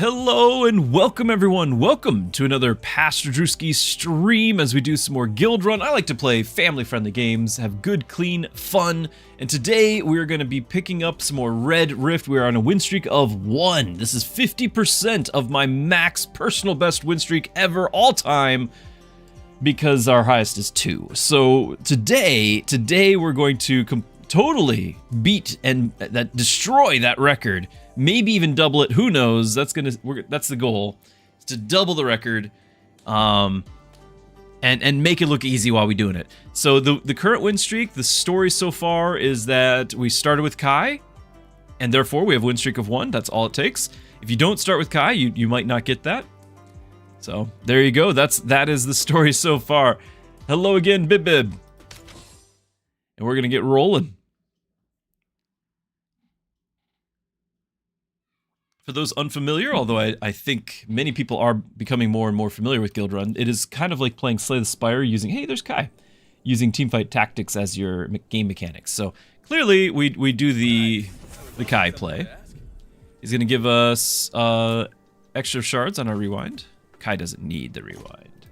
Hello and welcome everyone. Welcome to another Pastor Druski stream as we do some more Guildrun. I like to play family-friendly games, have good, clean fun, and today we're going to be picking up some more Red Rift. We are on a win streak of 1. This is 50% of my max personal best win streak ever all time because our highest is 2. So today we're going to totally beat and destroy that record. Maybe even double it. Who knows? That's the goal, is to double the record, and make it look easy while we're doing it. So the current win streak, the story so far is that we started with Kai, and therefore we have a win streak of 1. That's all it takes. If you don't start with Kai, you might not get that. So there you go. That is the story so far. Hello again, Bib, and we're gonna get rolling. For those unfamiliar, although I think many people are becoming more and more familiar with Guildrun, it is kind of like playing Slay the Spire using, hey, there's Kai, using teamfight tactics as your game mechanics. So clearly we do the Kai play. He's going to give us extra shards on our rewind. Kai doesn't need the rewind.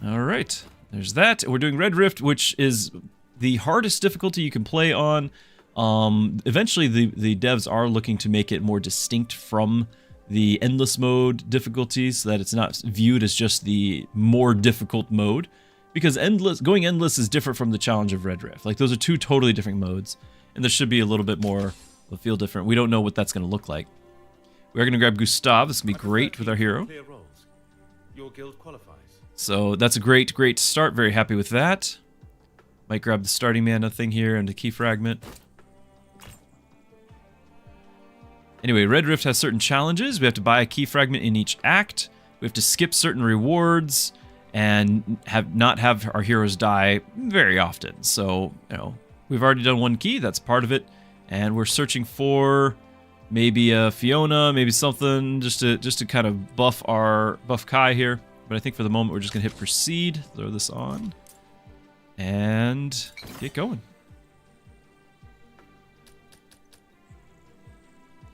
All right, there's that. We're doing Red Rift, which is the hardest difficulty you can play on. Eventually the devs are looking to make it more distinct from the endless mode difficulties, so that it's not viewed as just the more difficult mode, because going endless is different from the challenge of Red Rift. Like, those are two totally different modes, and there should be a little bit more will feel different. We don't know what that's going to look like. We're going to grab Gustav. This is going to be great with our hero. Your guild qualifies. So that's a great start. Very happy with that. Might grab the starting mana thing here and the key fragment. Anyway, Red Rift has certain challenges. We have to buy a key fragment in each act. We have to skip certain rewards and not have our heroes die very often. So, you know, we've already done 1 key. That's part of it. And we're searching for maybe a Fiona, maybe something just to kind of buff Kai here. But I think for the moment we're just gonna hit proceed. Throw this on. And get going.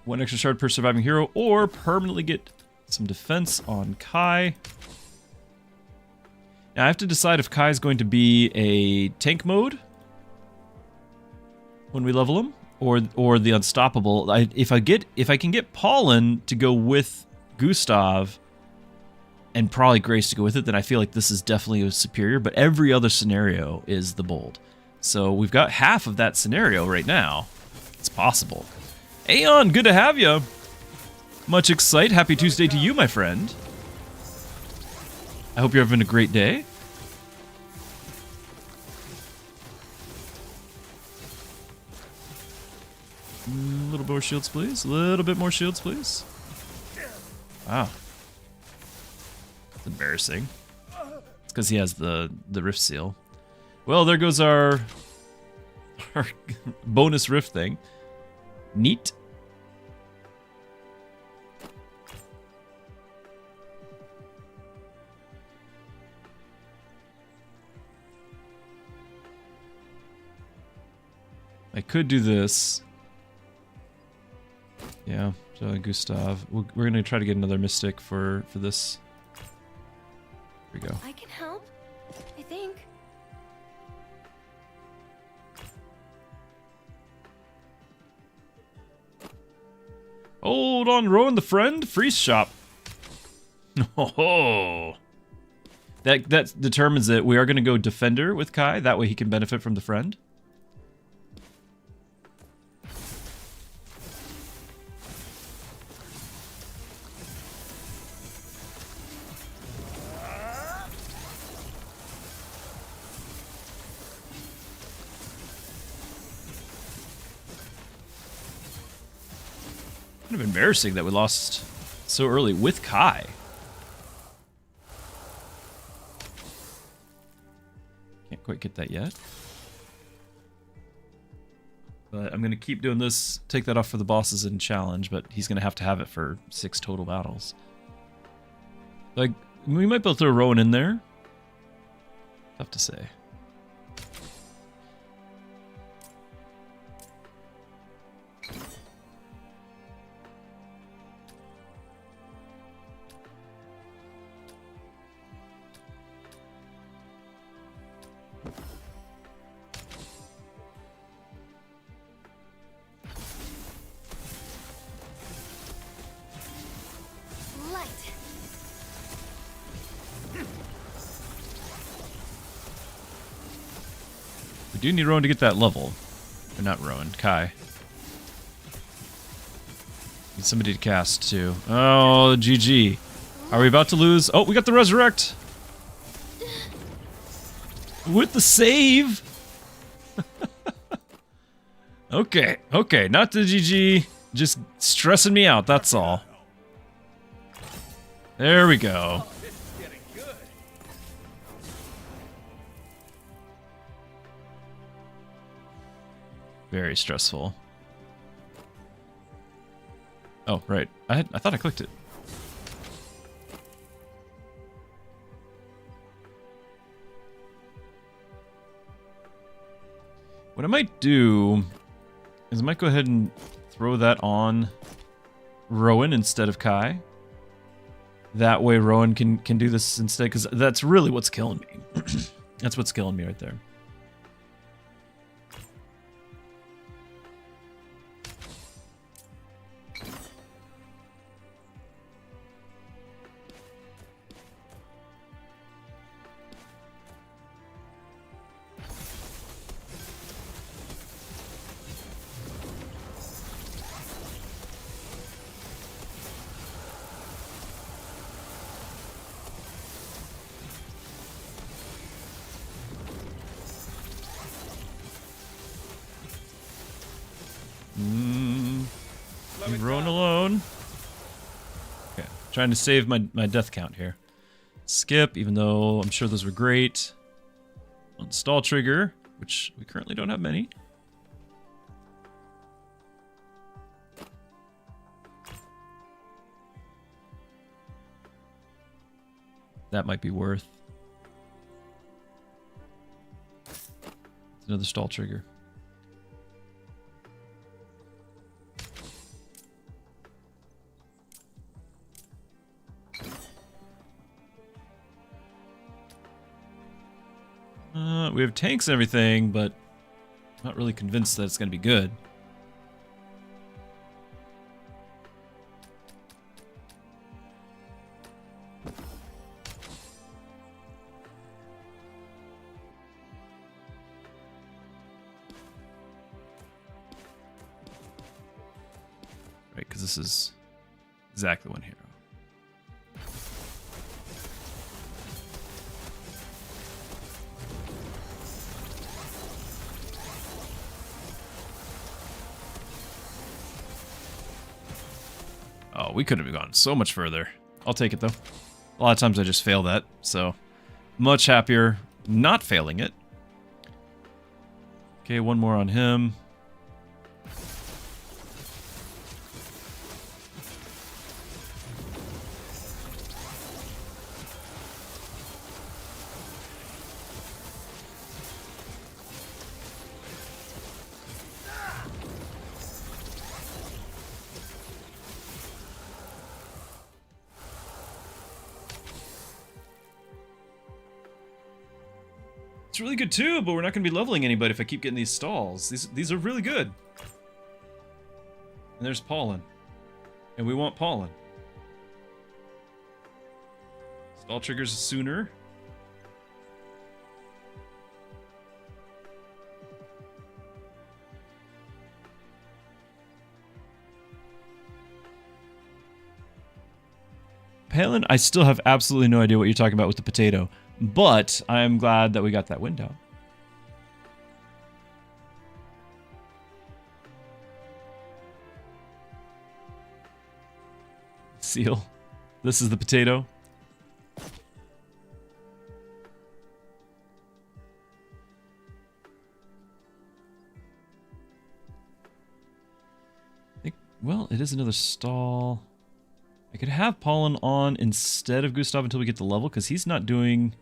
1 extra shard per surviving hero, or permanently get some defense on Kai. Now I have to decide if Kai is going to be a tank mode when we level him, or the unstoppable. If I can get Pollen to go with Gustav, and probably Grace to go with it, then I feel like this is definitely superior, but every other scenario is the bold. So we've got half of that scenario right now. It's possible. Aeon, good to have you. Much excite. Happy Tuesday to you, my friend. I hope you're having a great day. A little more shields, please. A little bit more shields, please. Wow. That's embarrassing. It's because he has the rift seal. Well, there goes our bonus rift thing. Neat. I could do this. Yeah, so Gustav. We're gonna try to get another mystic for this. Here we go. I can help, I think. Hold on, Rowan the friend. Freeze shop. Oh, that determines it. We are going to go defender with Kai. That way he can benefit from the friend. Kind of embarrassing that we lost so early with Kai. Can't quite get that yet. But I'm going to keep doing this, take that off for the bosses in challenge, but he's going to have it for 6 total battles. Like, we might be able to throw Rowan in there. Tough to say. do need Rowan to get that level. Or not Rowan, Kai. Need somebody to cast too. Oh, GG. Are we about to lose? Oh, we got the resurrect. With the save. Okay, okay, not the GG. Just stressing me out, that's all. There we go. Very stressful. Oh, right. I thought I clicked it. What I might do is I might go ahead and throw that on Rowan instead of Kai. That way Rowan can do this instead, because that's really what's killing me. That's what's killing me right there. Leave Rowan alone. Okay, trying to save my death count here. Skip, even though I'm sure those were great. Install trigger, which we currently don't have many. That might be worth. It's another stall trigger. We have tanks and everything, but I'm not really convinced that it's going to be good. Right, because this is exactly one hero. Oh, we could have gone so much further. I'll take it, though. A lot of times I just fail that, so much happier not failing it. Okay, one more on him. It's really good too, but we're not going to be leveling anybody if I keep getting these stalls. These are really good. And there's Pollen. And we want Pollen. Stall triggers sooner. Palin, I still have absolutely no idea what you're talking about with the potato. But I'm glad that we got that window. Seal. This is the potato. Well, it is another stall. I could have Pollen on instead of Gustav until we get the level, because he's not doing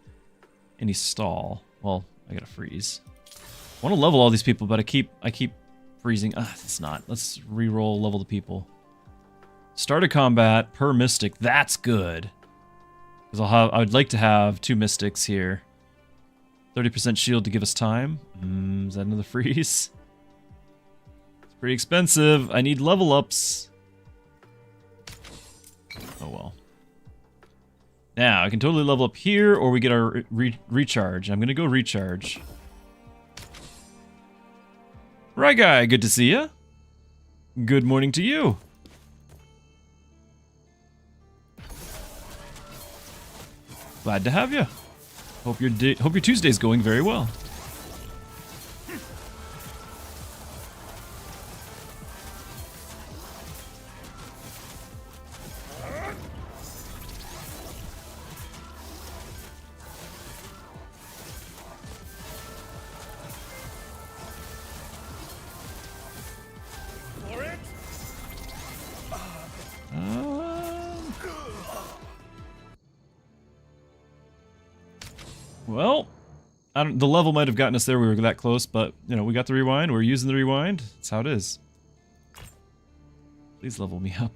any stall. Well, I gotta freeze. I want to level all these people, but I keep freezing. It's not. Let's re-roll level the people. Start a combat per mystic. That's good. Because I would like to have 2 mystics here. 30% shield to give us time. Is that another freeze? It's pretty expensive. I need level ups. Oh well. Now, I can totally level up here, or we get our recharge. I'm going to go recharge. Right guy, good to see you. Good morning to you. Glad to have you. Hope your Tuesday's going very well. Well, the level might have gotten us there. We were that close, but you know, we got the rewind. We're using the rewind. That's how it is. Please level me up.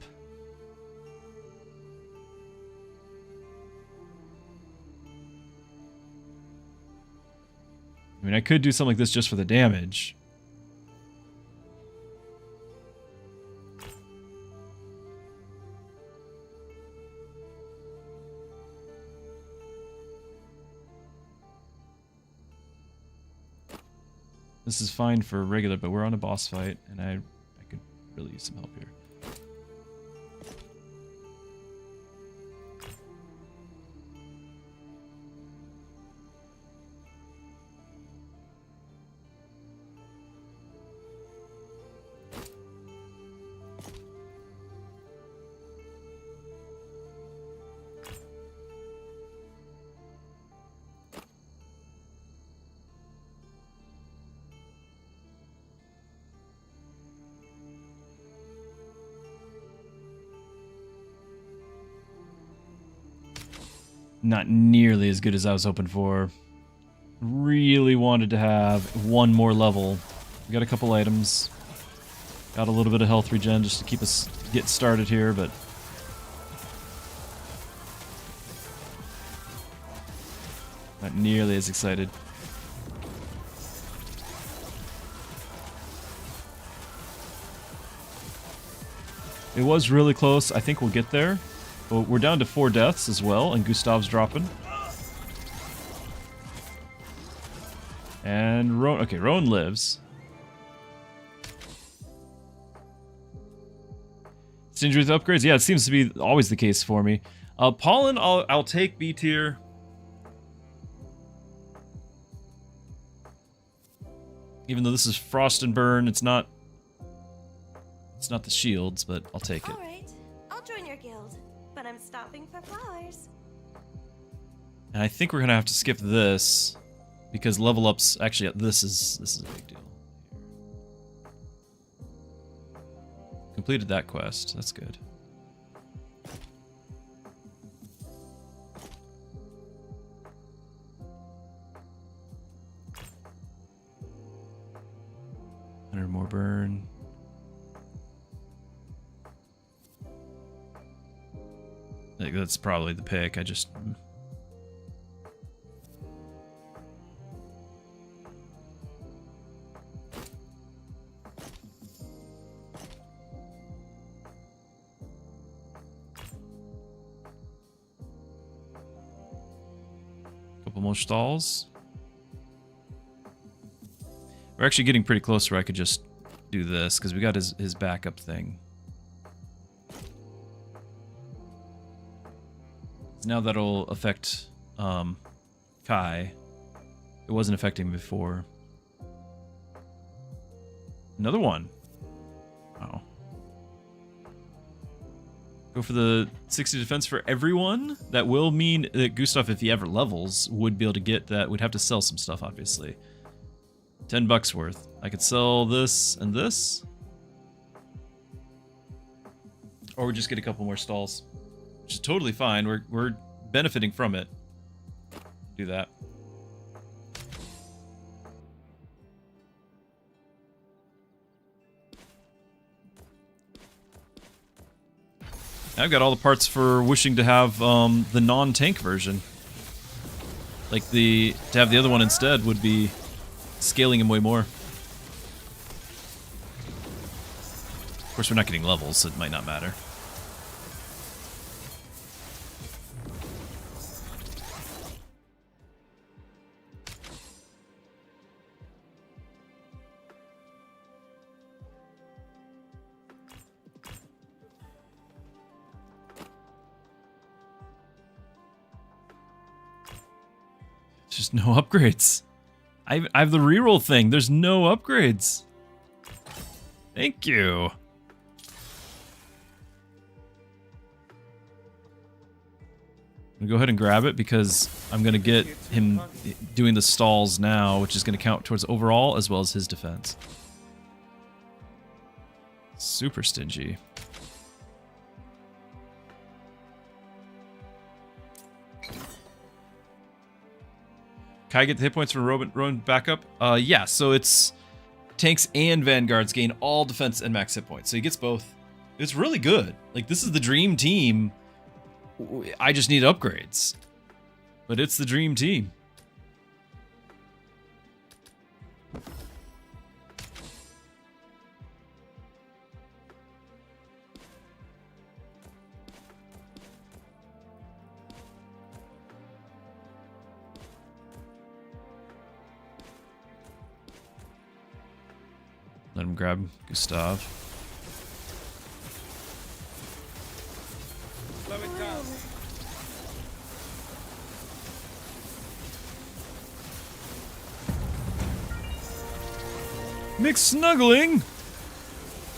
I mean, I could do something like this just for the damage. This is fine for regular, but we're on a boss fight, and I could really use some help here. Not nearly as good as I was hoping for. Really wanted to have one more level. We got a couple items. Got a little bit of health regen just to keep us get started here, but not nearly as excited. It was really close. I think we'll get there. But we're down to 4 deaths as well, and Gustav's dropping. And Rowan, okay, Rowan lives. Stingy with upgrades? Yeah, it seems to be always the case for me. Pollen, I'll take B tier. Even though this is Frost and Burn, it's not the shields, but I'll take it. All right, I'll join your guild, but I'm stopping for flowers. And I think we're gonna have to skip this because level ups. Actually, this is a big deal. Completed that quest. That's good. More burn. I think that's probably the pick. I just couple more stalls. We're actually getting pretty close where I could just do this, because we got his backup thing. Now that'll affect Kai. It wasn't affecting him before. Another one. Wow. Go for the 60 defense for everyone. That will mean that Gustav, if he ever levels, would be able to get that. We'd have to sell some stuff, obviously. $10 worth. I could sell this and this. Or we just get a couple more stalls. Which is totally fine. We're benefiting from it. Do that. I've got all the parts for wishing to have the non-tank version. Like to have the other one instead would be scaling him way more. Of course, we're not getting levels, so it might not matter. just no upgrades. I have the reroll thing. There's no upgrades. Thank you. I'm gonna go ahead and grab it because I'm gonna get him doing the stalls now, which is gonna count towards overall as well as his defense. Super stingy. Can I get the hit points from Rowan backup? Yeah, so it's tanks and vanguards gain all defense and max hit points. So he gets both. It's really good. Like, this is the dream team. I just need upgrades. But it's the dream team. Let him grab Gustav. Slow it down. Mixed snuggling.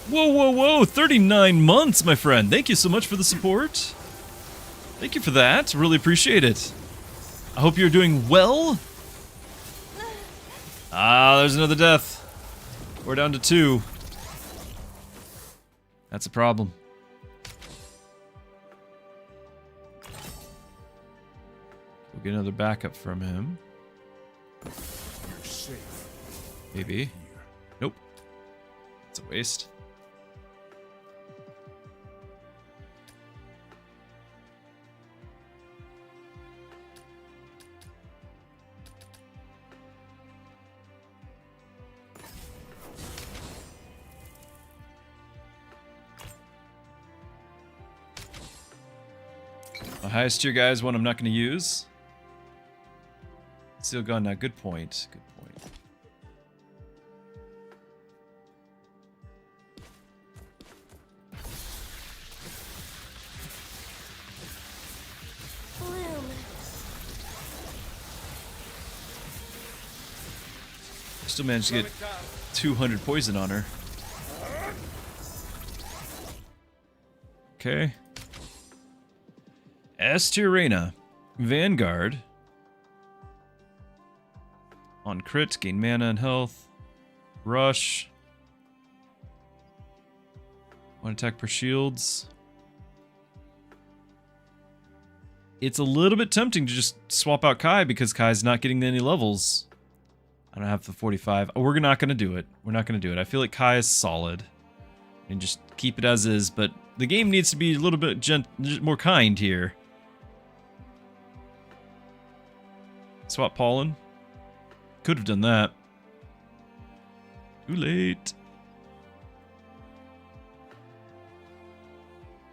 Whoa, whoa, whoa. 39 months, my friend. Thank you so much for the support. Thank you for that. Really appreciate it. I hope you're doing well. Ah, there's another death. We're down to 2. That's a problem. We'll get another backup from him. You're safe. Maybe. Nope. It's a waste. The highest tier guy is one I'm not going to use. Seal gun, now good point. Good point. Bloom. Still managed to get 200 poison on her. Okay. S tier Reyna. Vanguard. On crit, gain mana and health. Rush. 1 attack per shields. It's a little bit tempting to just swap out Kai because Kai's not getting any levels. I don't have the 45. Oh, we're not going to do it. We're not going to do it. I feel like Kai is solid. And just keep it as is, but the game needs to be a little bit more kind here. Swap Pollen. Could have done that. Too late.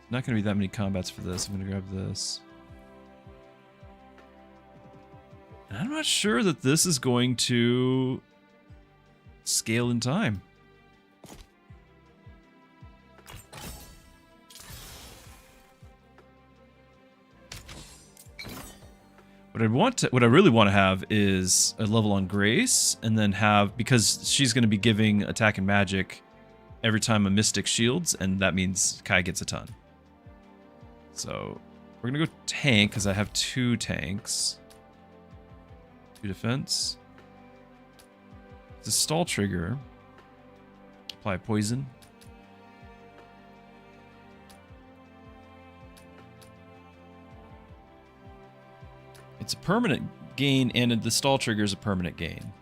Not going to be that many combats for this. I'm going to grab this. And I'm not sure that this is going to scale in time. What I really want to have is a level on Grace, and then have, because she's going to be giving attack and magic every time a Mystic shields, and that means Kai gets a ton. So we're going to go tank, because I have 2 tanks. 2 defense. It's a stall trigger. Apply poison. It's a permanent gain, and the stall trigger is a permanent gain.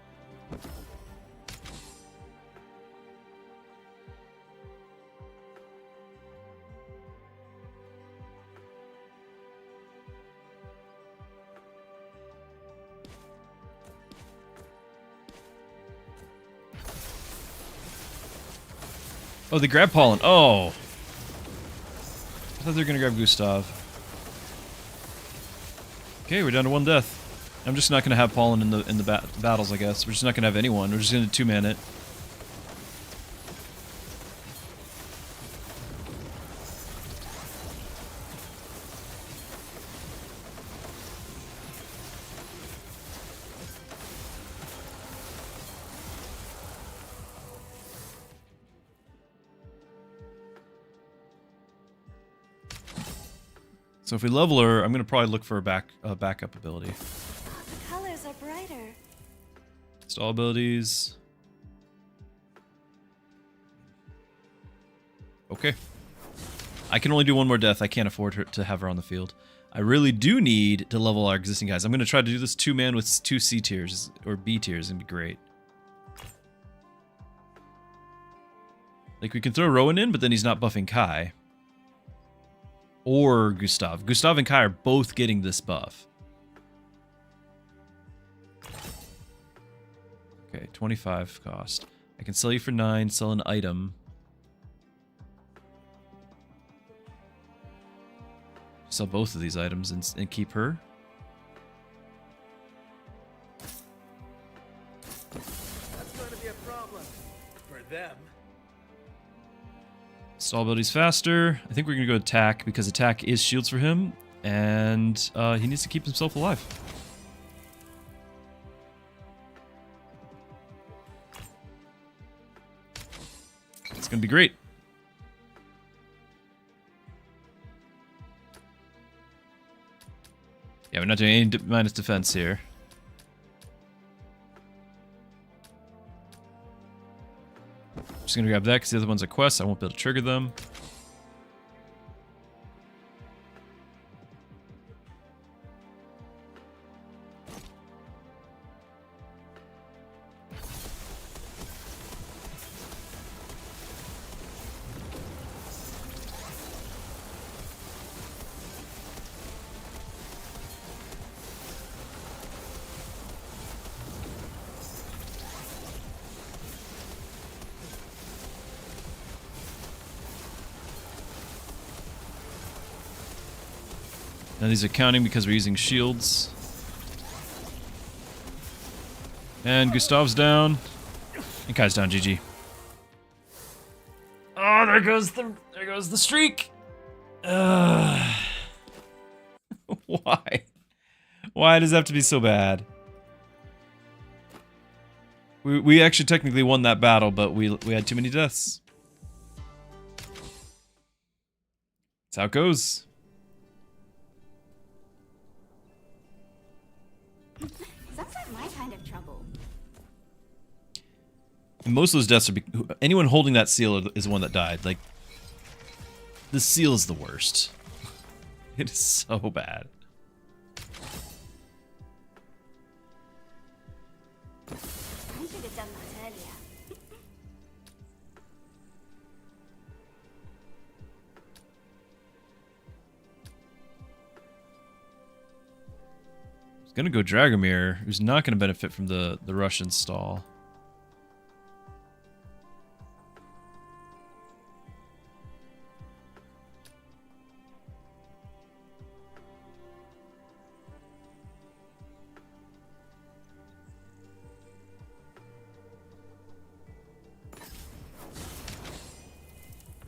Oh, they grab Pollen. Oh! I thought they were going to grab Gustav. Okay, we're down to 1 death. I'm just not going to have Pollen in the battles, I guess. We're just not going to have anyone. We're just going to 2-man it. So if we level her, I'm gonna probably look for a backup ability. Oh, the colors are brighter. Stall abilities. Okay. I can only do one more death. I can't afford her to have her on the field. I really do need to level our existing guys. I'm going to try to do this 2-man with 2 C tiers, or B tiers. It's going to be great. Like, we can throw Rowan in, but then he's not buffing Kai. Or Gustav. Gustav and Kai are both getting this buff. Okay, 25 cost. I can sell you for 9, sell an item. Sell both of these items and keep her. That's going to be a problem for them. Stall ability's faster. I think we're going to go attack because attack is shields for him. And he needs to keep himself alive. It's going to be great. Yeah, we're not doing any minus defense here. Just gonna grab that because the other ones are quests. I won't be able to trigger them. Now these are counting because we're using shields. And Gustav's down. And Kai's down, GG. Oh, there goes the streak. Why? Why does it have to be so bad? We actually technically won that battle, but we had too many deaths. That's how it goes. Sounds like my kind of trouble. And most of those deaths are anyone holding that seal is the one that died. Like, the seal is the worst. It is so bad. I should have done that earlier. He's gonna go Dragomir, who's not gonna benefit from the Russian stall.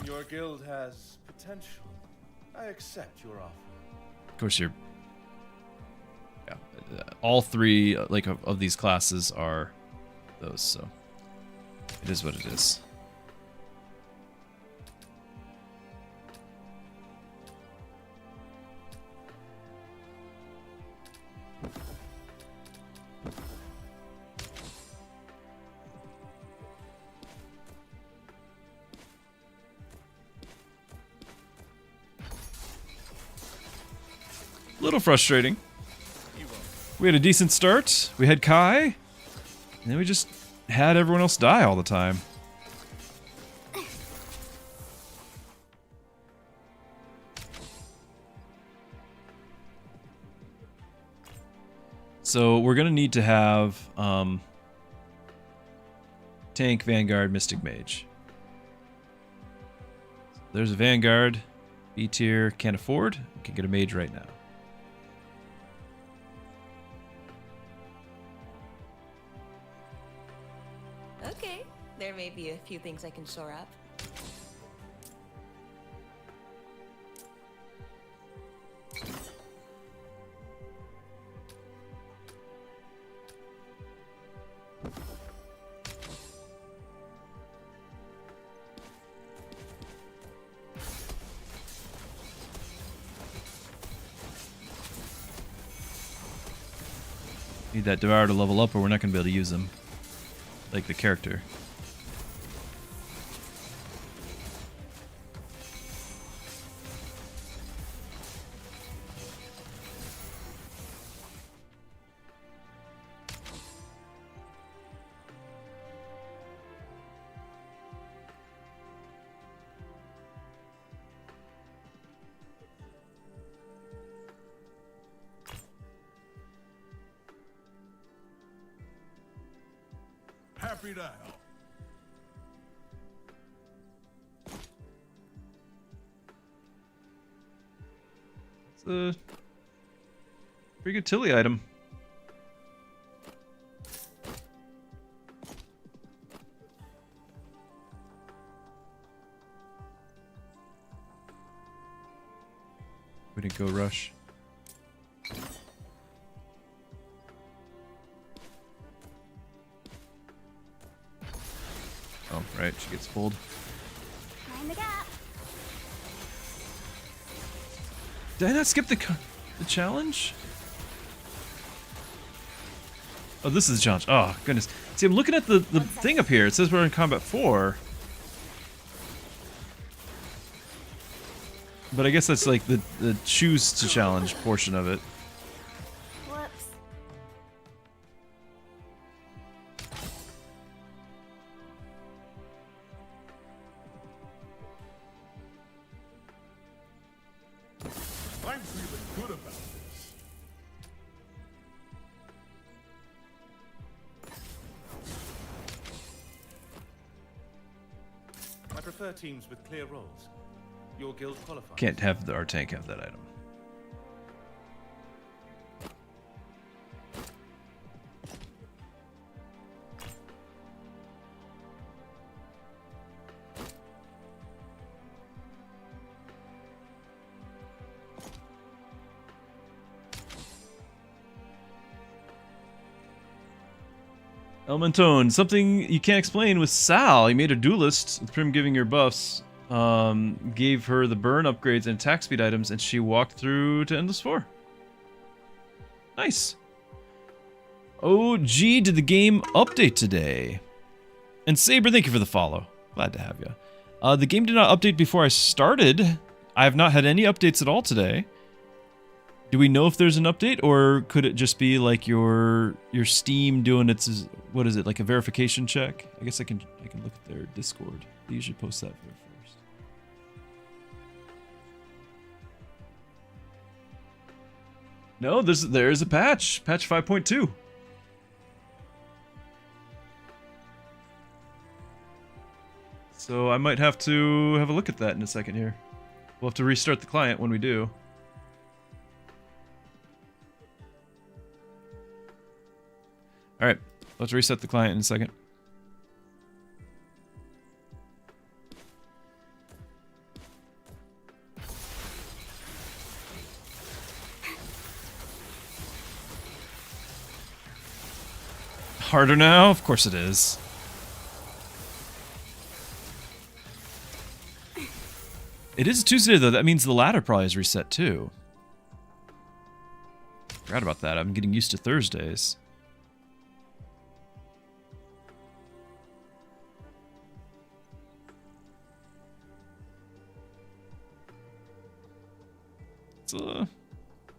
Your guild has potential. I accept your offer. Of course, you're. Yeah, all three like of these classes are those, so it is what it is. A little frustrating. We had a decent start. We had Kai, and then we just had everyone else die all the time. So we're gonna need to have tank, Vanguard, Mystic Mage. There's a Vanguard, B tier, can't afford. We can get a Mage right now. Okay, there may be a few things I can shore up. Need that Devour to level up or we're not going to be able to use him. Like the character. Happy to help. It's a pretty good Tilly item. We didn't go rush. Oh, right, she gets pulled. Mind the gap. Did I not skip the challenge? Oh, this is the challenge. Oh, goodness. See, I'm looking at the thing up here. It says we're in combat 4. But I guess that's like the choose to challenge portion of it. Whoops. I'm feeling good about this. I prefer teams with clear roles. Your guild qualifies. Can't have our tank have that item. Elementone, something you can't explain with Sal. He made a duelist with Prim giving her buffs. Gave her the burn upgrades and attack speed items, and she walked through to Endless 4. Nice. OG did the game update today. And Saber, thank you for the follow. Glad to have you. The game did not update before I started. I have not had any updates at all today. Do we know if there's an update, or could it just be like your Steam doing its, what is it, like a verification check? I guess I can look at their Discord. They usually post that there first. No, there's a patch 5.2. So I might have to have a look at that in a second here. We'll have to restart the client when we do. Alright, let's reset the client in a second. Harder now? Of course it is. It is a Tuesday though, that means the ladder probably is reset too. Forgot about that, I'm getting used to Thursdays. It's a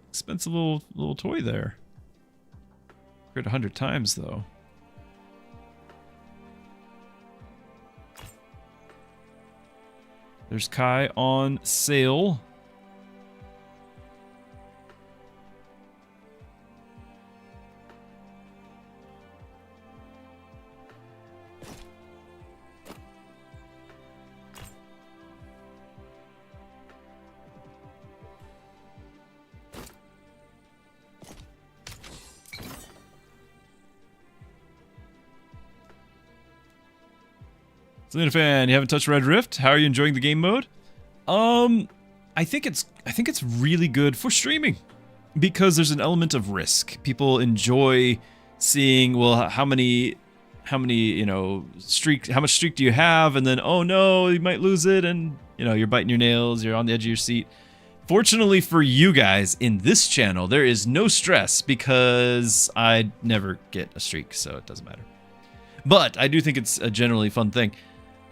expensive little toy there. Crit 100 times though. There's Kai on sale. Selena fan, you haven't touched Red Rift? How are you enjoying the game mode? I think it's really good for streaming because there's an element of risk. People enjoy seeing, well, how many, you know, how much streak do you have? And then, oh no, you might lose it, and you know, you're biting your nails, you're on the edge of your seat. Fortunately for you guys in this channel, there is no stress because I never get a streak, so it doesn't matter. But I do think it's a generally fun thing.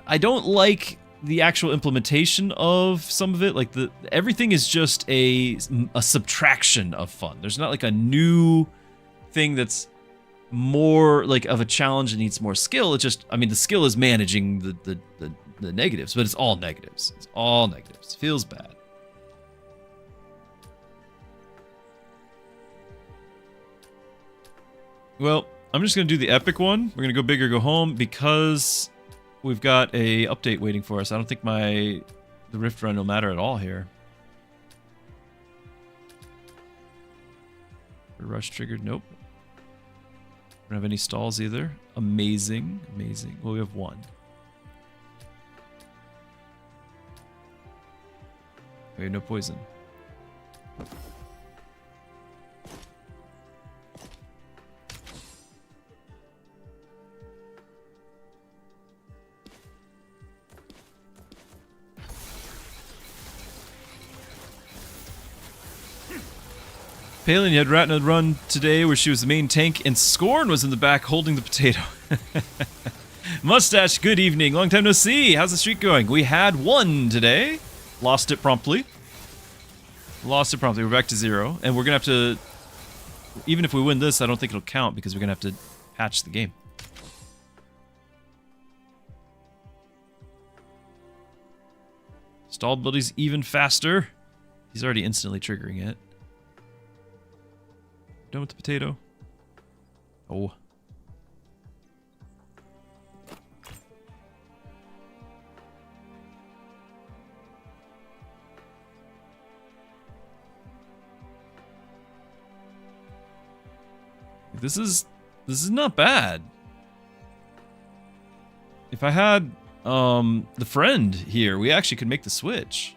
I don't like the actual implementation of some of it. Like everything is just a subtraction of fun. There's not like a new thing that's more like of a challenge and needs more skill. It's just, I mean, the skill is managing the negatives, but it's all negatives. It's all negatives. Feels bad. Well, I'm just going to do the epic one. We're going to go big or go home because we've got a update waiting for us. I don't think the Rift Run will matter at all here. Rush triggered. Nope. Don't have any stalls either. Amazing. Amazing. Well, we have one. We have no poison. Palin, you had Ratna run today where she was the main tank and Scorn was in the back holding the potato. Mustache, good evening. Long time no see. How's the streak going? We had one today. Lost it promptly. Lost it promptly. We're back to 0. And we're going to have to... Even if we win this, I don't think it'll count because we're going to have to patch the game. Stall ability's even faster. He's already instantly triggering it. Done with the potato. Oh. This is not bad. If I had the friend here, we actually could make the switch.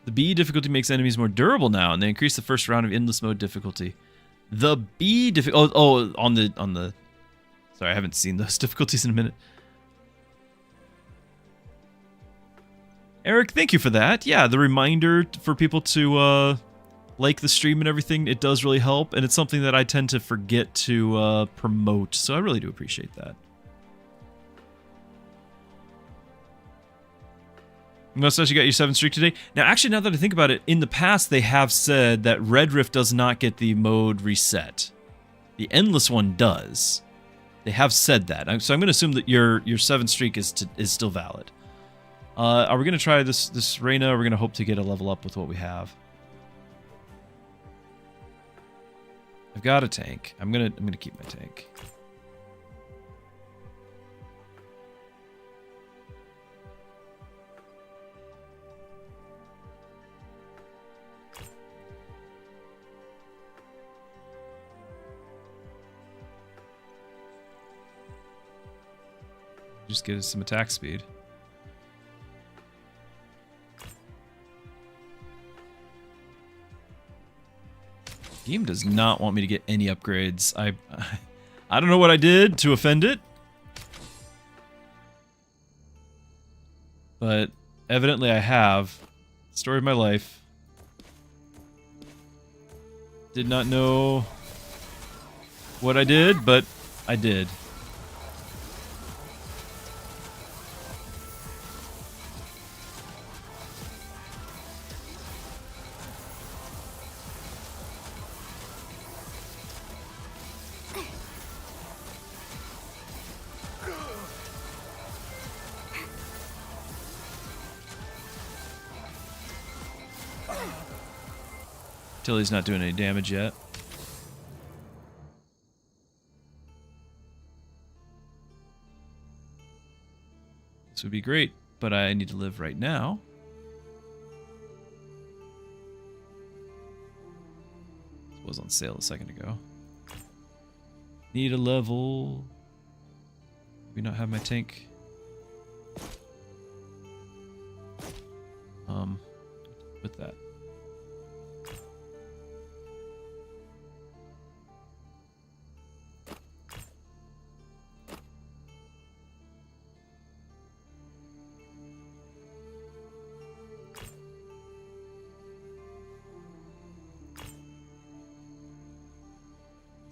The B difficulty makes enemies more durable now, and they increase the first round of endless mode difficulty. The B difficulty... Oh, on the... Sorry, I haven't seen those difficulties in a minute. Eric, thank you for that. Yeah, the reminder for people to like the stream and everything, it does really help, and it's something that I tend to forget to promote, so I really do appreciate that. Mustache, you got your 7th streak today. Now, actually, now that I think about it, in the past they have said that Red Rift does not get the mode reset. The Endless one does. They have said that. So I'm going to assume that your 7th streak is still valid. Are we going to try this Reyna, or are we going to hope to get a level up with what we have? I've got a tank. I'm gonna keep my tank. Just get us some attack speed. Game does not want me to get any upgrades. I don't know what I did to offend it, but evidently I have. Story of my life. Did not know what I did, but I did. Tilly's not doing any damage yet. This would be great, but I need to live right now. This was on sale a second ago. Need a level. We not have my tank. With that.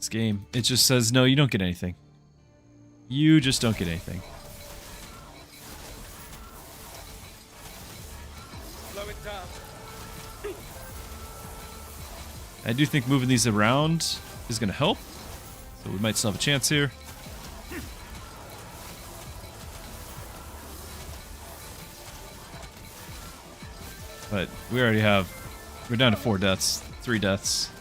this game. It just says, no, you don't get anything. You just don't get anything. Slow it down. I do think moving these around is going to help. So we might still have a chance here. But we already have... We're down to 4 deaths. 3 deaths.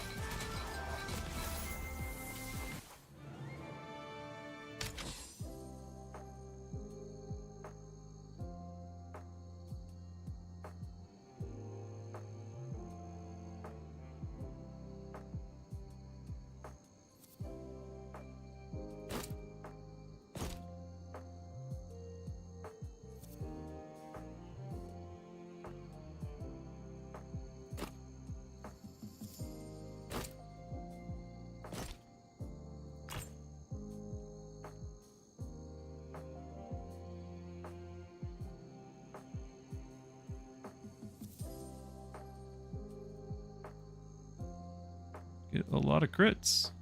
Get a lot of crits.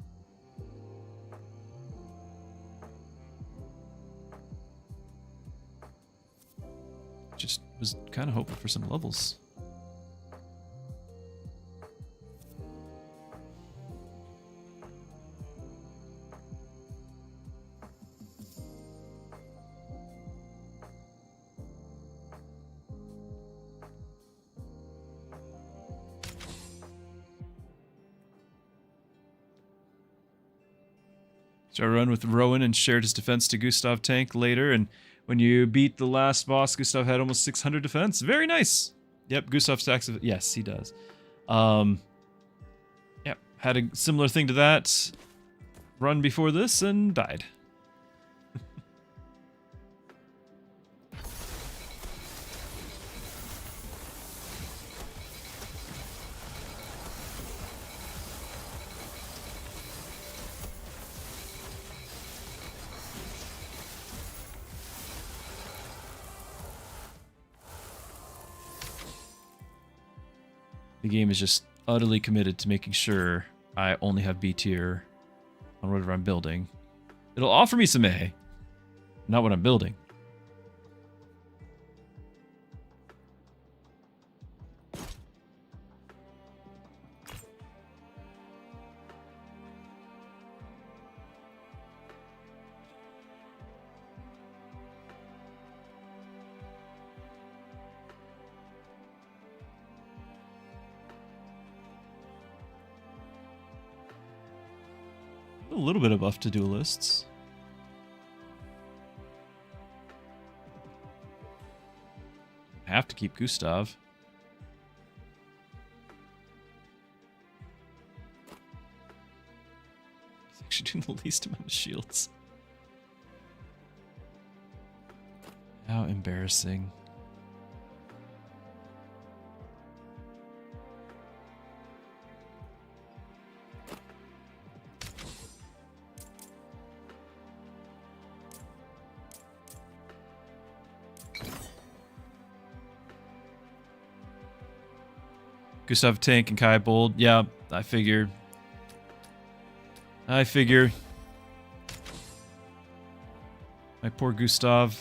Just was kind of hoping for some levels. So I run with Rowan and shared his defense to Gustav tank later, and when you beat the last boss, Gustav had almost 600 defense. Very nice. Yep, Gustav stacks of... Yes, he does. Yep, had a similar thing to that run before this and died. The game is just utterly committed to making sure I only have B tier on whatever I'm building. It'll offer me some A, not what I'm building. A little bit of buff to duelists. Have to keep Gustav. He's actually doing the least amount of shields. How embarrassing. Gustav tank and Kai bold. Yeah, I figure. My poor Gustav.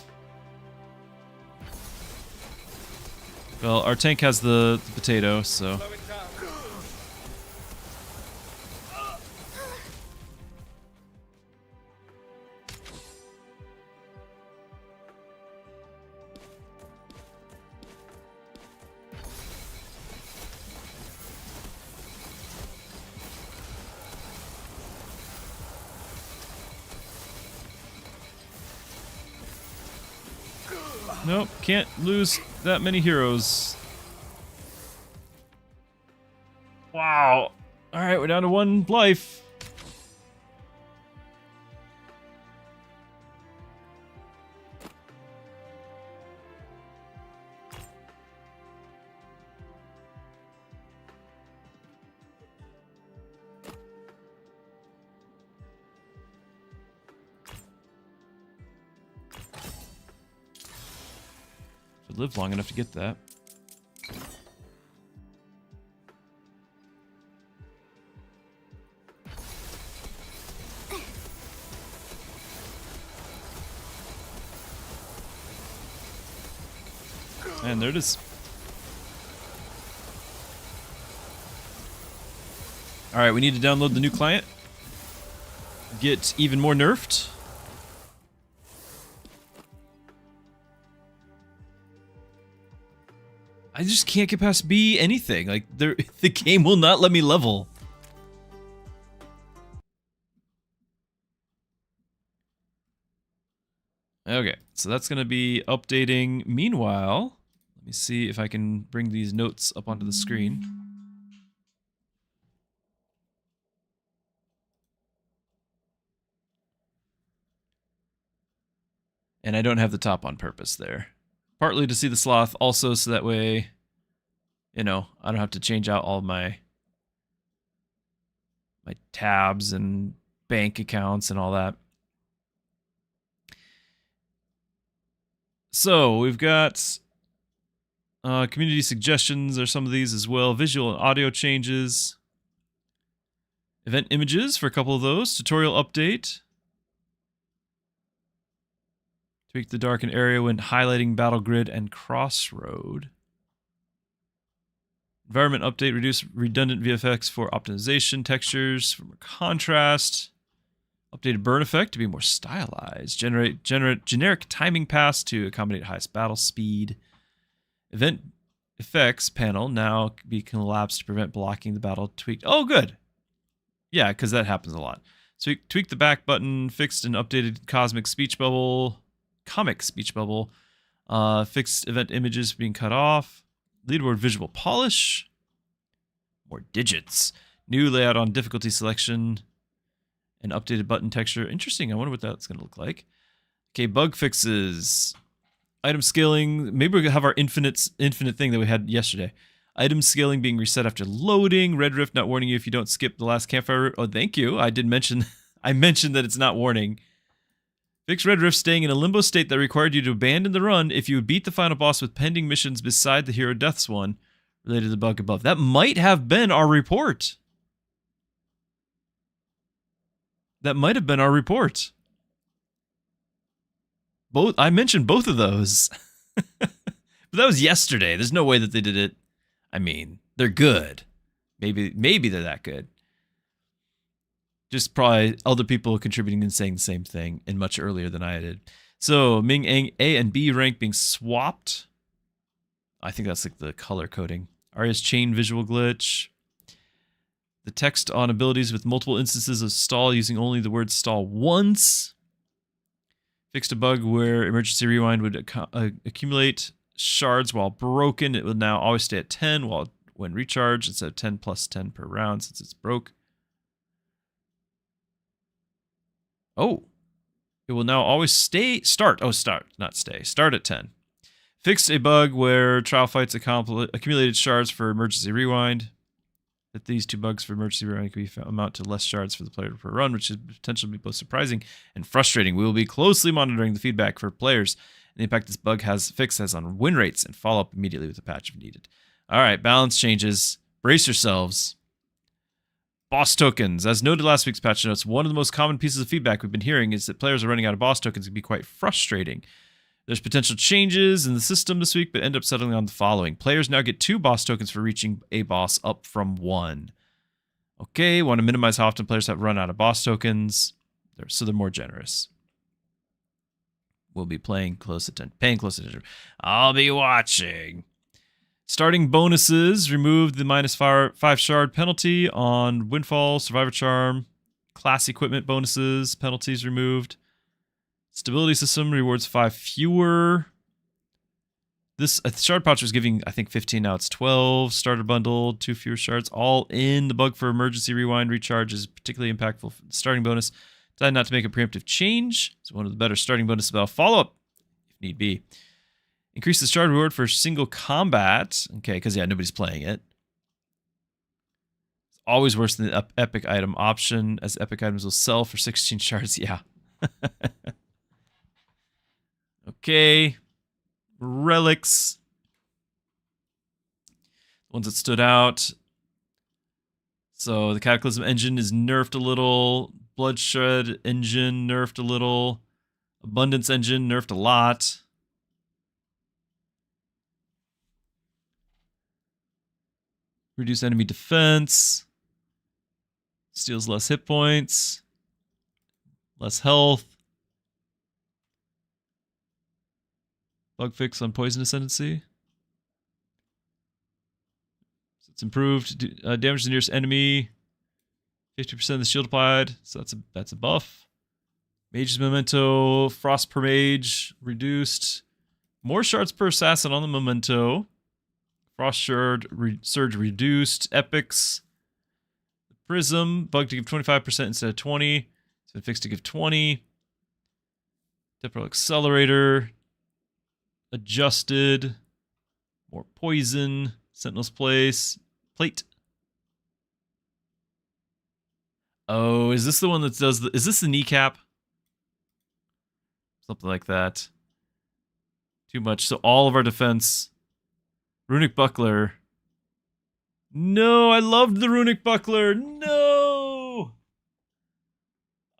Well, our tank has the potato, so. Slow it down. Nope, can't lose that many heroes. Wow. Alright, we're down to 1 life. Live long enough to get that. And there it is. Alright, we need to download the new client. Get even more nerfed. I just can't get past B anything. Like, the game will not let me level. Okay, so that's going to be updating. Meanwhile, let me see if I can bring these notes up onto the screen. And I don't have the top on purpose there. Partly to see the sloth, also so that way, you know, I don't have to change out all of my tabs and bank accounts and all that. So we've got community suggestions are some of these as well. Visual and audio changes. Event images for a couple of those. Tutorial update. Tweak the darken area when highlighting battle grid and crossroad. Environment update. Reduce redundant VFX for optimization. Textures for more contrast. Updated burn effect to be more stylized. Generate generic timing pass to accommodate highest battle speed. Event effects panel now can be collapsed to prevent blocking the battle. Tweaked. Oh, good. Yeah, because that happens a lot. So tweak the back button. Fixed and updated cosmic speech bubble. Comic speech bubble. Fixed event images being cut off. Leaderboard visual polish. More digits. New layout on difficulty selection. And updated button texture. Interesting. I wonder what that's going to look like. Okay, bug fixes. Item scaling. Maybe we could have our infinite thing that we had yesterday. Item scaling being reset after loading. Red Rift not warning you if you don't skip the last campfire. Oh, thank you. I did mention. I mentioned that it's not warning. Fix Red Rift staying in a limbo state that required you to abandon the run if you would beat the final boss with pending missions beside the hero deaths one related to the bug above. That might have been our report. That might have been our report. I mentioned both of those. But that was yesterday. There's no way that they did it. I mean, they're good. Maybe they're that good. Just probably other people contributing and saying the same thing and much earlier than I did. So Ming A and B rank being swapped. I think that's like the color coding. Arya's chain visual glitch. The text on abilities with multiple instances of stall using only the word stall once. Fixed a bug where emergency rewind would accumulate shards while broken. It will now always stay at 10 when recharged instead of 10 plus 10 per round since it's broke. Oh. It will now always start at 10. Fixed a bug where trial fights accumulated shards for emergency rewind. That these two bugs for emergency rewind can amount to less shards for the player per run, which is potentially be both surprising and frustrating. We will be closely monitoring the feedback for players and the impact this bug has on win rates and follow up immediately with a patch if needed. All right, balance changes. Brace yourselves. Boss tokens. As noted last week's patch notes, one of the most common pieces of feedback we've been hearing is that players are running out of boss tokens. It can be quite frustrating. There's potential changes in the system this week, but end up settling on the following. Players now get 2 boss tokens for reaching a boss up from 1. Okay, want to minimize how often players have run out of boss tokens, so they're more generous. We'll be paying close attention. I'll be watching. Starting bonuses, remove the -5 shard penalty on Windfall, Survivor Charm, class equipment bonuses, penalties removed. Stability system rewards 5 fewer. This shard pouch was giving, I think, 15. Now it's 12. Starter bundle, 2 fewer shards. All in. The bug for emergency rewind recharge is particularly impactful. Starting bonus. Decided not to make a preemptive change. It's one of the better starting bonuses about follow-up, if need be. Increase the shard reward for single combat. Okay, because, yeah, nobody's playing it. It's always worse than the epic item option, as epic items will sell for 16 shards. Yeah. Okay. Relics. Ones that stood out. So the Cataclysm engine is nerfed a little. Bloodshed engine nerfed a little. Abundance engine nerfed a lot. Reduce enemy defense. Steals less hit points. Less health. Bug fix on poison ascendancy. So it's improved. Damage to the nearest enemy. 50% of the shield applied. So that's a buff. Mage's Memento. Frost per mage. Reduced. More shards per assassin on the Memento. Frost Surge reduced. Epics. Prism. Bug to give 25% instead of 20. It's been fixed to give 20. Temporal Accelerator. Adjusted. More poison. Sentinel's Place. Plate. Oh, is this the one that does the... Is this the kneecap? Something like that. Too much. So all of our defense... Runic Buckler. No, I loved the Runic Buckler. No!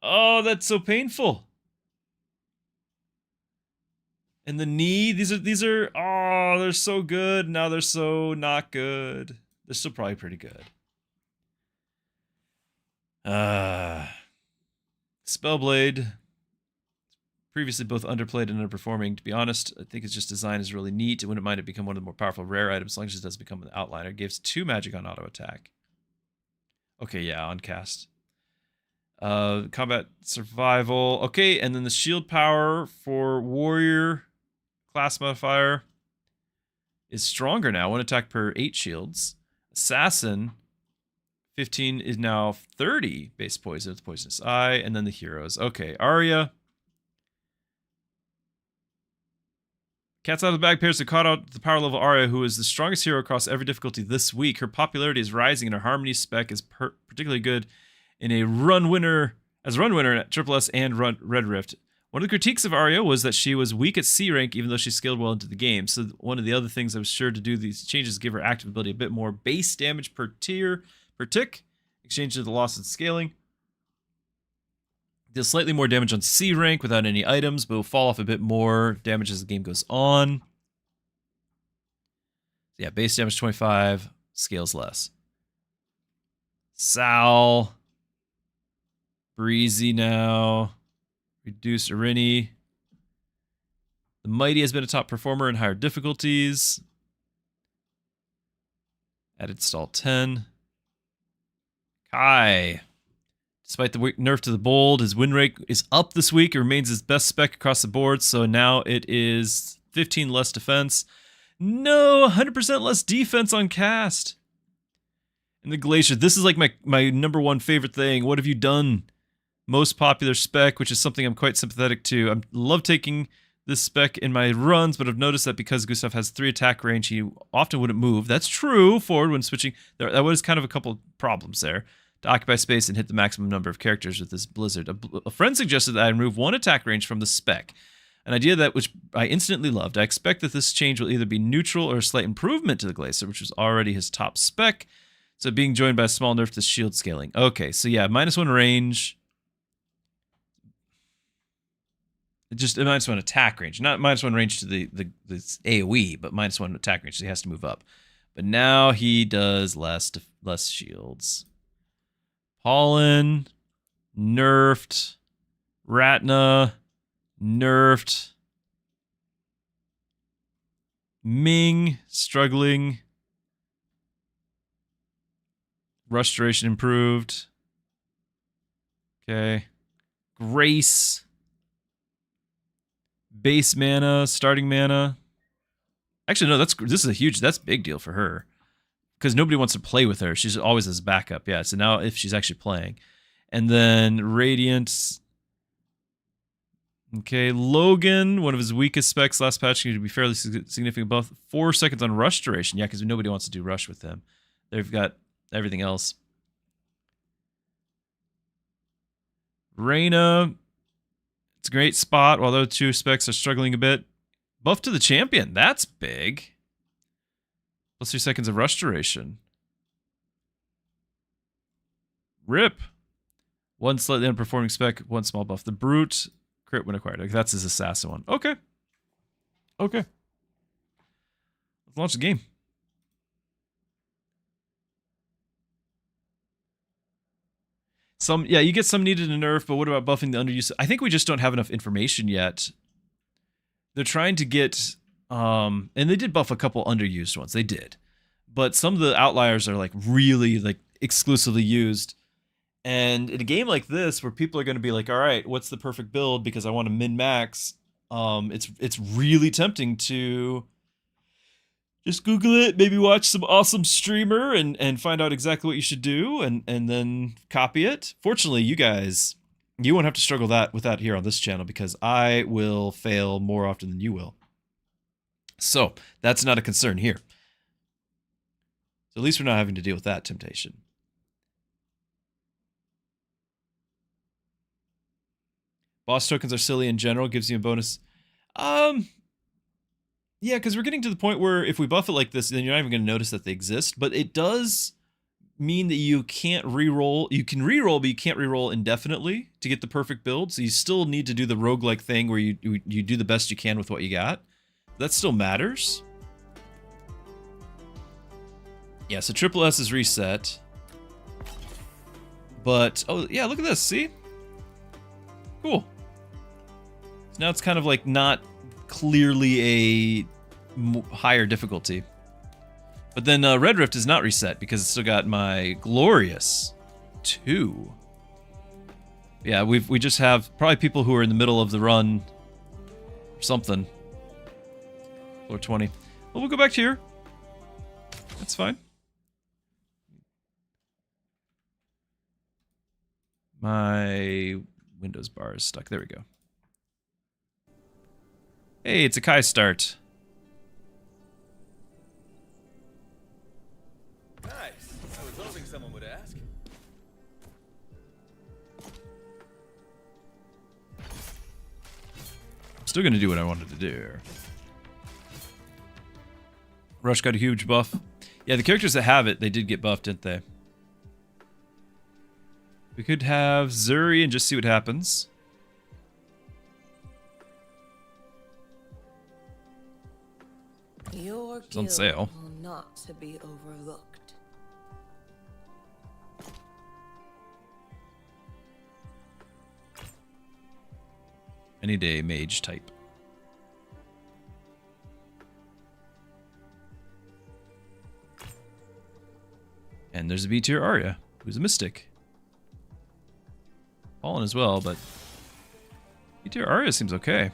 Oh, that's so painful. And the knee, these are, oh, they're so good. Now they're so not good. They're still probably pretty good. Spellblade. Previously both underplayed and underperforming. To be honest, I think its just design is really neat. I wouldn't mind it become one of the more powerful rare items as long as it does become an outliner. It gives 2 magic on auto attack. Okay, yeah, on cast. Combat survival. Okay, and then the shield power for warrior class modifier is stronger now. 1 attack per 8 shields. Assassin 15 is now 30 base poison with poisonous eye, and then the heroes. Okay, Arya. Cat's out of the bag pairs to caught out the power level Arya, who is the strongest hero across every difficulty this week. Her popularity is rising, and her harmony spec is particularly good in a run winner at Triple S and Red Rift. One of the critiques of Arya was that she was weak at C rank, even though she scaled well into the game. So one of the other things I was sure to do these changes is give her active ability a bit more base damage per tick, exchange to the loss in scaling. Deals slightly more damage on C rank without any items, but will fall off a bit more damage as the game goes on. Yeah, base damage 25, scales less. Sal. Breezy now. Reduced Irini. The Mighty has been a top performer in higher difficulties. Added stall 10. Kai. Despite the nerf to the bold, his win rate is up this week. It remains his best spec across the board, so now it is 15 less defense. No, 100% less defense on cast. And the Glacier, this is like my number one favorite thing. What have you done? Most popular spec, which is something I'm quite sympathetic to. I love taking this spec in my runs, but I've noticed that because Gustav has 3 attack range, he often wouldn't move. That's true forward when switching. That was kind of a couple problems there. To occupy space and hit the maximum number of characters with this blizzard. A friend suggested that I remove 1 attack range from the spec. An idea that which I instantly loved. I expect that this change will either be neutral or a slight improvement to the Glacier, which was already his top spec. So being joined by a small nerf to shield scaling. Okay, so yeah, -1 range. Just a -1 attack range. Not -1 range to the AoE, but -1 attack range, so he has to move up. But now he does less shields. Pollen, nerfed. Ratna, nerfed. Ming, struggling. Rush duration improved. Okay. Grace. Base mana, starting mana. Actually, no, this is a big deal for her. Because nobody wants to play with her. She's always as backup. Yeah, so now if she's actually playing. And then Radiant. Okay, Logan, one of his weakest specs last patch, needed to be fairly significant. Both 4 seconds on rush duration. Yeah, because nobody wants to do rush with them. They've got everything else. Reyna. It's a great spot, while those 2 specs are struggling a bit. Buff to the champion. That's big. Plus 3 seconds of rush duration. Rip. 1 slightly underperforming spec, 1 small buff. The Brute, crit when acquired. Like, that's his assassin one. Okay. Okay. Let's launch the game. Some, yeah, you get some needed to nerf, but what about buffing the underuse? I think we just don't have enough information yet. They're trying to get, and they did buff a couple underused ones. They did. But some of the outliers are like really like exclusively used. And in a game like this, where people are going to be like, all right, what's the perfect build because I want to min-max, it's really tempting to just Google it, maybe watch some awesome streamer and find out exactly what you should do and then copy it. Fortunately, you guys, you won't have to struggle with that here on this channel because I will fail more often than you will. So that's not a concern here. So at least we're not having to deal with that temptation. Boss tokens are silly in general, gives you a bonus. Yeah, because we're getting to the point where if we buff it like this, then you're not even going to notice that they exist. But it does mean that you can't reroll. You can reroll, but you can't reroll indefinitely to get the perfect build. So you still need to do the roguelike thing where you do the best you can with what you got. That still matters. Yeah, so triple S is reset. But, oh, yeah, look at this, see? Cool. So now it's kind of like not clearly a higher difficulty. But then Red Rift is not reset because it's still got my glorious 2. Yeah, we just have probably people who are in the middle of the run or something. Floor 20. Well, we'll go back to here. That's fine. My Windows bar is stuck. There we go. Hey, it's a Kai start. Nice. I was hoping someone would ask. I'm still gonna do what I wanted to do. Rush got a huge buff. Yeah, the characters that have it, they did get buffed, didn't they? We could have Zuri and just see what happens. Your It's on sale. will not to be overlooked. I need a mage type. And there's a B tier Arya, who's a mystic. Fallen as well, but B tier Arya seems okay.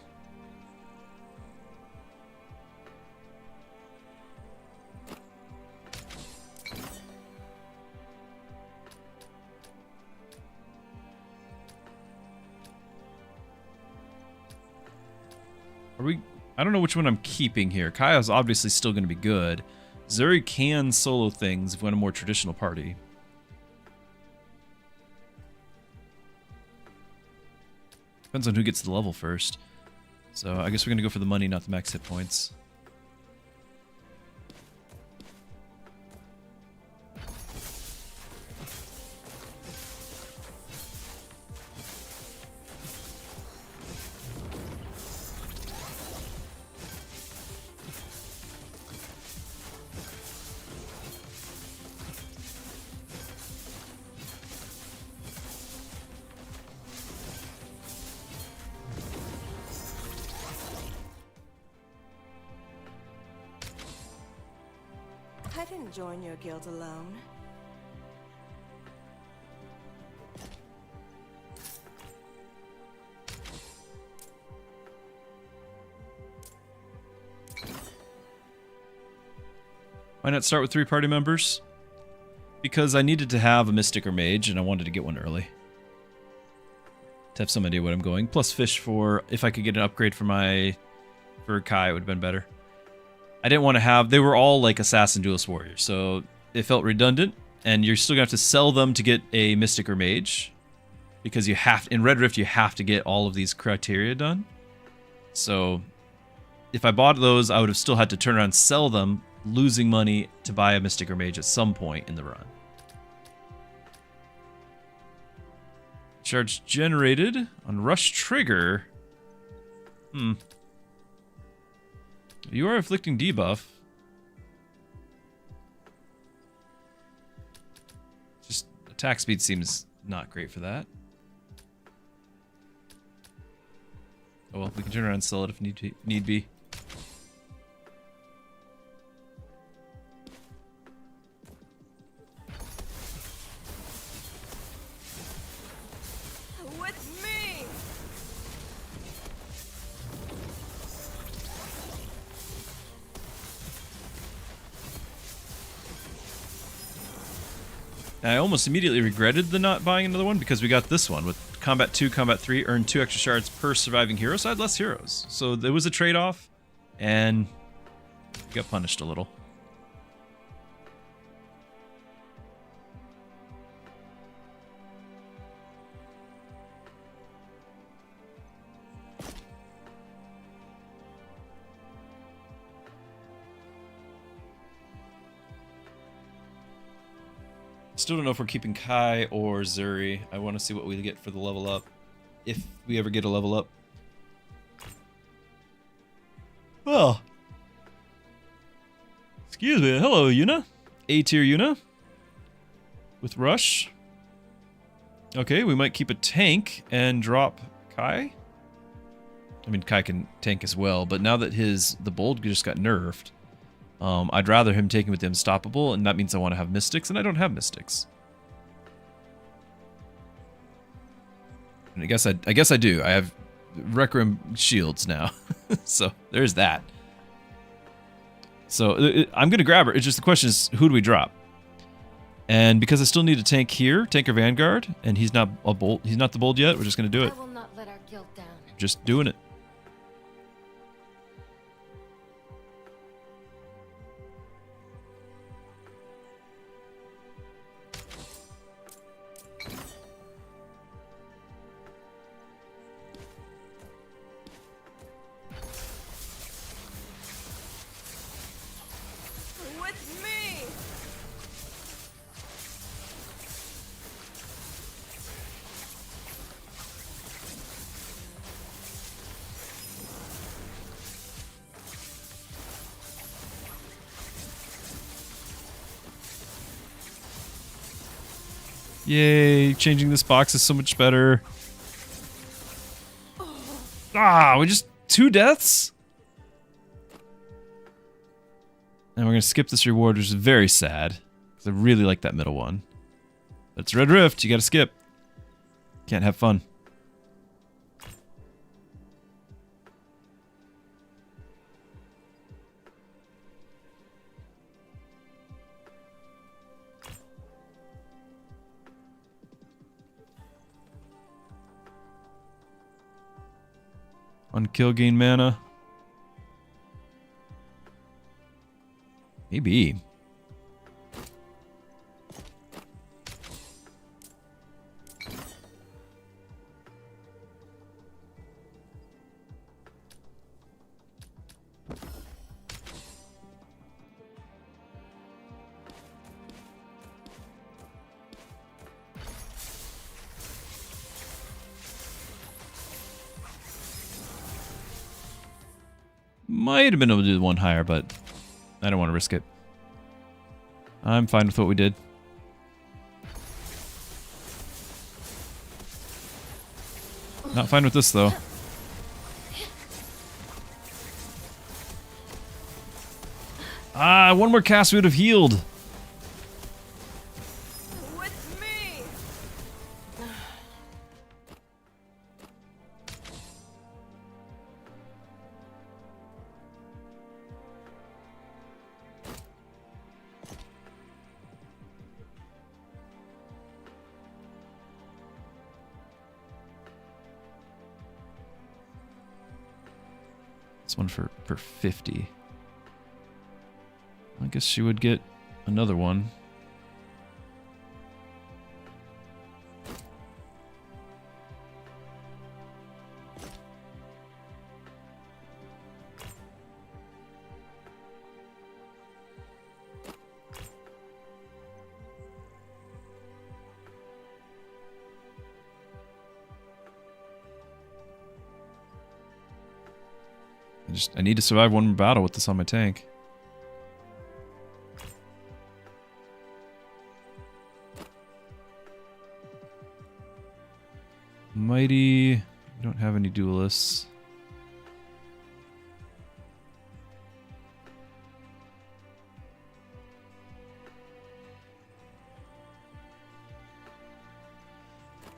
Are we? I don't know which one I'm keeping here. Kaya's obviously still going to be good. Zuri can solo things if we're in a more traditional party. Depends on who gets the level first. So I guess we're going to go for the money, not the max hit points. I didn't join your guild alone. Why not start with 3 party members? Because I needed to have a mystic or mage, and I wanted to get one early. To have some idea what I'm going. Plus fish for, if I could get an upgrade for Kai, it would have been better. I didn't want to have, they were all like assassin duelist warriors, so it felt redundant, and you're still gonna have to sell them to get a mystic or mage. Because you have, in Red Rift, you have to get all of these criteria done. So, if I bought those, I would have still had to turn around and sell them, losing money to buy a mystic or mage at some point in the run. Charge generated on rush trigger. You are inflicting debuff. Just attack speed seems not great for that. Oh well, we can turn around and sell it if need be. With me! I almost immediately regretted the not buying another one because we got this one with Combat 2, Combat 3, earn 2 extra shards per surviving hero, so I had less heroes. So there was a trade-off, and we got punished a little. Still don't know if we're keeping Kai or Zuri. I want to see what we get for the level up. If we ever get a level up. Well. Excuse me. Hello, Yuna. A-tier Yuna. With Rush. Okay, we might keep a tank and drop Kai. I mean, Kai can tank as well, but now that the Bold just got nerfed, I'd rather him take him with the Unstoppable, and that means I want to have Mystics, and I don't have Mystics. And I guess I do. I have Requiem shields now, so there's that. So I'm gonna grab her. It's just the question is, who do we drop? And because I still need a tank here, tank or Vanguard, and he's not a Bold. He's not the Bold yet. We're just gonna do it. I will not let our guild down. Just doing it. With me! Yay, changing this box is so much better. Ah, we just 2 deaths? And we're gonna skip this reward, which is very sad. Because I really like that middle one. But it's Red Rift, you gotta skip. Can't have fun. On kill gain mana. Maybe. Might have been able to do the one higher, but I don't want to risk it. I'm fine with what we did. Not fine with this, though. Ah, one more cast we would have healed. With me! This one for 50. I guess she would get another one. I need to survive one more battle with this on my tank. Mighty. We don't have any duelists.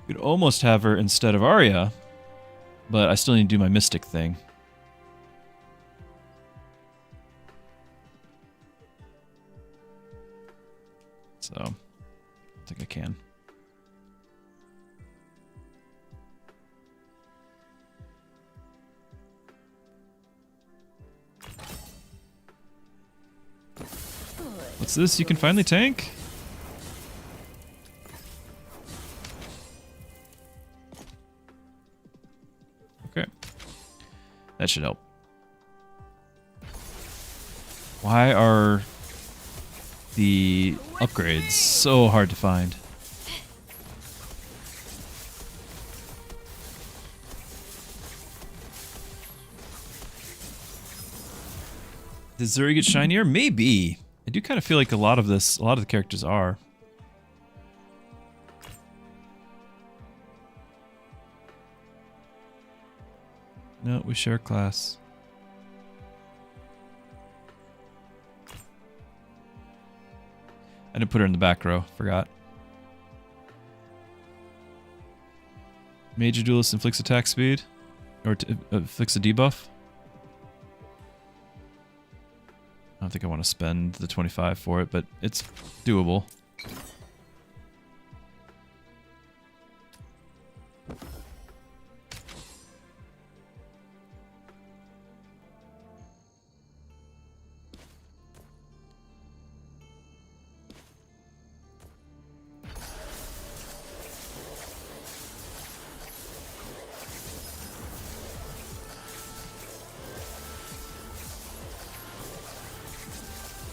Could almost have her instead of Arya, but I still need to do my mystic thing. So, I think I can. What's this? You can finally tank? Okay. That should help. Why are the upgrades so hard to find? Does Zuri get shinier? Maybe. I do kind of feel like a lot of the characters are. No, we share class. I didn't put her in the back row. Forgot. Major duelist inflicts attack speed. Or inflicts a debuff. I don't think I want to spend the 25 for it, but it's doable.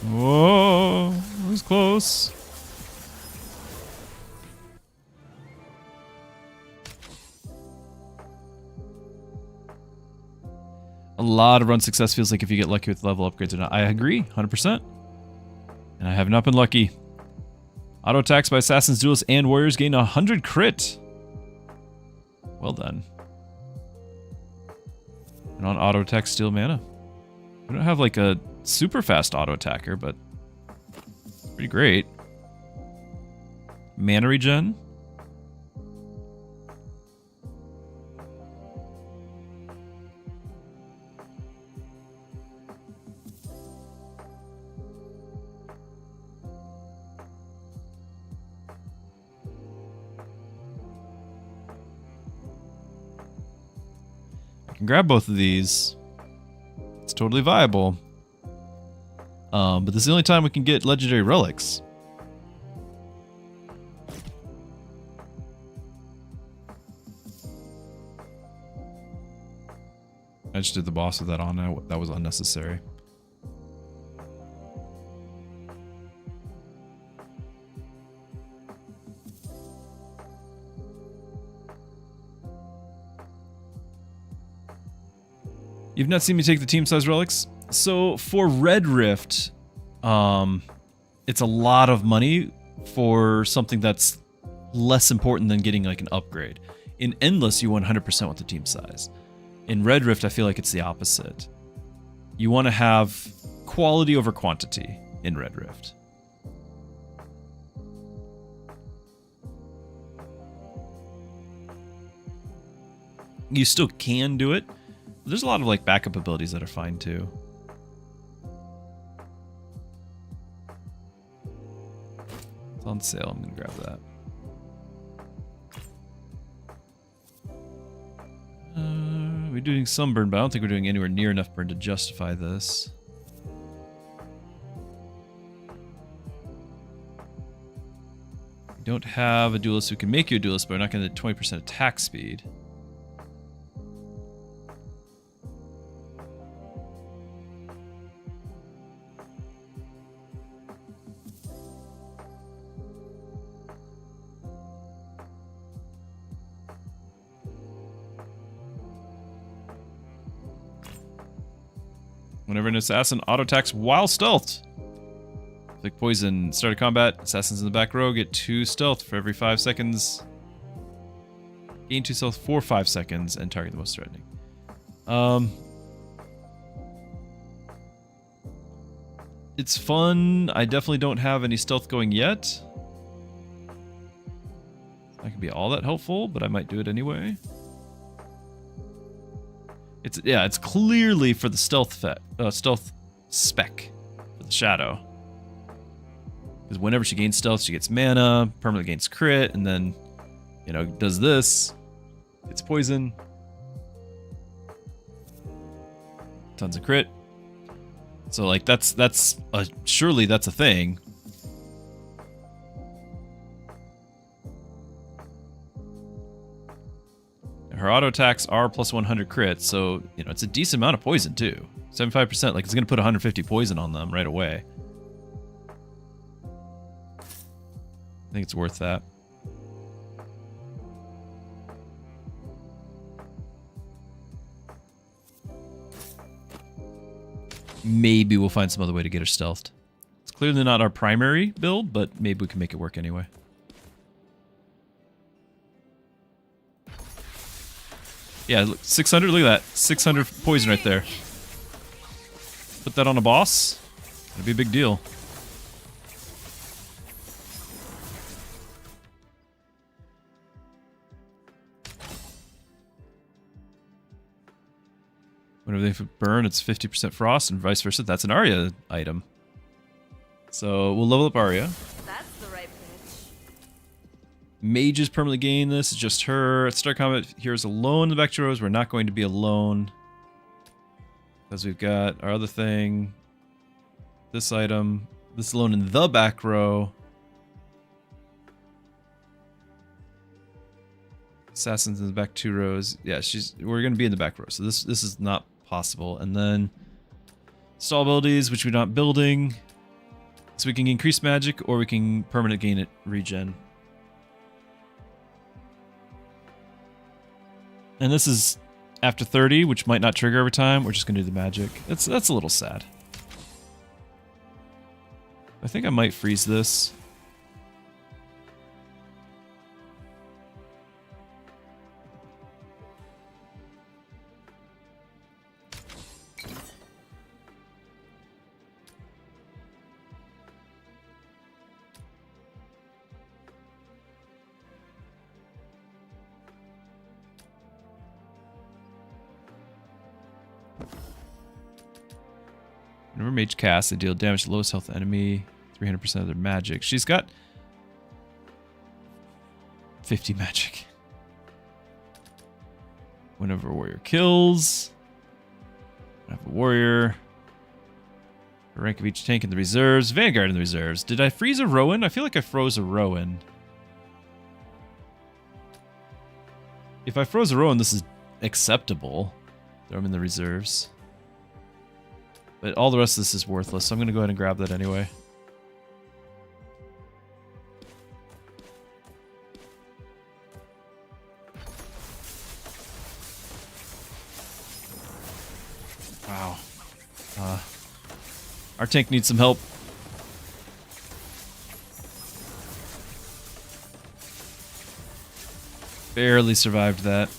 Whoa, that was close. A lot of run success feels like if you get lucky with level upgrades or not. I agree, 100%. And I have not been lucky. Auto attacks by assassins, duelists, and warriors gain 100 crit. Well done. And on auto attack, steal mana. We don't have like a super fast auto attacker, but pretty great. Mana regen. I can grab both of these. It's totally viable. But this is the only time we can get legendary relics. I just did the boss with that on. That was unnecessary. You've not seen me take the team size relics? So for Red Rift, it's a lot of money for something that's less important than getting like an upgrade. In Endless, you 100% want the team size. In Red Rift, I feel like it's the opposite. You want to have quality over quantity in Red Rift. You still can do it. There's a lot of like backup abilities that are fine too. It's on sale. I'm gonna grab that. We're doing some burn, but I don't think we're doing anywhere near enough burn to justify this. We don't have a duelist who can make you a duelist, but we're not going to 20% attack speed. Whenever an assassin auto-attacks while stealthed. Like poison, start of combat, assassins in the back row get 2 stealth for every 5 seconds. Gain 2 stealth for 5 seconds and target the most threatening. It's fun. I definitely don't have any stealth going yet. That could be all that helpful, but I might do it anyway. It's clearly for the stealth stealth spec for the shadow. Because whenever she gains stealth, she gets mana, permanently gains crit, and then, you know, does this. It's poison. Tons of crit. So like surely that's a thing. Her auto attacks are plus 100 crit, so you know it's a decent amount of poison too. 75%, like it's gonna put 150 poison on them right away. I think it's worth that. Maybe we'll find some other way to get her stealthed. It's clearly not our primary build, but maybe we can make it work anyway. Yeah, look, 600, look at that. 600 poison right there. Put that on a boss. That'd be a big deal. Whenever they burn, it's 50% frost, and vice versa. That's an Arya item. So we'll level up Arya. That's the right pitch. Mages permanently gain this. It's just her. At start combat, here's alone in the back two rows. We're not going to be alone. Because we've got our other thing. This item. This alone in the back row. Assassins in the back two rows. Yeah, we're going to be in the back row. So this is not possible. And then stall abilities, which we're not building. So we can increase magic or we can permanent gain it regen. And this is after 30, which might not trigger every time. We're just going to do the magic. That's a little sad. I think I might freeze this. Whenever mage casts, they deal damage to the lowest health enemy, 300% of their magic. She's got 50 magic. Whenever a warrior kills, I have a warrior. The rank of each tank in the reserves, Vanguard in the reserves. Did I freeze a Rowan? I feel like I froze a Rowan. If I froze a Rowan, this is acceptable. Throw them in the reserves. But all the rest of this is worthless, so I'm going to go ahead and grab that anyway. Wow. Our tank needs some help. Barely survived that.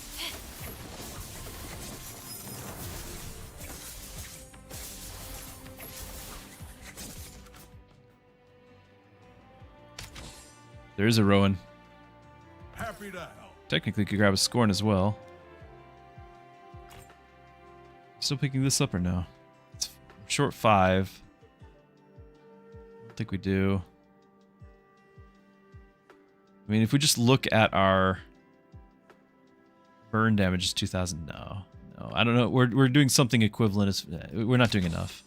There is a Rowan. Happy to help. Technically could grab a Scorn as well. Still picking this up or no? It's short 5. I don't think we do. I mean, if we just look at our burn damage is 2,000. No, I don't know. We're doing something equivalent. As we're not doing enough.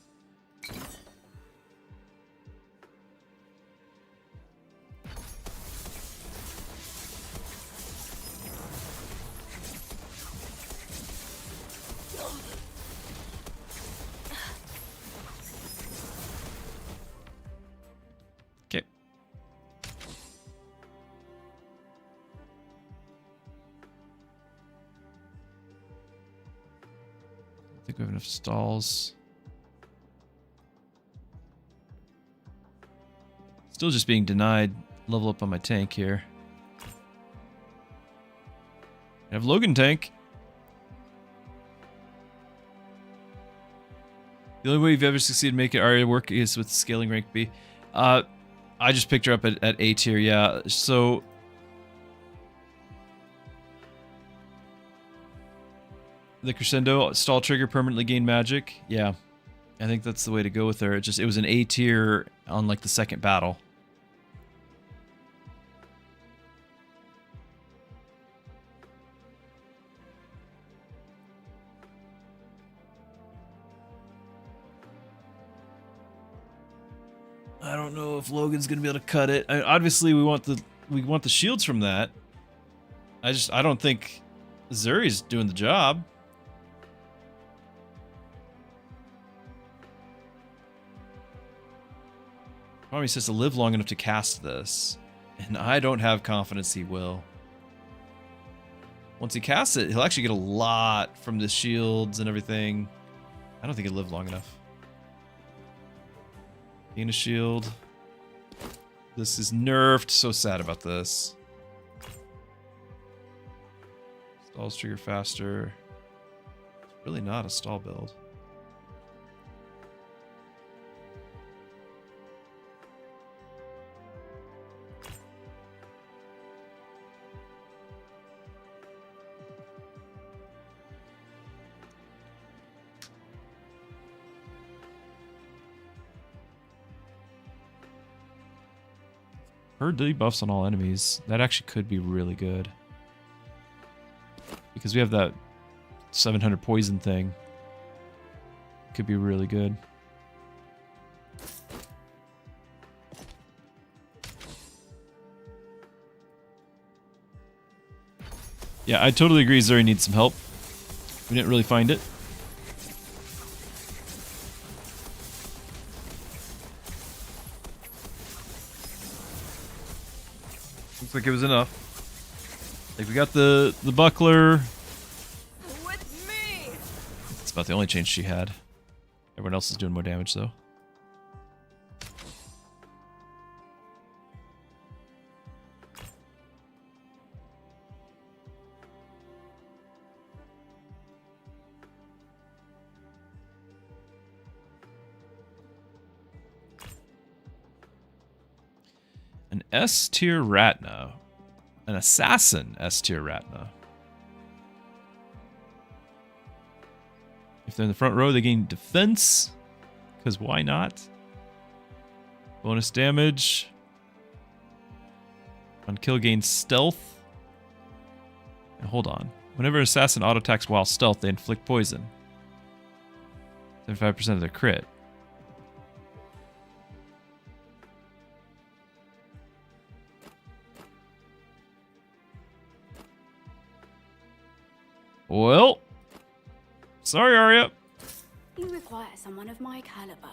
I think we have enough stalls. Still just being denied level up on my tank here. I have Logan tank. The only way you've ever succeeded making Arya work is with scaling rank B. I just picked her up at A tier, yeah. So the crescendo stall trigger permanently gain magic. Yeah, I think that's the way to go with her. It was an A tier on like the second battle. I don't know if Logan's gonna be able to cut it. Obviously, we want the shields from that. I don't think Zuri's doing the job. Probably says to live long enough to cast this, and I don't have confidence he will. Once he casts it, he'll actually get a lot from the shields and everything. I don't think he'll live long enough. Gain a shield. This is nerfed. So sad about this. Stalls trigger faster. It's really not a stall build. Her debuffs on all enemies. That actually could be really good. Because we have that 700 poison thing. Could be really good. Yeah, I totally agree Zuri needs some help. We didn't really find it. Looks like it was enough. Like we got the buckler. With me. That's about the only change she had. Everyone else is doing more damage though. An S tier Ratna. An assassin S tier Ratna. If they're in the front row, they gain defense. Because why not? Bonus damage. On kill, gain stealth. And hold on. Whenever an assassin auto attacks while stealth, they inflict poison. 75% of their crit. Well, sorry, Arya. You require someone of my caliber.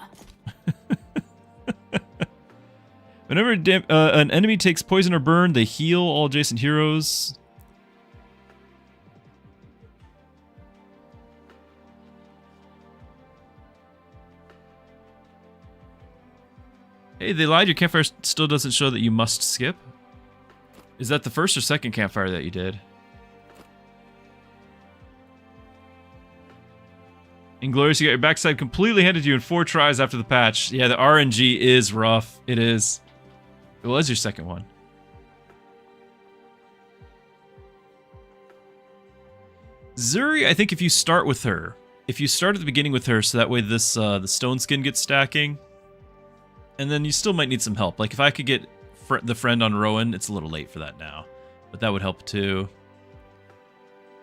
Whenever an enemy takes poison or burn, they heal all adjacent heroes. Hey, they lied. Your campfire still doesn't show that you must skip. Is that the first or second campfire that you did? Inglorious, you got your backside completely handed to you in 4 tries after the patch. Yeah, the RNG is rough. It is. It was your second one. Zuri, I think if you start with her, if you start at the beginning with her, so that way this the stone skin gets stacking, and then you still might need some help. Like if I could get the friend on Rowan, it's a little late for that now, but that would help too.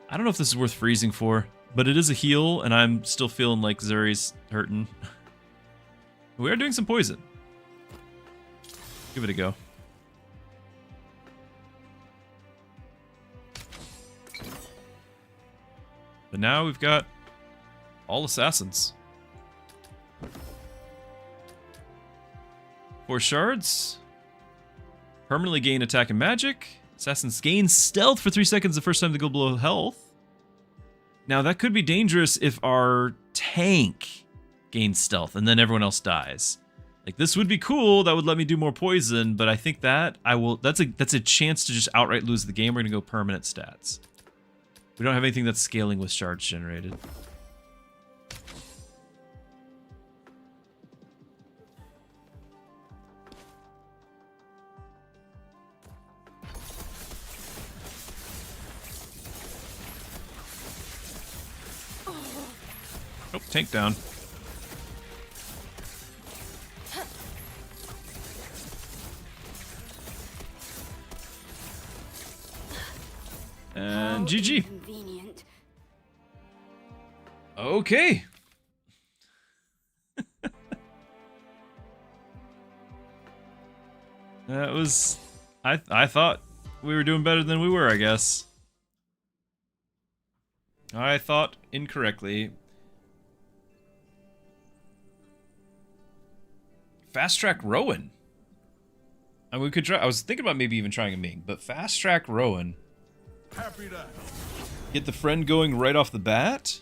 I don't know if this is worth freezing for. But it is a heal, and I'm still feeling like Zuri's hurting. We are doing some poison. Give it a go. But now we've got all assassins. 4 shards. Permanently gain attack and magic. Assassins gain stealth for 3 seconds the first time they go below health. Now, that could be dangerous if our tank gains stealth and then everyone else dies. Like, this would be cool. That would let me do more poison, but I think that I will... That's a chance to just outright lose the game. We're going to go permanent stats. We don't have anything that's scaling with shards generated. Oh, tank down. And GG. Convenient. Okay. That was... I thought we were doing better than we were, I guess. I thought incorrectly. Fast track Rowan. And we could try... I was thinking about maybe even trying a Ming, but fast track Rowan. Happy to help. Get the friend going right off the bat?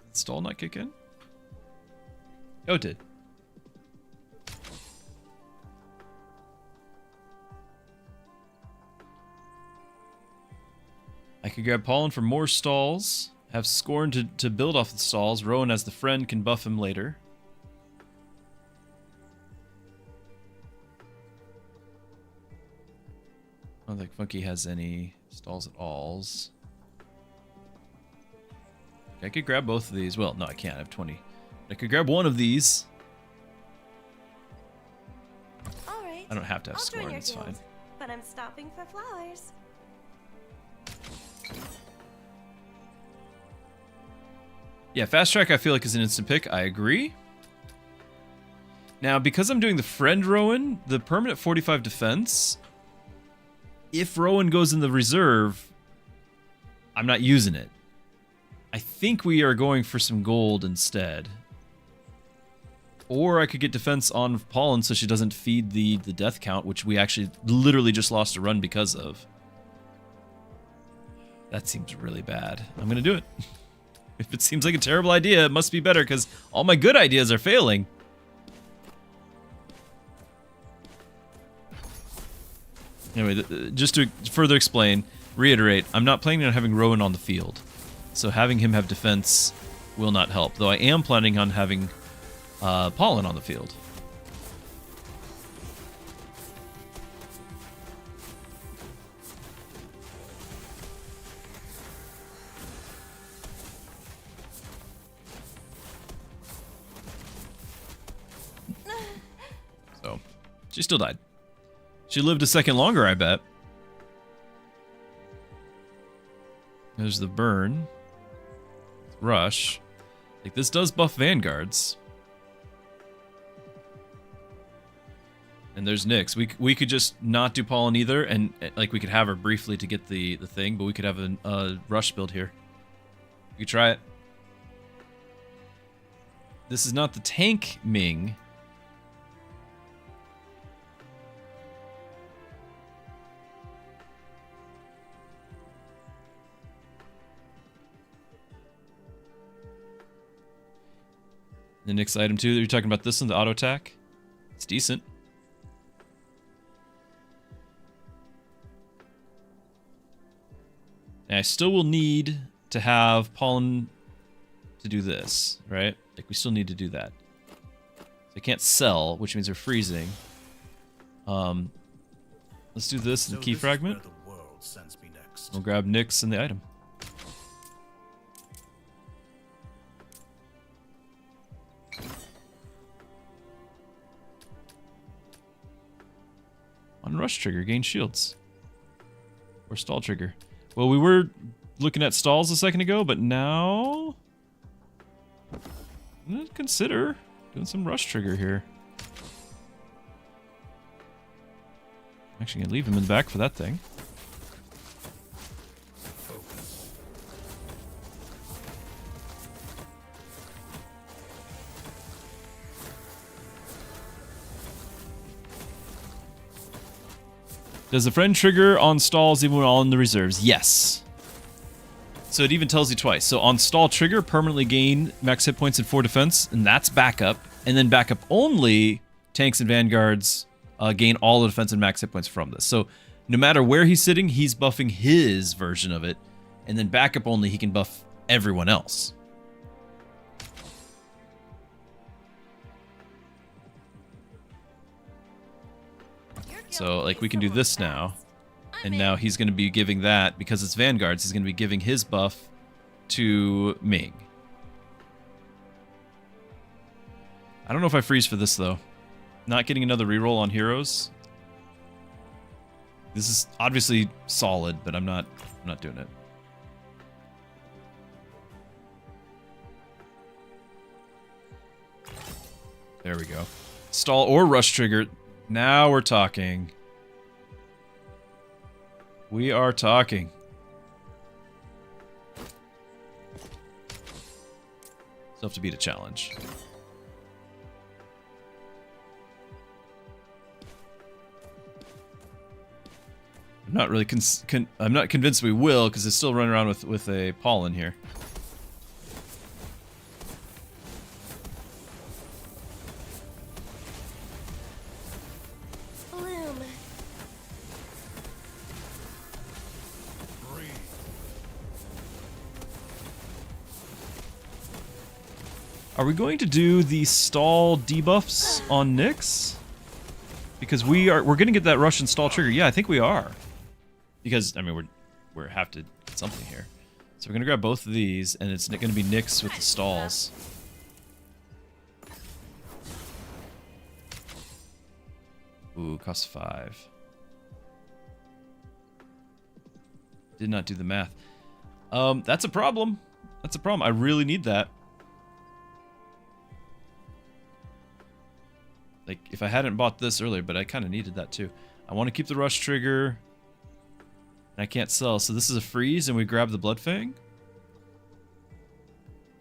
Did stall not kick in? Oh, it did. I could grab Pollen for more stalls, have Scorn to build off the stalls. Rowan as the friend can buff him later. I don't think Funky has any stalls at alls. I could grab both of these. Well, no, I can't. I have 20. I could grab one of these. All right. I don't have to have I'll join Scorn. your It's guild, fine. but I'm stopping for flowers. Yeah, fast track I feel like is an instant pick. I agree. Now, because I'm doing the friend Rowan, the permanent 45 defense, if Rowan goes in the reserve, I'm not using it. I think we are going for some gold instead. Or I could get defense on Pollen so she doesn't feed the death count, which we actually literally just lost a run because of. That seems really bad. I'm going to do it. If it seems like a terrible idea, it must be better because all my good ideas are failing. Anyway, just to further explain, reiterate, I'm not planning on having Rowan on the field. So having him have defense will not help, though I am planning on having Pollen on the field. So, she still died. She lived a second longer, I bet. There's the burn. Rush. Like, this does buff vanguards. And there's Nyx. We could just not do Pollen either, and like we could have her briefly to get the thing, but we could have a rush build here. You could try it. This is not the tank Ming. The next item too, you're talking about this one, the auto attack. It's decent. And I still will need to have Pollen to do this, right? Like, we still need to do that. So I can't sell, which means they're freezing. Let's do this in the key fragment. We'll grab Nyx and the item. On rush trigger, gain shields. Or stall trigger. Well, we were looking at stalls a second ago, but now I'm gonna consider doing some rush trigger here. I'm actually gonna leave him in the back for that thing. Does the friend trigger on stalls even when all in the reserves? Yes. So So it even tells you twice. So on stall trigger, permanently gain max hit points and 4 defense, and that's backup. And then backup only, tanks and vanguards gain all the defense and max hit points from this. So no matter where he's sitting, he's buffing his version of it. And then backup only, he can buff everyone else. So like we can do this now. And now he's going to be giving that, because it's vanguards, he's going to be giving his buff to Ming. I don't know if I freeze for this, though. Not getting another reroll on heroes. This is obviously solid, but I'm not doing it. There we go. Stall or rush trigger. Now we're talking. We are talking. Still have to beat a challenge. I'm not really I'm not convinced we will, because it's still running around with a pollen here. Bloom. Are we going to do the stall debuffs on Nyx? Because we're going to get that rush and stall trigger. Yeah, I think we are. Because I mean we have to get something here. So we're going to grab both of these, and it's going to be Nyx with the stalls. Ooh, cost 5. Did not do the math. That's a problem. That's a problem. I really need that. Like, if I hadn't bought this earlier, but I kind of needed that too. I want to keep the rush trigger. And I can't sell, so this is a freeze, and we grab the Bloodfang.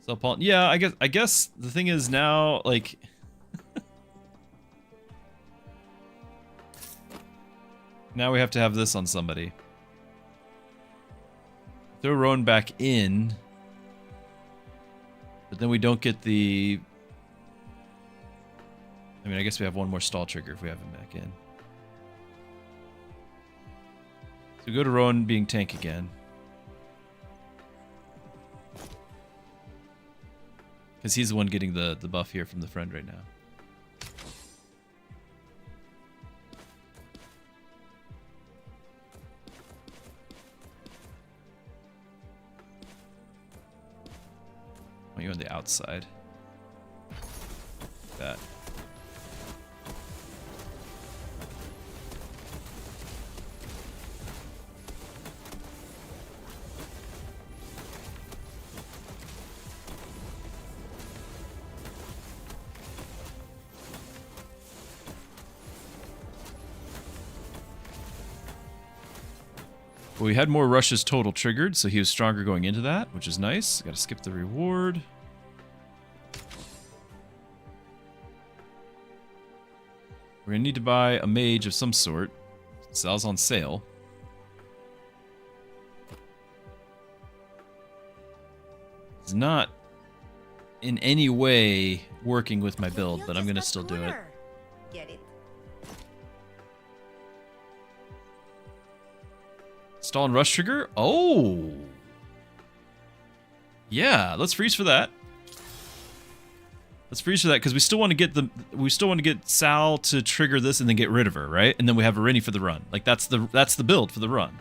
Sell pollen. Yeah, I guess the thing is now, like... now we have to have this on somebody. Throw Rowan back in. But then we don't get the... I mean, I guess we have one more stall trigger if we have him back in. So go to Rowan being tank again. Because he's the one getting the buff here from the friend right now. I want you on the outside. Like that. Well, we had more rushes total triggered, so he was stronger going into that, which is nice. Gotta skip the reward. We're gonna need to buy a mage of some sort. Sal's on sale. It's not in any way working with my build, but I'm gonna still do it. Get it? Stall and rush trigger? Oh! Yeah, let's freeze for that. Let's freeze for that, because we still want to get Sal to trigger this and then get rid of her, right? And then we have Irini for the run. Like that's the build for the run.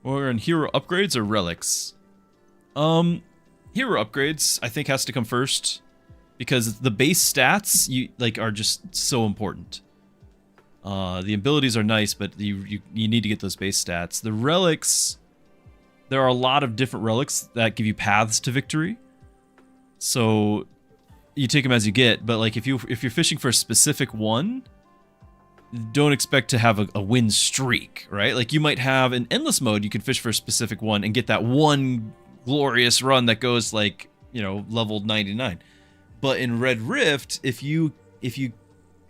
We're in hero upgrades or relics. Hero upgrades I think has to come first, because the base stats are just so important. The abilities are nice, but you need to get those base stats. The relics, there are a lot of different relics that give you paths to victory. So you take them as you get, but like if you're fishing for a specific one, don't expect to have a win streak, right? Like you might have in endless mode, you can fish for a specific one and get that one glorious run that goes like, you know, leveled 99. But in Red Rift, if you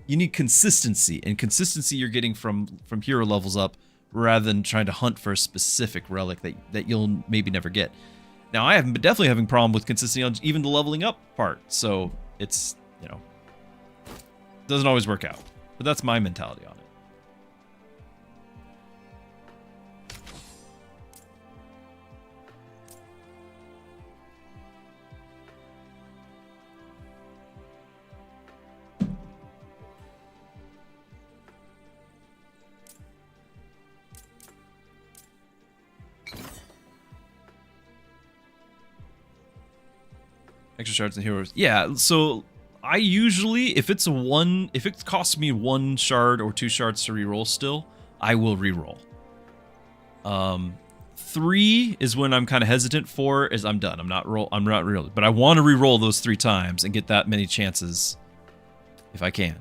need consistency, and consistency you're getting from hero levels up rather than trying to hunt for a specific relic that you'll maybe never get. Now, I have definitely having problem with consistency on even the leveling up part, so it's, you know, doesn't always work out. But that's my mentality on it. Extra shards and heroes. Yeah, so I usually, if it costs me 1 shard or 2 shards to reroll still, I will reroll. 3 is when I'm kind of hesitant. 4 is I'm done. I'm not really. But I want to reroll those 3 times and get that many chances if I can.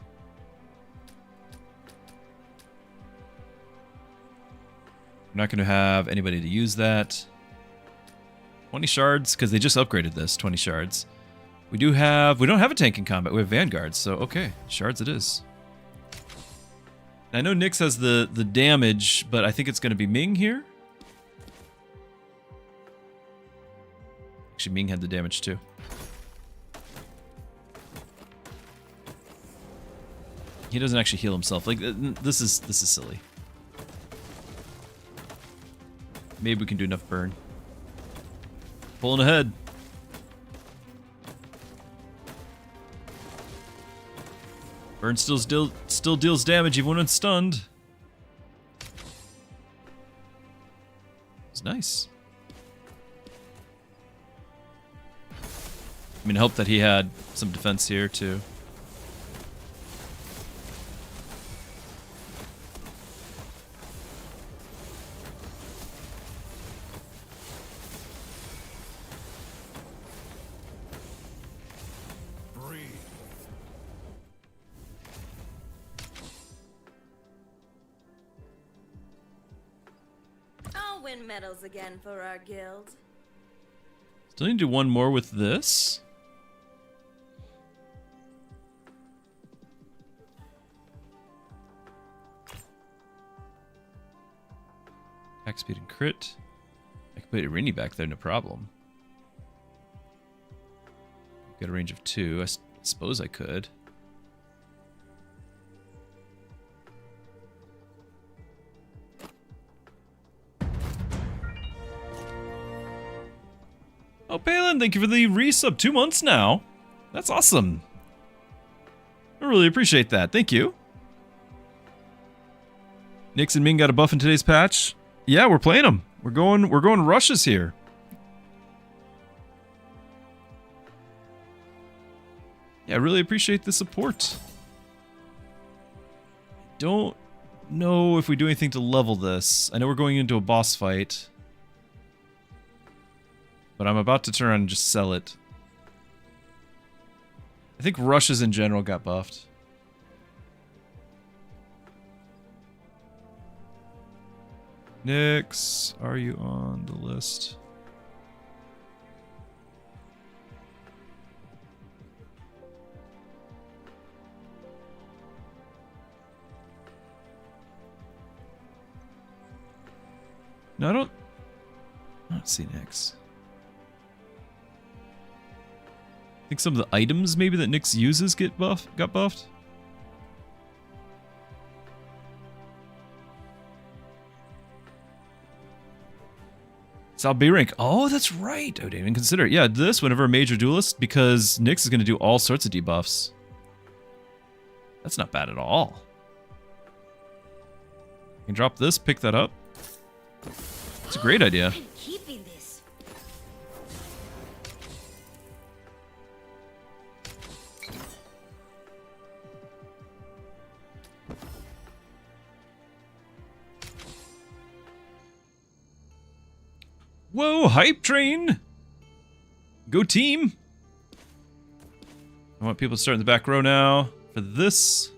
I'm not going to have anybody to use that. 20 shards, because they just upgraded this, 20 shards. We don't have a tank in combat, we have vanguards, so okay, shards it is. I know Nyx has the damage, but I think it's going to be Ming here. Actually, Ming had the damage too. He doesn't actually heal himself. Like, this is silly. Maybe we can do enough burn. Pulling ahead. Burn still deals damage even when it's stunned. It's nice. I mean, I hope that he had some defense here too. I'll win medals again for our guild. Still need to do one more with this. Attack speed and crit. I can put Irini back there, no problem. Got a range of 2. I suppose I could. Oh, Palin, thank you for the resub. 2 months now. That's awesome. I really appreciate that. Thank you. Nyx and Ming got a buff in today's patch. Yeah, we're playing them. We're going rushes here. Yeah, I really appreciate the support. Don't know if we do anything to level this. I know we're going into a boss fight. But I'm about to turn around and just sell it. I think rushes in general got buffed. Nyx, are you on the list? No, I don't see Nyx. I think some of the items maybe that Nyx uses got buffed. Sal B rank. Oh, that's right. I didn't even consider it. Yeah, this whenever a major duelist, because Nyx is going to do all sorts of debuffs. That's not bad at all. You can drop this, pick that up. It's a great idea. I'm keeping this. Whoa, hype train! Go team! I want people to start in the back row now for this.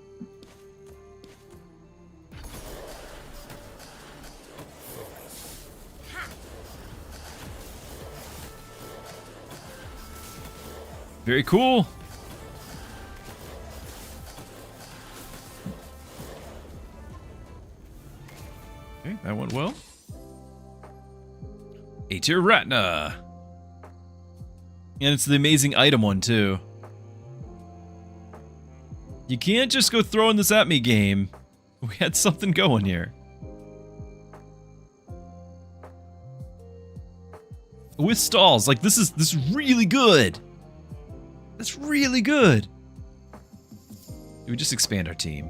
Very cool. Okay, that went well. A-tier Ratna. And it's the amazing item one, too. You can't just go throwing this at me, game. We had something going here. With stalls, like this is really good. That's really good. Do we just expand our team?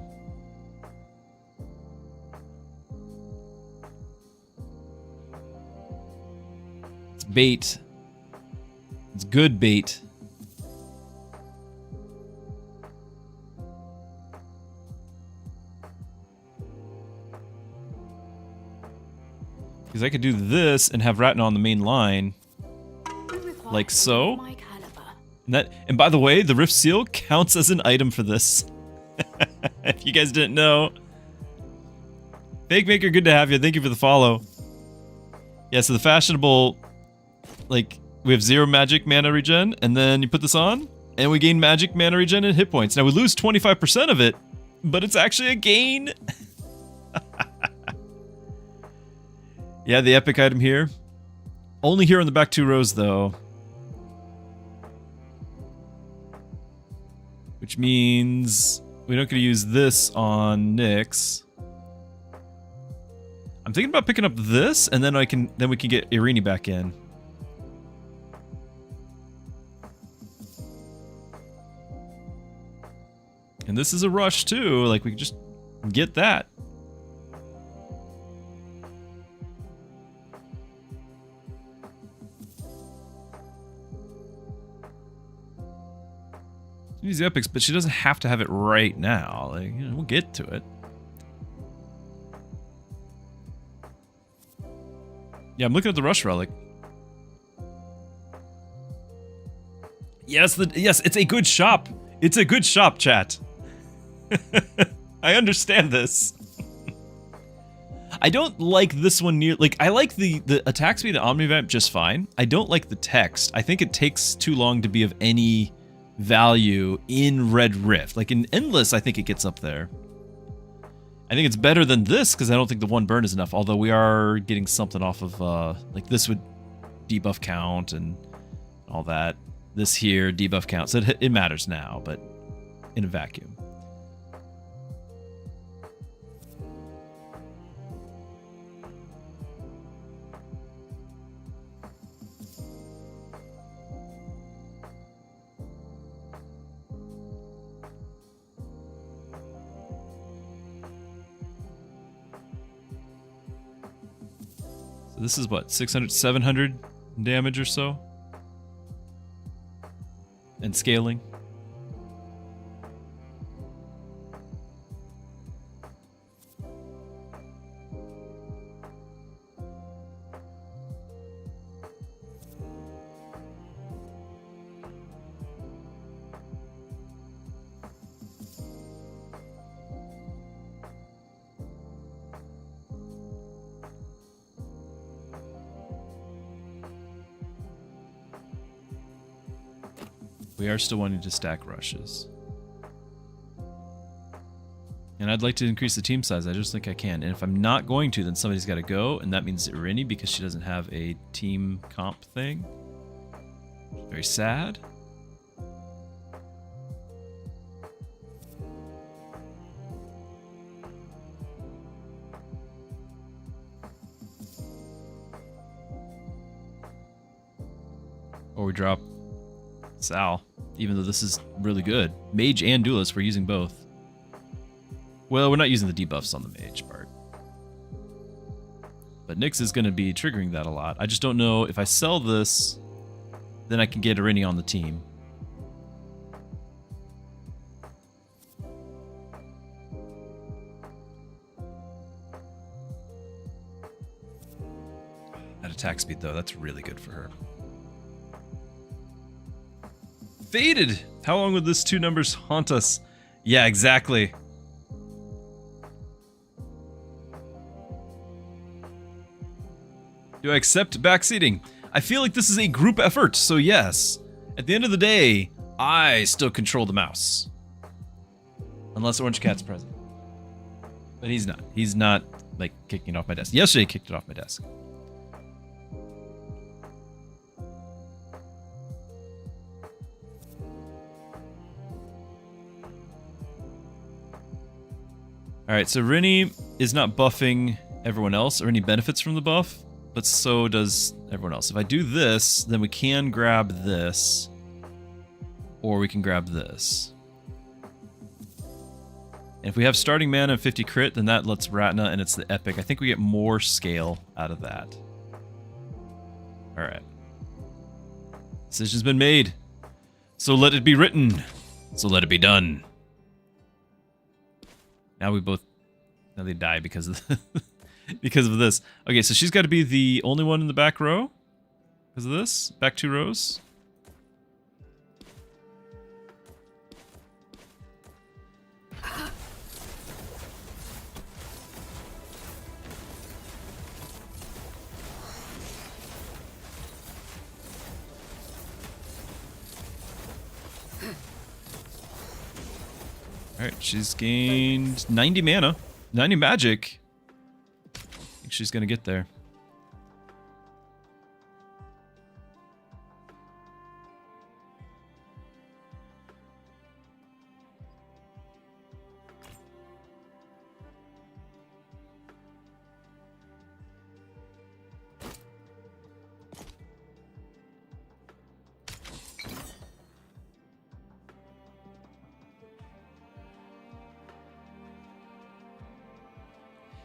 It's bait. It's good bait. Because I could do this and have Ratna on the main line. Like so. And by the way, the Rift Seal counts as an item for this. If you guys didn't know. Fake Maker, good to have you. Thank you for the follow. Yeah, so the fashionable, like, we have 0 magic mana regen, and then you put this on, and we gain magic mana regen and hit points. Now we lose 25% of it, but it's actually a gain. Yeah, the epic item here. Only here on the back 2 rows, though. Which means we're not going to use this on Nyx. I'm thinking about picking up this, and then we can get Irini back in. And this is a rush too. Like we can just get that. Use the epics, but she doesn't have to have it right now. Like, you know, we'll get to it. Yeah, I'm looking at the rush relic. Yes, yes, it's a good shop. It's a good shop, chat. I understand this. I don't like this one near. Like, I like the attack speed of Omnivamp just fine. I don't like the text. I think it takes too long to be of any value in Red Rift. Like in Endless, I think it gets up there. I think it's better than this because I don't think the 1 burn is enough. Although we are getting something off of like this would debuff count and all that. This here debuff count, so it matters now, but in a vacuum. So this is what, 600, 700 damage or so? And scaling. We are still wanting to stack rushes. And I'd like to increase the team size. I just think I can. And if I'm not going to, then somebody's got to go. And that means Irini, because she doesn't have a team comp thing. Very sad. Or we drop Sal, even though this is really good. Mage and Duelist, we're using both. Well, we're not using the debuffs on the Mage part. But Nyx is going to be triggering that a lot. I just don't know if I sell this, then I can get Irini on the team. At attack speed, though, that's really good for her. Faded! How long will this 2 numbers haunt us? Yeah, exactly. Do I accept backseating? I feel like this is a group effort, so yes. At the end of the day, I still control the mouse. Unless Orange Cat's present. But he's not. He's not, like, kicking it off my desk. Yesterday, he kicked it off my desk. Alright, so Rinny is not buffing everyone else, or any benefits from the buff, but so does everyone else. If I do this, then we can grab this, or we can grab this. And if we have starting mana and 50 crit, then that lets Ratna, and it's the epic. I think we get more scale out of that. Alright. Decision's been made. So let it be written. So let it be done. Now we both... Now they die because of because of this. Okay, so she's got to be the only one in the back row. Because of this. Back 2 rows. Alright, she's gained 90 mana. 90 magic. I think she's gonna get there.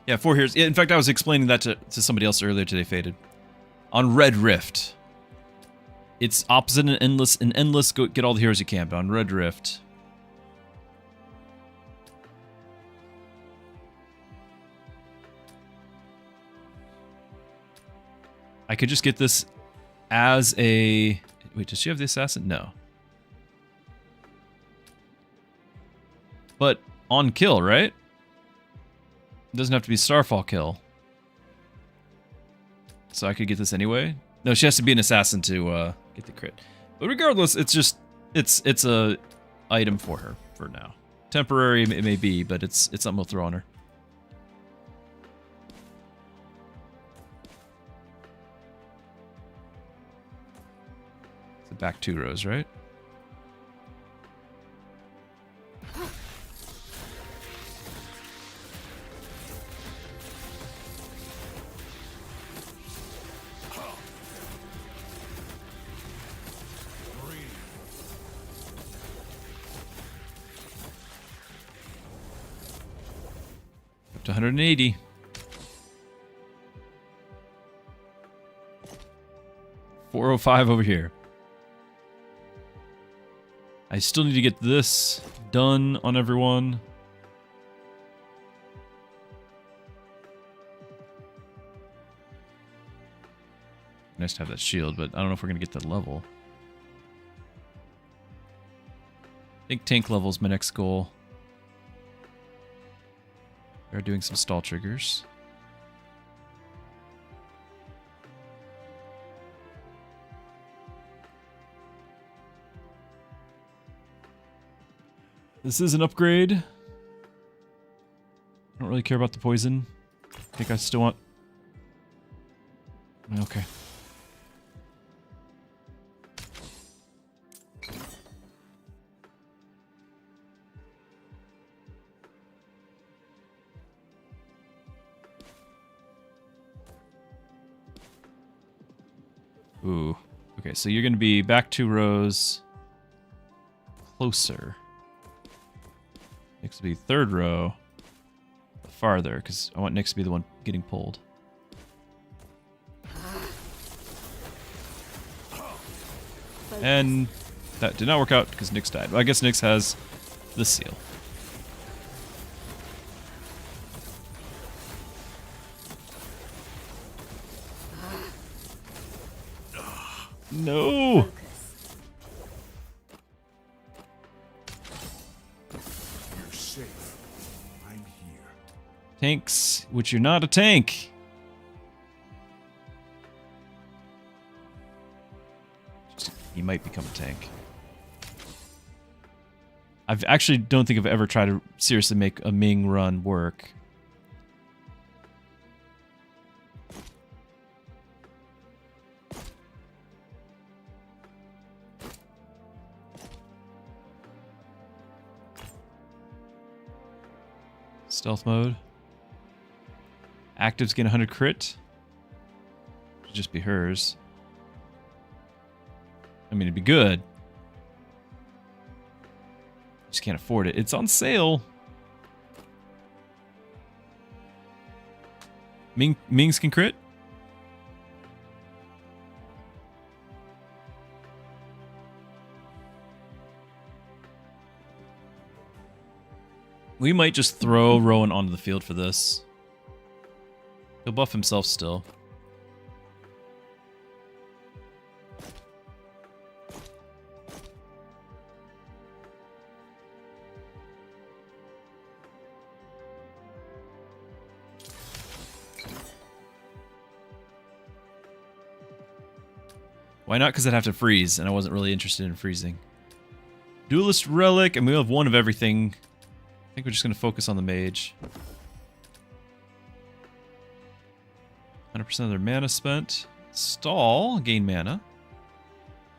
Yeah, 4 heroes. In fact, I was explaining that to somebody else earlier today, Faded. On Red Rift, it's opposite and endless. In endless, go get all the heroes you can. But on Red Rift, I could just get this as a... Wait, does she have the assassin? No. But on kill, right? It doesn't have to be Starfall kill. So I could get this anyway. No, she has to be an assassin to get the crit. But regardless, it's just it's a item for her for now. Temporary it may be, but it's something we'll throw on her. So back 2 rows, right? To 180. $405 over here. I still need to get this done on everyone. Nice to have that shield, but I don't know if we're going to get that level. I think tank level is my next goal. We are doing some stall triggers. This is an upgrade. I don't really care about the poison. I think I still want... Okay. Ooh. Okay, so you're going to be back 2 rows closer. Next will be 3rd row farther, because I want Nyx to be the one getting pulled. And that did not work out because Nyx died. Well, I guess Nyx has the seal. No! You're safe. I'm here. Tanks, which you're not a tank. You might become a tank. I've actually don't think I've ever tried to seriously make a Ming run work. Stealth mode. Actives gain 100 crit. Should just be hers. I mean, it'd be good. Just can't afford it. It's on sale. Mings can crit. We might just throw Rowan onto the field for this. He'll buff himself still. Why not? Because I'd have to freeze, and I wasn't really interested in freezing. Duelist Relic, and we have one of everything. I think we're just going to focus on the mage. 100% of their mana spent. Stall, gain mana.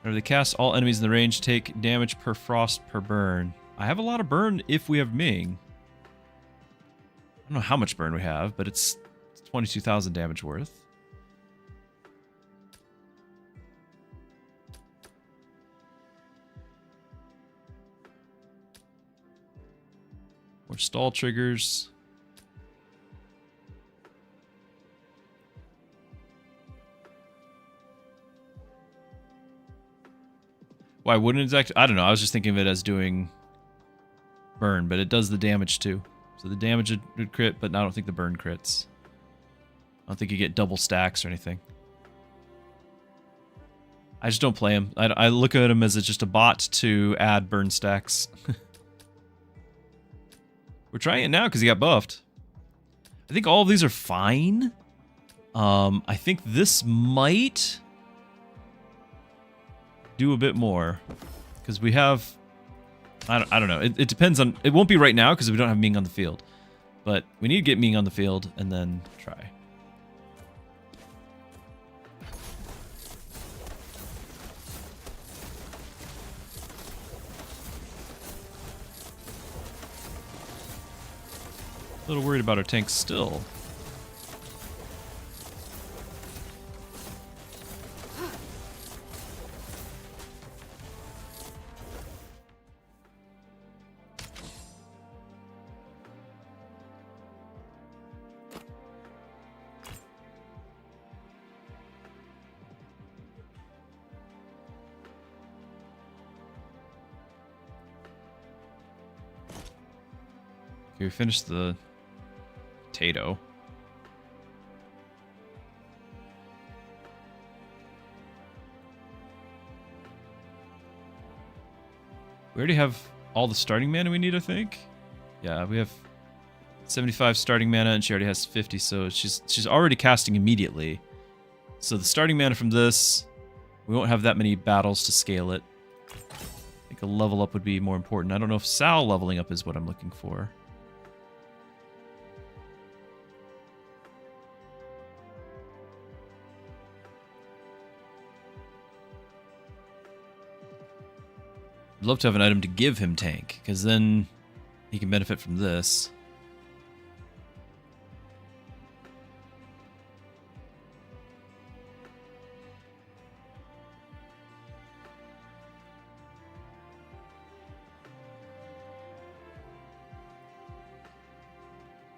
Whenever they cast, all enemies in the range take damage per frost per burn. I have a lot of burn if we have Ming. I don't know how much burn we have, but it's 22,000 damage worth. More stall triggers. Why wouldn't it I don't know. I was just thinking of it as doing burn, but it does the damage too. So the damage would crit, but I don't think the burn crits. I don't think you get double stacks or anything. I just don't play him. I look at him as just a bot to add burn stacks. We're trying it now because he got buffed. I think all of these are fine. I think this might do a bit more because we have. I don't know. It depends on. It won't be right now because we don't have Ming on the field, but we need to get Ming on the field and then try. A little worried about our tanks still. Okay, we finished the potato. We already have all the starting mana we need, I think. Yeah, we have 75 starting mana and she already has 50, so she's already casting immediately. So the starting mana from this, we won't have that many battles to scale it. I think a level up would be more important. I don't know if Sal leveling up is what I'm looking for. I'd love to have an item to give him tank, because then he can benefit from this.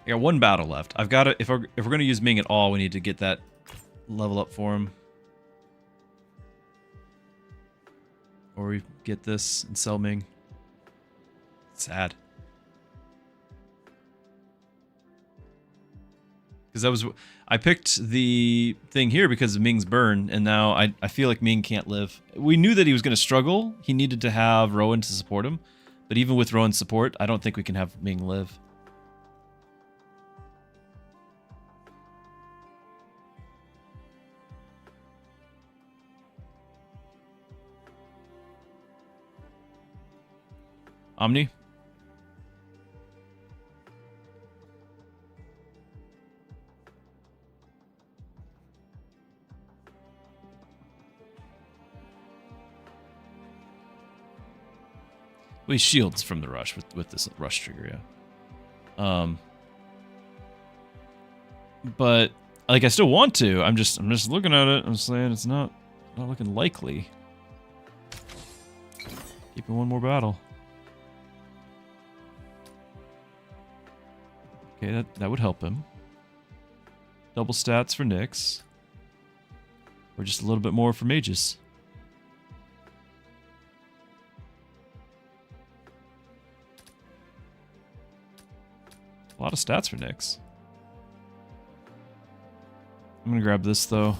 I got one battle left. I've got to, if we're going to use Ming at all, we need to get that level up for him. Or we get this and sell Ming. Sad. Because I picked the thing here because of Ming's burn, and now I feel like Ming can't live. We knew that he was going to struggle. He needed to have Rowan to support him. But even with Rowan's support, I don't think we can have Ming live. Omni, Well, he shields from the rush with this rush trigger, yeah. But like I still want to. I'm just looking at it. I'm saying it's not looking likely. Keeping one more battle. Okay, that would help him. Double stats for Nyx. Or just a little bit more for mages. A lot of stats for Nyx. I'm gonna grab this though.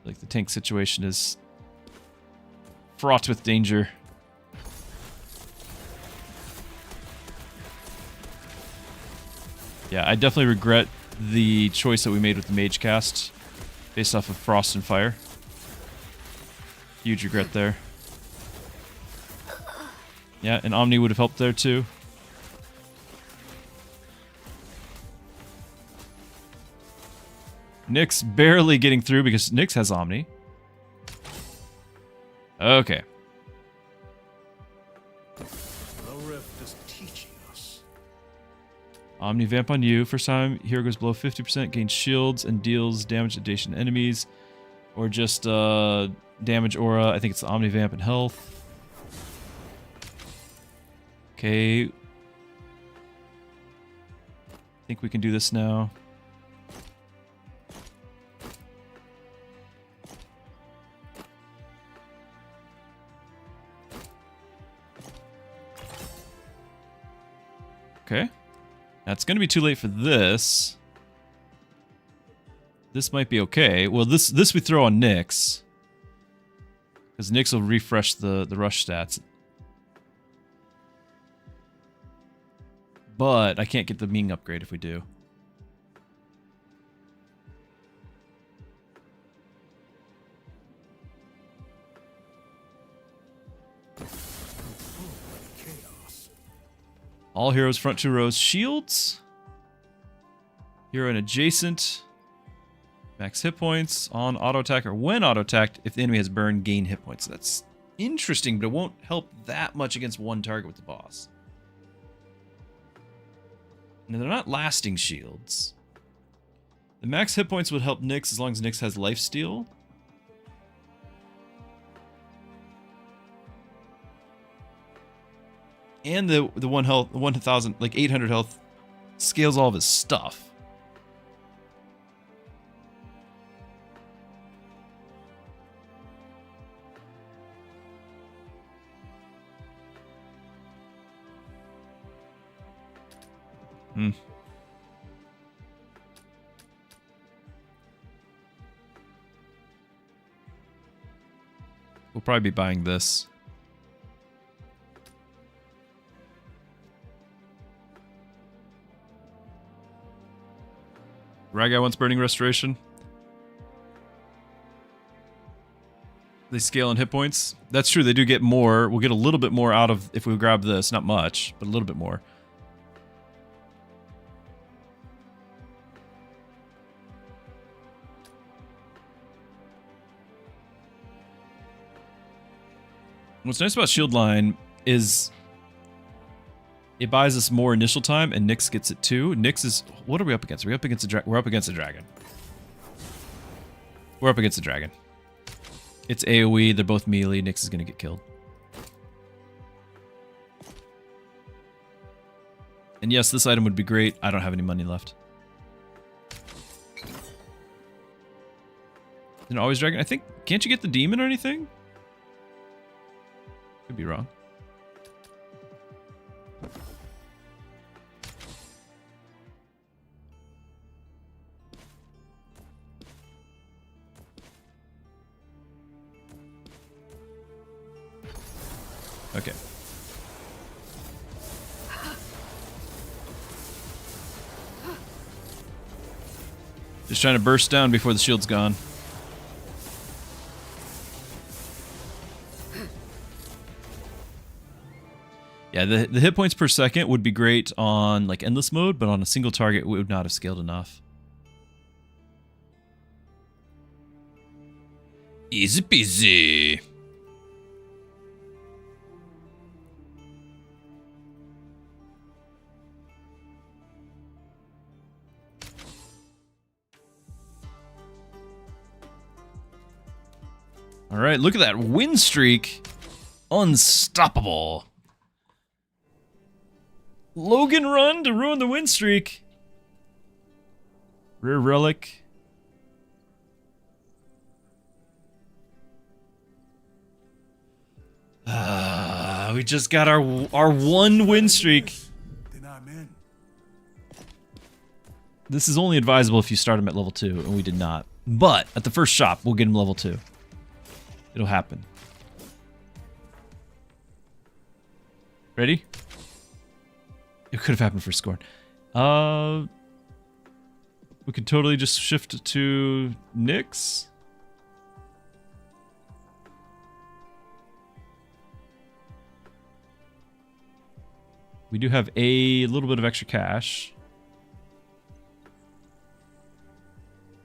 Like the tank situation is fraught with danger. Yeah, I definitely regret the choice that we made with the mage cast based off of Frost and Fire. Huge regret there. Yeah, and Omni would have helped there too. Nyx barely getting through because Nyx has Omni. Okay. The rift is teaching us. Omni Vamp on you. First time hero goes below 50%, gains shields and deals damage adjacent to enemies. Or just damage aura. I think it's Omni Vamp and health. Okay. I think we can do this now. Okay. Now it's going to be too late for this. This might be okay. Well, this we throw on Nyx. Because Nyx will refresh the rush stats. But I can't get the Ming upgrade if we do. Chaos. All heroes front 2 rows shields. Hero and adjacent. Max hit points on auto attack or when auto attacked. If the enemy has burn, gain hit points. That's interesting, but it won't help that much against one target with the boss. Now, they're not lasting shields. The max hit points would help Nyx as long as Nyx has lifesteal. And the 1,000, like 800 health, scales all of his stuff. Hmm. We'll probably be buying this. Ragai wants Burning Restoration. They scale in hit points. That's true, they do get more. We'll get a little bit more out of if we grab this. Not much, but a little bit more. What's nice about Shield Line is it buys us more initial time, and Nyx gets it too. Nyx is... What are we up against? We're up against a dragon. We're up against a dragon. We're up against a dragon. It's AoE. They're both melee. Nyx is going to get killed. And yes, this item would be great. I don't have any money left. Isn't it always dragon? I think... Can't you get the demon or anything? Could be wrong. Okay. Just trying to burst down before the shield's gone. Yeah, the hit points per second would be great on like endless mode, but on a single target it would not have scaled enough. Easy peasy. All right, look at that win streak. Unstoppable. Logan run to ruin the win streak. Rare relic. We just got our one win streak. Then I'm in. This is only advisable if you start him at level 2, and we did not. But at the first shop, we'll get him level 2. It'll happen. Ready? It could have happened for Scorn. We could totally just shift to Nyx. We do have a little bit of extra cash.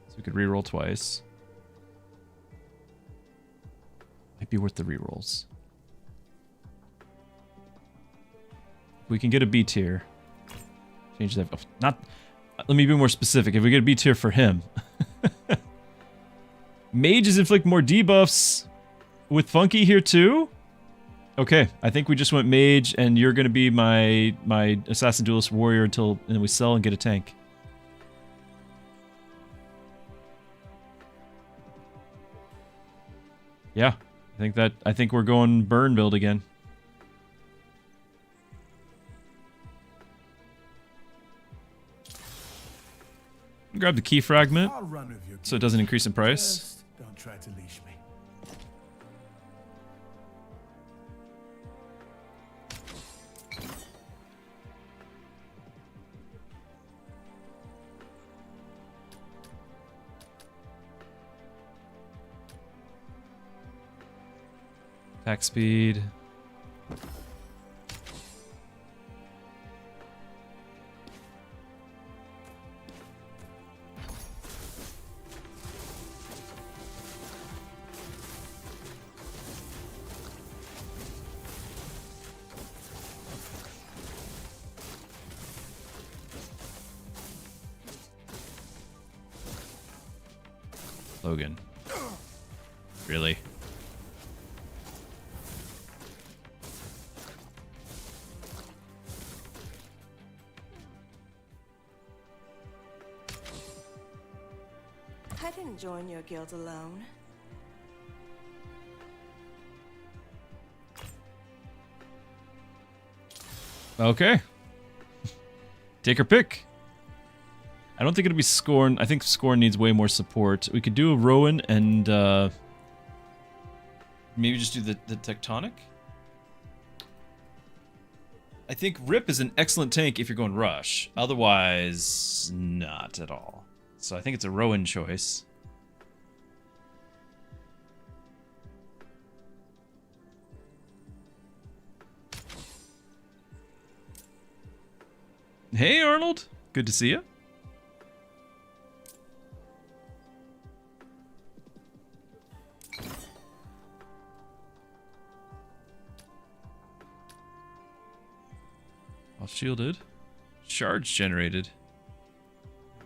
So we could reroll twice. Might be worth the rerolls. We can get a B tier. Change that. Not. Let me be more specific. If we get a B tier for him. Mages inflict more debuffs with Funky here too? Okay, I think we just went mage, and you're gonna be my assassin duelist warrior until we sell and get a tank. Yeah, I think we're going burn build again. Grab the key fragment I'll run with you. so it doesn't increase in price. Just don't try to leash me. Attack speed. Logan. Really? I didn't join your guild alone. Okay. Take her pick. I don't think it'll be Scorn. I think Scorn needs way more support. We could do a Rowan and maybe just do the Tectonic. I think Rip is an excellent tank if you're going Rush. Otherwise, not at all. So I think it's a Rowan choice. Hey, Arnold. Good to see you. All shielded. Shards generated.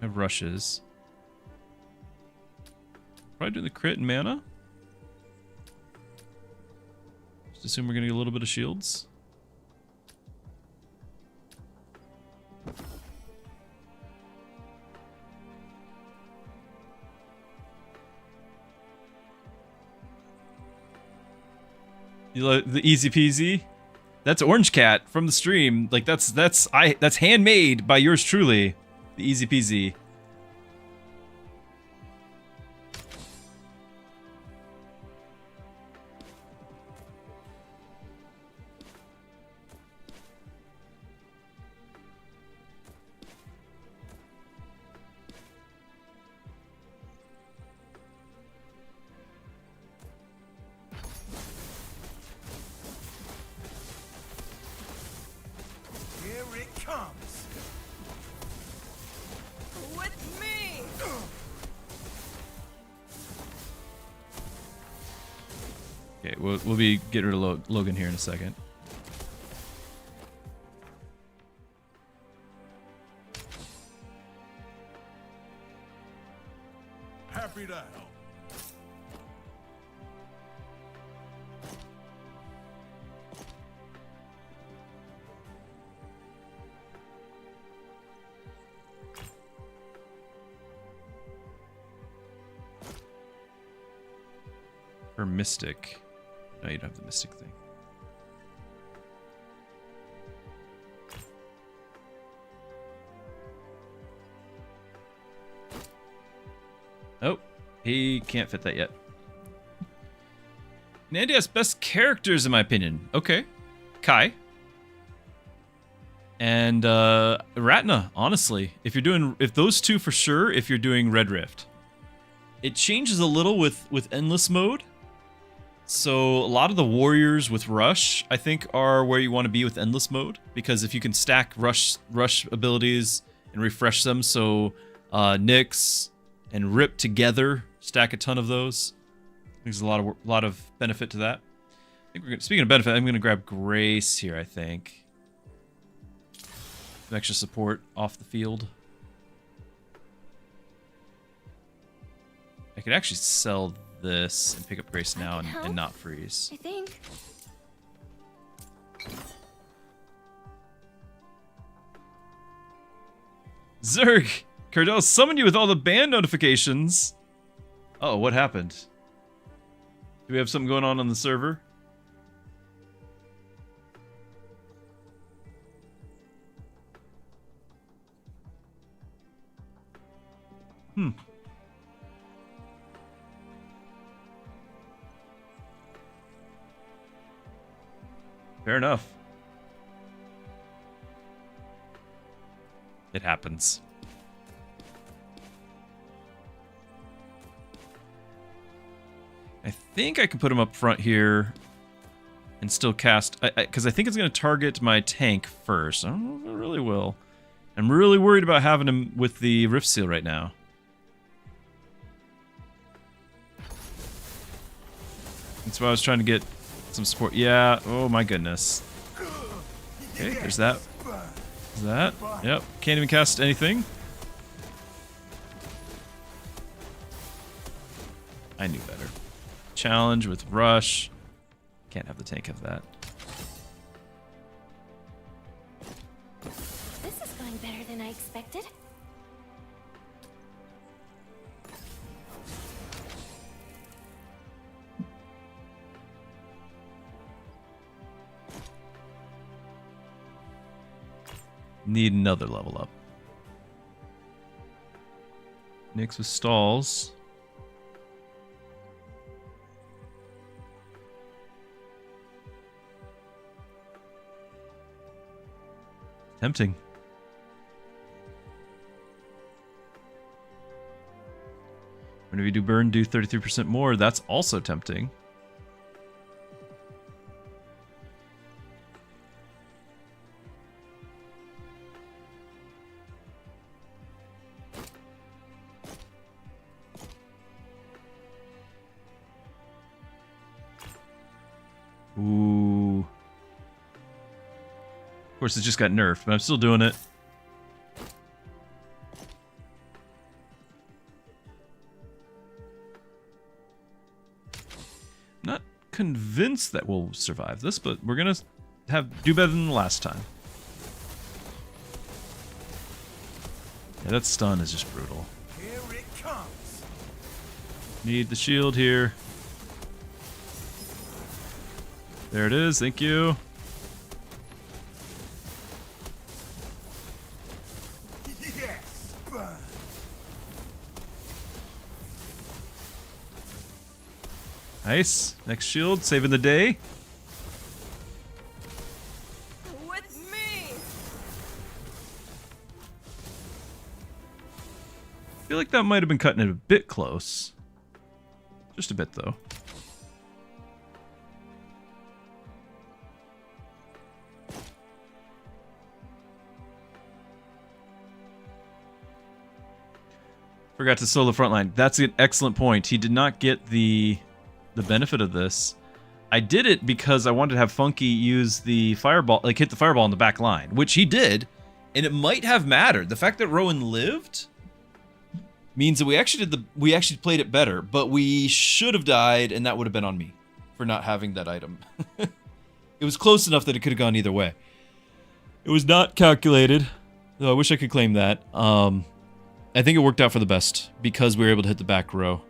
I have rushes. Probably do the crit and mana. Just assume we're gonna get a little bit of shields. You like the easy peasy? That's Orange Cat from the stream. Like that's handmade by yours truly. The easy peasy. Here it comes. With me! Okay, we'll be getting rid of Logan here in a second. Happy to help. Or Mystic. No, you don't have the Mystic thing. Oh, he can't fit that yet. Nandy has best characters in my opinion. Okay. Kai. And Ratna, honestly. If those two for sure, if you're doing Red Rift. It changes a little with Endless mode. So a lot of the warriors with Rush, I think, are where you want to be with Endless mode. Because if you can stack Rush abilities and refresh them, so Nyx and Rip together, stack a ton of those. There's a lot of benefit to that. I think speaking of benefit, I'm going to grab Grace here, I think. Some extra support off the field. I could actually sell this and pick up Grace now and not freeze. I think. Zerg! Cardell summoned you with all the band notifications. Oh, what happened? Do we have something going on the server? Fair enough. It happens. I think I can put him up front here and still cast, because I think it's going to target my tank first. I don't know if it really will. I'm really worried about having him with the Rift Seal right now. That's why I was trying to get some support. Yeah, oh my goodness. Okay, there's that. There's that. Yep, can't even cast anything. I knew better. Challenge with Rush. Can't have the tank have that. This is going better than I expected. Need another level up. Nyx with stalls. Tempting. Whenever you do burn, do 33% more. That's also tempting. Ooh. Of course, it just got nerfed, but I'm still doing it. Not convinced that we'll survive this, but we're gonna do better than the last time. Yeah, that stun is just brutal. Here it comes. Need the shield here. There it is, thank you. Yes. Burn. Nice. Next shield, saving the day. With me! I feel like that might have been cutting it a bit close. Just a bit, though. Forgot to solo front line. That's an excellent point. He did not get the benefit of this. I did it because I wanted to have Funky use the fireball, like hit the fireball in the back line, which he did, and it might have mattered. The fact that Rowan lived means that we actually played it better, but we should have died, and that would have been on me for not having that item. It was close enough that it could have gone either way. It was not calculated, though I wish I could claim that. I think it worked out for the best because we were able to hit the back row.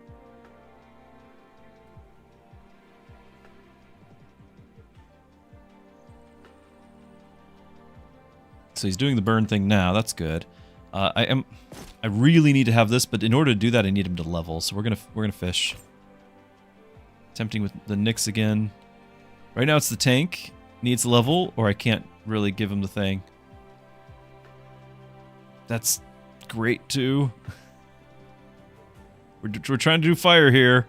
So he's doing the burn thing now. That's good. I really need to have this, but in order to do that, I need him to level. So we're gonna fish. Tempting with the Nyx again. Right now it's the tank needs level, or I can't really give him the thing. That's great too. We're trying to do fire here.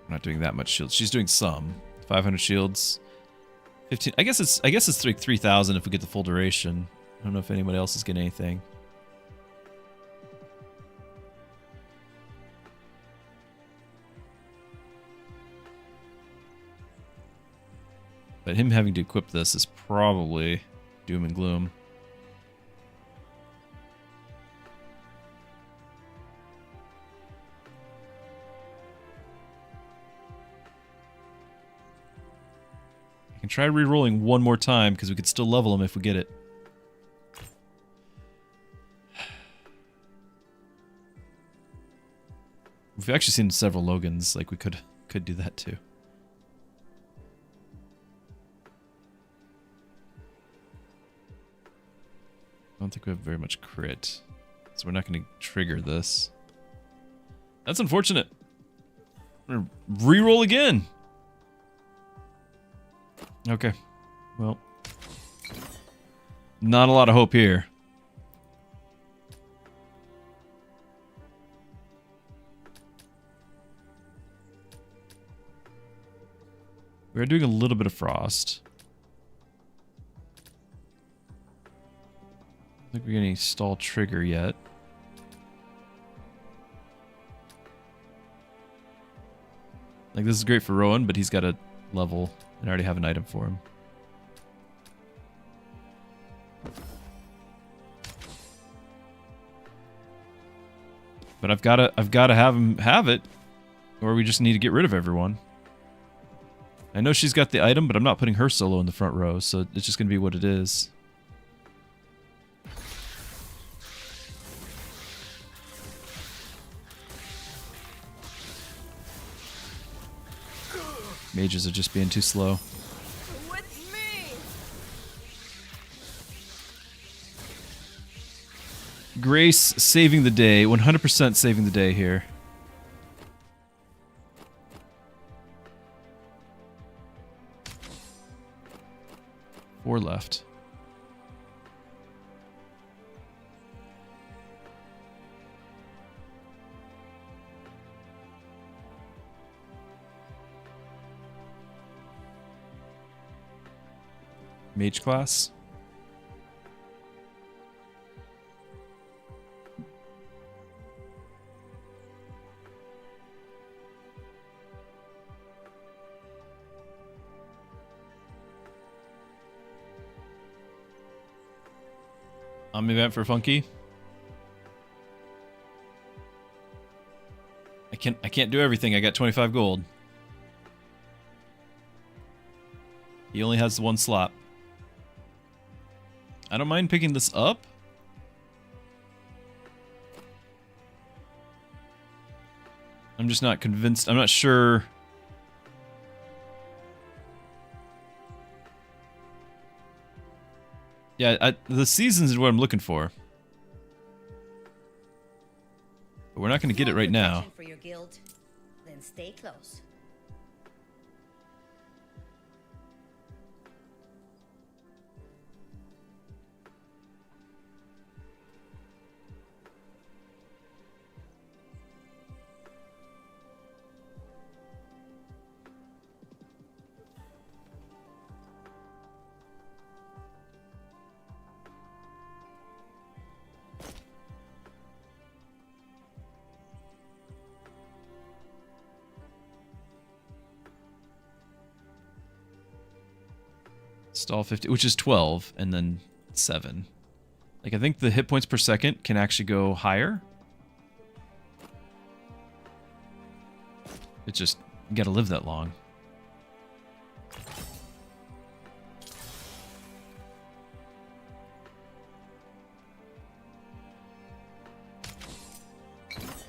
I'm not doing that much shields. She's doing some. 500 shields. 15. I guess it's like 3,000 if we get the full duration. I don't know if anybody else is getting anything. But him having to equip this is probably doom and gloom. I can try re-rolling one more time because we could still level him if we get it. We've actually seen several Logans, like we could do that too. I don't think we have very much crit, so we're not going to trigger this. That's unfortunate. I'm going to re-roll again. Okay, well, not a lot of hope here. We're doing a little bit of frost. I don't think we're getting any stall trigger yet. Like, this is great for Rowan, but he's got a level, and I already have an item for him. But I've got to have him have it, or we just need to get rid of everyone. I know she's got the item, but I'm not putting her solo in the front row, so it's just going to be what it is. Mages are just being too slow. With me. Grace saving the day. 100% saving the day here. Four left. Mage class. Event for Funky. I can't do everything. I got 25 gold. He only has one slot. I don't mind picking this up. I'm just not convinced. I'm not sure. Yeah, the seasons is what I'm looking for. But we're not going to get it right now. For your guild, then stay close. Stall 50, which is 12, and then 7. Like, I think the hit points per second can actually go higher. It's just, you gotta live that long.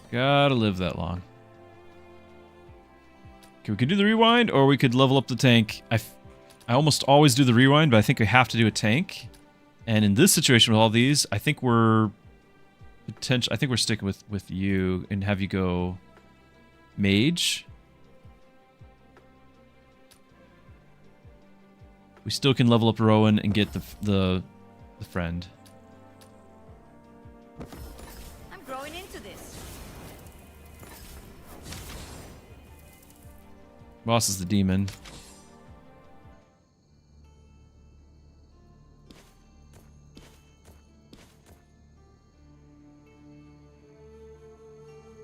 Gotta live that long. Okay, we could do the rewind, or we could level up the tank. I almost always do the rewind, but I think we have to do a tank. And in this situation with all these, I think we're sticking with you and have you go mage. We still can level up Rowan and get the friend. I'm growing into this. Boss is the demon.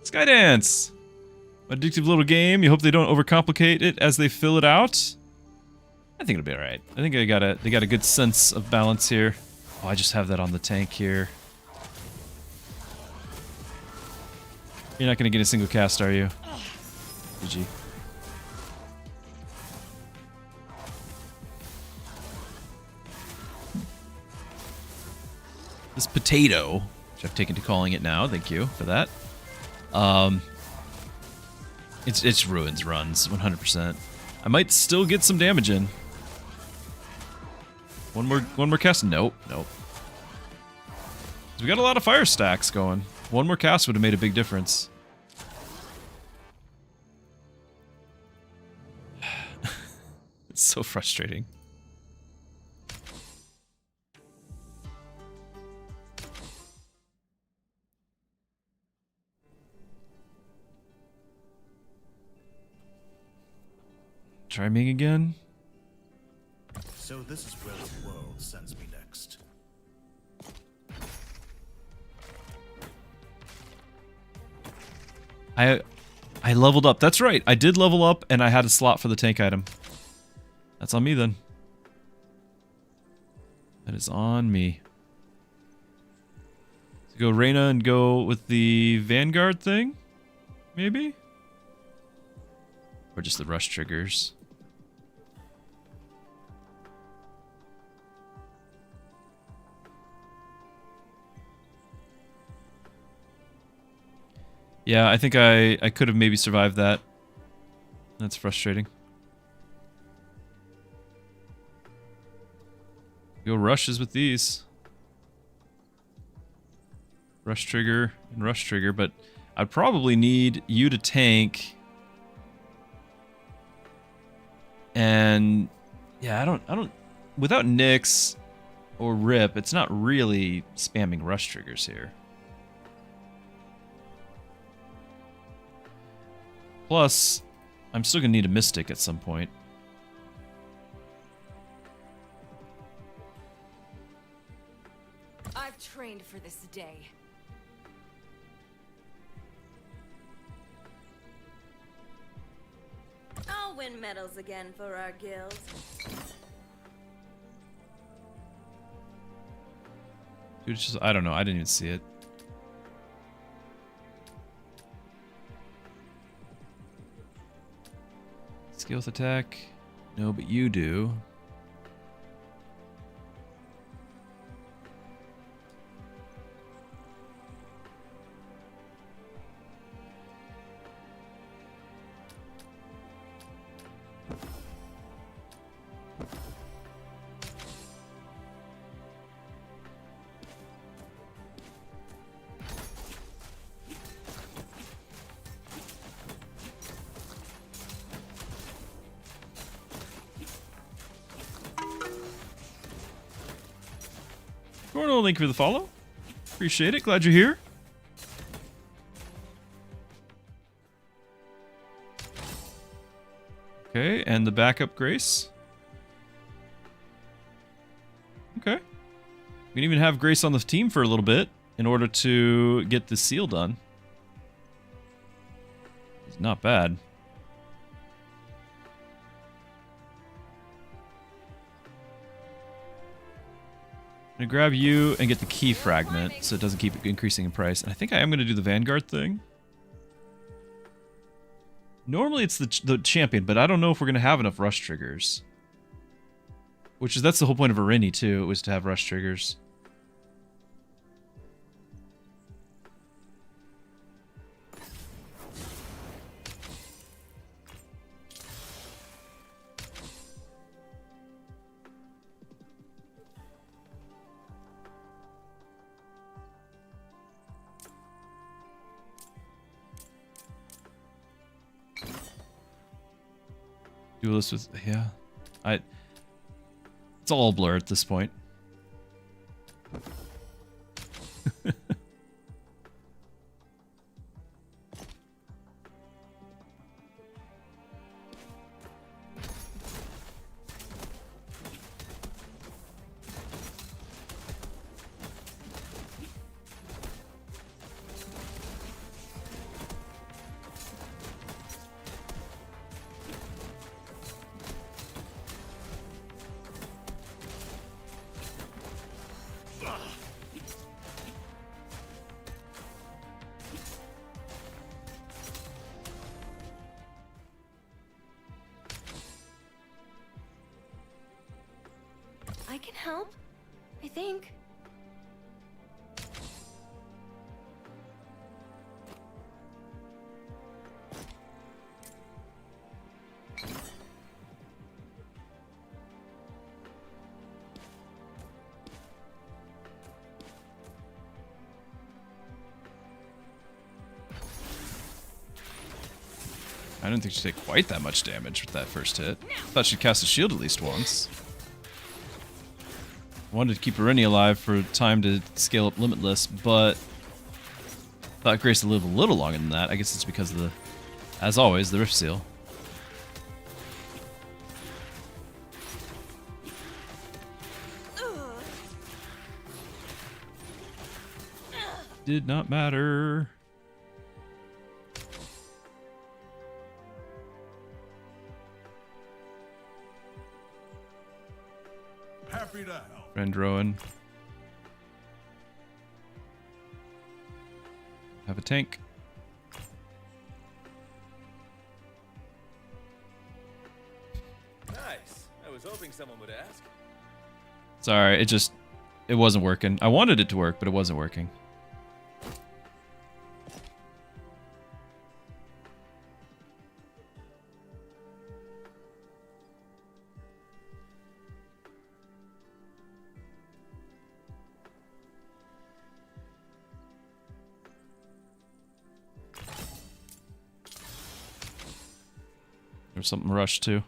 Skydance! Addictive little game. You hope they don't overcomplicate it as they fill it out. I think it'll be alright. I think they got a good sense of balance here. Oh, I just have that on the tank here. You're not gonna get a single cast, are you? GG. This potato, which I've taken to calling it now, thank you for that. It's ruins runs, 100%. I might still get some damage in. One more cast? Nope. We got a lot of fire stacks going. One more cast would have made a big difference. It's so frustrating. Try me again. So this is where the world sends me next. I leveled up. That's right. I did level up and I had a slot for the tank item. That's on me then. That is on me. So go Reyna and go with the Vanguard thing? Maybe? Or just the rush triggers. Yeah, I think I could have maybe survived that. That's frustrating. Go rushes with these. Rush trigger and rush trigger, but I'd probably need you to tank. And yeah, I don't without Nyx or Rip, it's not really spamming rush triggers here. Plus, I'm still gonna need a Mystic at some point. I've trained for this day. I'll win medals again for our guild. Dude, it's just, I don't know. I didn't even see it. Skill with attack? No, but you do. Gorno, thank you for the follow. Appreciate it. Glad you're here. Okay, and the backup Grace. Okay. We can even have Grace on the team for a little bit in order to get the seal done. It's not bad. gonna grab you and get the key fragment so it doesn't keep increasing in price. And I think I am gonna do the Vanguard thing. Normally it's the champion, but I don't know if we're gonna have enough rush triggers. That's the whole point of Arini too, was to have rush triggers. Duelist with, yeah. It's all a blur at this point. I can help, I think. I didn't think she'd take quite that much damage with that first hit. Thought she'd cast a shield at least once. Wanted to keep Arini alive for time to scale up Limitless, but thought Grace would live a little longer than that. I guess it's because of the, as always, the Rift Seal. Did not matter. Happy to help. Friend Rowan. Have a tank. Nice. I was hoping someone would ask. Sorry, it wasn't working. I wanted it to work, but it wasn't working. There's something rushed too.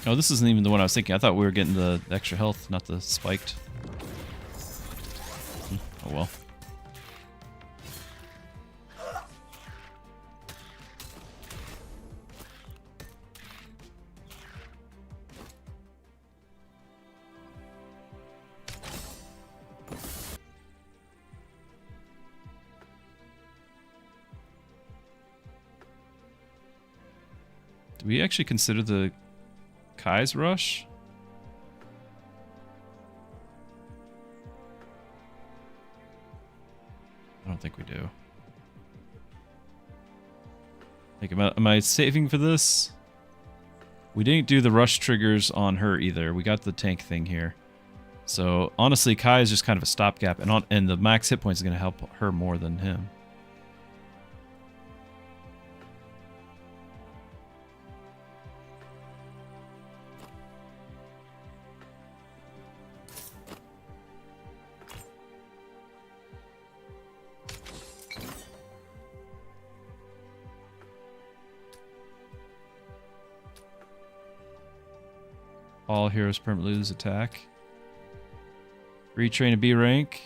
Oh, this isn't even the one I was thinking. I thought we were getting the extra health, not the spiked. Oh well. Do we actually consider the Kai's rush? I don't think we do. Like, am I saving for this? We didn't do the rush triggers on her either. We got the tank thing here. So honestly, Kai is just kind of a stopgap, and the max hit points is going to help her more than him. All heroes permanently lose attack. Retrain a B rank.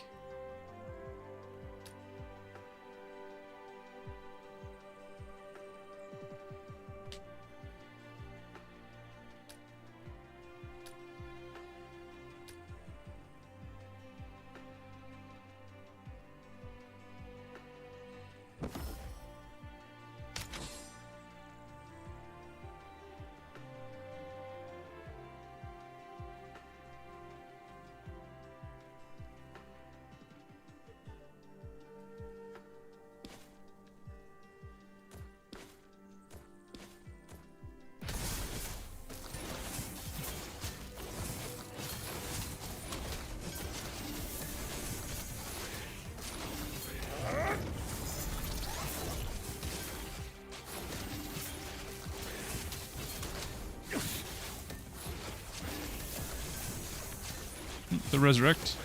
The resurrect.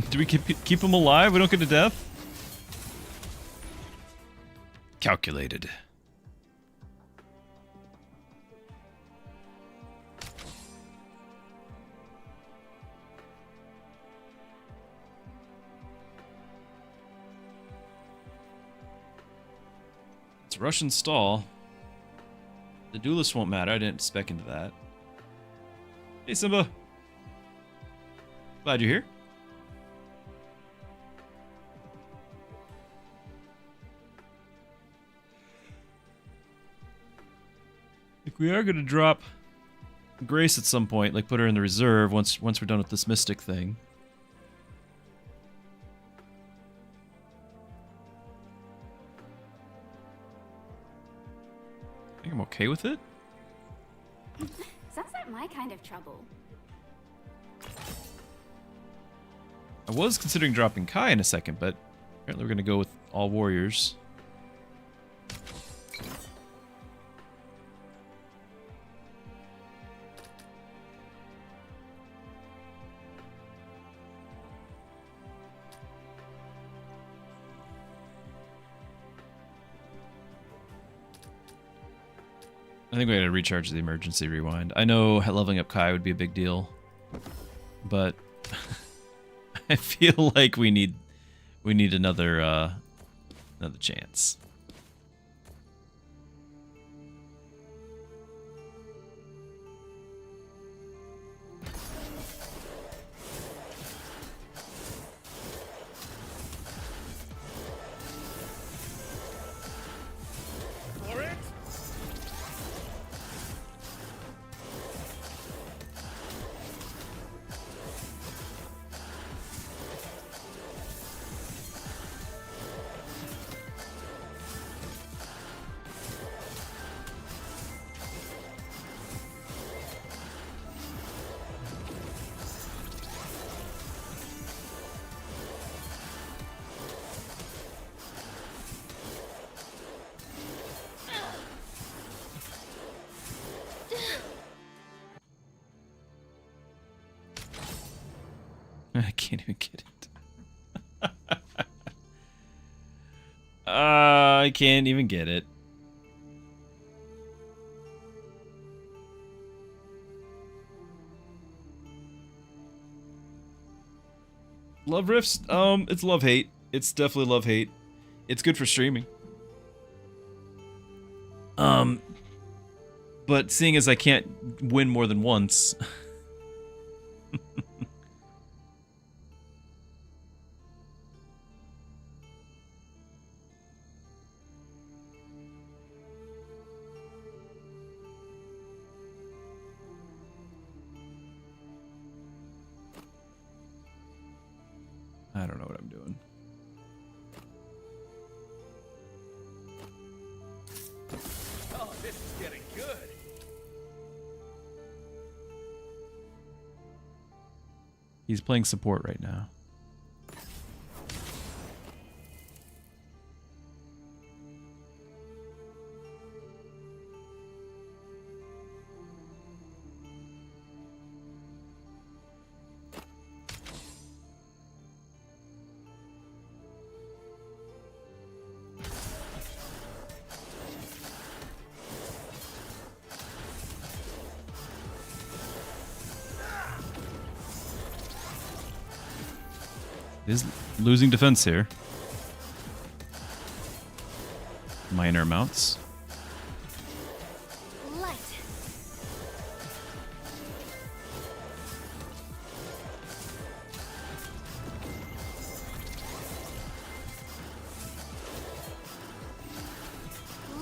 Do we keep him alive? We don't get to death? Calculated. It's Russian stall. The duelist won't matter. I didn't spec into that. Hey, Simba. Glad you're here. We are going to drop Grace at some point, like put her in the reserve once we're done with this Mystic thing. I think I'm okay with it. Sounds like my kind of trouble. I was considering dropping Kai in a second, but apparently we're going to go with all warriors. I think we gotta recharge the emergency rewind. I know leveling up Kai would be a big deal, but I feel like we need another chance. I can't even get it. I can't even get it. Love Rifts? It's love-hate. It's definitely love-hate. It's good for streaming. But seeing as I can't win more than once... I don't know what I'm doing. Oh, this is getting good. He's playing support right now. Is losing defense here. Minor amounts. Light.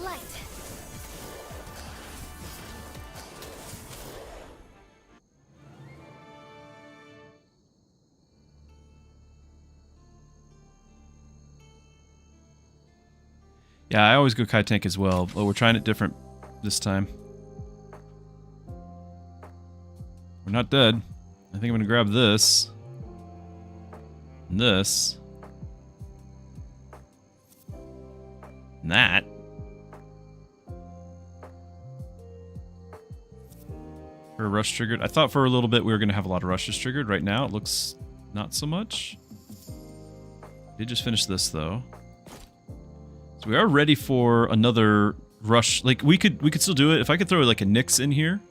Light. Yeah, I always go Kai Tank as well, but we're trying it different this time. We're not dead. I think I'm gonna grab this. And this. And that. For a rush triggered. I thought for a little bit we were gonna have a lot of rushes triggered. Right now it looks not so much. Did just finish this though. So we are ready for another rush. Like we could still do it if I could throw like a Nyx in here.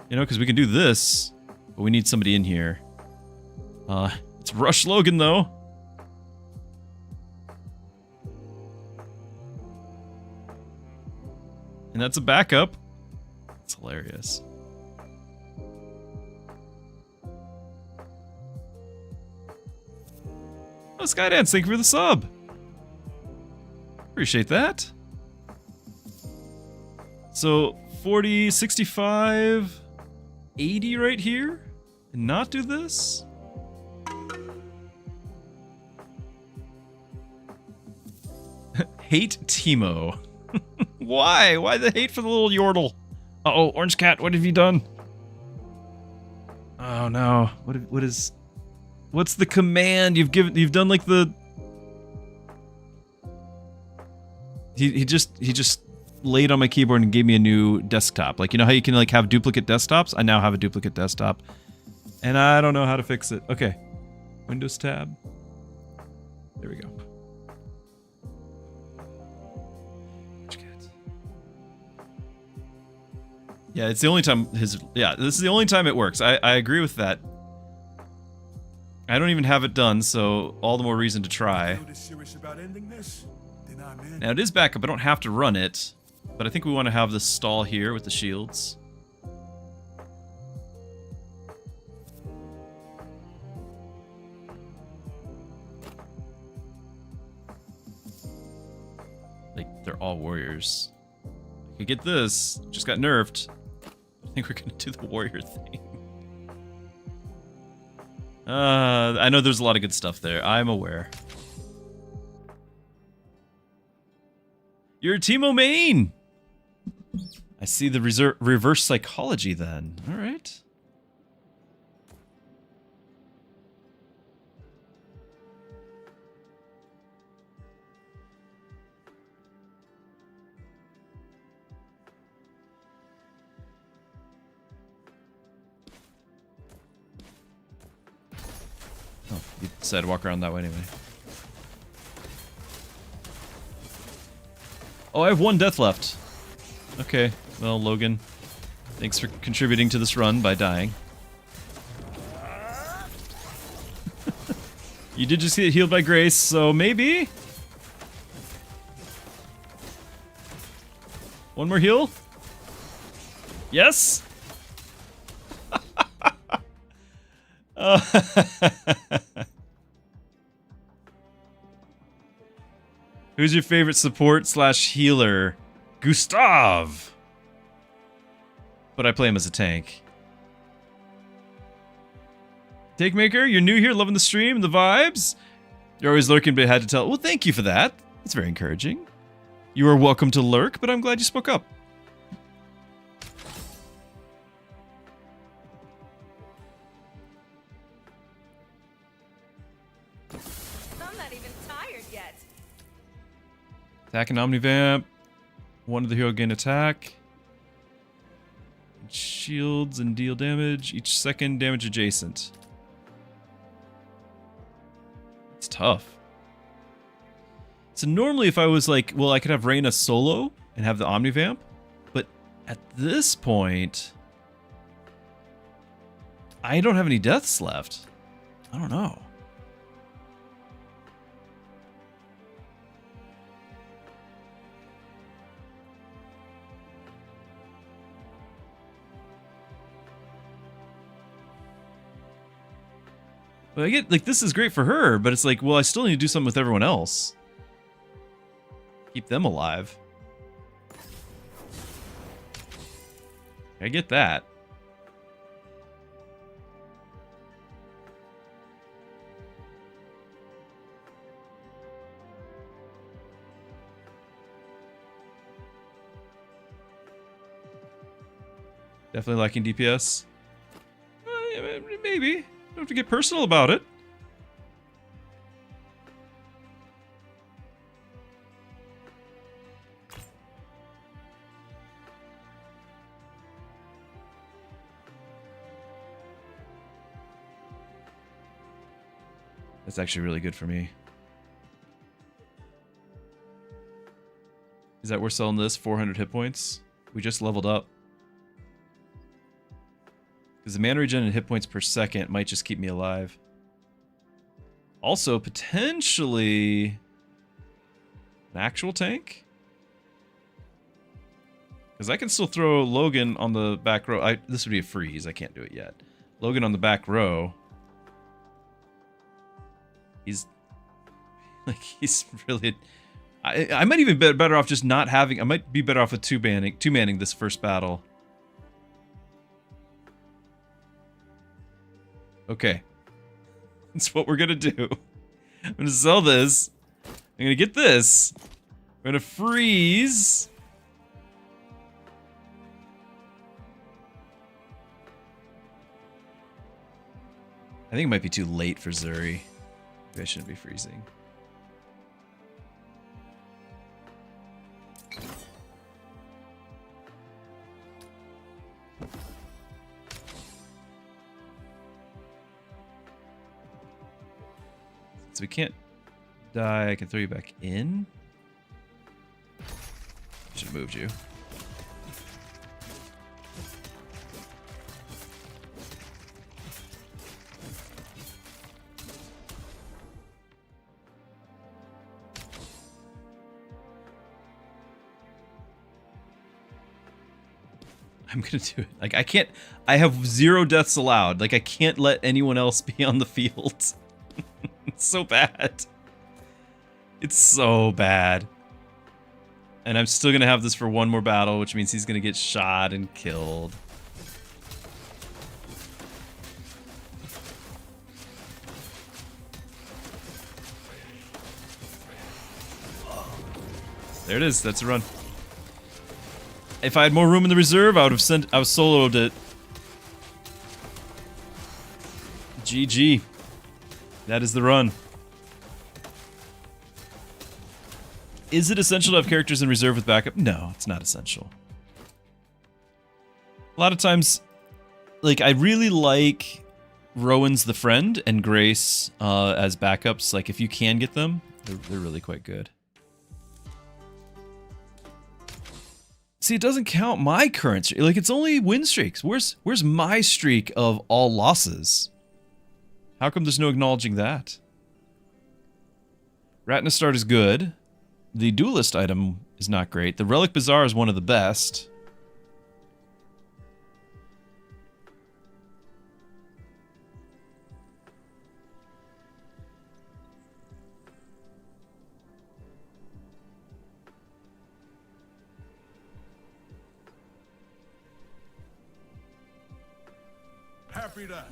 You know, because we can do this, but we need somebody in here. It's rush Logan though. And that's a backup. It's hilarious. Oh, Skydance, thank you for the sub. Appreciate that. So 40, 65, 80 right here? And not do this? Hate Teemo. Why? Why the hate for the little Yordle? Uh-oh, Orange Cat, what have you done? Oh no. What's the command you've done like the He just laid on my keyboard and gave me a new desktop. Like, you know how you can like have duplicate desktops? I now have a duplicate desktop. And I don't know how to fix it. Okay. Windows tab. There we go. Yeah, it's the only time this is the only time it works. I agree with that. I don't even have it done, so all the more reason to try. Now it is backup, I don't have to run it, but I think we want to have this stall here with the shields. Like, they're all warriors. I could get this, just got nerfed. I think we're gonna do the warrior thing. I know there's a lot of good stuff there, I'm aware. You're a Teemo main! I see the reverse psychology then. Alright. Oh, you decided to walk around that way anyway. Oh, I have one death left. Okay, well, Logan, thanks for contributing to this run by dying. You did just get healed by grace, so maybe? One more heal? Yes? Who's your favorite support / healer? Gustav! But I play him as a tank. Take Maker, you're new here, loving the stream, the vibes. You're always lurking, but I had to tell. Well, thank you for that. That's very encouraging. You are welcome to lurk, but I'm glad you spoke up. I'm not even tired yet. Attack and Omnivamp. One of the hero gain attack. Shields and deal damage. Each second damage adjacent. It's tough. So normally if I was like, well, I could have Reyna solo and have the Omnivamp. But at this point, I don't have any deaths left. I don't know. Well, I get, like, this is great for her, but it's like, well, I still need to do something with everyone else. Keep them alive. I get that. Definitely lacking DPS. Yeah, maybe. Don't have to get personal about it. That's actually really good for me. Is that we're selling this? 400 hit points? We just leveled up. Because the mana regen and hit points per second might just keep me alive. Also, potentially... an actual tank? Because I can still throw Logan on the back row. This would be a freeze. I can't do it yet. Logan on the back row. He's... like, he's really... I might even be better off just not having... I might be better off with two-manning this first battle. Okay. That's what we're gonna do. I'm gonna sell this. I'm gonna get this. I'm gonna freeze. I think it might be too late for Zuri. Maybe I shouldn't be freezing. So we can't die. I can throw you back in. Should have moved you. I'm gonna do it. Like, I can't... I have 0 deaths allowed. Like, I can't let anyone else be on the field. It's so bad. It's so bad. And I'm still gonna have this for one more battle, which means he's gonna get shot and killed. There it is. That's a run. If I had more room in the reserve, I would have soloed it. GG. That is the run. Is it essential to have characters in reserve with backup? No, it's not essential. A lot of times, like, I really like Rowan's the Friend and Grace as backups. Like, if you can get them, they're really quite good. See, it doesn't count my current streak. Like, it's only win streaks. Where's my streak of all losses? How come there's no acknowledging that? Ratnastart is good. The Duelist item is not great. The Relic Bazaar is one of the best. Happy to help.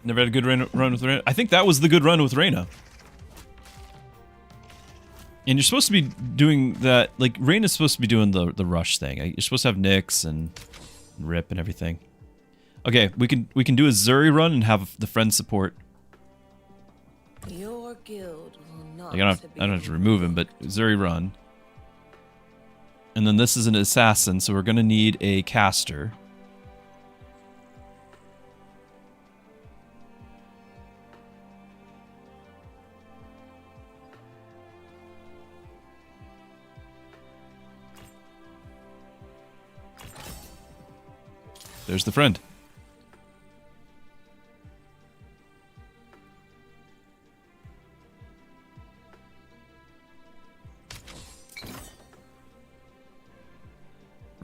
Never had a good run with Reyna. I think that was the good run with Reyna. And you're supposed to be doing that, like, Reyna's supposed to be doing the rush thing. You're supposed to have Nyx and Rip and everything. Okay, we can do a Zuri run and have the friend support. Your guild will not Like, I don't have to remove him, but Zuri run. And then this is an assassin, so we're gonna need a caster. There's the friend.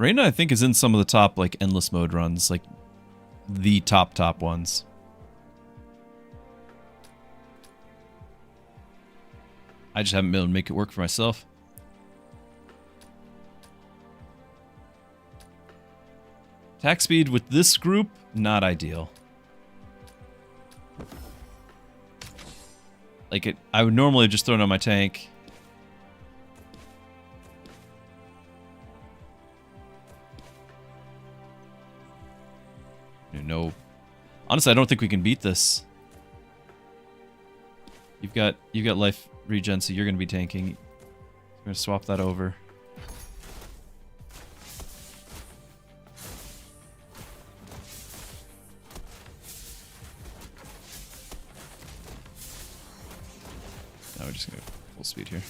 Reina, I think, is in some of the top, like, endless mode runs. Like, the top ones. I just haven't been able to make it work for myself. Attack speed with this group, not ideal. Like, I would normally just throw it on my tank. No. Honestly, I don't think we can beat this. You've got life regen, so you're gonna be tanking. I'm gonna swap that over. Now we're just gonna go full speed here.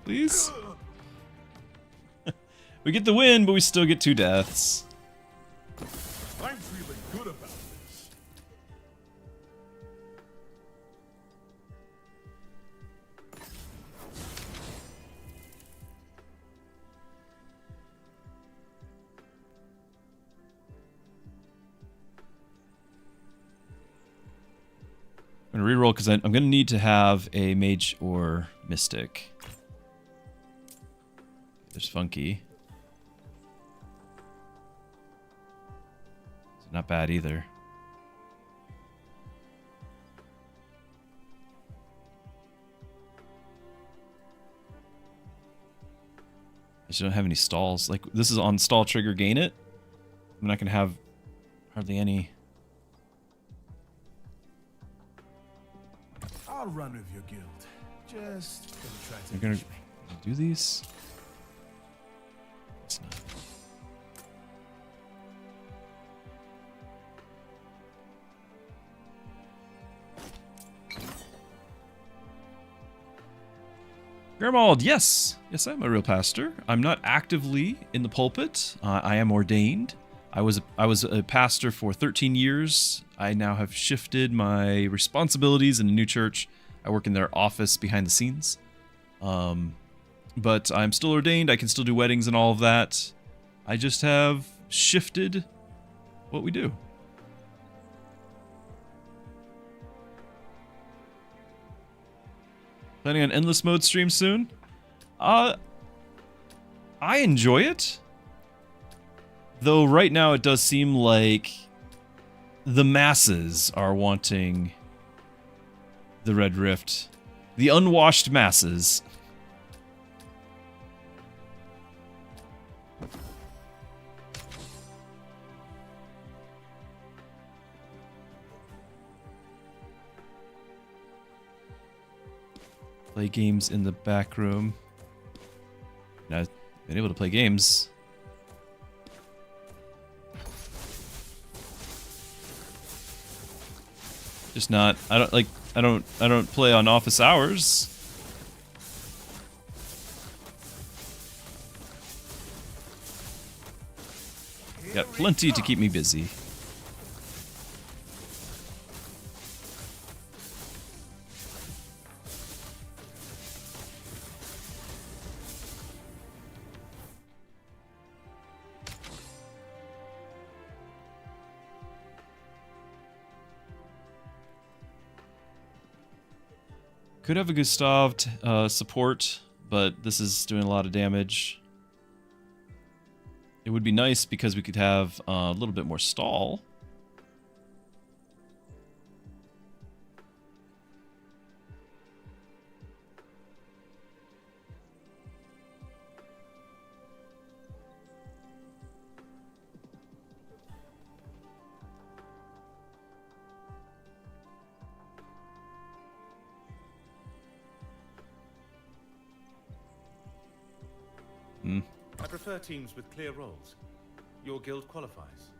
Please? We get the win, but we still get 2 deaths. I'm feeling good about this. I'm gonna reroll because I'm gonna need to have a mage or mystic. There's Funky. It's not bad either. I just don't have any stalls. Like, this is on stall trigger, gain it. I'm not gonna have hardly any. I'll run with your guild. Just gonna try to We're gonna reach me. do these. It's not. Grimald, yes. Yes, I'm a real pastor. I'm not actively in the pulpit. I am ordained. I was a pastor for 13 years. I now have shifted my responsibilities in a new church. I work in their office behind the scenes. But I'm still ordained. I can still do weddings and all of that. I just have shifted what we do. Planning on endless mode stream soon? I enjoy it. Though right now it does seem like the masses are wanting the Red Rift. The unwashed masses. Play games in the back room. Now, I've been able to play games. Just not. I don't play on office hours. Got plenty to keep me busy. Could have a Gustav support, but this is doing a lot of damage. It would be nice because we could have a little bit more stall. I prefer teams with clear roles. Your guild qualifies.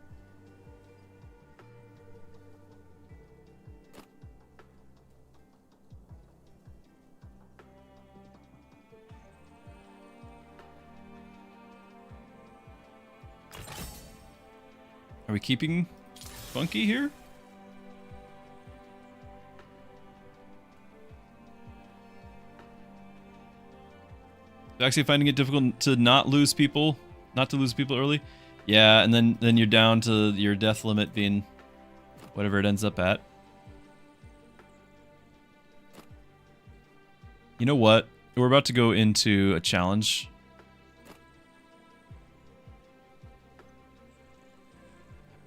Are we keeping Funky here? Actually finding it difficult to not lose people early. Yeah, and then you're down to your death limit being whatever it ends up at. You know what? We're about to go into a challenge.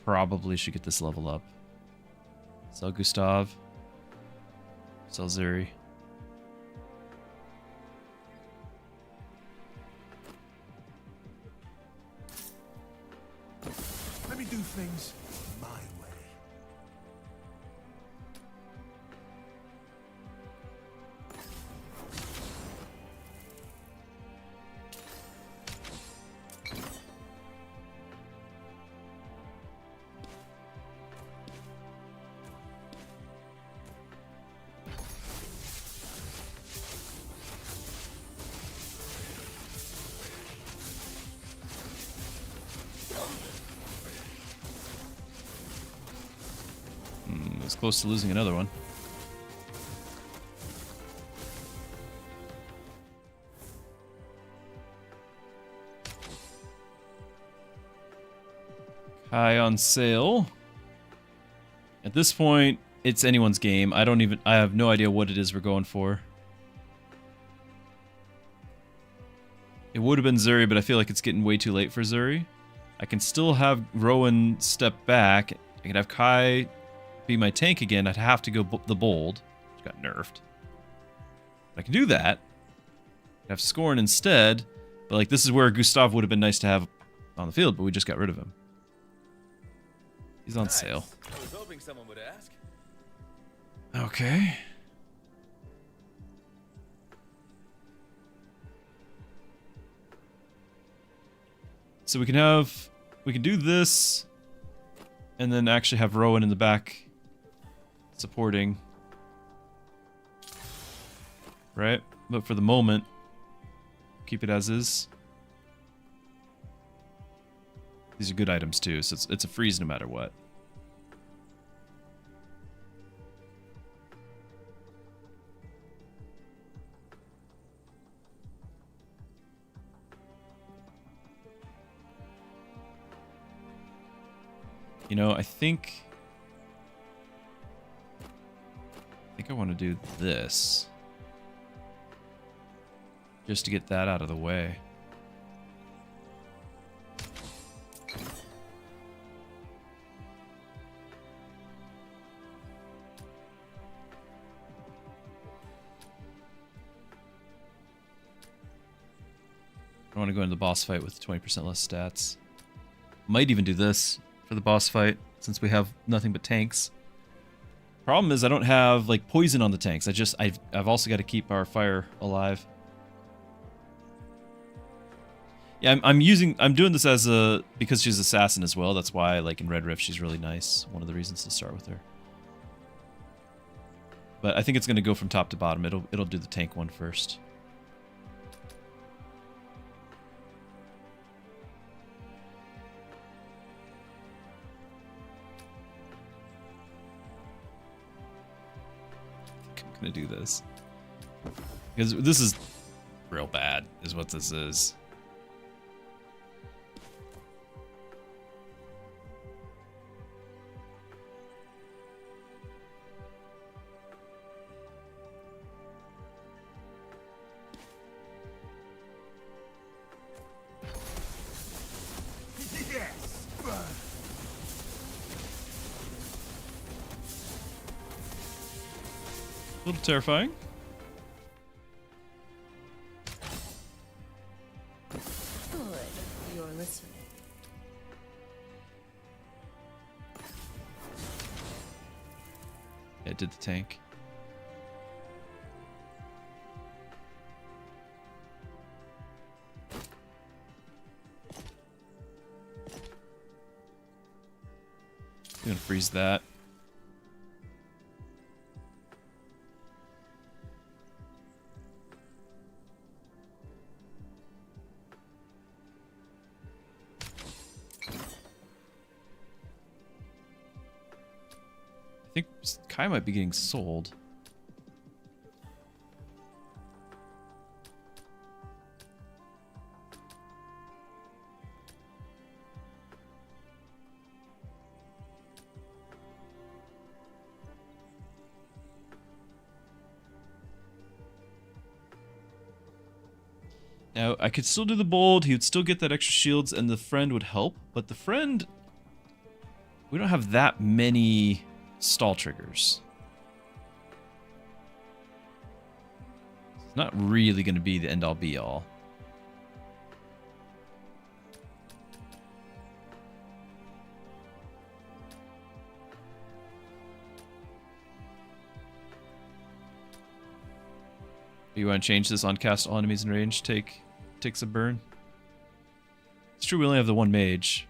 Probably should get this level up. Sell Gustav. Sell Zuri. Let me do things my way. It's close to losing another one. High on sale. At this point, it's anyone's game. I have no idea what it is we're going for. It would have been Zuri, but I feel like it's getting way too late for Zuri. I can still have Rowan step back. I can have Kai be my tank again. I'd have to go the Bold, which got nerfed. I can do that. I'd have Scorn instead, but like this is where Gustav would have been nice to have on the field, but we just got rid of him. He's on sale. I was hoping someone would ask. Okay. So we can do this, and then actually have Rowan in the back supporting. Right? But for the moment, keep it as is. These are good items too, so it's a freeze no matter what. You know, I think I want to do this. Just to get that out of the way. I want to go into the boss fight with 20% less stats. Might even do this for the boss fight, since we have nothing but tanks. Problem is I don't have like poison on the tanks. I've also got to keep our fire alive. Yeah, I'm doing this as because she's assassin as well. That's why like in Red Rift she's really nice. One of the reasons to start with her. But I think it's going to go from top to bottom. It'll do the tank one first. Gonna do this because this is real bad is what this is. A little terrifying. Good. You're listening. Yeah, I did the tank. I'm gonna freeze that. think Kai might be getting sold. Now, I could still do the bold, he would still get that extra shields, and the friend would help, but the friend... We don't have that many stall triggers. It's not really going to be the end-all be-all. You want to change this on cast all enemies in range? Takes a burn. It's true we only have the one mage.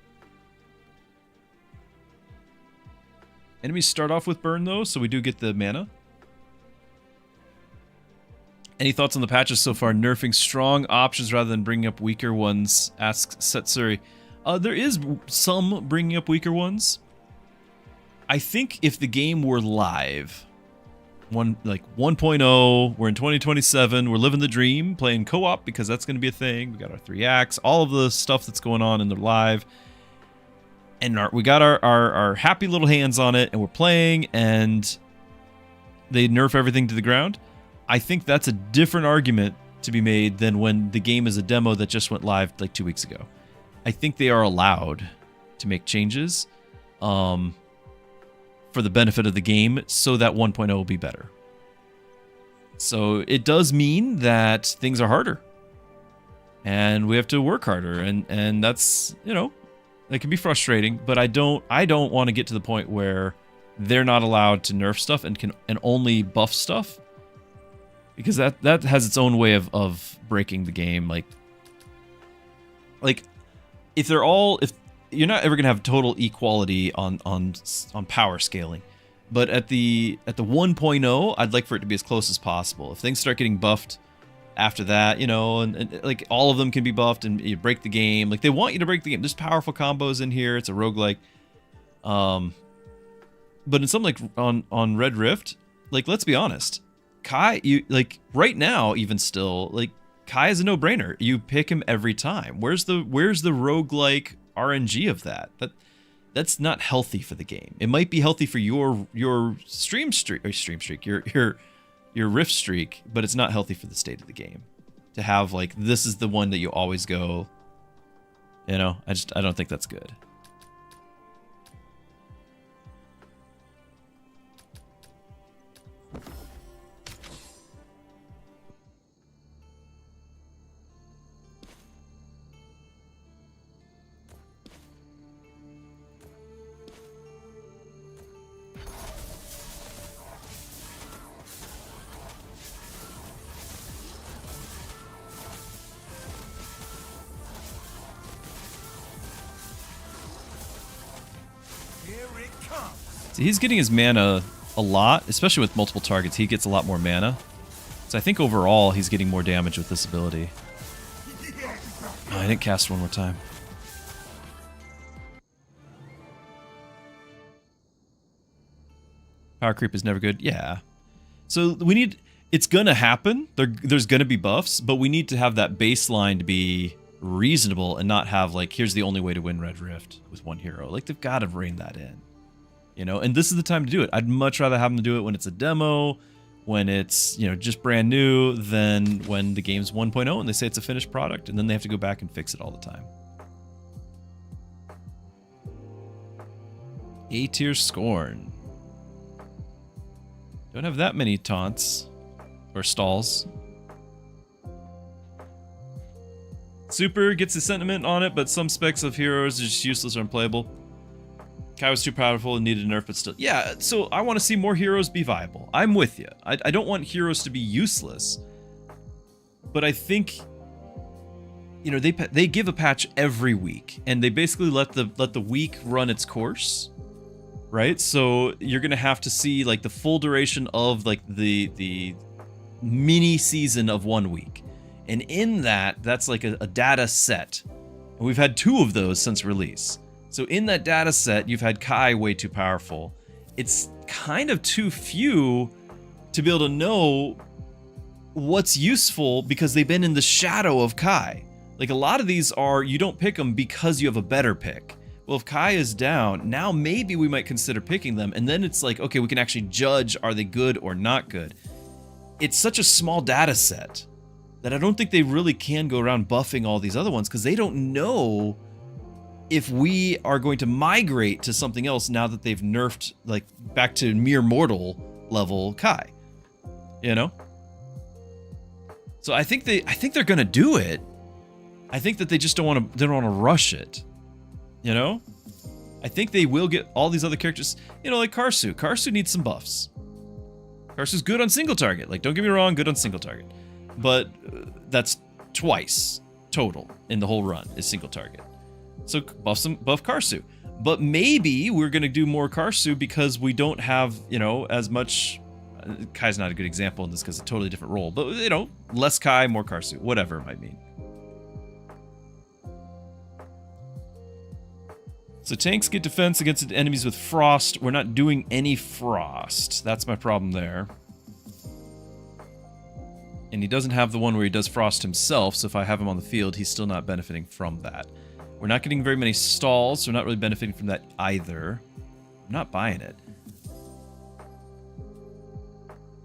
Enemies start off with burn though, so we do get the mana. Any thoughts on the patches so far? Nerfing strong options rather than bringing up weaker ones, asks Setsuri. There is some bringing up weaker ones. I think if the game were live, 1.0, we're in 2027, we're living the dream, playing co-op because that's going to be a thing. We got our 3 acts, all of the stuff that's going on in the live, and we got our happy little hands on it, and we're playing, and they nerf everything to the ground. I think that's a different argument to be made than when the game is a demo that just went live like 2 weeks ago. I think they are allowed to make changes for the benefit of the game so that 1.0 will be better. So it does mean that things are harder and we have to work harder, and that's, you know, that can be frustrating, but I don't want to get to the point where they're not allowed to nerf stuff and only buff stuff, because that has its own way of breaking the game. Like if you're not ever gonna have total equality on power scaling, but at the 1.0, I'd like for it to be as close as possible. If things start getting buffed after that, you know, and like all of them can be buffed and you break the game. Like they want you to break the game. There's powerful combos in here. It's a roguelike. But in something like on Red Rift, like let's be honest, Kai, you like right now even still, like Kai is a no-brainer. You pick him every time. Where's the roguelike RNG of that? That's not healthy for the game. It might be healthy for your stream streak, your Rift streak, but it's not healthy for the state of the game. To have like this is the one that you always go, you know, I don't think that's good. So he's getting his mana a lot, especially with multiple targets. He gets a lot more mana. So I think overall he's getting more damage with this ability. Oh, I didn't cast one more time. Power creep is never good. Yeah. So we need... It's gonna happen. There's gonna be buffs, but we need to have that baseline to be reasonable and not have like, here's the only way to win Red Rift with one hero. Like they've got to rein that in. You know, and this is the time to do it. I'd much rather have them do it when it's a demo, when it's, you know, just brand new, than when the game's 1.0 and they say it's a finished product and then they have to go back and fix it all the time. A-tier Scorn. Don't have that many taunts or stalls. Super gets the sentiment on it, but some specs of heroes are just useless or unplayable. Kai was too powerful and needed a nerf, but still. Yeah, so I want to see more heroes be viable. I'm with you. I don't want heroes to be useless. But I think, you know, they give a patch every week, and they basically let the week run its course, right? So you're gonna have to see like the full duration of like the mini season of 1 week, and in that's like a data set. And we've had 2 of those since release. So in that data set, you've had Kai way too powerful. It's kind of too few to be able to know what's useful because they've been in the shadow of Kai. Like a lot of these are, you don't pick them because you have a better pick. Well, if Kai is down, now maybe we might consider picking them, and then it's like, okay, we can actually judge, are they good or not good? It's such a small data set that I don't think they really can go around buffing all these other ones because they don't know if we are going to migrate to something else now that they've nerfed, like, back to mere mortal level Kai. You know? So I think they're gonna do it. I think that they just don't want to rush it. You know? I think they will get all these other characters, you know, like Karsu. Karsu needs some buffs. Karsu's good on single target. Like, don't get me wrong, good on single target. But that's twice total in the whole run is single target. So buff Karsu. But maybe we're going to do more Karsu because we don't have, you know, as much... Kai's not a good example in this because it's a totally different role. But, you know, less Kai, more Karsu. Whatever it might mean. So tanks get defense against enemies with frost. We're not doing any frost. That's my problem there. And he doesn't have the one where he does frost himself, so if I have him on the field, he's still not benefiting from that. We're not getting very many stalls, so we're not really benefiting from that either. I'm not buying it.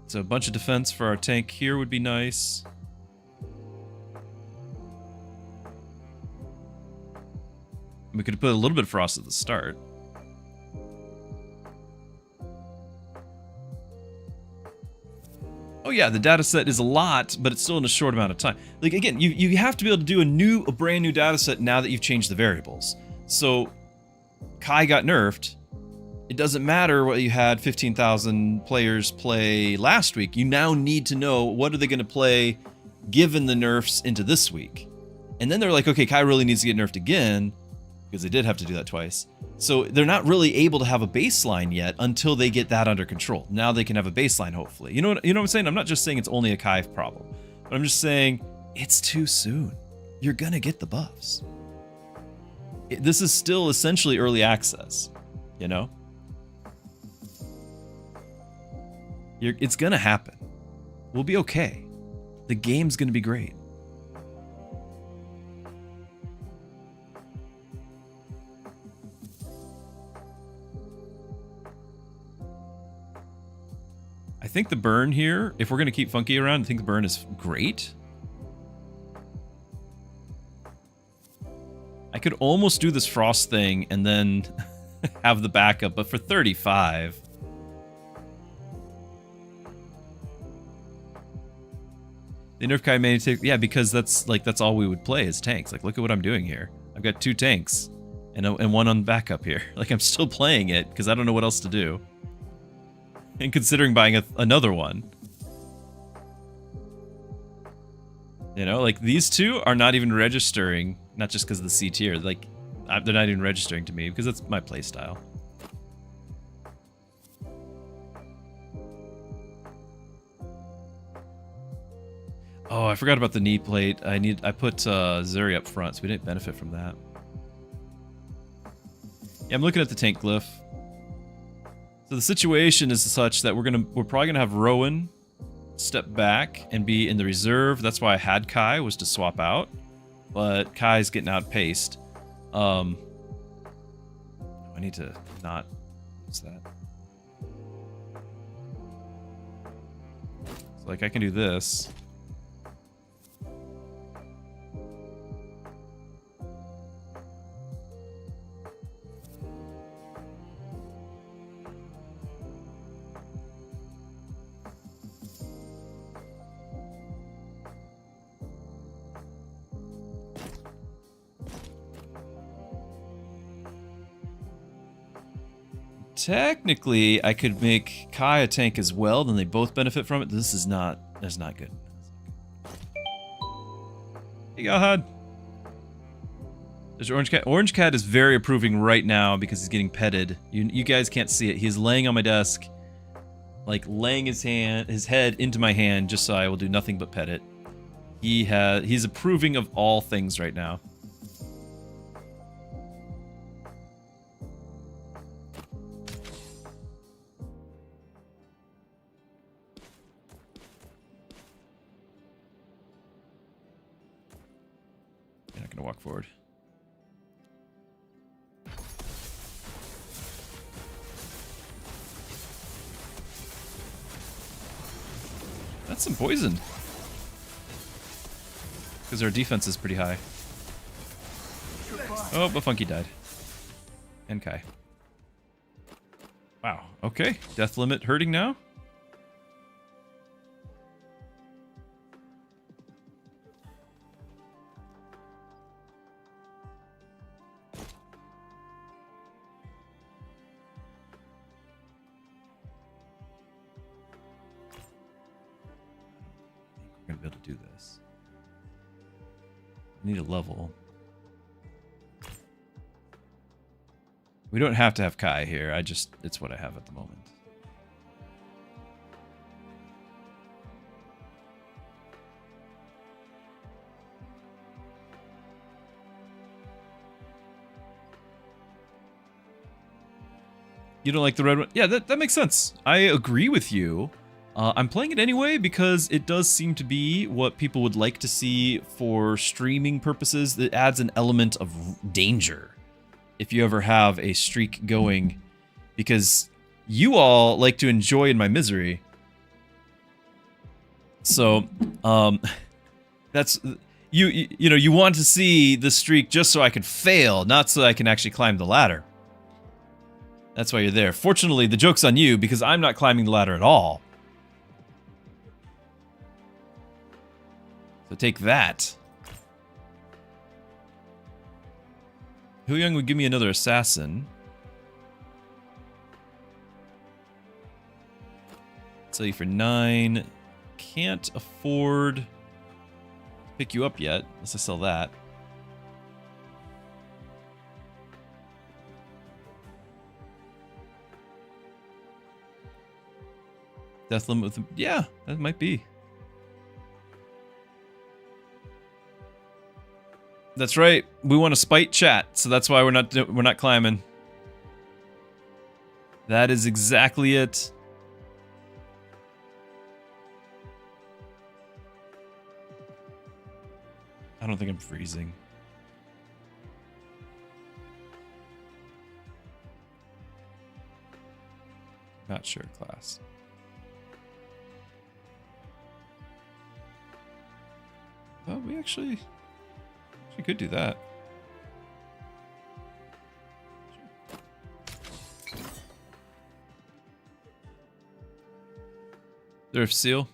So a bunch of defense for our tank here would be nice. We could put a little bit of frost at the start. Oh yeah, the data set is a lot, but it's still in a short amount of time. Like again, you have to be able to do a brand new data set now that you've changed the variables. So Kai got nerfed. It doesn't matter what you had 15,000 players play last week. You now need to know what are they going to play given the nerfs into this week. And then they're like, okay, Kai really needs to get nerfed again because they did have to do that twice. So they're not really able to have a baseline yet until they get that under control. Now they can have a baseline, hopefully. You know what I'm saying? I'm not just saying it's only a Kai problem, but I'm just saying it's too soon. You're going to get the buffs. This is still essentially early access, you know? It's going to happen. We'll be okay. The game's going to be great. I think the burn here, if we're going to keep Funky around, I think the burn is great. I could almost do this frost thing and then have the backup, but for 35... The nerf Kai may take, yeah, because that's all we would play is tanks. Like, look at what I'm doing here. I've got 2 tanks and one on backup here. Like, I'm still playing it because I don't know what else to do. And considering buying another one. You know, like, these 2 are not even registering, not just because of the C tier. Like, they're not even registering to me because that's my playstyle. Oh, I forgot about the knee plate. I put Zuri up front, so we didn't benefit from that. Yeah, I'm looking at the tank glyph. So the situation is such that we're probably gonna have Rowan step back and be in the reserve. That's why I had Kai, was to swap out. But Kai's getting outpaced. I need to not use that. So like I can do this. Technically, I could make Kai a tank as well, then they both benefit from it. That's not good. Hey, God. There's Orange Cat. Orange Cat is very approving right now because he's getting petted. You guys can't see it. He's laying on my desk, like laying his head into my hand just so I will do nothing but pet it. He's approving of all things right now. walk forward. That's some poison. Because our defense is pretty high. Oh, but Funky died. And Kai. Wow, okay. Death limit hurting now? We're gonna be able to do this. I need a level. We don't have to have Kai here. It's what I have at the moment. You don't like the red one? Yeah, that makes sense. I agree with you. I'm playing it anyway because it does seem to be what people would like to see for streaming purposes. It adds an element of danger if you ever have a streak going, because you all like to enjoy in my misery. So, that's you know, you want to see the streak just so I can fail, not so I can actually climb the ladder. That's why you're there. Fortunately, the joke's on you because I'm not climbing the ladder at all. So take that. Hu Young would give me another assassin. Sell you for 9. Can't afford to pick you up yet, unless I sell that. Death limit with... Yeah, that might be. That's right. We want to spite chat, so that's why we're not climbing. That is exactly it. I don't think I'm freezing. Not sure, class. Well, we actually could do that. Sure. The Rift Seal.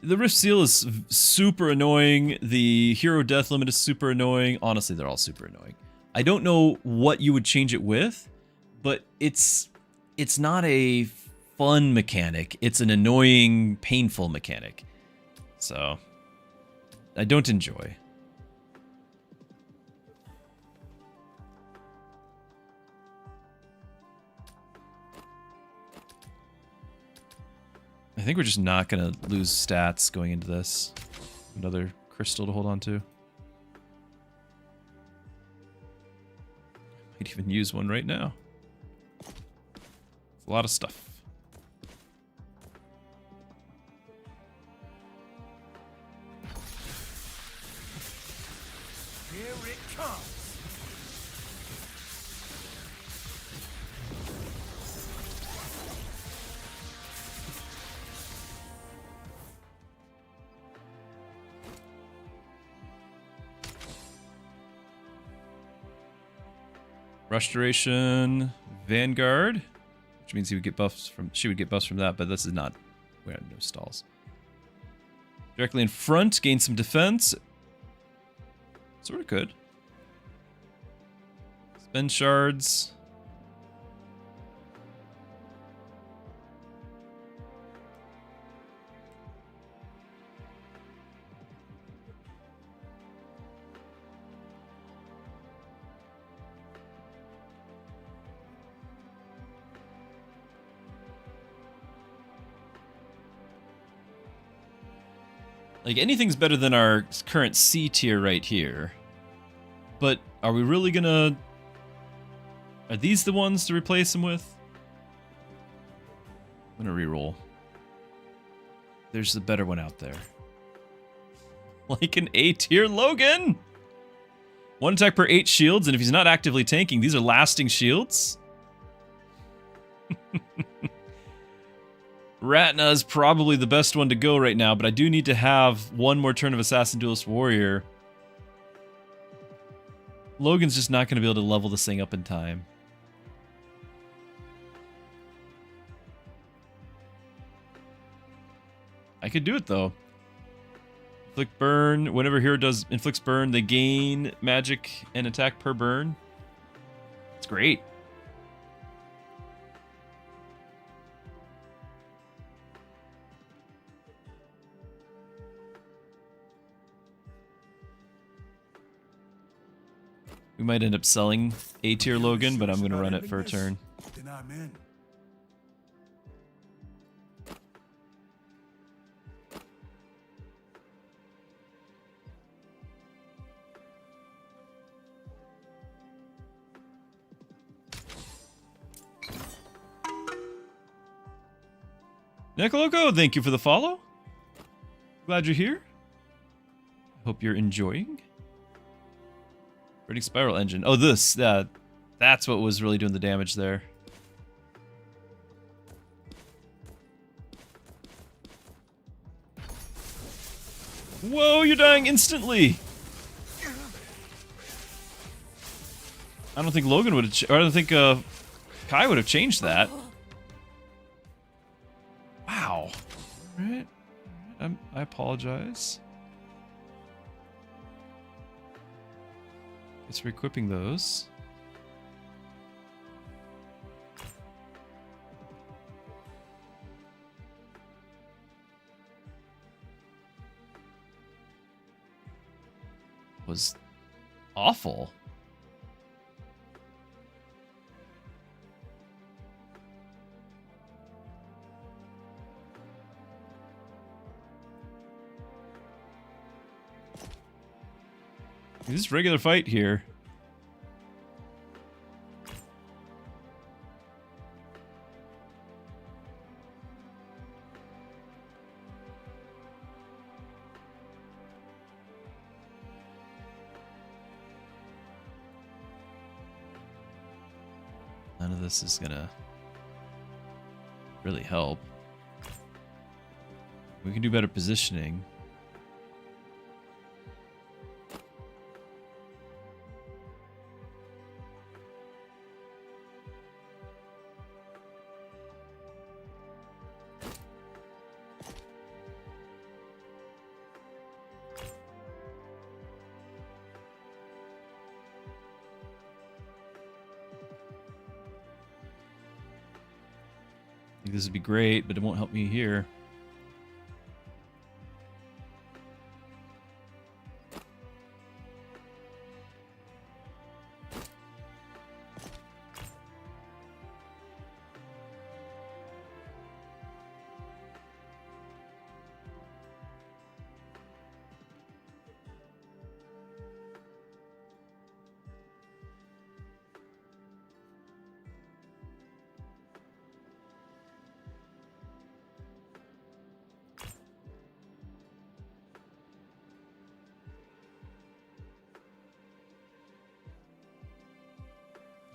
The Rift Seal is super annoying. The hero death limit is super annoying. Honestly, they're all super annoying. I don't know what you would change it with, but it's not a fun mechanic. It's an annoying, painful mechanic. So I don't enjoy. I think we're just not going to lose stats going into this. Another crystal to hold on to. Might even use one right now. It's a lot of stuff. Here it comes. Restoration, Vanguard, which means he would get buffs from. She would get buffs from that, but this is not. We have no stalls. Directly in front, gain some defense. Sort of good. Spend shards. Like, anything's better than our current C tier right here. But are we really gonna... Are these the ones to replace him with? I'm gonna reroll. There's the better one out there. Like an A tier Logan! 1 attack per 8 shields, and if he's not actively tanking, these are lasting shields. Ratna is probably the best one to go right now, but I do need to have one more turn of Assassin Duelist Warrior. Logan's just not going to be able to level this thing up in time. I could do it though. Inflict burn. Whenever hero does inflicts burn, they gain magic and attack per burn. It's great. We might end up selling A tier Logan, but I'm going to run it for a turn. Then I'm in. Necoloco, thank you for the follow. Glad you're here. Hope you're enjoying. Burning Spiral Engine. Oh, this. That's what was really doing the damage there. Whoa, you're dying instantly. I don't think Logan would have... I don't think Kai would have changed that. Wow. Alright. I apologize. It's re-equipping those. Was awful. This is regular fight here. None of this is gonna really help. We can do better positioning. This would be great, but it won't help me here.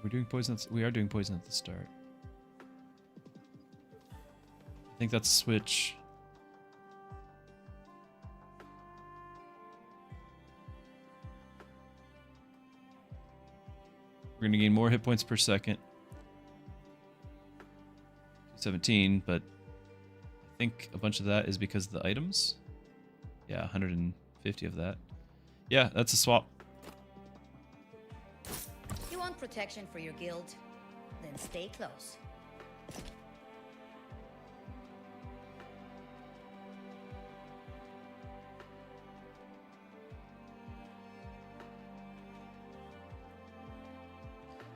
We're doing poison. We are doing poison at the start. I think that's a switch. We're going to gain more hit points per second. 17, but I think a bunch of that is because of the items. Yeah, 150 of that. Yeah, that's a swap. Protection for your guild, then stay close.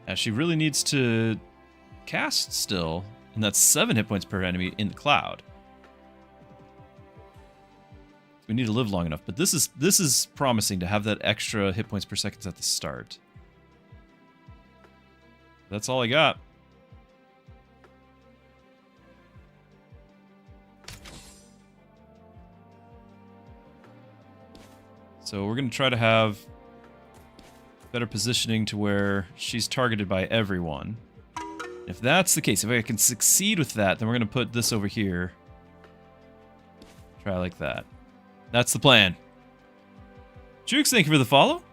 Now she really needs to cast still, and that's 7 hit points per enemy in the cloud. We need to live long enough, but this is promising to have that extra hit points per second at the start. That's all I got. So we're going to try to have better positioning to where she's targeted by everyone. If that's the case, if I can succeed with that, then we're going to put this over here. Try like that. That's the plan. Jukes, thank you for the follow.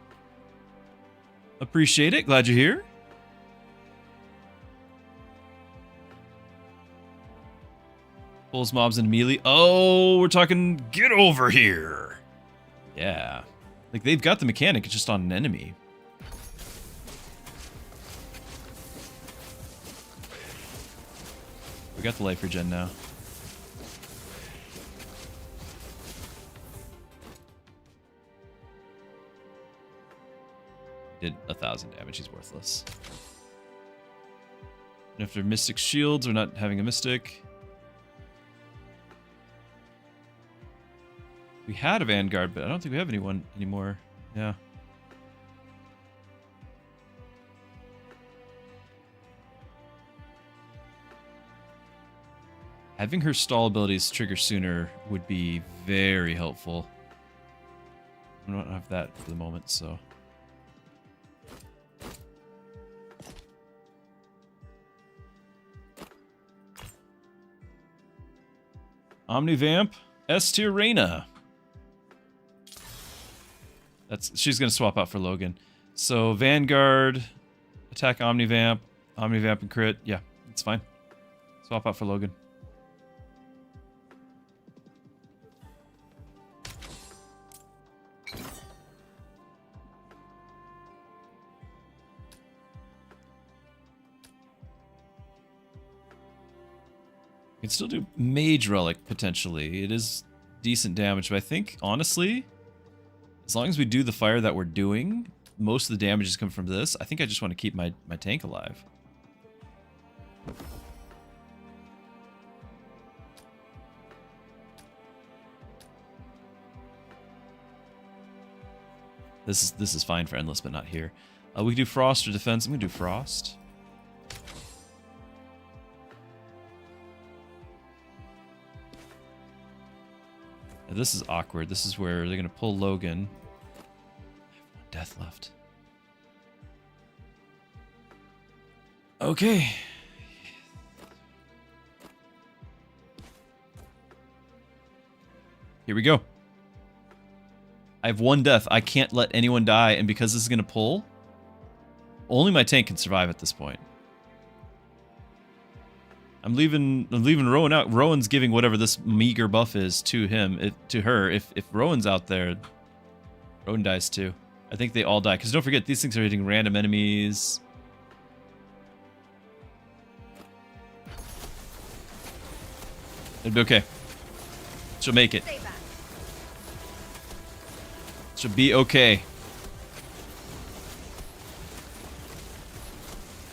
Appreciate it. Glad you're here. Pulls mobs into melee. Oh, we're talking get over here. Yeah. Like, they've got the mechanic, it's just on an enemy. We got the life regen now. Did 1,000 damage, he's worthless. And if they're mystic shields, we're not having a mystic. We had a Vanguard, but I don't think we have anyone anymore. Yeah. Having her stall abilities trigger sooner would be very helpful. I don't have that for the moment, so... Omnivamp, S tier Reyna. She's gonna swap out for Logan. So Vanguard, attack Omnivamp, Omnivamp and crit. Yeah, it's fine. Swap out for Logan. We can still do Mage Relic, potentially. It is decent damage, but I think, honestly, as long as we do the fire that we're doing, most of the damage is coming from this. I think I just want to keep my tank alive. This is fine for Endless, but not here. We can do Frost or Defense. I'm going to do Frost. This is awkward. This is where they're going to pull Logan. I have one death left. Okay. Here we go. I have one death. I can't let anyone die, and because this is going to pull, only my tank can survive at this point. I'm leaving Rowan out. Rowan's giving whatever this meager buff is to him, to her. If Rowan's out there, Rowan dies too. I think they all die. Because don't forget, these things are hitting random enemies. It'll be okay. She'll make it. She'll be okay.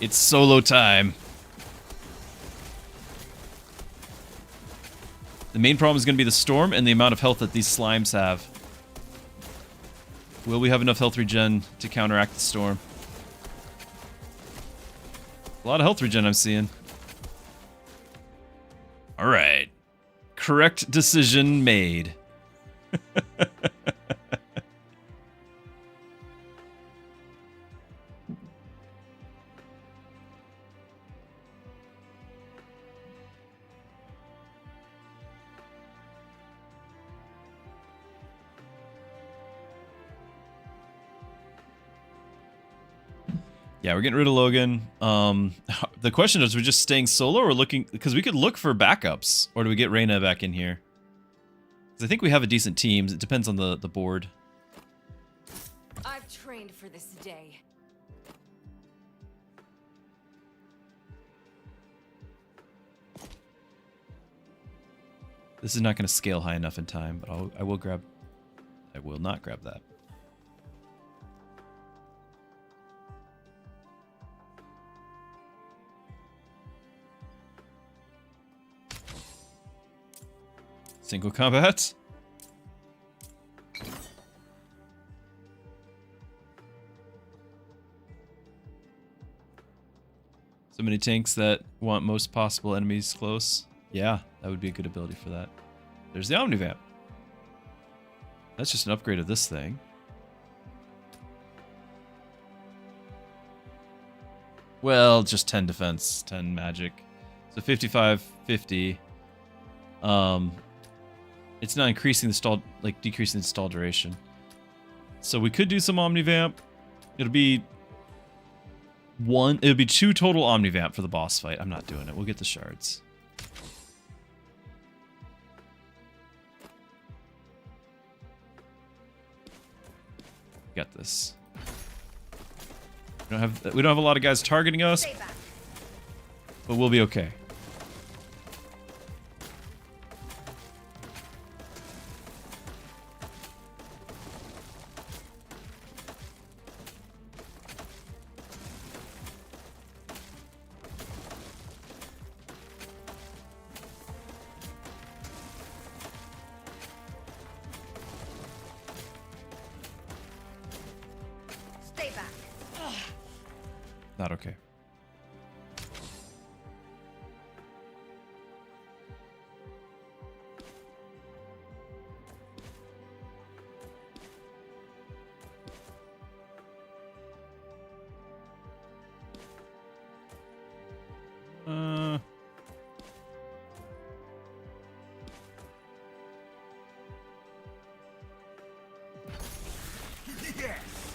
It's solo time. The main problem is going to be the storm and the amount of health that these slimes have. Will we have enough health regen to counteract the storm? A lot of health regen I'm seeing. Alright. Correct decision made. Yeah, we're getting rid of Logan. The question is, we're just staying solo or looking... Because we could look for backups. Or do we get Reyna back in here? Because I think we have a decent team. It depends on the board. I've trained for this day. This is not going to scale high enough in time, but I will grab... I will not grab that. Single combat. So many tanks that want most possible enemies close. Yeah, that would be a good ability for that. There's the Omnivamp. That's just an upgrade of this thing. Well, just 10 defense, 10 magic. So 55, 50. It's not increasing the stall, like decreasing the stall duration. So we could do some Omnivamp. It'll be 2 total Omnivamp for the boss fight. I'm not doing it. We'll get the shards. Got this. We don't have a lot of guys targeting us, but we'll be okay. Stay back. Not okay.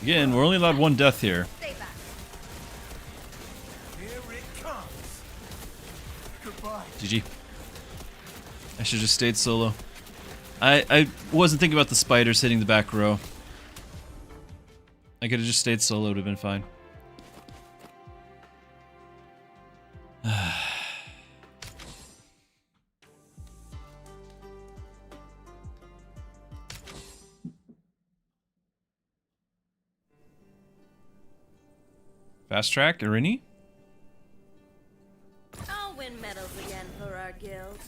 Again, we're only allowed 1 death here. Stay back. Here it comes. Goodbye. GG. I should just stayed solo. I wasn't thinking about the spiders hitting the back row. I could have just stayed solo, it would have been fine. Fast track, Irini? I'll win medals again for our guild.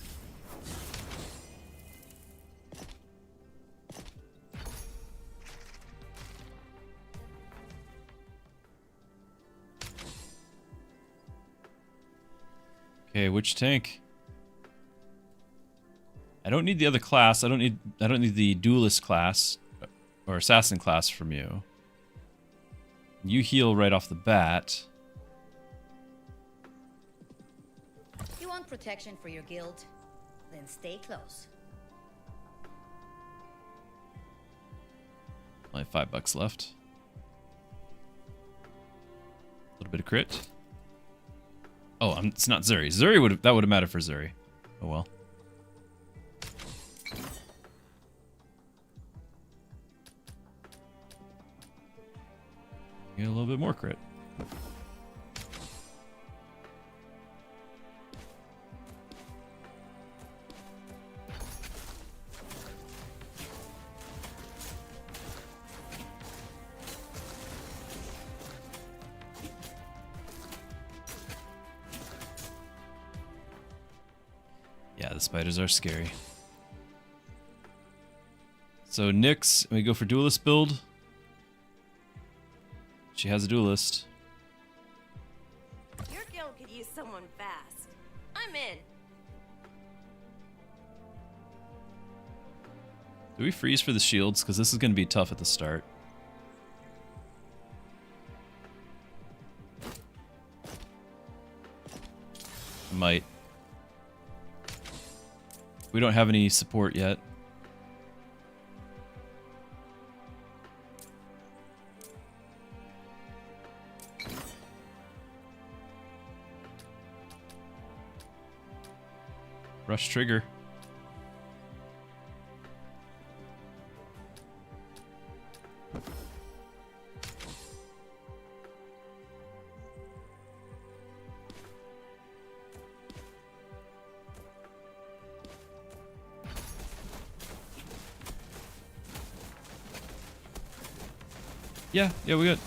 Okay, which tank? I don't need the other class. I don't need the duelist class or assassin class from you. You heal right off the bat. You want protection for your guild? Then stay close. Only $5 left. A little bit of crit. Oh, it's not Zuri. That would have mattered for Zuri. Oh well. Get a little bit more crit. Yeah, the spiders are scary. So Nyx, we go for duelist build. She has a duelist. Your guild could use someone fast. I'm in. Do we freeze for the shields? Because this is going to be tough at the start. Might. We don't have any support yet. Rush trigger. Yeah, we good.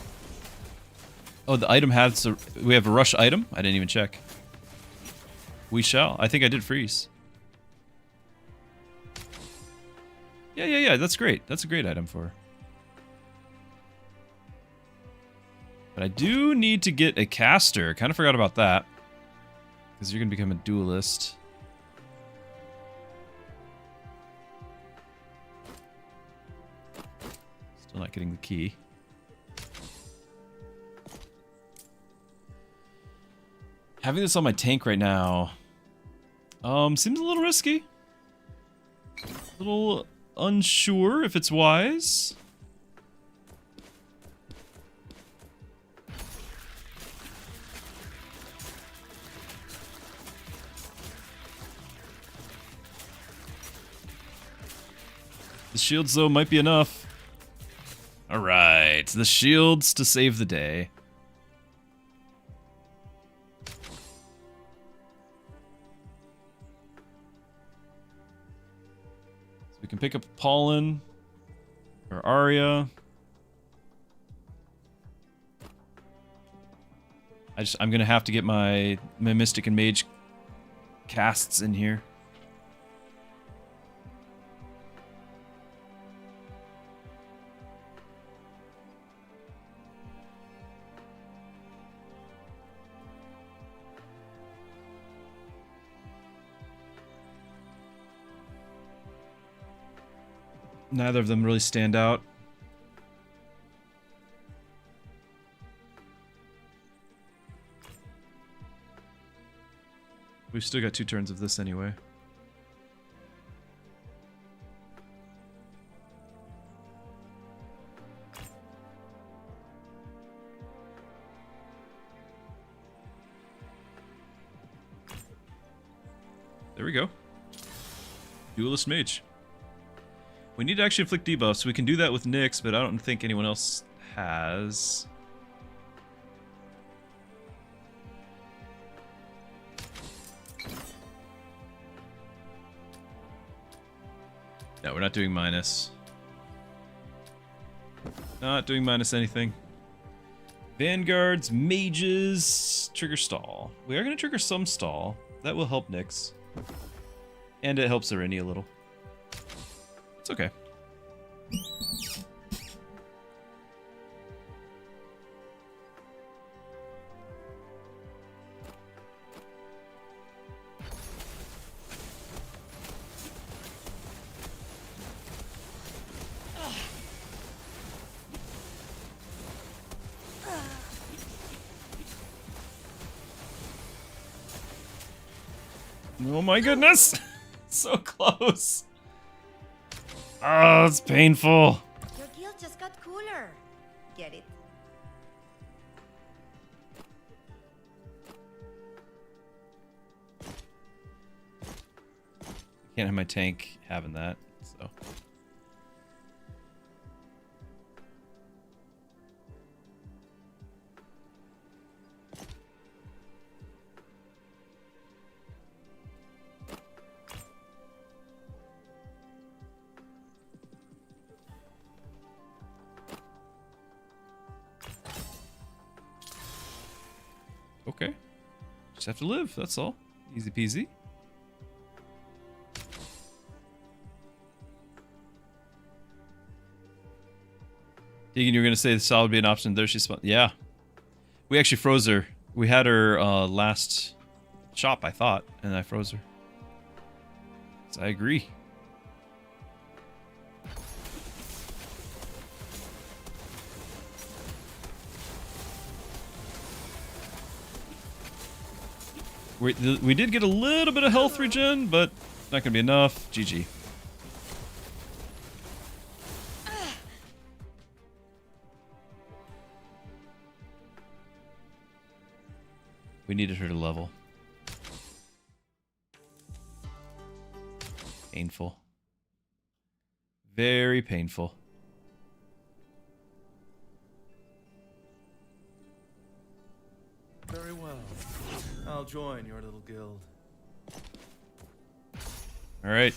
Oh, the item has we have a rush item? I didn't even check. We shall. I think I did freeze. Yeah, that's great. That's a great item for her. But I do need to get a caster. Kind of forgot about that. Because you're going to become a duelist. Still not getting the key. Having this on my tank right now, seems a little risky. A little unsure if it's wise. The shields, though, might be enough. Alright, the shields to save the day. So we can pick up Pollen or Arya. I'm gonna have to get my Mystic and Mage casts in here. Neither of them really stand out. We've still got 2 turns of this anyway. There we go. Duelist Mage. We need to actually inflict debuffs. We can do that with Nyx, but I don't think anyone else has. No, we're not doing minus. Not doing minus anything. Vanguards, mages, trigger stall. We are going to trigger some stall. That will help Nyx. And it helps Irene a little. It's okay. Oh my goodness! So close! Oh, it's painful. Your guild just got cooler. Get it? Can't have my tank having that, so. Okay. Just have to live, that's all. Easy peasy. Deegan, you were going to say the saw would be an option. There she spawned. Yeah. We actually froze her. We had her last shop, I thought, and I froze her. So I agree. We did get a little bit of health regen, but not going to be enough. GG. We needed her to level. Painful. Very painful. Very well. I'll join your little guild. Alright.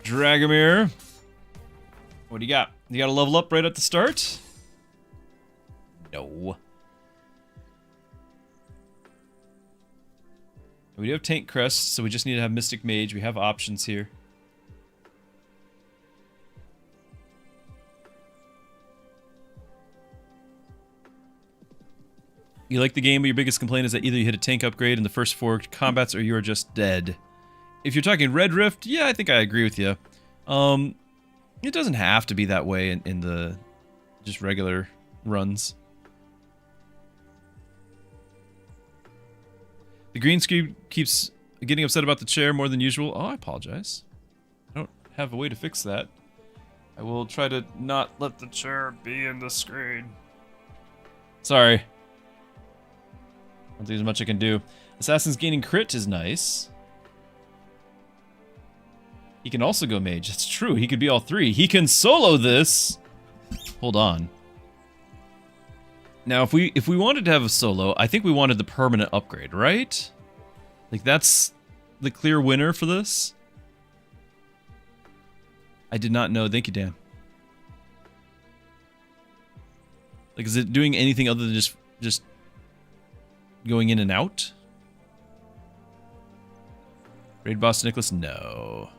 Dragomir. What do you got? You got to level up right at the start? No. We do have tank crests, so we just need to have Mystic Mage. We have options here. You like the game, but your biggest complaint is that either you hit a tank upgrade in the first 4 combats or you are just dead. If you're talking Red Rift, yeah, I think I agree with you. It doesn't have to be that way in the just regular runs. The green screen keeps getting upset about the chair more than usual. Oh, I apologize. I don't have a way to fix that. I will try to not let the chair be in the screen. Sorry. I don't think there's much I can do. Assassin's gaining crit is nice. He can also go mage. It's true. He could be all three. He can solo this. Hold on. Now, if we wanted to have a solo, I think we wanted the permanent upgrade, right? Like, that's the clear winner for this. I did not know. Thank you, Dan. Like, is it doing anything other than just going in and out? Raid boss Nicholas? No.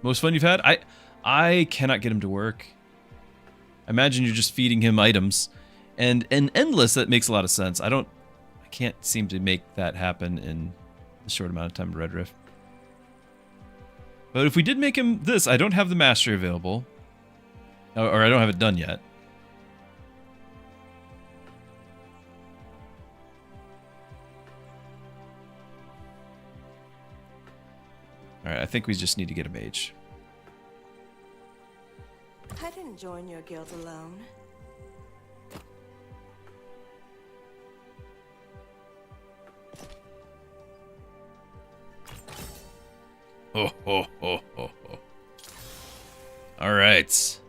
Most fun you've had? I cannot get him to work. I imagine you're just feeding him items. And endless, that makes a lot of sense. I can't seem to make that happen in a short amount of time in Red Rift. But if we did make him this, I don't have the mastery available. Or I don't have it done yet. Alright, I think we just need to get a mage. I didn't join your guild alone. Ho, ho, ho, ho, ho. Alright.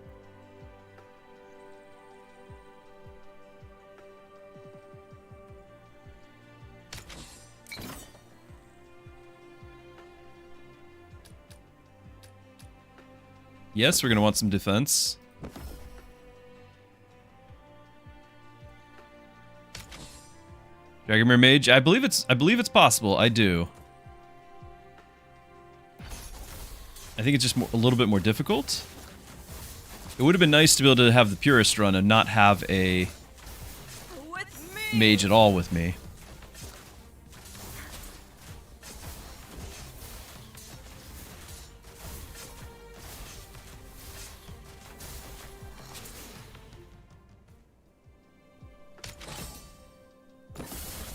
Yes, we're gonna want some defense. Dragomir Mage, I believe it's possible. I do. I think it's just a little bit more difficult. It would have been nice to be able to have the purist run and not have a mage at all with me.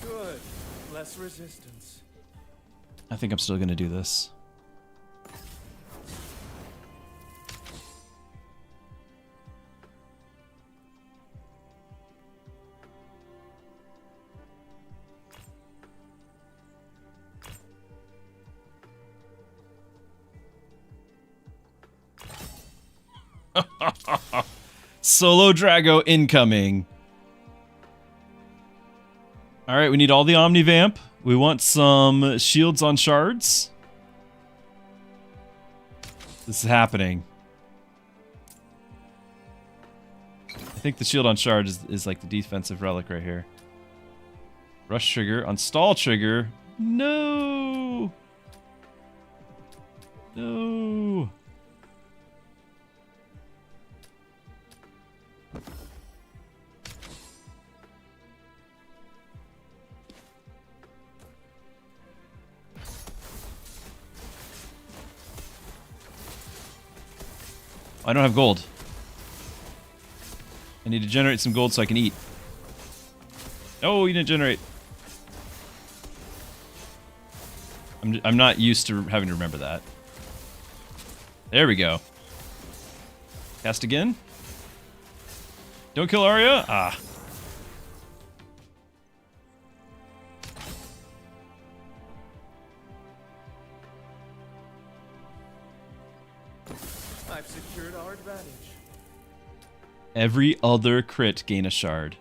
Good. Less resistance. I think I'm still gonna do this. Solo Drago incoming. Alright, we need all the Omnivamp. We want some shields on shards. This is happening. I think the shield on shard is like the defensive relic right here. Rush trigger on stall trigger. No! No! I don't have gold. I need to generate some gold so I can eat. Oh, you didn't generate. I'm not used to having to remember that. There we go. Cast again. Don't kill Arya. Ah. I've secured our advantage. Every other crit gain a shard.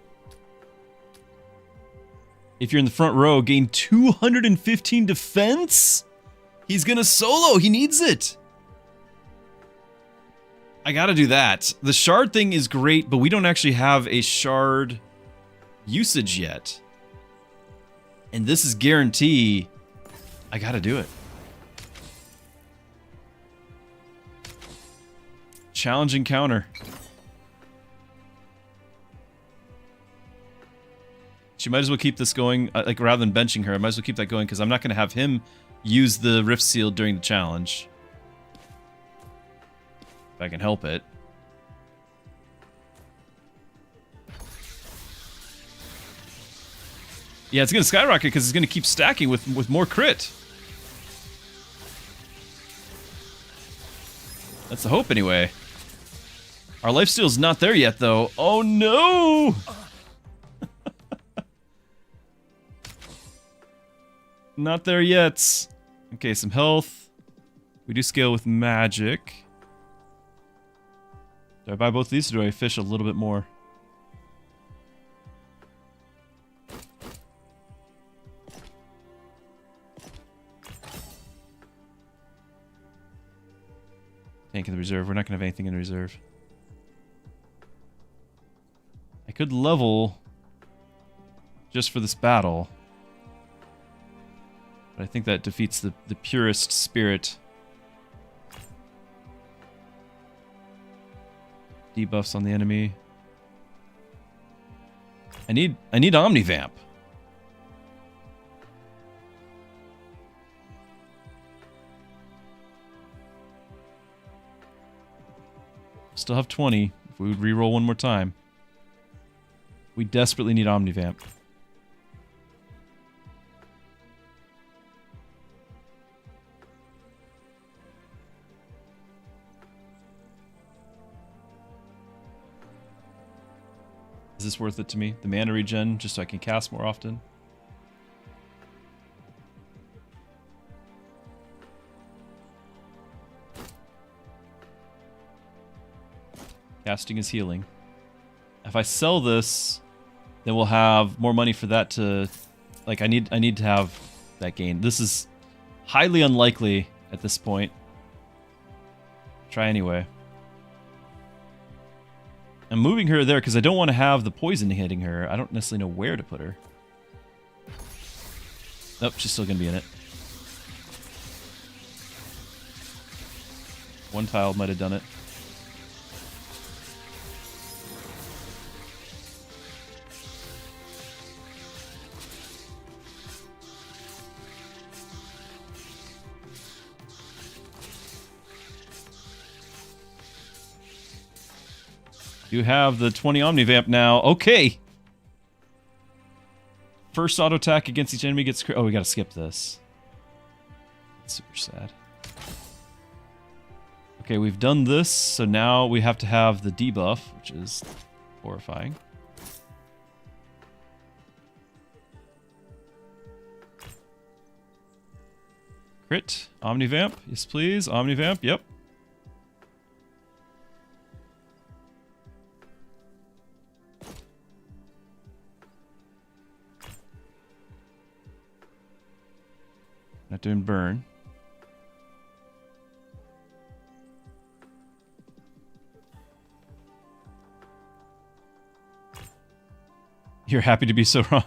If you're in the front row, gain 215 defense? He's gonna solo, he needs it. I gotta do that. The shard thing is great, but we don't actually have a shard usage yet. And this is guarantee. I gotta do it. Challenge encounter. She might as well keep this going, like rather than benching her, I might as well keep that going because I'm not going to have him use the Rift Seal during the challenge. If I can help it. Yeah, it's going to skyrocket because it's going to keep stacking with more crit. That's the hope anyway. Our lifesteal's not there yet though. Oh no! Not there yet. Okay, some health. We do scale with magic. Do I buy both of these or do I fish a little bit more? Tank in the reserve. We're not going to have anything in reserve. I could level just for this battle. But I think that defeats the purest spirit. Debuffs on the enemy. I need Omnivamp. Still have 20 if we would reroll one more time. We desperately need Omnivamp. Is this worth it to me? The mana regen, just so I can cast more often? Casting is healing. If I sell this, then we'll have more money for that to... Like, I need to have that gain. This is highly unlikely at this point. Try anyway. I'm moving her there because I don't want to have the poison hitting her. I don't necessarily know where to put her. Nope, she's still going to be in it. One tile might have done it. You have the 20 Omnivamp now. Okay. First auto attack against each enemy gets... Oh, we gotta skip this. That's super sad. Okay, we've done this, so now we have to have the debuff, which is horrifying. Crit. Omnivamp. Yes, please. Omnivamp. Yep. Not doing burn. You're happy to be so wrong.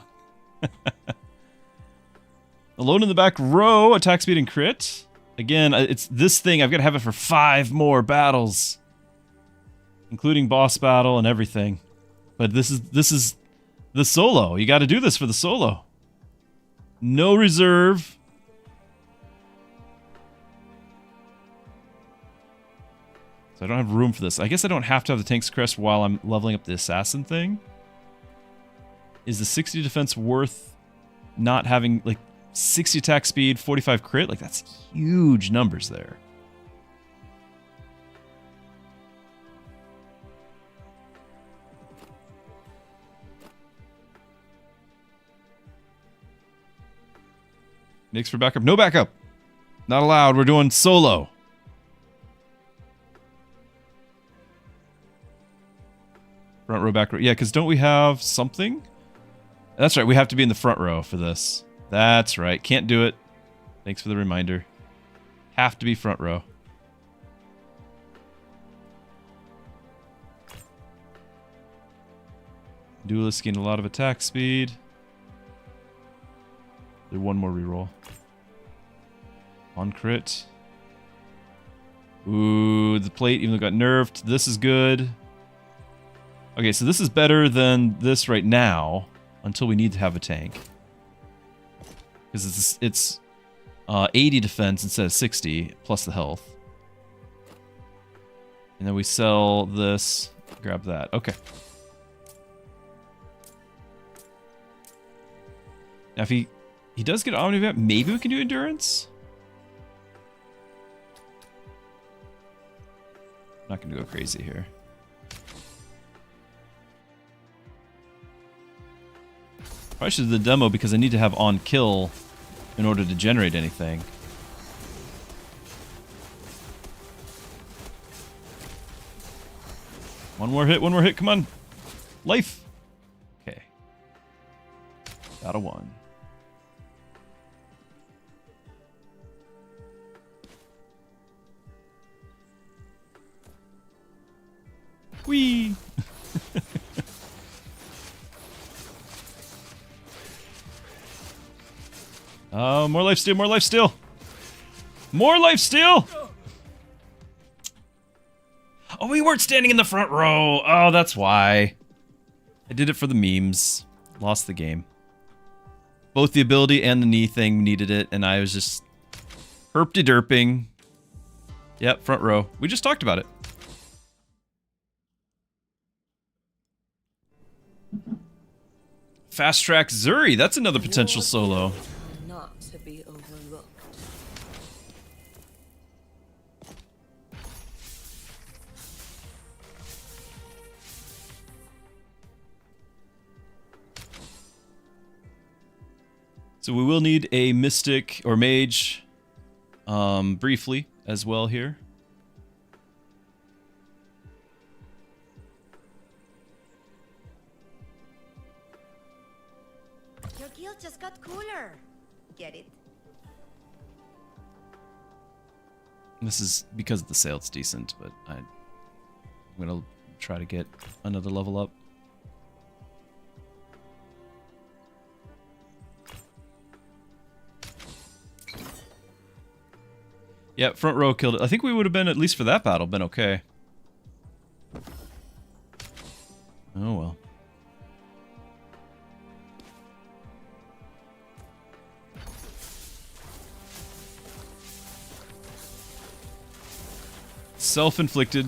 Alone in the back row, attack speed and crit. Again, it's this thing. I've got to have it for 5 more battles, including boss battle and everything. But this is the solo. You got to do this for the solo. No reserve. So I don't have room for this. I guess I don't have to have the Tank's Crest while I'm leveling up the Assassin thing. Is the 60 defense worth not having, like, 60 attack speed, 45 crit? Like, that's huge numbers there. Nix for backup. No backup! Not allowed. We're doing solo. Front row, back row. Yeah, because don't we have something? That's right, we have to be in the front row for this. That's right, can't do it. Thanks for the reminder. Have to be front row. Duelist gain a lot of attack speed. Do one more reroll. On crit. Ooh, the plate even though it got nerfed. This is good. Okay, so this is better than this right now, until we need to have a tank. Because it's 80 defense instead of 60, plus the health. And then we sell this, grab that. Okay. Now if he does get Omnivat, maybe we can do endurance? Not gonna go crazy here. Probably should do the demo because I need to have on kill in order to generate anything. One more hit, come on. Life. Okay. Got a 1. Whee! More life steal, more life steal! More life steal! Oh, we weren't standing in the front row! Oh, that's why. I did it for the memes. Lost the game. Both the ability and the knee thing needed it, and I was just herpty-derping. Yep, front row. We just talked about it. Fast track Zuri, that's another potential solo. Not to be overlooked. So we will need a mystic or mage briefly as well here. Your guild just got cooler. Get it? This is because of the sale, it's decent, but I'm gonna try to get another level up. Yeah, front row killed it. I think we would have been, at least for that battle, been okay. Oh well. Self-inflicted.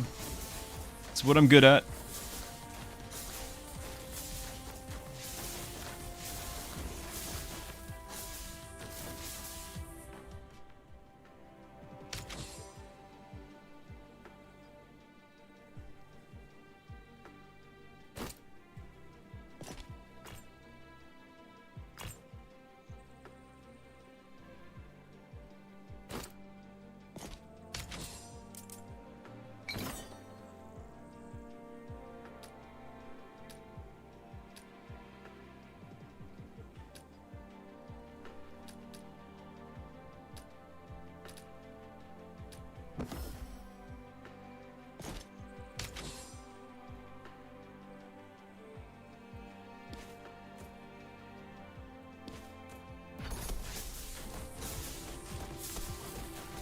It's what I'm good at.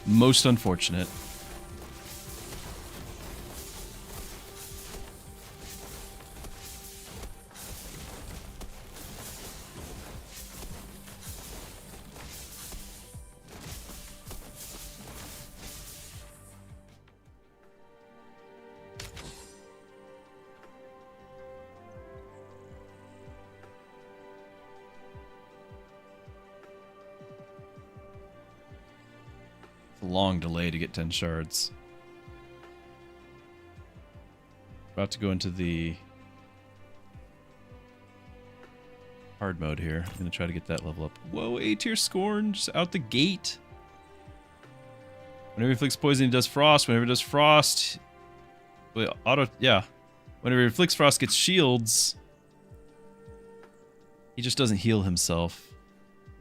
Most unfortunate. Long delay to get 10 shards. About to go into the hard mode here. I'm gonna try to get that level up. Whoa, A tier Scorn just out the gate. Whenever he inflicts poison, he does frost. Whenever he does frost, wait, yeah. Whenever he inflicts frost, gets shields. He just doesn't heal himself.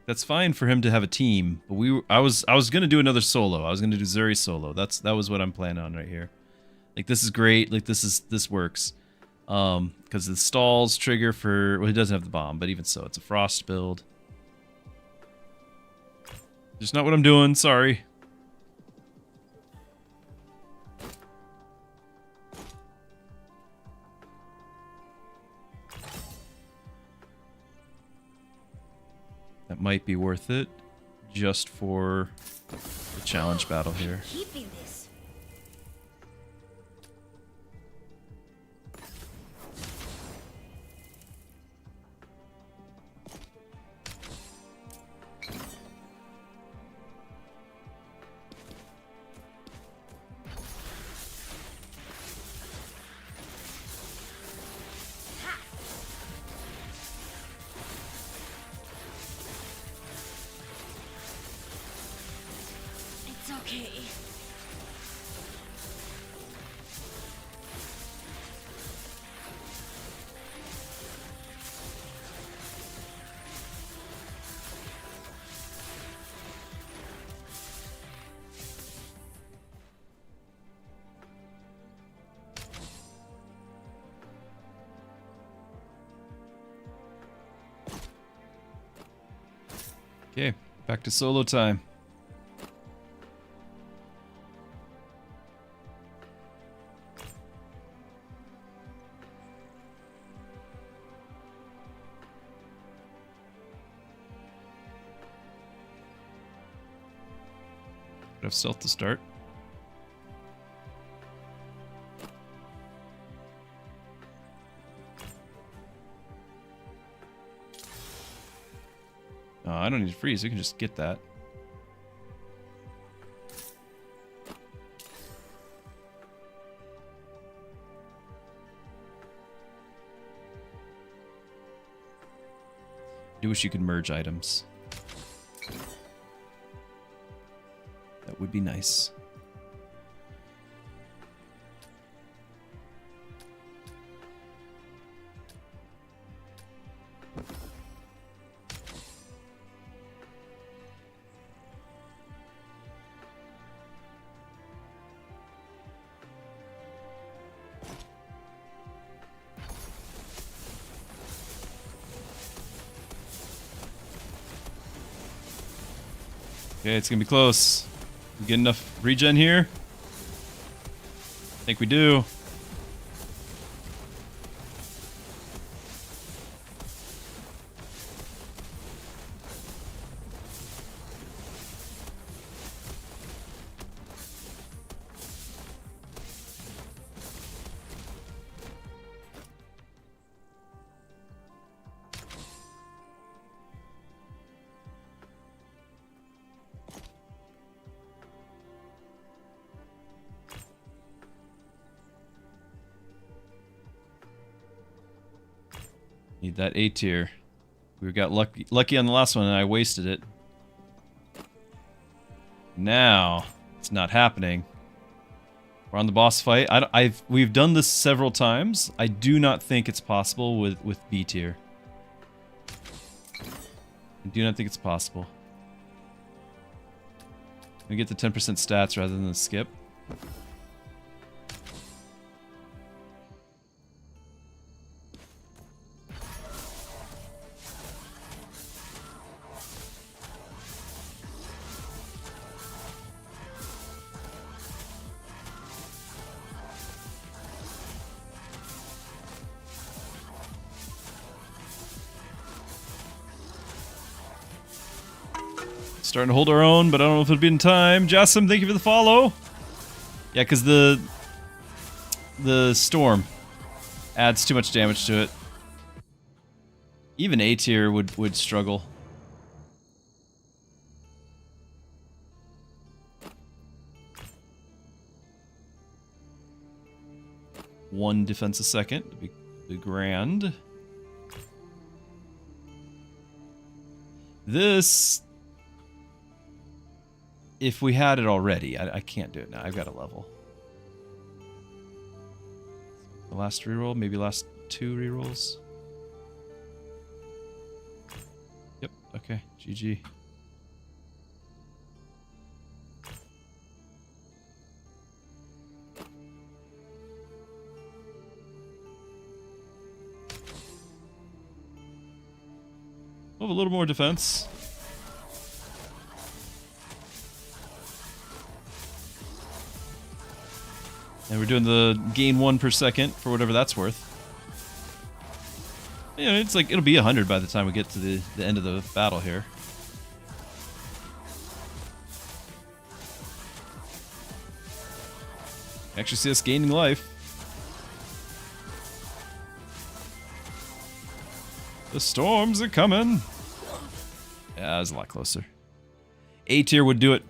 That's fine for him to have a team, but I was gonna do another solo. I was gonna do Zuri solo. That was what I'm planning on right here. Like, this is great. Like, this works. Because the stalls trigger for, well, he doesn't have the bomb, but even so, it's a frost build. Just not what I'm doing. Sorry. That might be worth it, just for the challenge battle here. Keeping this. Okay. Okay, back to solo time. Have stealth to start. Oh, I don't need to freeze. We can just get that. I do wish you could merge items. That would be nice. Okay, it's gonna be close. We get enough regen here? I think we do. Need that A tier. We got lucky on the last one and I wasted it. Now, it's not happening. We're on the boss fight. We've done this several times. I do not think it's possible with B tier. I do not think it's possible. We get the 10% stats rather than the skip. Starting to hold our own, but I don't know if it'll be in time. Jassim, thank you for the follow. Yeah, because the storm adds too much damage to it. Even A tier would struggle. One defense a second to be grand. This, if we had it already, I can't do it now. I've got a level. The last reroll, maybe last 2 rerolls. Yep, okay, GG. We'll have a little more defense. And we're doing the gain 1 per second for whatever that's worth. You know, it's like it'll be 100 by the time we get to the end of the battle here. Actually see us gaining life. The storms are coming. Yeah, that was a lot closer. A tier would do it.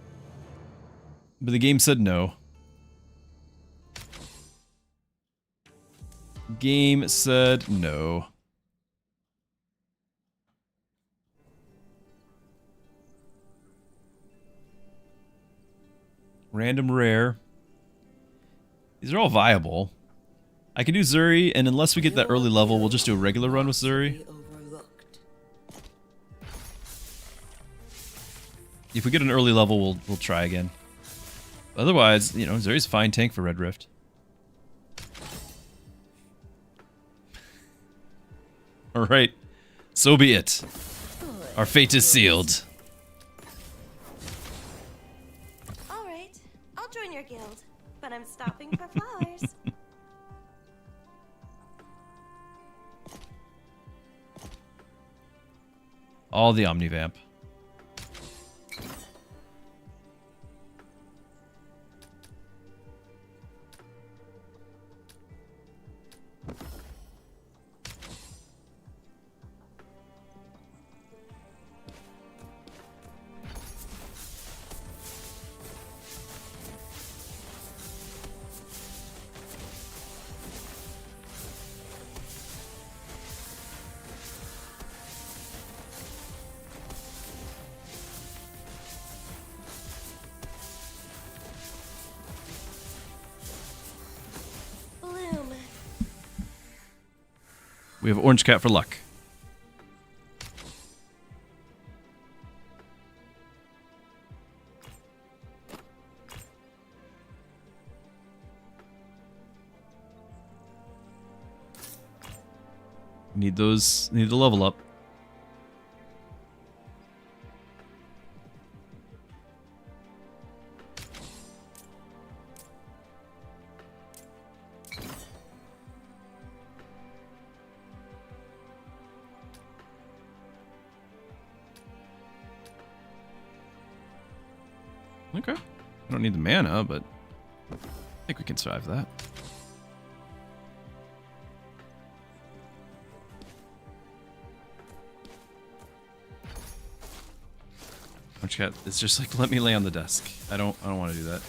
But the game said no. Game said no. Random rare. These are all viable. I can do Zuri, and unless we get that early level, we'll just do a regular run with Zuri. If we get an early level, we'll try again. Otherwise, you know, Zuri's a fine tank for Red Rift. Alright. So be it. Our fate is sealed. Alright, I'll join your guild, but I'm stopping for flowers. All the Omnivamp. Bloom. We have Orange Cat for luck. Need those, need to level up. Okay. I don't need the mana, but I think we can survive that. Orange Cat is just like, let me lay on the desk. I don't want to do that.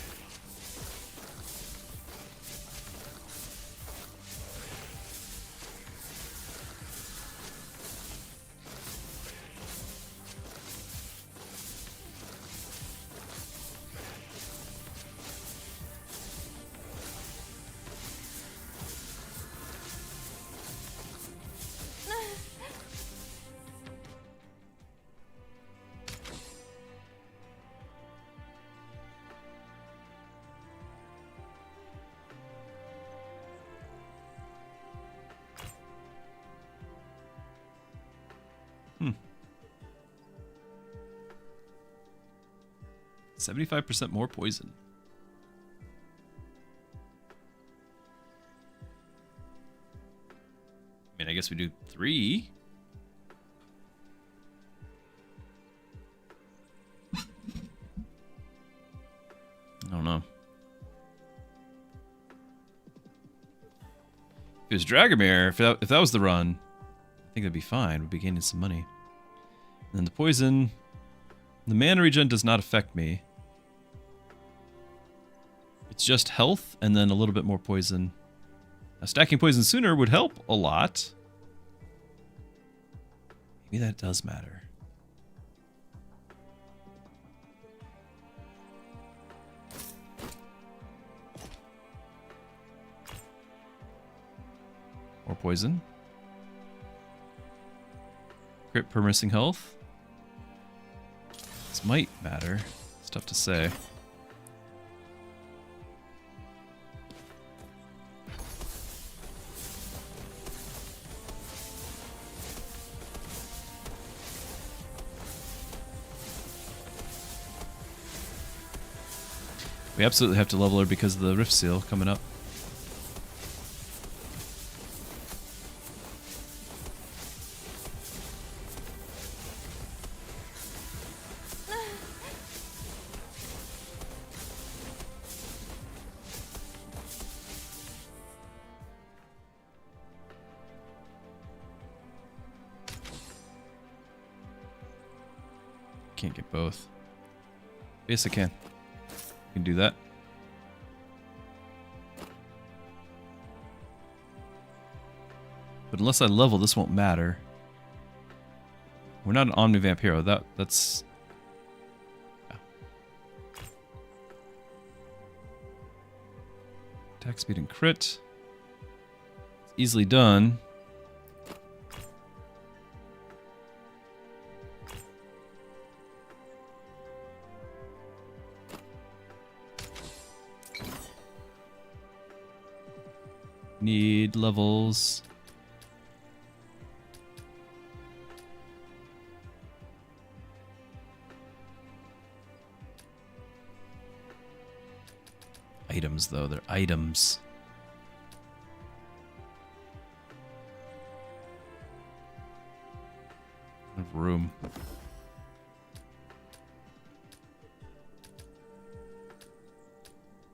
Hmm. 75% more poison. I mean, I guess we do 3. I don't know. If it was Dragomir, if that was the run, I think that'd be fine. We'd be gaining some money. And then the poison, the mana regen does not affect me. It's just health and then a little bit more poison. Now, stacking poison sooner would help a lot. Maybe that does matter. More poison. Crit per missing health. This might matter. It's tough to say. We absolutely have to level her because of the Rift Seal coming up. Can't get both. Yes, I can. Can do that. But unless I level, this won't matter. We're not an Omnivamp hero. That's... Yeah. Attack speed and crit. It's easily done. Need levels. Items, though. They're items. I have room.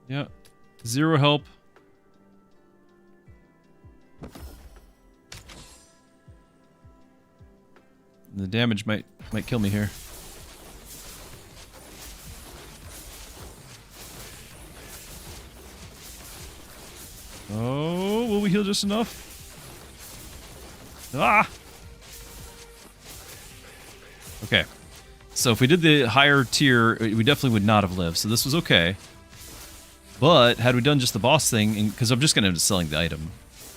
Yeah. 0 help. The damage might kill me here. Oh, will we heal just enough? Ah! Okay. So if we did the higher tier, we definitely would not have lived. So this was okay. But had we done just the boss thing, because I'm just going to end up selling the item.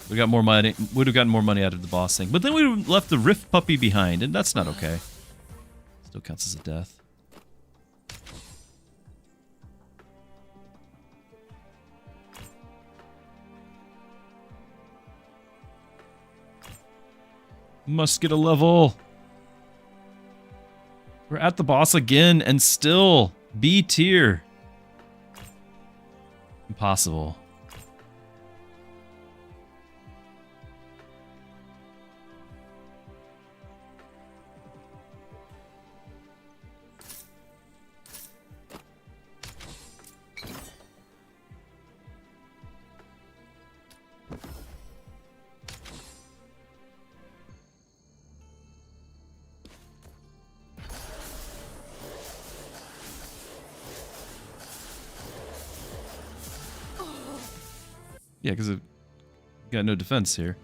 We got more money. Would have gotten more money out of the boss thing. But then we would have left the Rift Puppy behind, and that's not okay. Still counts as a death. Must get a level. We're at the boss again, and still B tier. Impossible. Yeah, because I've got no defense here.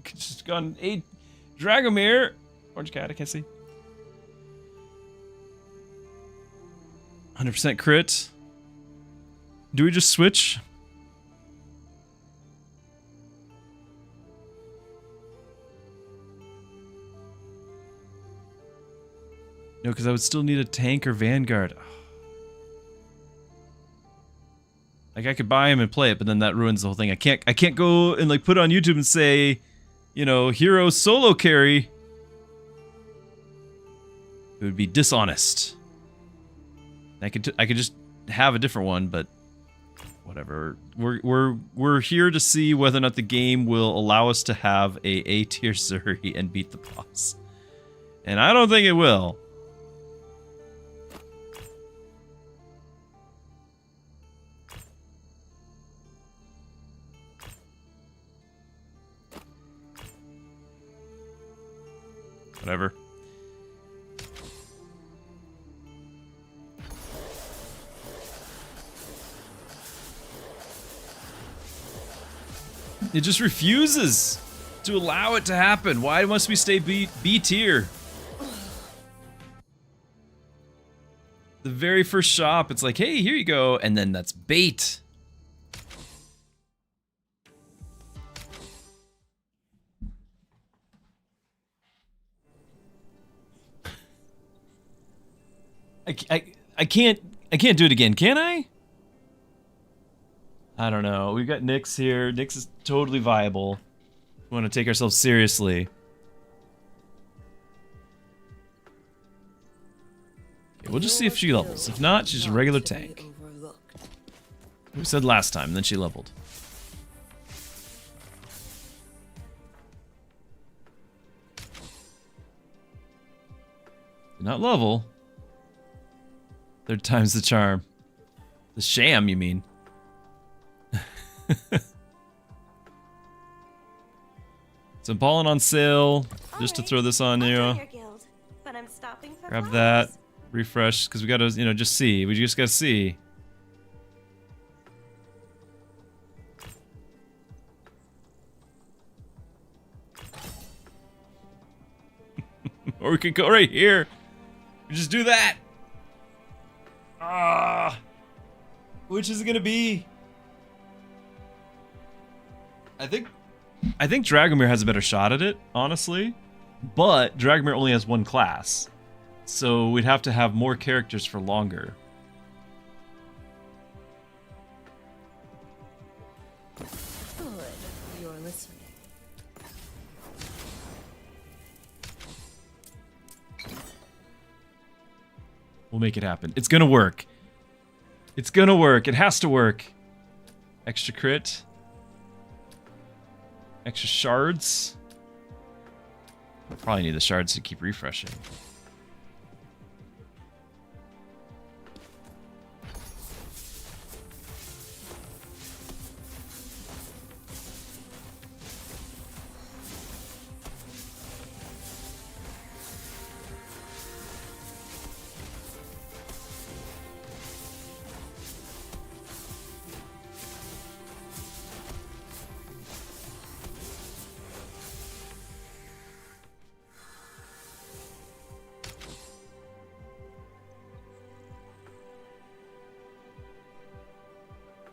Just gone 8 Dragomir. Orange cat, I can't see. 100% crit. Do we just switch? No, because I would still need a tank or vanguard. Like I could buy him and play it, but then that ruins the whole thing. I can't go and like put it on YouTube and say, you know, hero solo carry. It would be dishonest. I could just have a different one, but whatever. We're here to see whether or not the game will allow us to have a tier Zuri and beat the boss. And I don't think it will. Whatever. It just refuses to allow it to happen. Why must we stay B tier? The very first shop, it's like, hey, here you go, and then that's bait. I can't do it again, can I? I don't know. We've got Nyx here. Nyx is totally viable. We want to take ourselves seriously. Okay, we'll just see if she levels. If not, she's a regular tank. We said last time, then she leveled. Did not level. Third time's the charm. The sham, you mean? So balling on sale, just to throw this on you. Grab that, refresh, because we gotta, you know, just see. We just gotta see. Or we could go right here. We just do that. Which is it gonna be? I think Dragomir has a better shot at it, honestly. But Dragomir only has one class. So we'd have to have more characters for longer. Good. You're listening. We'll make it happen. It's gonna work. It's gonna work. It has to work. Extra crit. Extra shards. Probably need the shards to keep refreshing.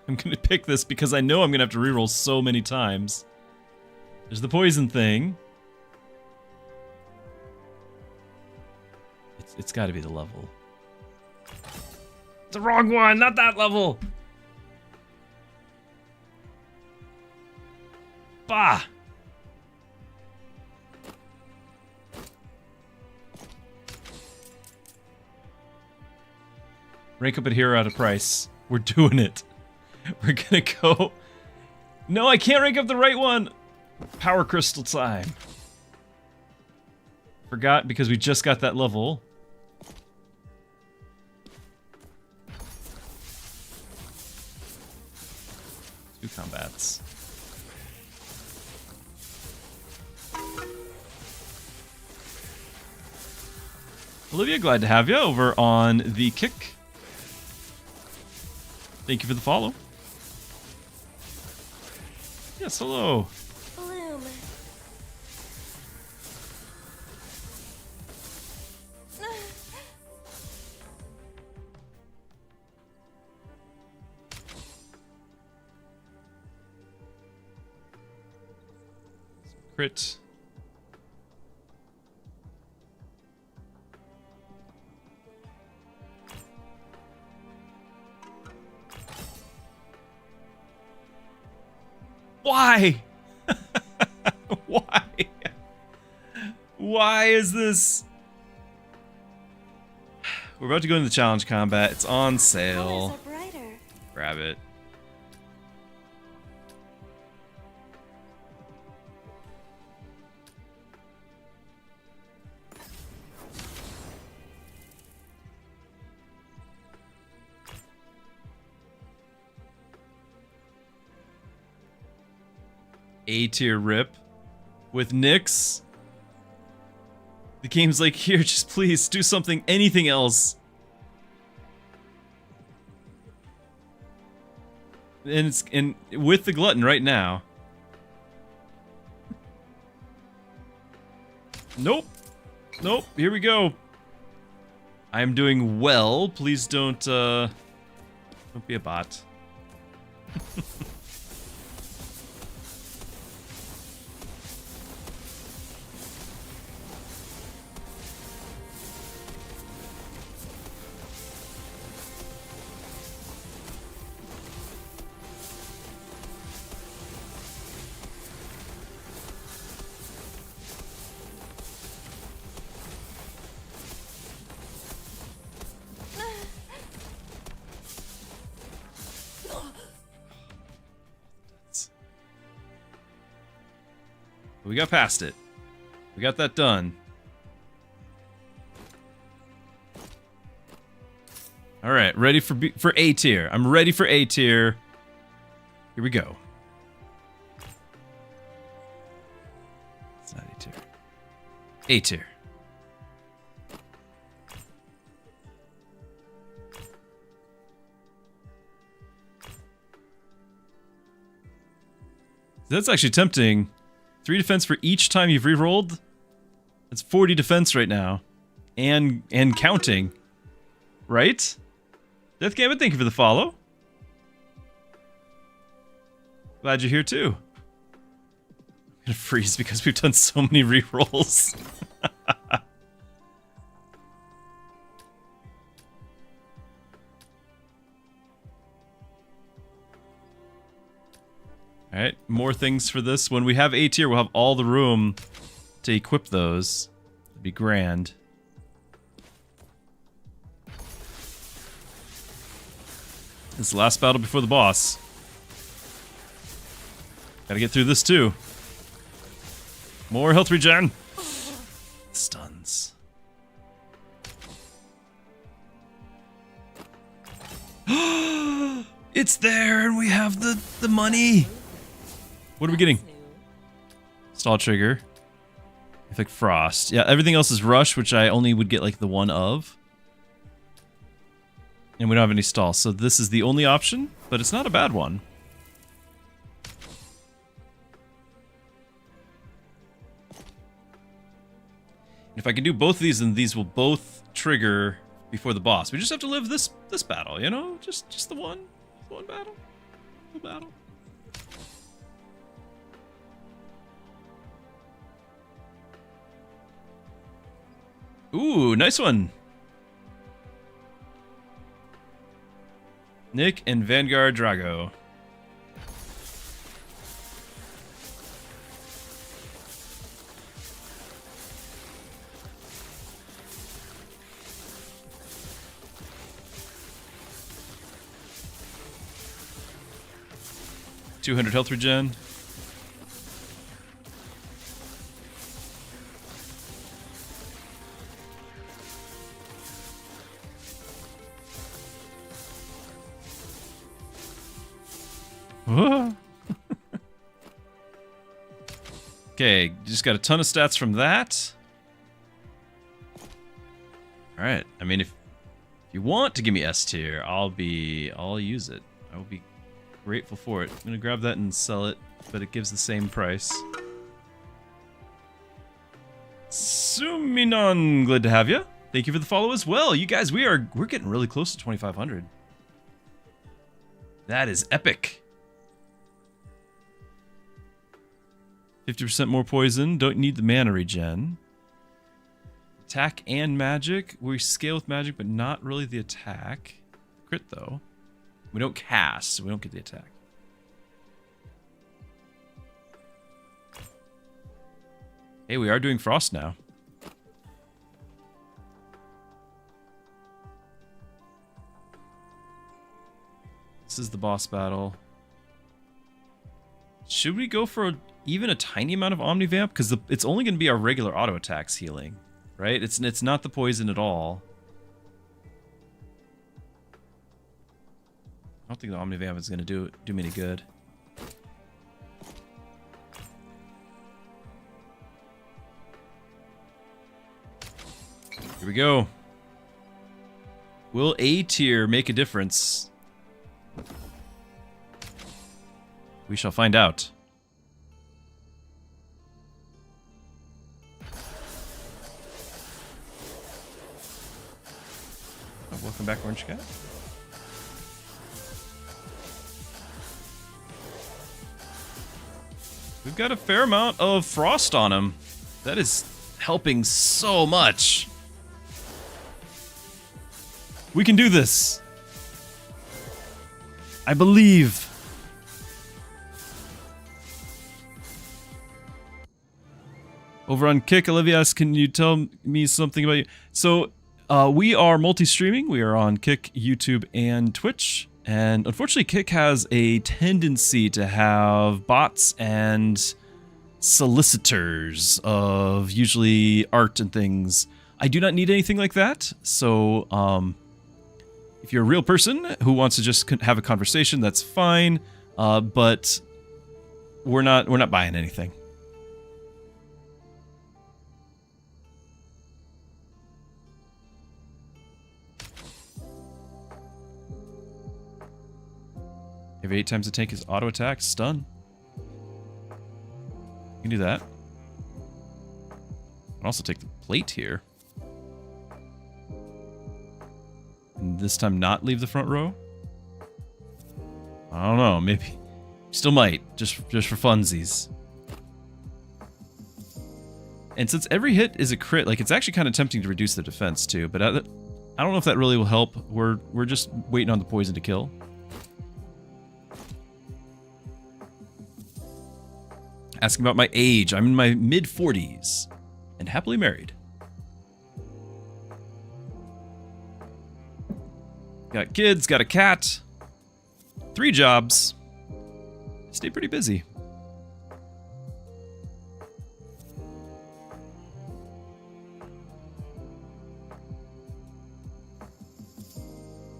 I'm gonna pick this because I know I'm gonna have to reroll so many times. There's the poison thing. It's gotta be the level. It's the wrong one, not that level! Bah! Rank up a hero at a price. We're doing it. We're gonna go... No, I can't rank up the right one! Power Crystal time. Forgot because we just got that level. Two combats. Olivia, glad to have you over on the kick. Thank you for the follow. Yes, hello. Bloom. Crit. Why? Why? Why is this? We're about to go into the challenge combat. It's on Colors sale. are brighter. Grab it. A tier rip with Nyx. The game's like, here, just please do something, anything else. And it's with the glutton right now. Nope. Nope. Here we go. I am doing well. Please don't be a bot. We got past it. We got that done. All right, ready for A tier. I'm ready for A tier. Here we go. It's not A tier. A tier. That's actually tempting. 3 defense for each time you've rerolled. That's 40 defense right now. And counting. Right? Death Gambit, thank you for the follow. Glad you're here too. I'm gonna freeze because we've done so many rerolls. Alright, more things for this. When we have A tier, we'll have all the room to equip those. It'd be grand. This is the last battle before the boss. Gotta get through this too. More health regen. Stuns. It's there and we have the money. What are we getting? Stall trigger. Effect frost. Yeah, everything else is rush, which I only would get like the one of. And we don't have any stall, so this is the only option, but it's not a bad one. If I can do both of these, then these will both trigger before the boss. We just have to live this battle, you know? Just the one battle. The battle. Ooh, nice one. Nick and Vanguard Drago. $200 health regen. Okay, just got a ton of stats from that. Alright, I mean, if you want to give me S tier, I'll use it. I will be grateful for it. I'm gonna grab that and sell it, but it gives the same price. Suminon, glad to have you. Thank you for the follow as well. You guys, we're getting really close to 2,500. That is epic. 50% more poison. Don't need the mana regen. Attack and magic. We scale with magic, but not really the attack. Crit, though. We don't cast, so we don't get the attack. Hey, we are doing frost now. This is the boss battle. Should we go for even a tiny amount of Omnivamp? Because it's only going to be our regular auto attacks healing, right? It's not the poison at all. I don't think the Omnivamp is going to do me any good. Here we go. Will A tier make a difference? We shall find out. Oh, welcome back, Orange Cat. We've got a fair amount of frost on him. That is helping so much. We can do this. I believe. Over on Kick, Olivia asks, can you tell me something about you? So, we are multi-streaming. We are on Kick, YouTube, and Twitch. And unfortunately, Kick has a tendency to have bots and solicitors of usually art and things. I do not need anything like that. So, if you're a real person who wants to just have a conversation, that's fine. But we're not buying anything. Every 8 times the tank is auto attack, stun. You can do that. I can also take the plate here. And this time not leave the front row. I don't know, maybe Still might, just for funsies. And since every hit is a crit, like, it's actually kind of tempting to reduce the defense too, but I don't know if that really will help. We're just waiting on the poison to kill. Asking about my age. I'm in my mid-40s and happily married. Got kids, got a cat, 3 jobs. Stay pretty busy.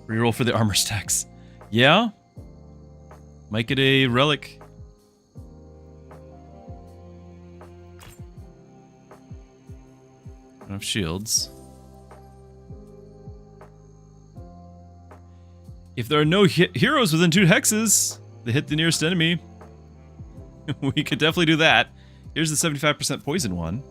Reroll for the armor stacks. Yeah? Might get a relic. I don't have shields. If there are no heroes within 2 hexes, they hit the nearest enemy. We could definitely do that. Here's the 75% poison one.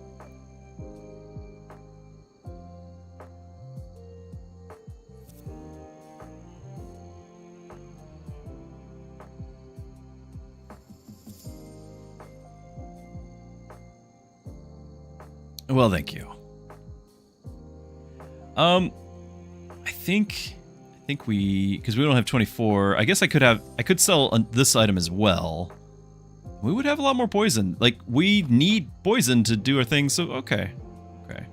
Well, thank you. I think we, because we don't have 24. I guess I could sell this item as well. We would have a lot more poison. Like, we need poison to do our thing, so okay. Okay.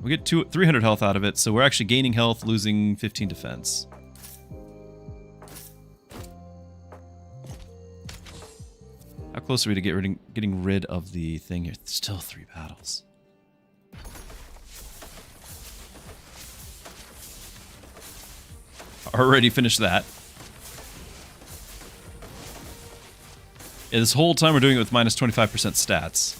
We get 300 health out of it, so we're actually gaining health, losing 15 defense. How close are we to getting rid of the thing here? Still 3 battles. Already finished that. Yeah, this whole time we're doing it with minus 25% stats.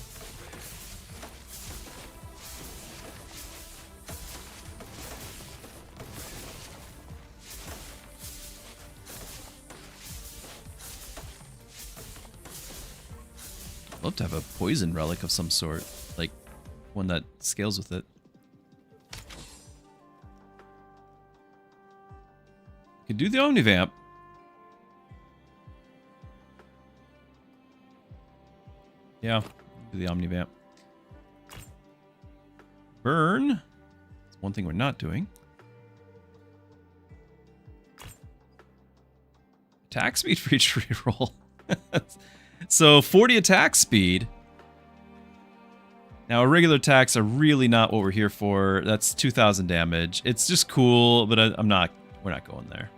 I'd love to have a poison relic of some sort, like one that scales with it. Could do the Omnivamp. Yeah, do the Omnivamp. Burn. That's one thing we're not doing. Attack speed for each reroll. So 40 attack speed. Now, regular attacks are really not what we're here for. That's 2,000 damage. It's just cool, but we're not going there.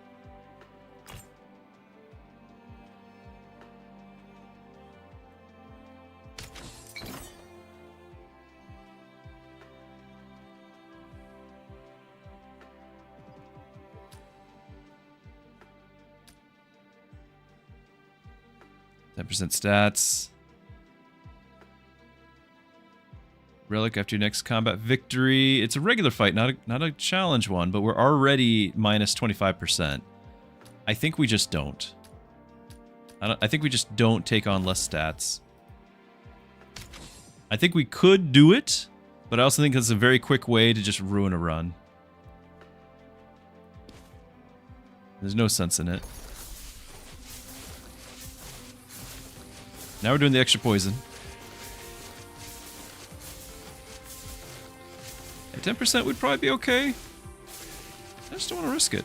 %, stats. Relic after your next combat victory. It's a regular fight, not a challenge one, but we're already minus 25%. I think we just don't. I think we just don't take on less stats. I think we could do it, but I also think that's a very quick way to just ruin a run. There's no sense in it. Now we're doing the extra poison. At 10% would probably be okay. I just don't want to risk it.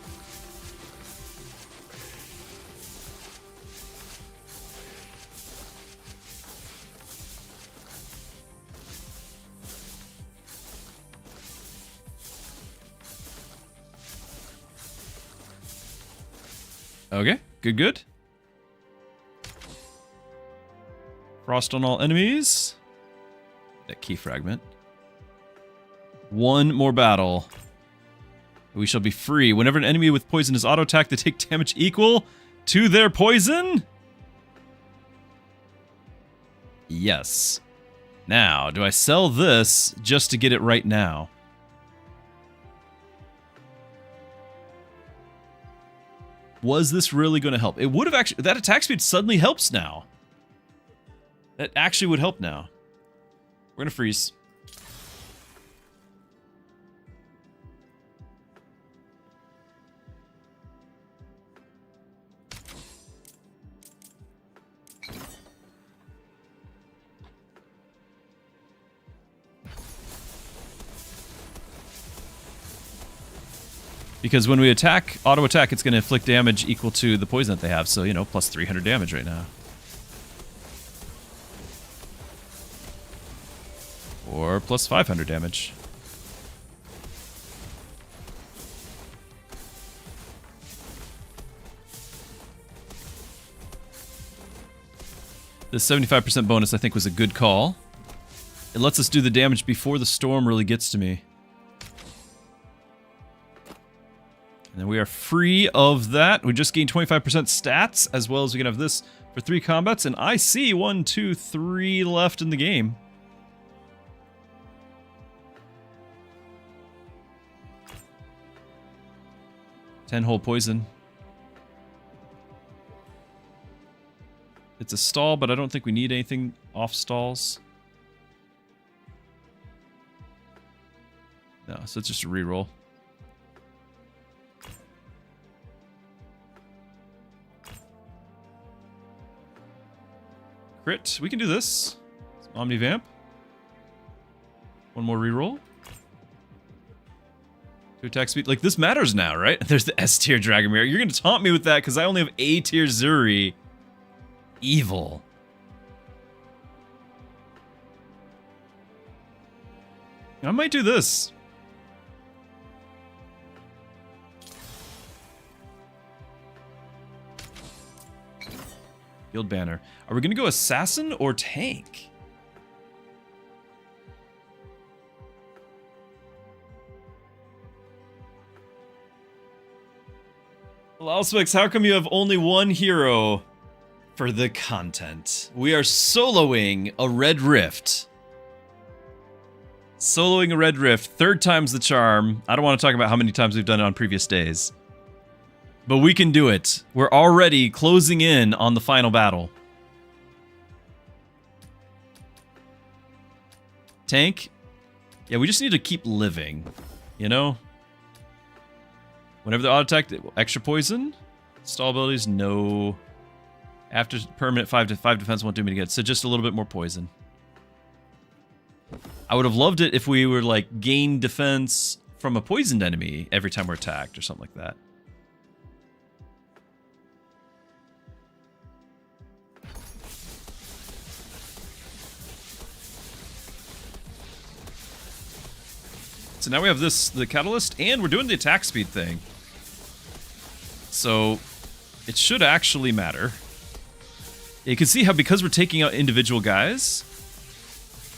Okay, good. Frost on all enemies. That key fragment. One more battle. We shall be free. Whenever an enemy with poison is auto-attacked, they take damage equal to their poison? Yes. Now, do I sell this just to get it right now? Was this really going to help? It would have actually... That attack speed suddenly helps now. That actually would help now. We're going to freeze. Because when we attack, auto attack, it's going to inflict damage equal to the poison that they have. So, you know, plus 300 damage right now. Or plus 500 damage. This 75% bonus, I think, was a good call. It lets us do the damage before the storm really gets to me. And then we are free of that. We just gained 25% stats, as well as we can have this for 3 combats. And I see 1, 2, 3 left in the game. Ten-hole poison. It's a stall, but I don't think we need anything off stalls. No, so it's just a reroll. Crit. We can do this. Omni Vamp. One more reroll. 2 attack speed. Like, this matters now, right? There's the S tier Dragomir. You're going to taunt me with that because I only have A tier Zuri. Evil. I might do this. Guild banner. Are we going to go assassin or tank? Lalspix, how come you have only one hero for the content? We are soloing a Red Rift. Soloing a Red Rift. 3rd time's the charm. I don't want to talk about how many times we've done it on previous days. But we can do it. We're already closing in on the final battle. Tank? Yeah, we just need to keep living. You know? Whenever the auto attack, extra poison. Stall abilities, no. After permanent 5 defense won't do me to get. So just a little bit more poison. I would have loved it if we were like gain defense from a poisoned enemy every time we're attacked or something like that. So now we have this, the catalyst, and we're doing the attack speed thing. So it should actually matter. You can see how because we're taking out individual guys,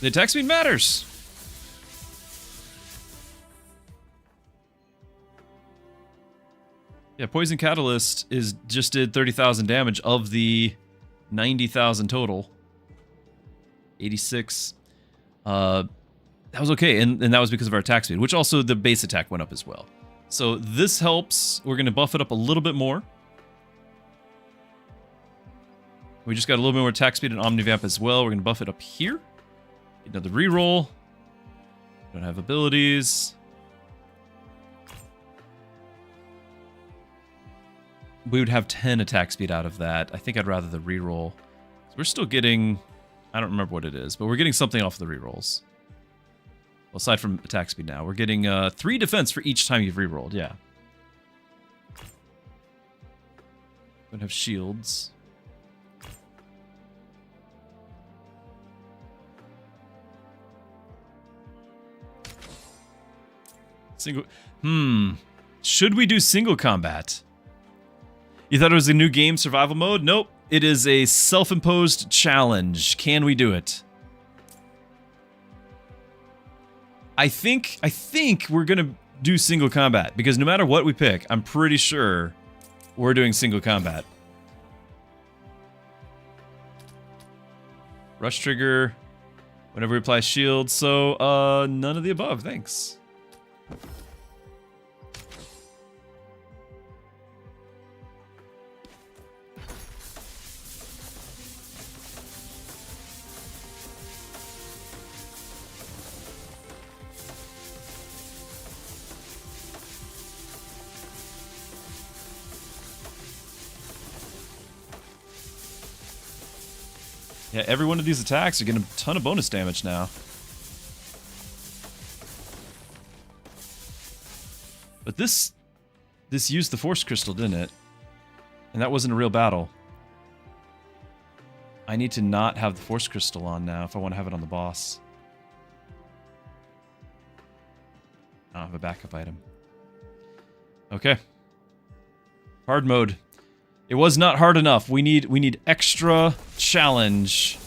the attack speed matters. Yeah, Poison Catalyst just did 30,000 damage of the 90,000 total. 86. That was okay, and that was because of our attack speed, which also the base attack went up as well. So this helps. We're going to buff it up a little bit more. We just got a little bit more attack speed and Omnivamp as well. We're going to buff it up here. Get another reroll. Don't have abilities. We would have 10 attack speed out of that. I think I'd rather the reroll. So we're still getting... I don't remember what it is, but we're getting something off the rerolls. Well, aside from attack speed now, we're getting 3 defense for each time you've rerolled, yeah. Don't have shields. Single... Should we do single combat? You thought it was a new game survival mode? Nope. It is a self-imposed challenge. Can we do it? I think we're gonna do single combat because no matter what we pick, I'm pretty sure we're doing single combat. Rush trigger whenever we apply shield. So none of the above. Thanks. Yeah, every one of these attacks are getting a ton of bonus damage now. But this This used the Force Crystal, didn't it? And that wasn't a real battle. I need to not have the Force Crystal on now if I want to have it on the boss. I don't have a backup item. Okay. Hard mode. It was not hard enough. We need extra challenge.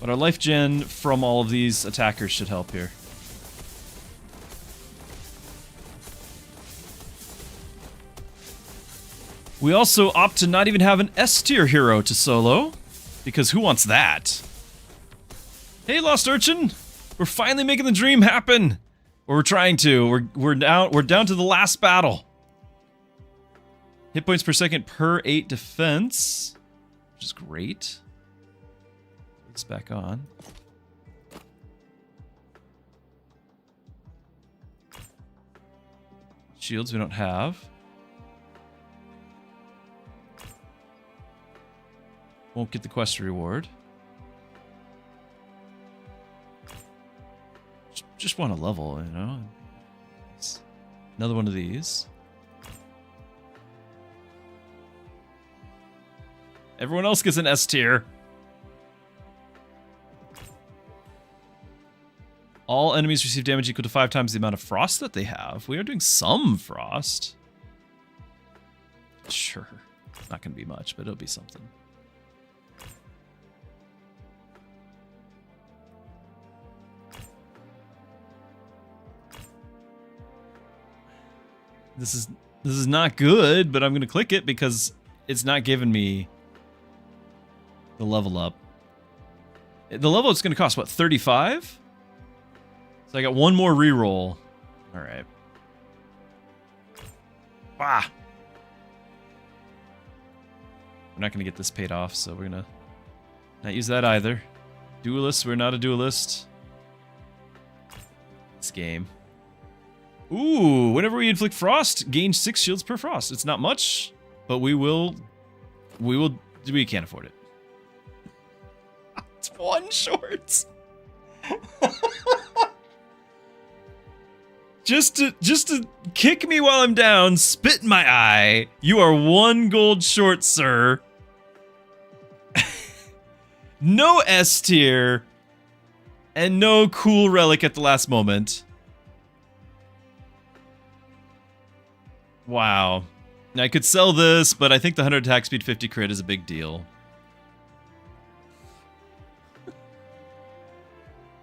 But our life gen from all of these attackers should help here. We also opt to not even have an S-tier hero to solo, because who wants that? Hey, Lost Urchin! We're finally making the dream happen! Or we're trying to. We're down to the last battle. Hit points per second per 8 defense, which is great. It's back on. Shields we don't have. Won't get the quest reward. Just want a level, you know? Another one of these. Everyone else gets an S tier. All enemies receive damage equal to 5 times the amount of frost that they have. We are doing some frost. Sure. Not going to be much, but it'll be something. This is not good, but I'm going to click it because it's not giving me the level up. The level it's going to cost, what, 35? So I got one more reroll. All right. Ah. We're not going to get this paid off, so we're going to not use that either. Duelist, we're not a duelist. This game. Ooh, whenever we inflict frost, gain 6 shields per frost. It's not much, but we can't afford it. It's 1 short. Just to kick me while I'm down, spit in my eye. You are 1 gold short, sir. No S tier, and no cool relic at the last moment. Wow. I could sell this, but I think the 100 attack speed 50 crit is a big deal.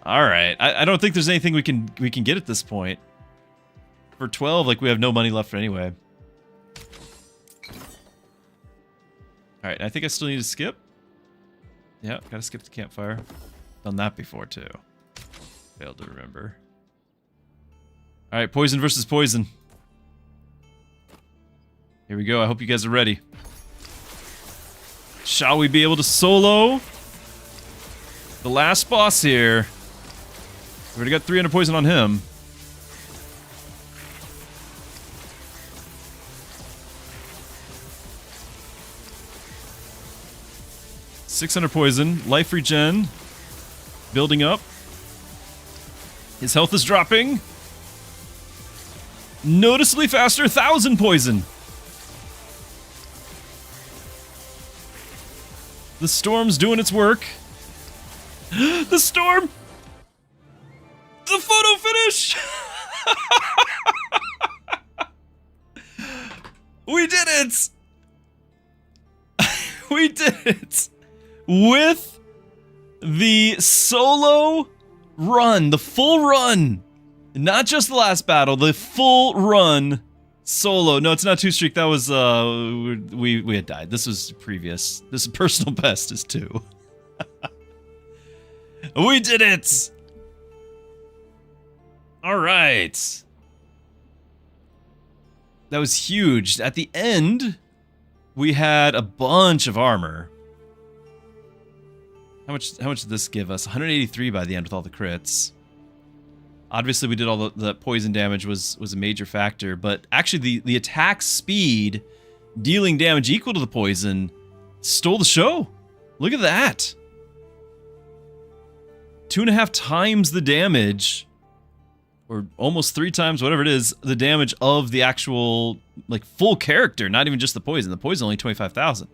Alright. I don't think there's anything we can get at this point. For 12, like, we have no money left anyway. Alright, I think I still need to skip. Yeah, gotta skip the campfire. Done that before, too. Failed to remember. Alright, poison versus poison. Here we go. I hope you guys are ready. Shall we be able to solo the last boss here? We already got 300 poison on him. $600 poison. Life regen. Building up. His health is dropping. Noticeably faster. 1,000 poison. The storm's doing its work. The storm! The photo finish! We did it! We did it! With the solo run, the full run. Not just the last battle, the full run. Solo. No, it's not 2 streak. That was, we had died. This was previous. This personal best is 2. We did it! Alright. That was huge. At the end, we had a bunch of armor. How much did this give us? 183 by the end with all the crits. Obviously, we did all the poison damage was a major factor, but actually the attack speed, dealing damage equal to the poison, stole the show. Look at that. 2.5 times the damage or almost 3 times, whatever it is, the damage of the actual, like, full character, not even just the poison. The poison only 25,000.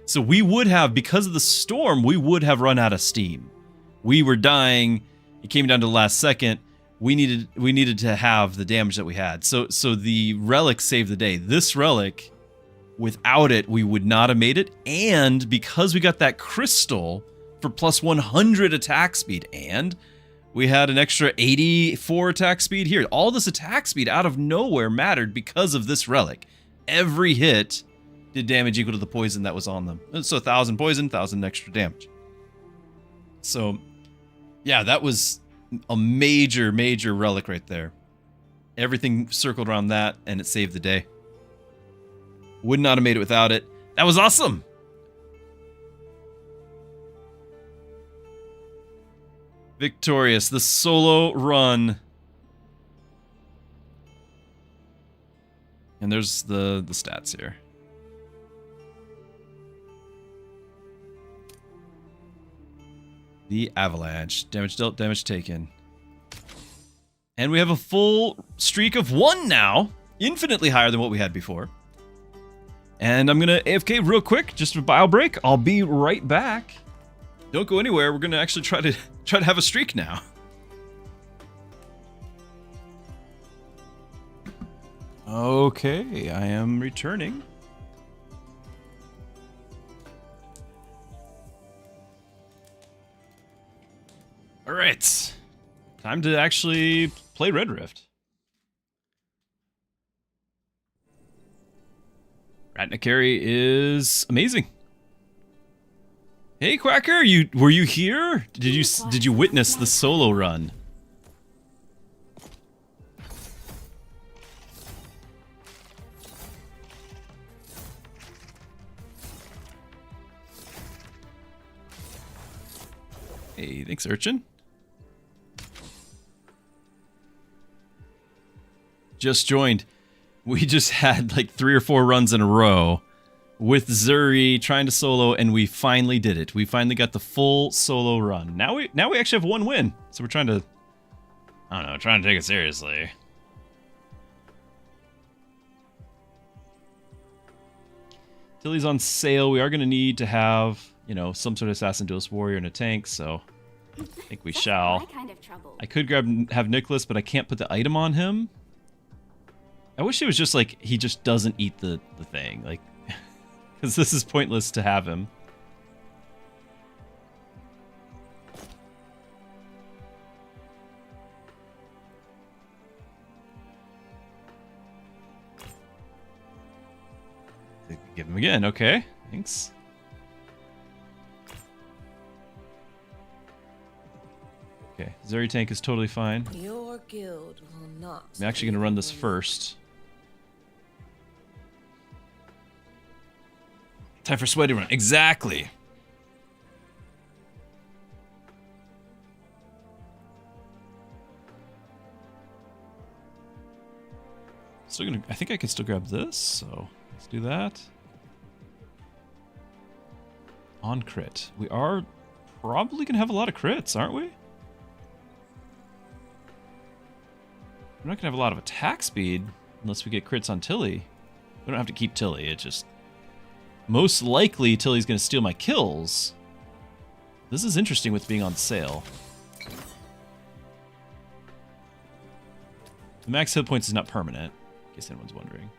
So we would have, because of the storm, we would have run out of steam. We were dying. It came down to the last second. We needed to have the damage that we had. So the relic saved the day. This relic, without it, we would not have made it. And because we got that crystal for plus 100 attack speed, and we had an extra 84 attack speed here. All this attack speed out of nowhere mattered because of this relic. Every hit did damage equal to the poison that was on them. So 1,000 poison, 1,000 extra damage. So, yeah, that was a major, major relic right there. Everything circled around that, and it saved the day. Would not have made it without it. That was awesome! Victorious, the solo run. And there's the stats here. The avalanche. Damage dealt, damage taken. And we have a full streak of 1 now. Infinitely higher than what we had before. And I'm gonna AFK real quick, just a bio break. I'll be right back. Don't go anywhere. We're gonna actually try to have a streak now. Okay, I am returning. All right, time to actually play Red Rift. Ratnikari is amazing. Hey Quacker, were you here? Did you witness the solo run? Hey, thanks, Urchin. Just joined. We just had like 3 or 4 runs in a row with Zuri trying to solo, and we finally did it. We finally got the full solo run. Now we actually have 1 win. So we're trying to, I don't know, trying to take it seriously. Tilly's on sale. We are going to need to have, you know, some sort of assassin, duelist warrior, and a tank, so I think we shall. My kind of trouble. I could have Nicholas, but I can't put the item on him. I wish it was just like, he just doesn't eat the thing, like, because this is pointless to have him. Give him again, okay, thanks. Okay, Zuri tank is totally fine. Your guild will not. I'm actually going to run this first. Time for sweaty run. Exactly. Still gonna. I think I can still grab this. So let's do that. On crit. We are probably gonna have a lot of crits, aren't we? We're not gonna have a lot of attack speed unless we get crits on Tilly. We don't have to keep Tilly. It just. Most likely, Tilly's going to steal my kills. This is interesting with being on sale. The max hit points is not permanent, in case anyone's wondering.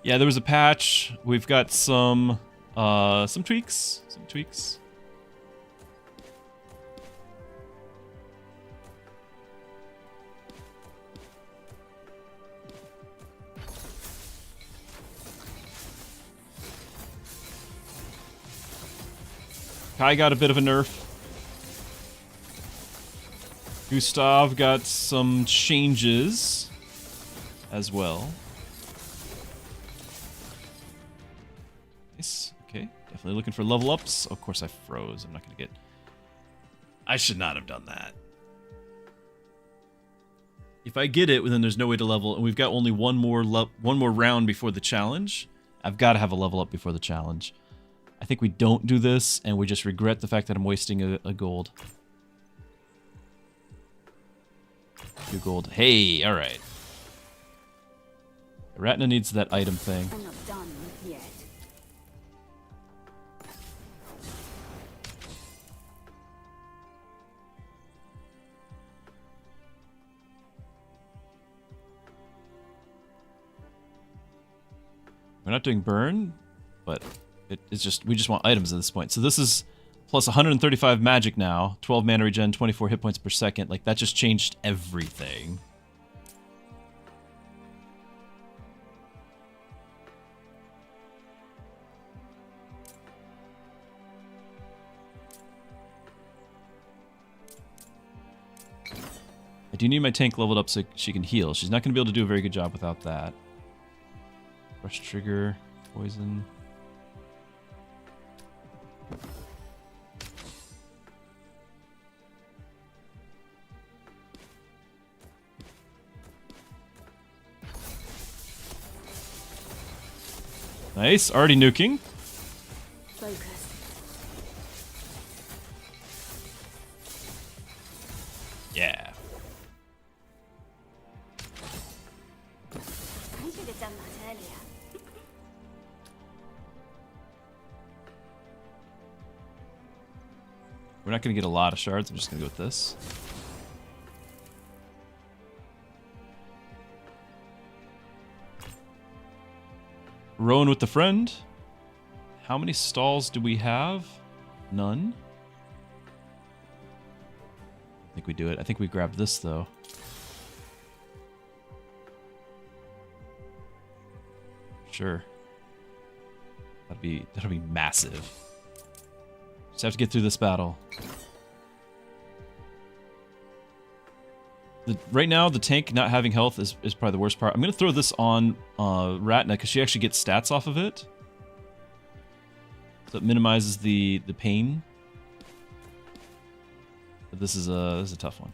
Yeah, there was a patch. We've got some tweaks. Some tweaks. Kai got a bit of a nerf. Gustav got some changes as well. Nice. Okay. Definitely looking for level ups. Of course I froze. I'm not going to get... I should not have done that. If I get it, then there's no way to level, and we've got only one more round before the challenge. I've got to have a level up before the challenge. I think we don't do this, and we just regret the fact that I'm wasting a gold. 2 gold. Hey, alright. Ratna needs that item thing. I'm not done yet. We're not doing burn, but it's just we just want items at this point. So this is plus 135 magic now, 12 mana regen, 24 hit points per second. Like, that just changed everything. I do need my tank leveled up so she can heal. She's not going to be able to do a very good job without that. Rush trigger, poison. Nice, already nuking. Focus. Yeah. I should have done that earlier. We're not going to get a lot of shards. I'm just going to go with this. Rowan with the friend. How many stalls do we have? None. I think we do it. I think we grab this, though. Sure. That'll be massive. Just have to get through this battle. Right now, the tank not having health is probably the worst part. I'm going to throw this on Ratna because she actually gets stats off of it. So it minimizes the pain. But this is a tough one.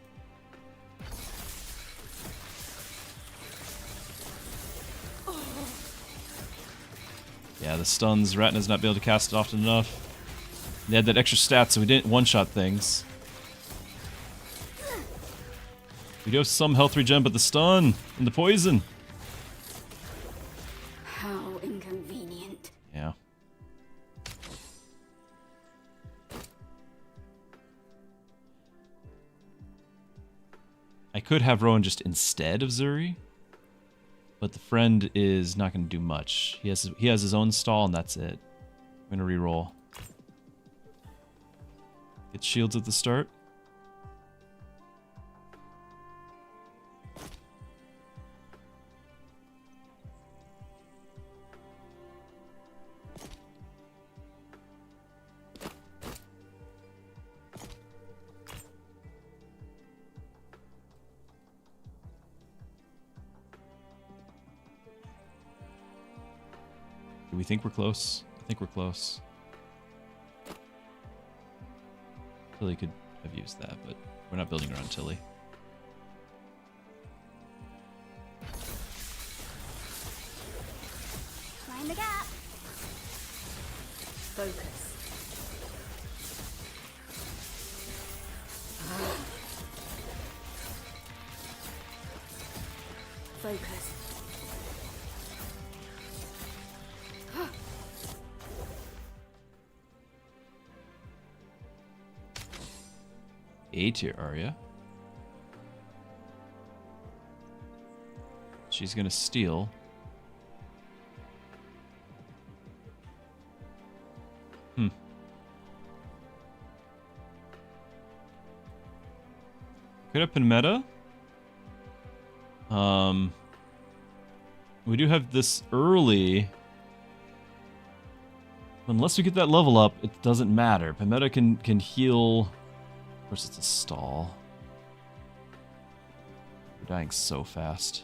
Yeah, the stuns. Ratna's not be able to cast it often enough. They had that extra stat, so we didn't one-shot things. We do have some health regen, but the stun and the poison. How inconvenient. Yeah. I could have Rowan just instead of Zuri, but the friend is not going to do much. He has his own stall, and that's it. I'm going to reroll. Get shields at the start. Do we think we're close? I think we're close. Tilly could have used that, but we're not building around Tilly. Mind the gap. Focus. Focus. A tier Arya. She's gonna steal. Could up in meta. We do have this early. Unless we get that level up, it doesn't matter. Pimetta can heal. Of course, it's a stall. We're dying so fast.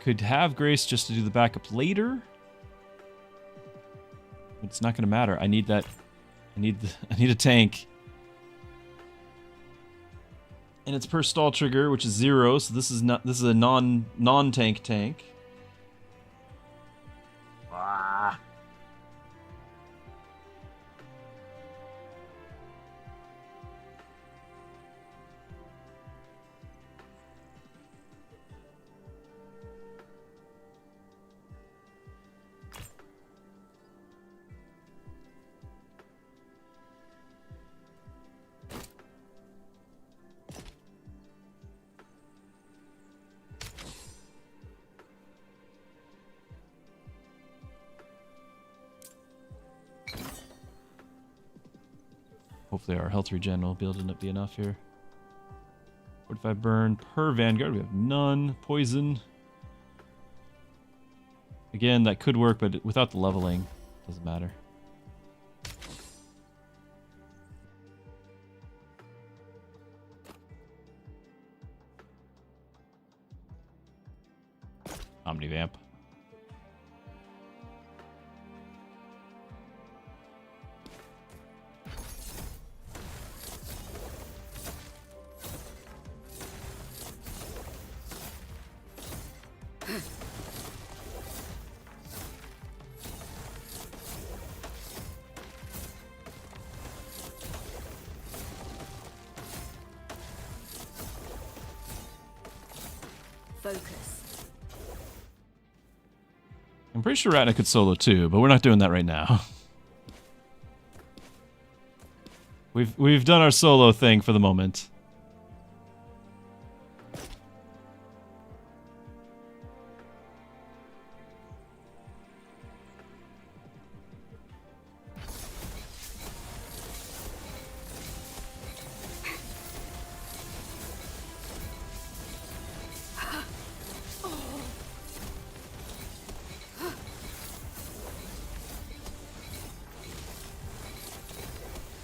Could have Grace just to do the backup later. It's not gonna matter. I need that. I need a tank. And it's per stall trigger, which is 0. So this is a non-tank tank. Ah. Hopefully our health regen will be able to be enough here. 45 burn per Vanguard. We have none. Poison. Again, that could work, but without the leveling, doesn't matter. Omnivamp. Focus. I'm pretty sure Ratna could solo too, but we're not doing that right now. We've done our solo thing for the moment.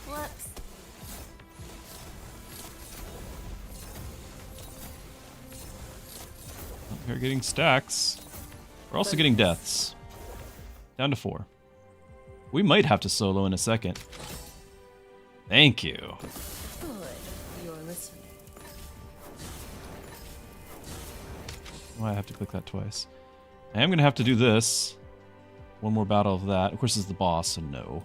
Whoops. We're getting stacks. We're also getting deaths. Down to 4. We might have to solo in a second. Thank you. Good. You're listening. Why I have to click that twice. I am going to have to do this. One more battle of that. Of course, this is the boss, so no.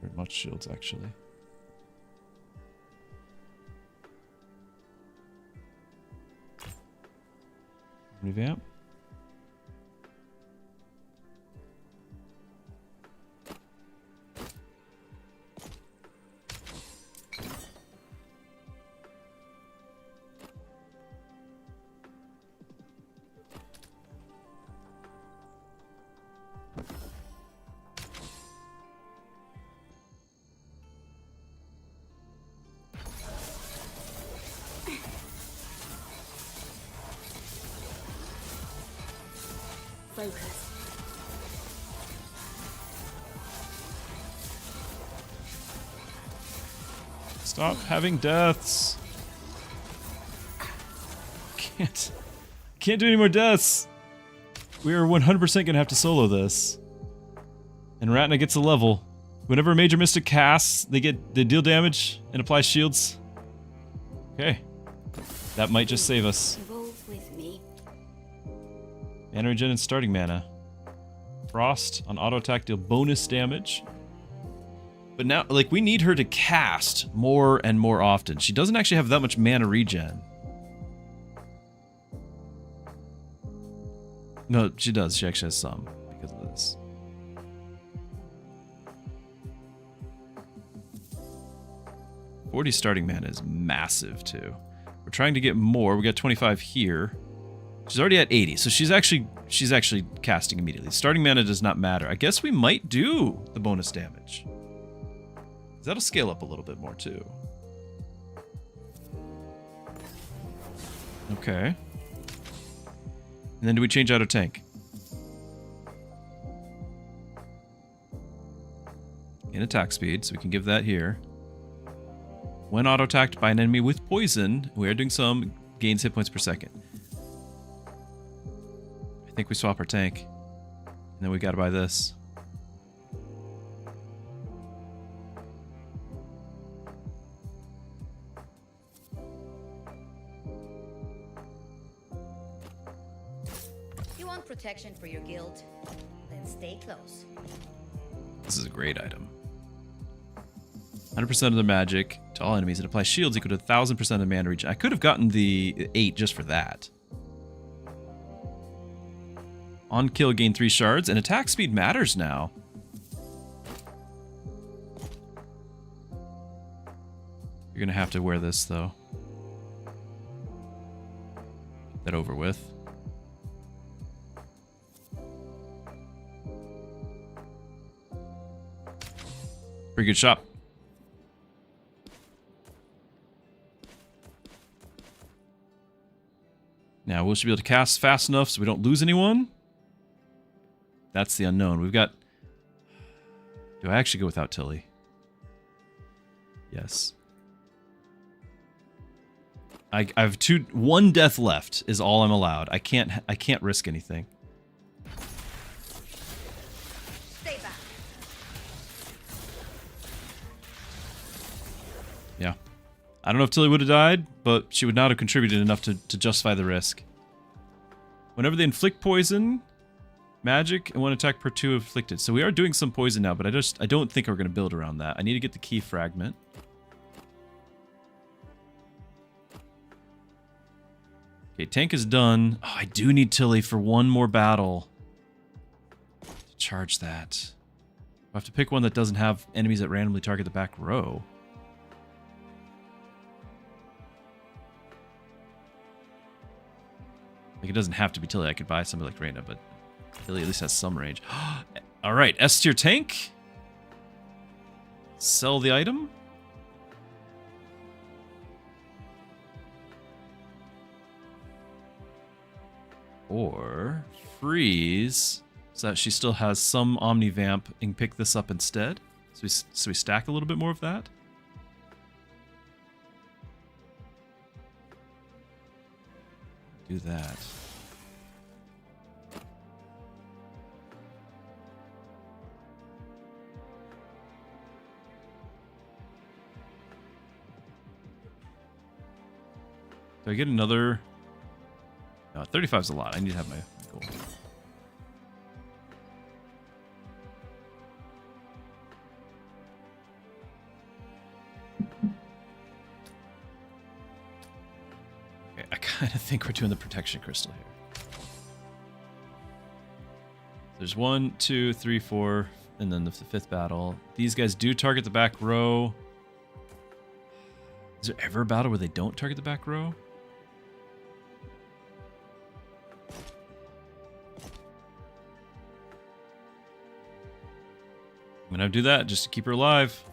Very much shields, actually. Revamp. Focus. Stop having deaths. Can't do any more deaths. We are 100% gonna have to solo this. And Ratna gets a level. Whenever a major mystic casts, they deal damage and apply shields. Okay. That might just save us. Evolve with me. Mana regen and starting mana. Frost on auto attack deal bonus damage. But now, like, we need her to cast more and more often. She doesn't actually have that much mana regen. No, she does. She actually has some because of this. $40 starting mana is massive too. We're trying to get more. We got 25 here. She's already at 80, so she's actually casting immediately. Starting mana does not matter. I guess we might do the bonus damage. That'll scale up a little bit more too. Okay. And then do we change out a tank? In attack speed, so we can give that here. When auto-attacked by an enemy with poison, we are doing some gains hit points per second. I think we swap our tank. And then we gotta buy this. You want protection for your guild? Then stay close. This is a great item. 100% of the magic to all enemies. It applies shields equal to 1000% of the mana regen. I could have gotten the 8 just for that. On kill, gain 3 shards, and attack speed matters now. You're gonna have to wear this though. Get that over with. Pretty good shot. Now, we should be able to cast fast enough so we don't lose anyone. That's the unknown. We've got... Do I actually go without Tilly? Yes. I have one death left is all I'm allowed. I can't risk anything. Stay back. Yeah. I don't know if Tilly would have died, but she would not have contributed enough to justify the risk. Whenever they inflict poison, magic, and 1 attack per 2 inflicted. So we are doing some poison now, but I don't think we're going to build around that. I need to get the key fragment. Okay, tank is done. Oh, I do need Tilly for one more battle. To charge that. I have to pick one that doesn't have enemies that randomly target the back row. Like, it doesn't have to be Tilly. I could buy somebody like Reyna, but Tilly at least has some range. Alright, S tier tank. Sell the item. Or freeze, so that she still has some Omnivamp and pick this up instead. So we stack a little bit more of that. Do that. Do I get another? No, 35 is a lot. I need to have my goal. Okay, I kind of think we're doing the protection crystal here. There's 1, 2, 3, 4, and then the 5th battle. These guys do target the back row. Is there ever a battle where they don't target the back row? I'm gonna do that just to keep her alive.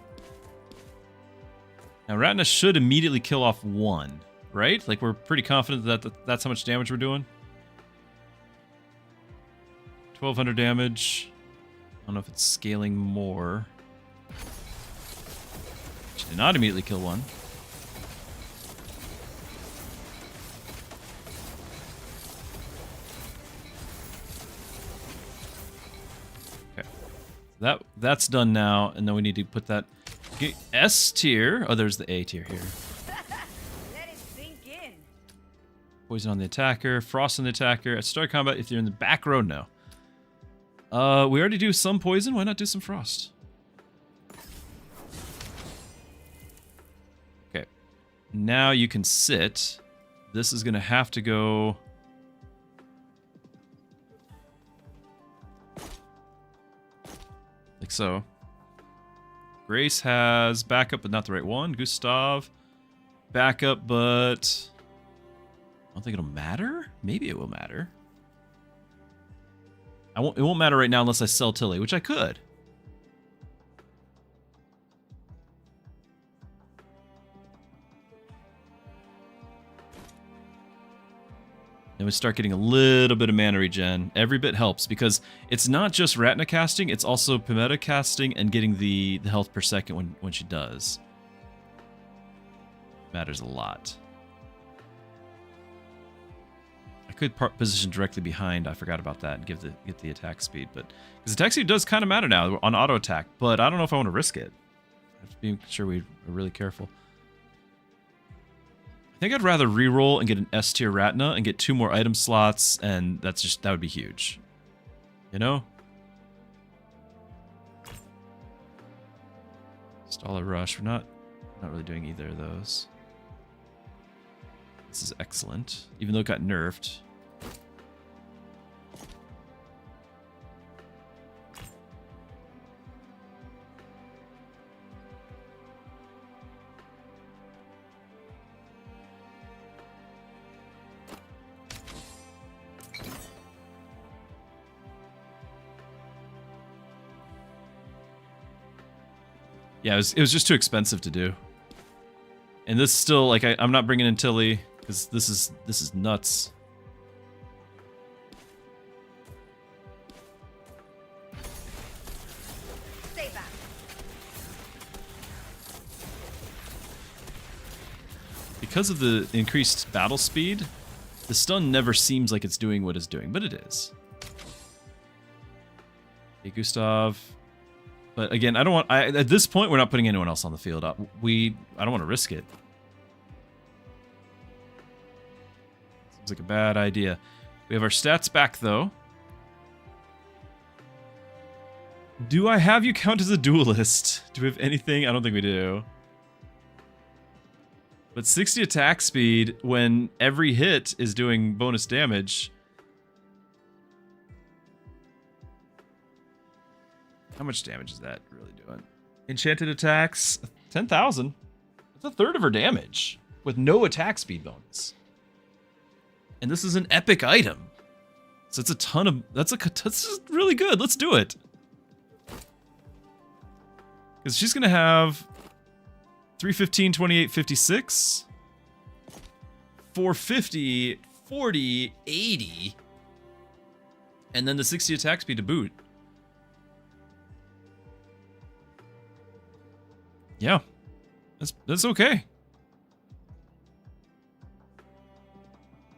Now Ratna should immediately kill off 1, right? Like, we're pretty confident that that's how much damage we're doing. 1200 damage. I don't know if it's scaling more. She did not immediately kill 1. That's done now, and then we need to put that S tier. Oh, there's the A tier here. Let it sink in. Poison on the attacker, frost on the attacker. At start combat, if you're in the back row, no. We already do some poison. Why not do some frost? Okay. Now you can sit. This is gonna have to go. Like so. Grace has backup, but not the right one. Gustav, backup, but I don't think it'll matter. Maybe it will matter. It won't matter right now unless I sell Tilly, which I could. And we start getting a little bit of mana regen. Every bit helps because it's not just Ratna casting, it's also Pimetta casting and getting the health per second when she does. Matters a lot. I could position directly behind. I forgot about that and get the attack speed, but because attack speed does kind of matter now on auto attack, but I don't know if I want to risk it. I have to be sure we're really careful. I think I'd rather reroll and get an S tier Ratna and get 2 more item slots, and that would be huge. You know? Stall a rush. We're not really doing either of those. This is excellent, even though it got nerfed. Yeah, it was just too expensive to do. And this still, like, I'm not bringing in Tilly, because this is nuts. Stay back. Because of the increased battle speed, the stun never seems like it's doing what it's doing, but it is. Hey, Gustav. But again, I don't want. At this point, we're not putting anyone else on the field. I don't want to risk it. Seems like a bad idea. We have our stats back though. Do I have you count as a duelist? Do we have anything? I don't think we do. But 60 attack speed when every hit is doing bonus damage. How much damage is that really doing? Enchanted attacks, 10,000. That's a third of her damage with no attack speed bonus. And this is an epic item. So it's a ton of, that's just really good. Let's do it. Because she's going to have 315, 28, 56, 450, 40, 80, and then the 60 attack speed to boot. Yeah, that's okay.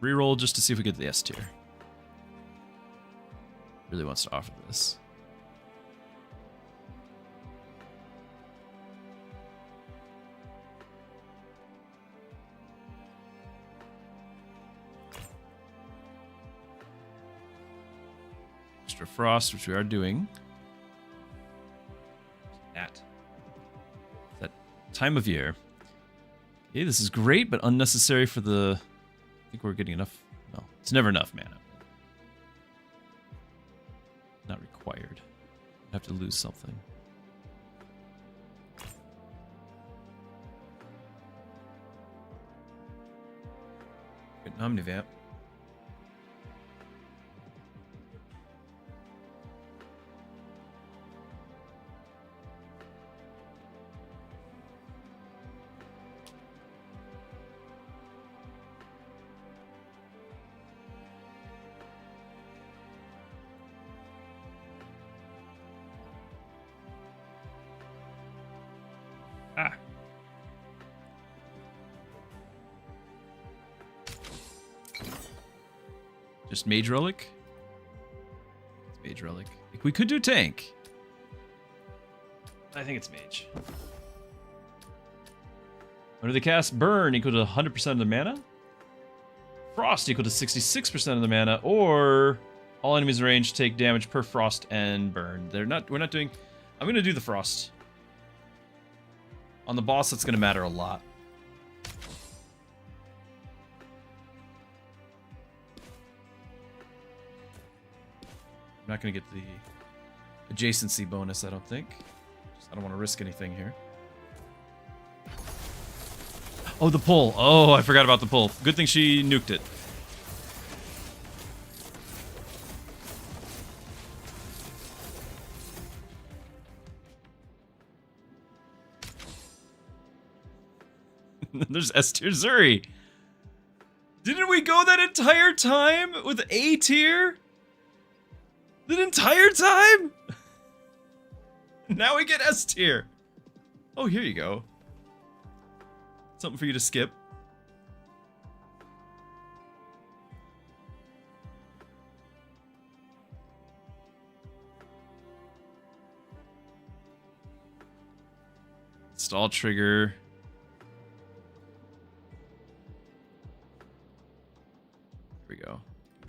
Reroll just to see if we get the S tier. Really wants to offer this. Extra frost, which we are doing. That time of year. Okay, this is great, but unnecessary for the... I think we're getting enough... No, it's never enough mana. Not required. I have to lose something. Good Omnivamp. Just Mage Relic? It's Mage Relic. Like, we could do Tank. I think it's Mage. Under the cast, Burn equal to 100% of the mana. Frost equal to 66% of the mana. Or all enemies in range take damage per Frost and Burn. We're not doing... I'm going to do the Frost. On the boss, that's going to matter a lot. I'm not going to get the adjacency bonus, I don't think. I don't want to risk anything here. Oh, the pull. Oh, I forgot about the pull. Good thing she nuked it. There's S tier Zuri. Didn't we go that entire time with A tier? The entire time? Now we get S tier. Oh, here you go. Something for you to skip. Stall trigger. Here we go.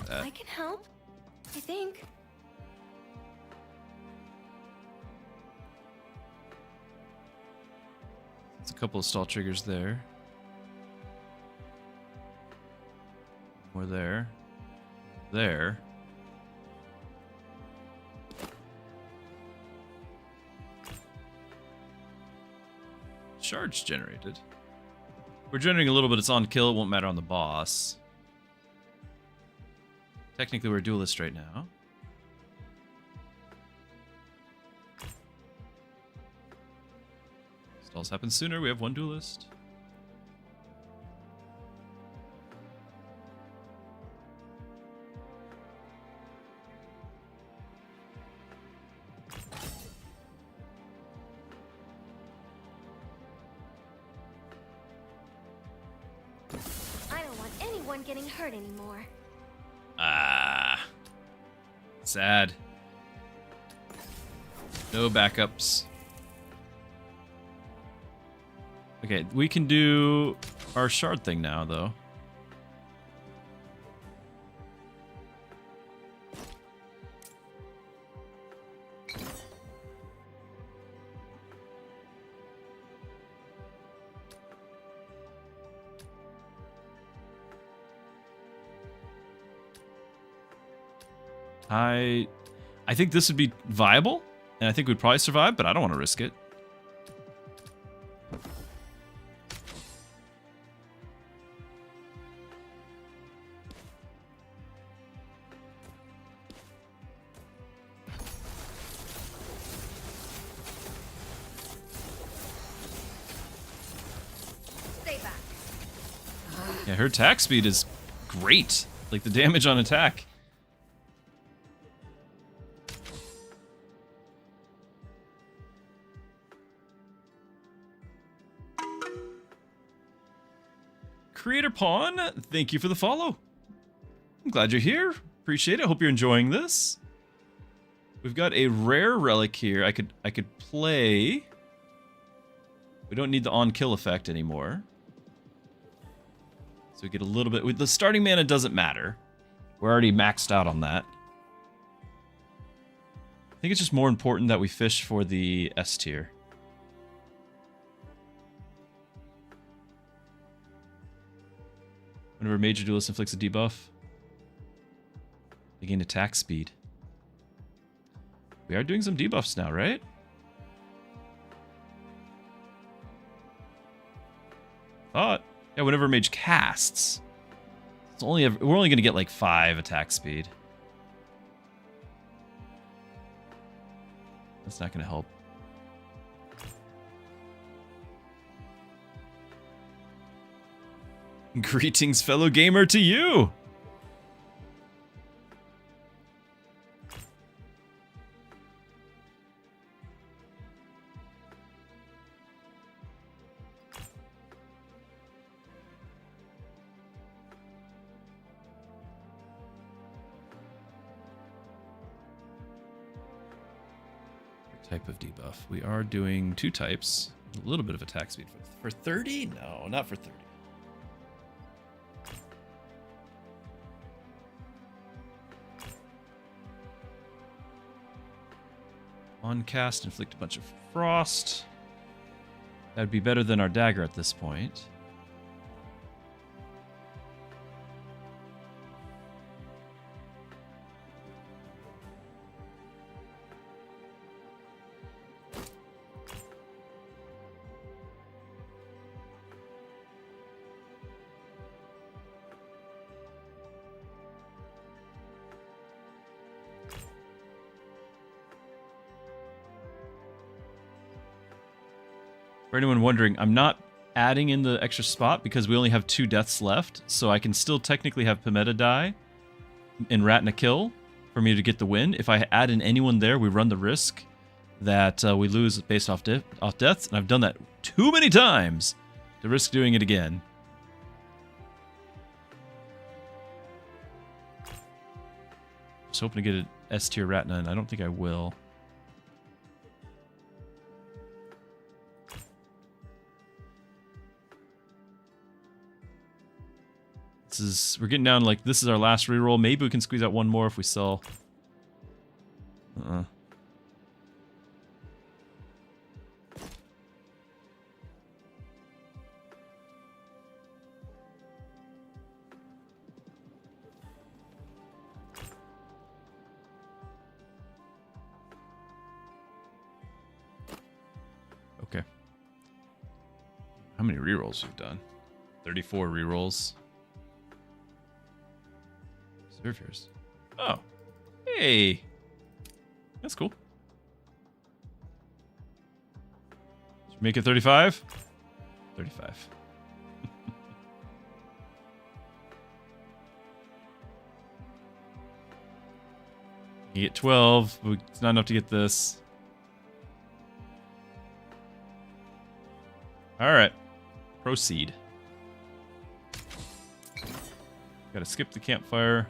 I can help. I think. There's a couple of stall triggers there. More there. There. Charge generated. We're generating a little bit. It's on kill. It won't matter on the boss. Technically, we're a duelist right now. Stalls happen sooner. We have one duelist. I don't want anyone getting hurt anymore. Ah. Sad. No backups. Okay, we can do our shard thing now, though. I think this would be viable, and I think we'd probably survive, but I don't want to risk it. Stay back. Yeah, her attack speed is great. Like the damage on attack. Creator Pawn, thank you for the follow. I'm glad you're here. Appreciate it. Hope you're enjoying this. We've got a rare relic here. I could play. We don't need the on-kill effect anymore. So we get a little bit. The starting mana doesn't matter. We're already maxed out on that. I think it's just more important that we fish for the S tier. Whenever major duelist inflicts a debuff, they gain attack speed. We are doing some debuffs now, right? Thought. Yeah, whenever mage casts. It's only we're only going to get like 5 attack speed. That's not going to help. Greetings, fellow gamer, to you! Type of debuff. We are doing 2 types. A little bit of attack speed. For 30? No, not for 30. On cast, inflict a bunch of frost. That'd be better than our dagger at this point. For anyone wondering, I'm not adding in the extra spot because we only have 2 deaths left, so I can still technically have Pimetta die and Ratna kill for me to get the win. If I add in anyone there, we run the risk that we lose based off deaths, and I've done that too many times to risk doing it again. Just hoping to get an S tier Ratna, and I don't think I will. We're getting down, like, this is our last reroll. Maybe we can squeeze out one more if we sell. Okay. How many rerolls we've done? 34 rerolls. Surfers. Oh. Hey. That's cool. Should we make it 35? 35. You get 12, but it's not enough to get this. Alright. Proceed. Gotta skip the campfire.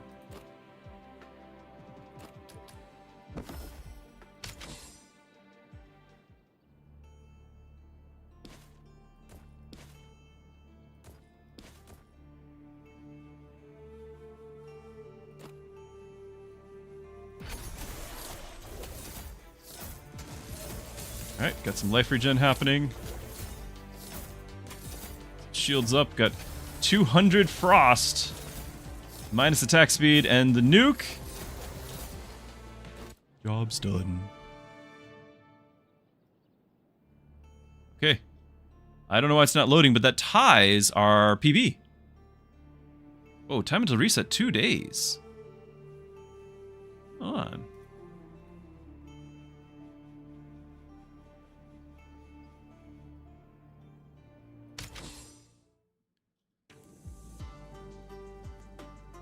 Alright, got some life regen happening. Shields up, got 200 frost. Minus attack speed and the nuke. Job's done. Okay. I don't know why it's not loading, but that ties our PB. Oh, time until reset 2 days. Hold on.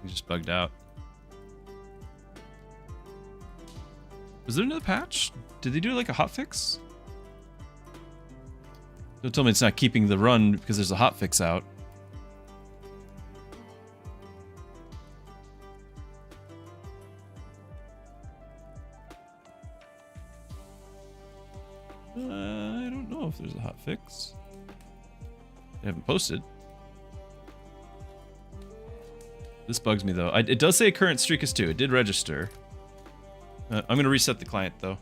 We just bugged out. Was there another patch? Did they do like a hotfix? Don't tell me it's not keeping the run because there's a hotfix out. I don't know if there's a hotfix. They haven't posted. This bugs me, though. It does say current streak is 2. It did register. I'm going to reset the client, though.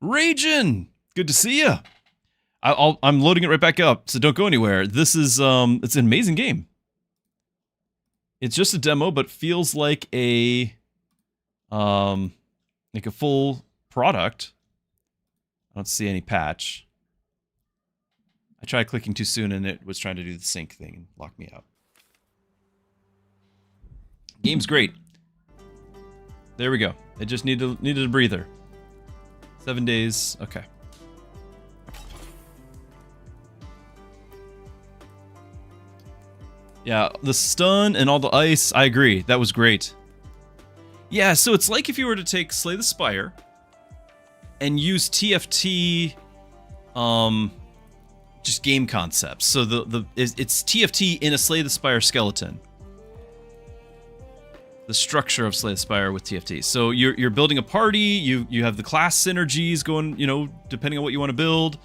Ragin! Good to see ya! I'm loading it right back up, so don't go anywhere. This is, it's an amazing game. It's just a demo, but feels like a full product. I don't see any patch. I tried clicking too soon, and it was trying to do the sync thing and lock me out. Game's great. There we go. It just needed a breather. 7 days. Okay. Yeah, the stun and all the ice, I agree. That was great. Yeah, so it's like if you were to take Slay the Spire and use TFT just game concepts. So it's TFT in a Slay the Spire skeleton. The structure of Slay the Spire with TFT. So you're building a party, you have the class synergies going, you know, depending on what you want to build.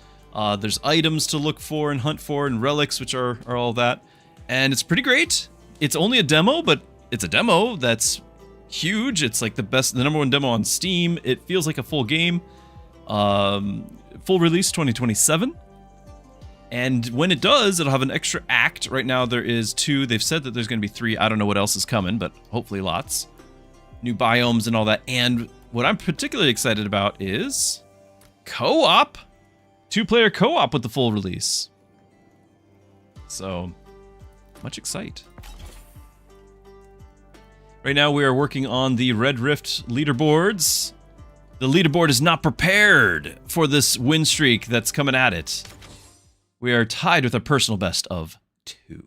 There's items to look for and hunt for and relics, which are all that. And it's pretty great. It's only a demo, but it's a demo that's huge. It's like the #1 demo on Steam. It feels like a full game. Full release 2027. And when it does, it'll have an extra act. Right now there is 2. They've said that there's going to be 3. I don't know what else is coming, but hopefully lots. New biomes and all that. And what I'm particularly excited about is co-op. 2-player co-op with the full release. So, much excite. Right now we are working on the Red Rift leaderboards. The leaderboard is not prepared for this win streak that's coming at it. We are tied with a personal best of 2.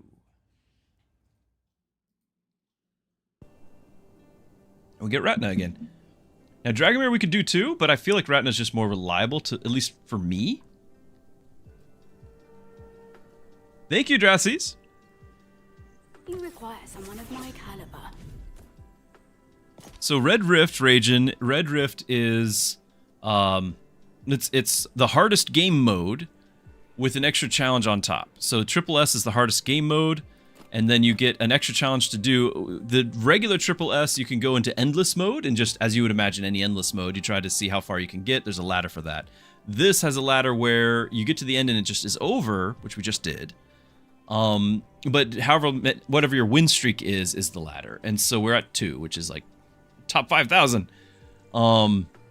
And we get Ratna again. Now, Dragomir we could do too, but I feel like Ratna's just more reliable, to at least for me. Thank you, Drassies. You require someone of my caliber. So Red Rift, Ragin, Red Rift is it's the hardest game mode with an extra challenge on top. So Triple S is the hardest game mode, and then you get an extra challenge to do. The regular Triple S, you can go into endless mode, and just as you would imagine any endless mode, you try to see how far you can get. There's a ladder for that. This has a ladder where you get to the end and it just is over, which we just did. But however, whatever your win streak is the ladder. And so we're at 2, which is like top 5,000.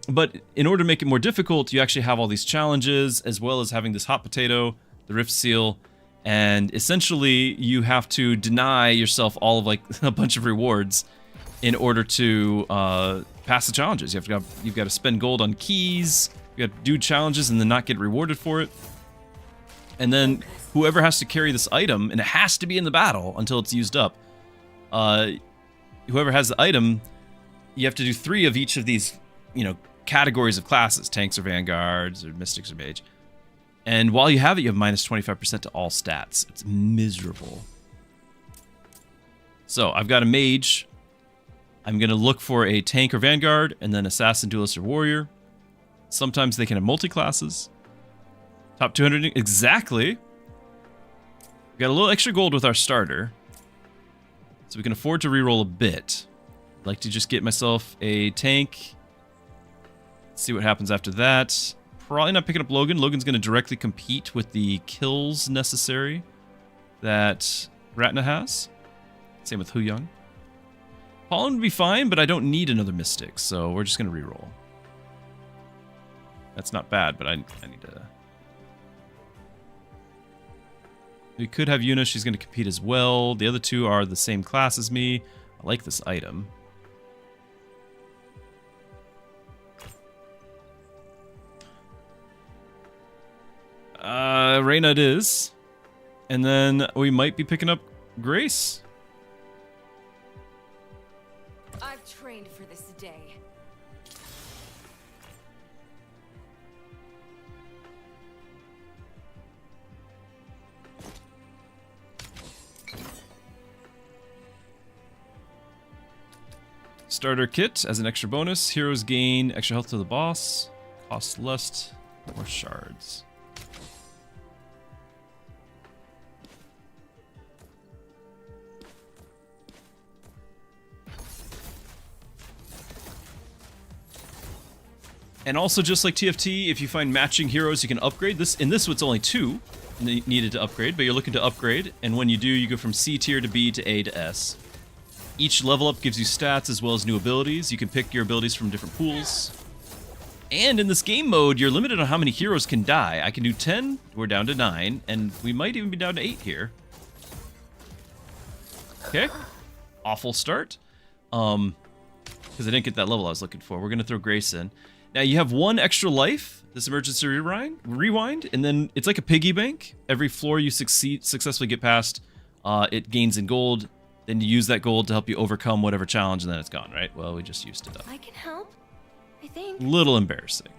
But in order to make it more difficult, you actually have all these challenges, as well as having this hot potato, the Rift Seal, and essentially you have to deny yourself all of like a bunch of rewards in order to pass the challenges. You've got to spend gold on keys, you got to do challenges and then not get rewarded for it. And then whoever has to carry this item, and it has to be in the battle until it's used up, whoever has the item, you have to do 3 of each of these, categories of classes, tanks or vanguards or mystics or mage. And while you have it, you have minus 25% to all stats. It's miserable. So I've got a mage. I'm going to look for a tank or vanguard, and then assassin, duelist, or warrior. Sometimes they can have multi-classes. Top 200, exactly. We got a little extra gold with our starter, so we can afford to reroll a bit. I'd like to just get myself a tank. See what happens after that. Probably not picking up Logan. Logan's going to directly compete with the kills necessary that Ratna has. Same with Hu Young. Pollen would be fine, but I don't need another Mystic, so we're just going to reroll. That's not bad, but I need to... We could have Yuna. She's going to compete as well. The other 2 are the same class as me. I like this item. Reyna it is. And then we might be picking up Grace. I've trained for this day. Starter kit as an extra bonus. Heroes gain extra health to the boss. Cost less, more shards. And also, just like TFT, if you find matching heroes, you can upgrade. In this it's only 2 needed to upgrade, but you're looking to upgrade. And when you do, you go from C tier to B to A to S. Each level up gives you stats as well as new abilities. You can pick your abilities from different pools. And in this game mode, you're limited on how many heroes can die. I can do 10, we're down to 9, and we might even be down to 8 here. Okay. Awful start. Because I didn't get that level I was looking for. We're going to throw Grace in. Now you have 1 extra life, this emergency rewind, and then it's like a piggy bank. Every floor you successfully get past, it gains in gold. Then you use that gold to help you overcome whatever challenge, and then it's gone, right? Well, we just used it up. I can help, I think. Little embarrassing.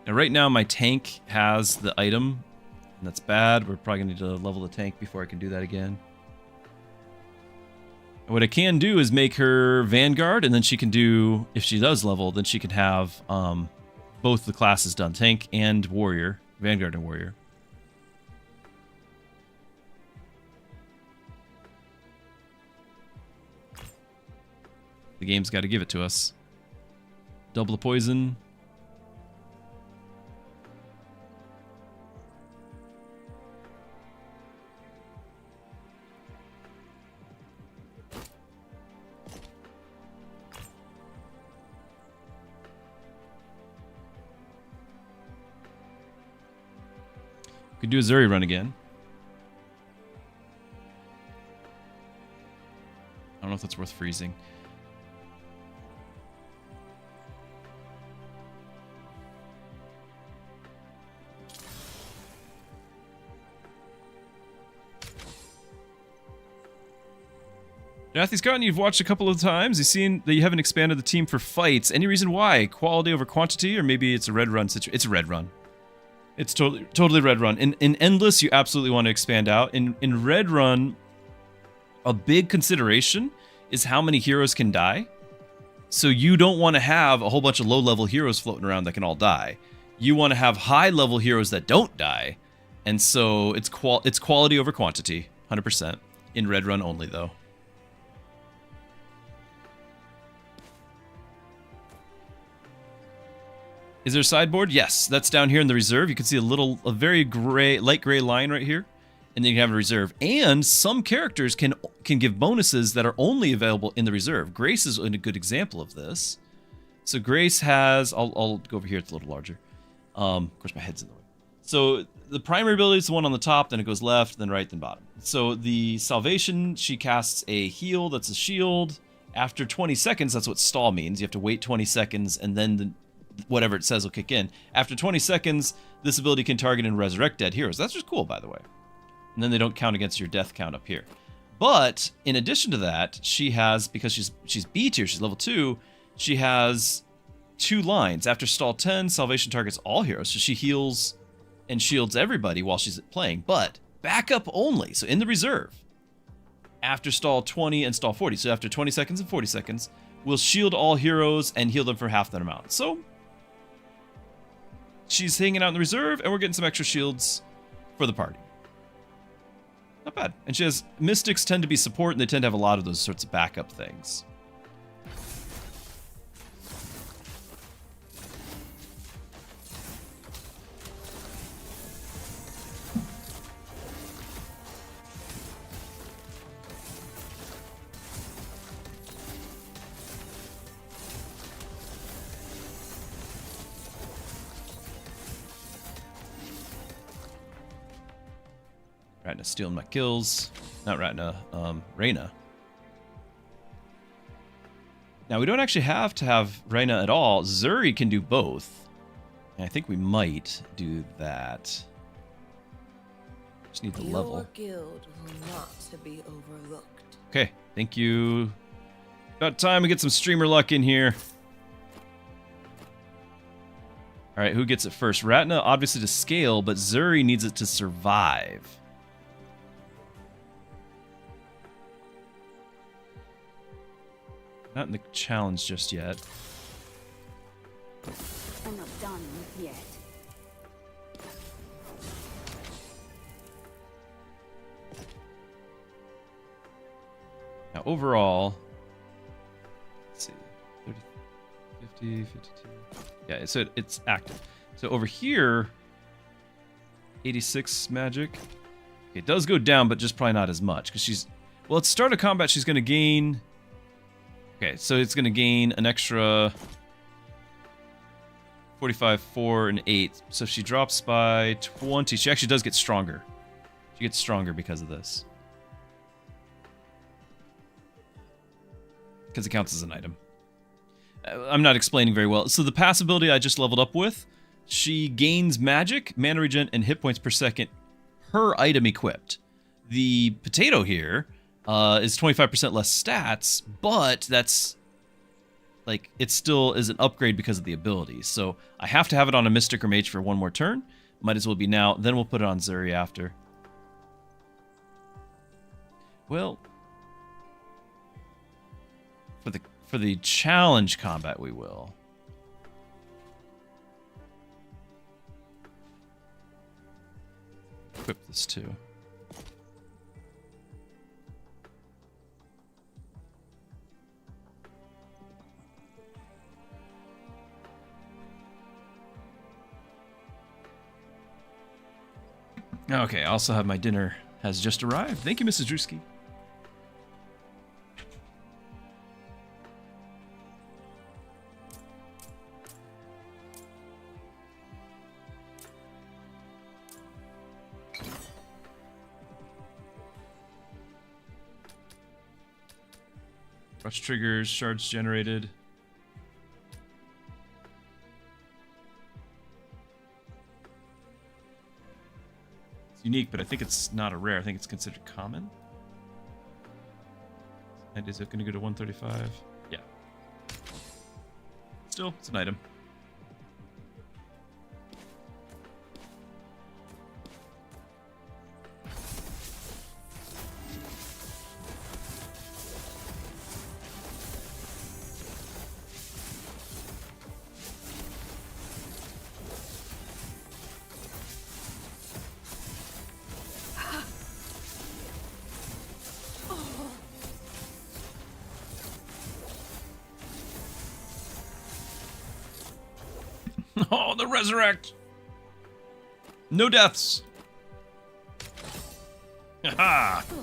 Now, right now, my tank has the item, and that's bad. We're probably going to need to level the tank before I can do that again. What I can do is make her Vanguard, and then she can do, if she does level, then she can have both the classes done. Tank and Warrior. Vanguard and Warrior. The game's got to give it to us. Double the poison. Could do a Zuri run again. I don't know if that's worth freezing. Jathy Scott, you've watched a couple of times. You've seen that you haven't expanded the team for fights. Any reason why? Quality over quantity, or maybe it's a red run situation? It's a red run. It's totally red run. In Endless, you absolutely want to expand out. In red run, a big consideration is how many heroes can die. So you don't want to have a whole bunch of low-level heroes floating around that can all die. You want to have high-level heroes that don't die. And so it's quality over quantity, 100%. In red run only, though. Is there a sideboard? Yes, that's down here in the reserve. You can see a very gray, light gray line right here, and then you have a reserve. And some characters can give bonuses that are only available in the reserve. Grace is a good example of this. So Grace has, I'll go over here. It's a little larger. Of course, my head's in the way. So the primary ability is the one on the top, then it goes left, then right, then bottom. So the Salvation, she casts a heal that's a shield. After 20 seconds, that's what stall means. You have to wait 20 seconds, and then whatever it says will kick in. After 20 seconds, this ability can target and resurrect dead heroes. That's just cool, by the way. And then they don't count against your death count up here. But in addition to that, she has, because she's B tier, she's level 2, she has 2 lines. After stall 10, Salvation targets all heroes. So she heals and shields everybody while she's playing, but backup only. So in the reserve, after stall 20 and stall 40, so after 20 seconds and 40 seconds, we'll shield all heroes and heal them for half that amount. So she's hanging out in the reserve, and we're getting some extra shields for the party. Not bad. And she has, Mystics tend to be support, and they tend to have a lot of those sorts of backup things. Ratna stealing my kills. Not Ratna, Reyna. Now, we don't actually have to have Reyna at all. Zuri can do both. And I think we might do that. Just need the level. Your guild will not to be overlooked. Okay, thank you. About time we get some streamer luck in here. All right, who gets it first? Ratna, obviously to scale, but Zuri needs it to survive. Not in the challenge just yet. I'm not done yet. Now overall, let's see, 30, 50, 52. Yeah, so it's active. So over here, 86 magic. It does go down, but just probably not as much because she's, well, at start of combat, she's going to gain. Okay, so it's going to gain an extra 45, 4, and 8. So if she drops by 20, she actually does get stronger. She gets stronger because of this. Because it counts as an item. I'm not explaining very well. So the pass ability I just leveled up with, she gains magic, mana regen, and hit points per second per item equipped. The potato here is 25% less stats, but that's like, it still is an upgrade because of the abilities. So I have to have it on a Mystic or Mage for one more turn. Might as well be now. Then we'll put it on Zuri after. Well, for the challenge combat, we will. Equip this too. Okay, I also have my dinner has just arrived. Thank you, Mrs. Druski. Rush triggers, shards generated. Unique, but I think it's not a rare. I think it's considered common. And is it going to go to 135? Yeah. Still, it's an item. Oh, the resurrect! No deaths! Haha! Good.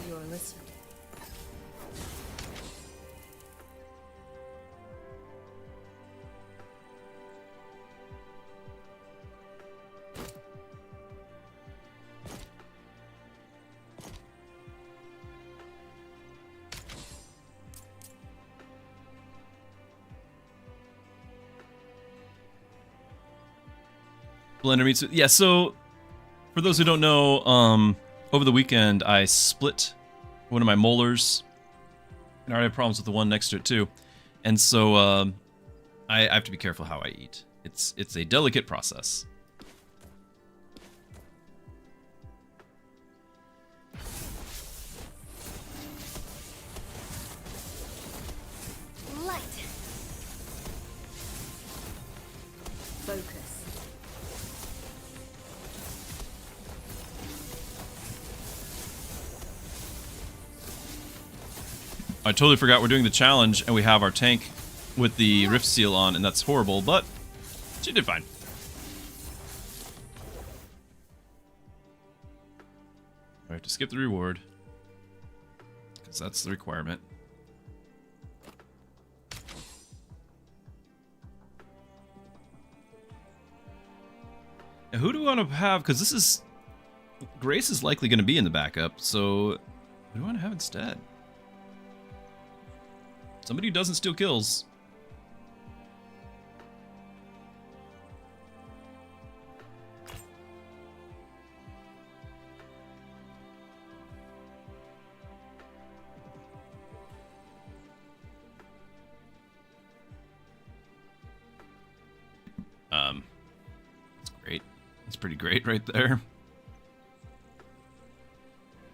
You're listening. Blender meats. Yeah, so for those who don't know, over the weekend I split one of my molars. And I already have problems with the one next to it too. And so I have to be careful how I eat. It's a delicate process. Light. Focus. I totally forgot we're doing the challenge and we have our tank with the Rift Seal on, and that's horrible, but she did fine. I have to skip the reward because that's the requirement. Now, who do we want to have? Because this is... Grace is likely going to be in the backup, so who do we want to have instead? Somebody who doesn't steal kills. That's great. That's pretty great right there.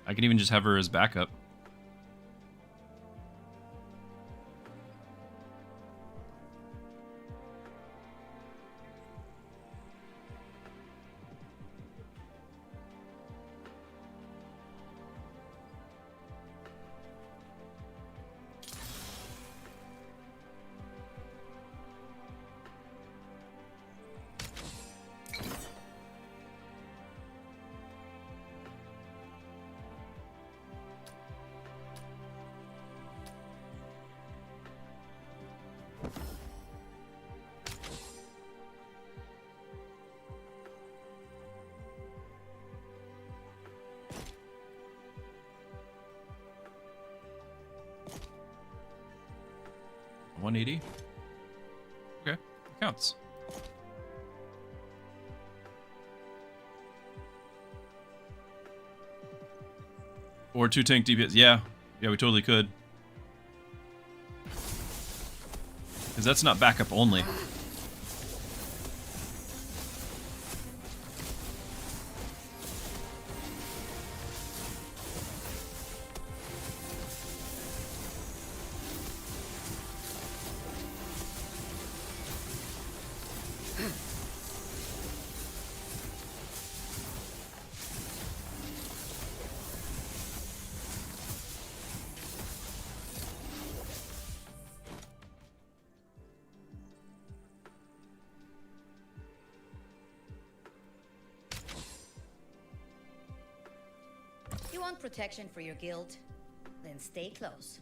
I can even just have her as backup. $180. Okay, counts. Or 2 tank DPS. Yeah, we totally could. Because that's not backup only. You want protection for your guild? Then stay close.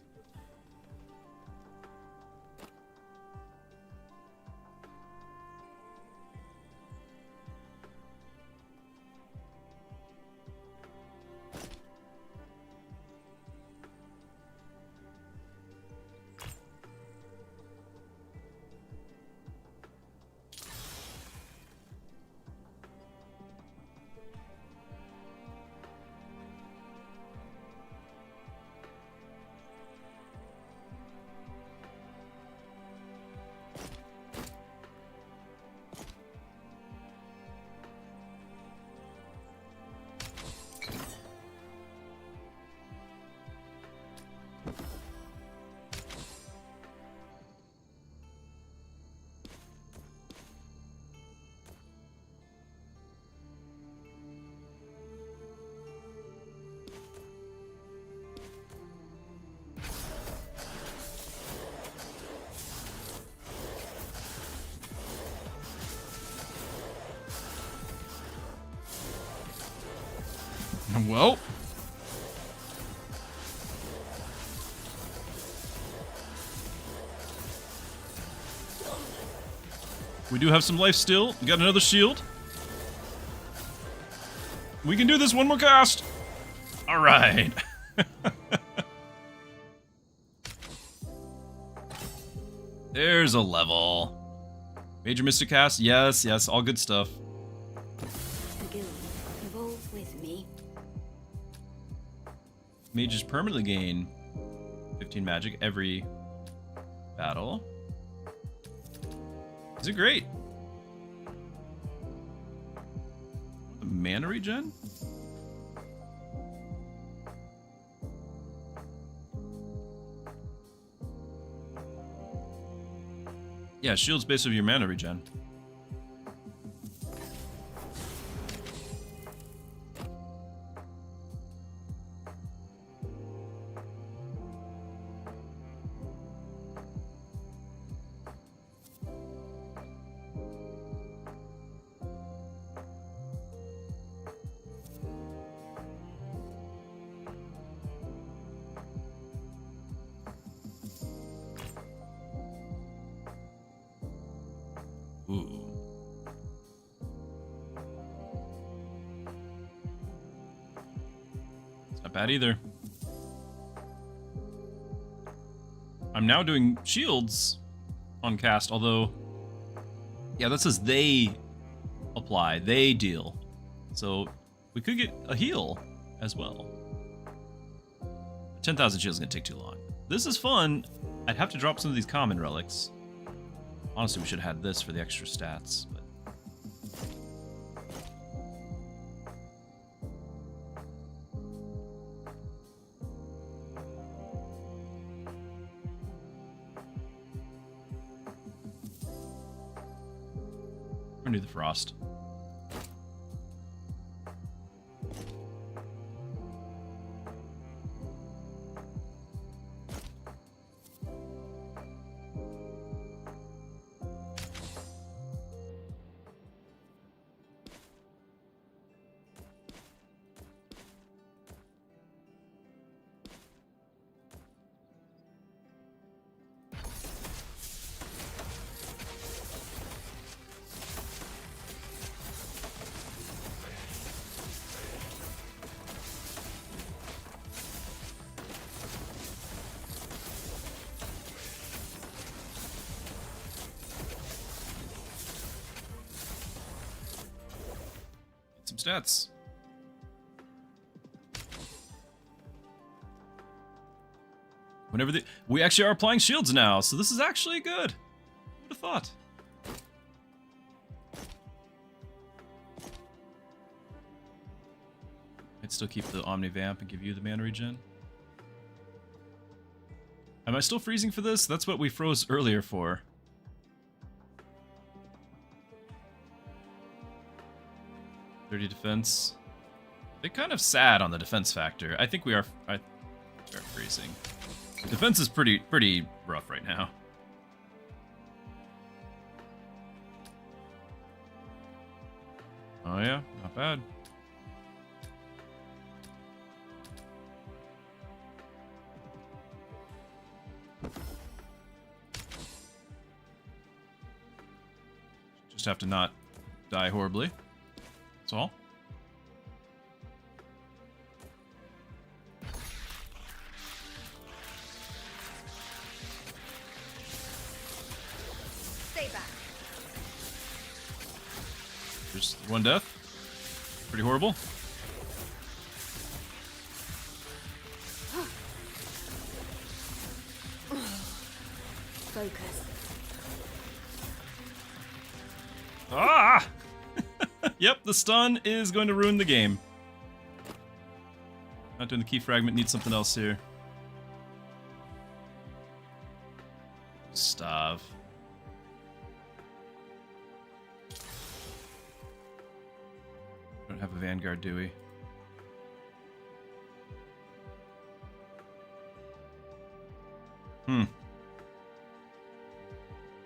Well. We do have some life still. We got another shield. We can do this. One more cast. All right. There's a level. Major Mystic cast. Yes, yes. All good stuff. The guild evolves with me. Mages permanently gain 15 magic every battle. Is it great? The mana regen? Yeah, shield's based off your mana regen. Ooh. It's not bad either. I'm now doing shields on cast, although... Yeah, that says they apply, they deal. So we could get a heal as well. 10,000 shields is gonna take too long. This is fun. I'd have to drop some of these common relics. Honestly, we should have had this for the extra stats, but... Renew the frost. Some stats. Whenever we actually are applying shields now, so this is actually good. Who would have thought? I'd still keep the Omni Vamp and give you the mana regen. Am I still freezing for this? That's what we froze earlier for. Defense. They're kind of sad on the defense factor. I think we are freezing. Defense is pretty rough right now. Oh yeah, not bad. Just have to not die horribly. That's all. Stay back. Just one death. Pretty horrible. Focus. Ah! Yep, the stun is going to ruin the game. Not doing the key fragment, need something else here. Stav. Don't have a Vanguard, do we?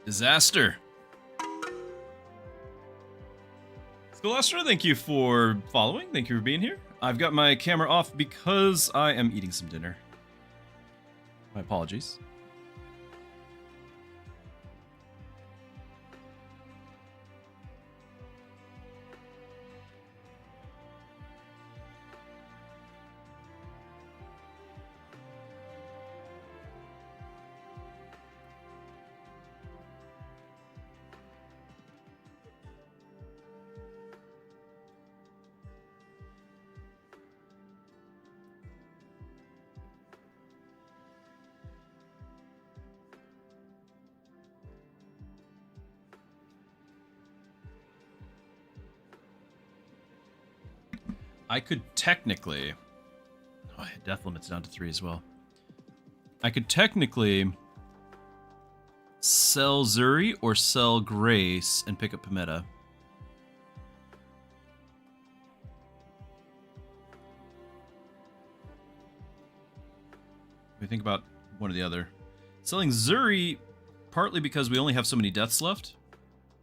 Disaster. Scholastra, thank you for following. Thank you for being here. I've got my camera off because I am eating some dinner. My apologies. I could technically... Oh, death limit's down to 3 as well. I could technically sell Zuri or sell Grace and pick up Pimetta. We think about one or the other. Selling Zuri, partly because we only have so many deaths left.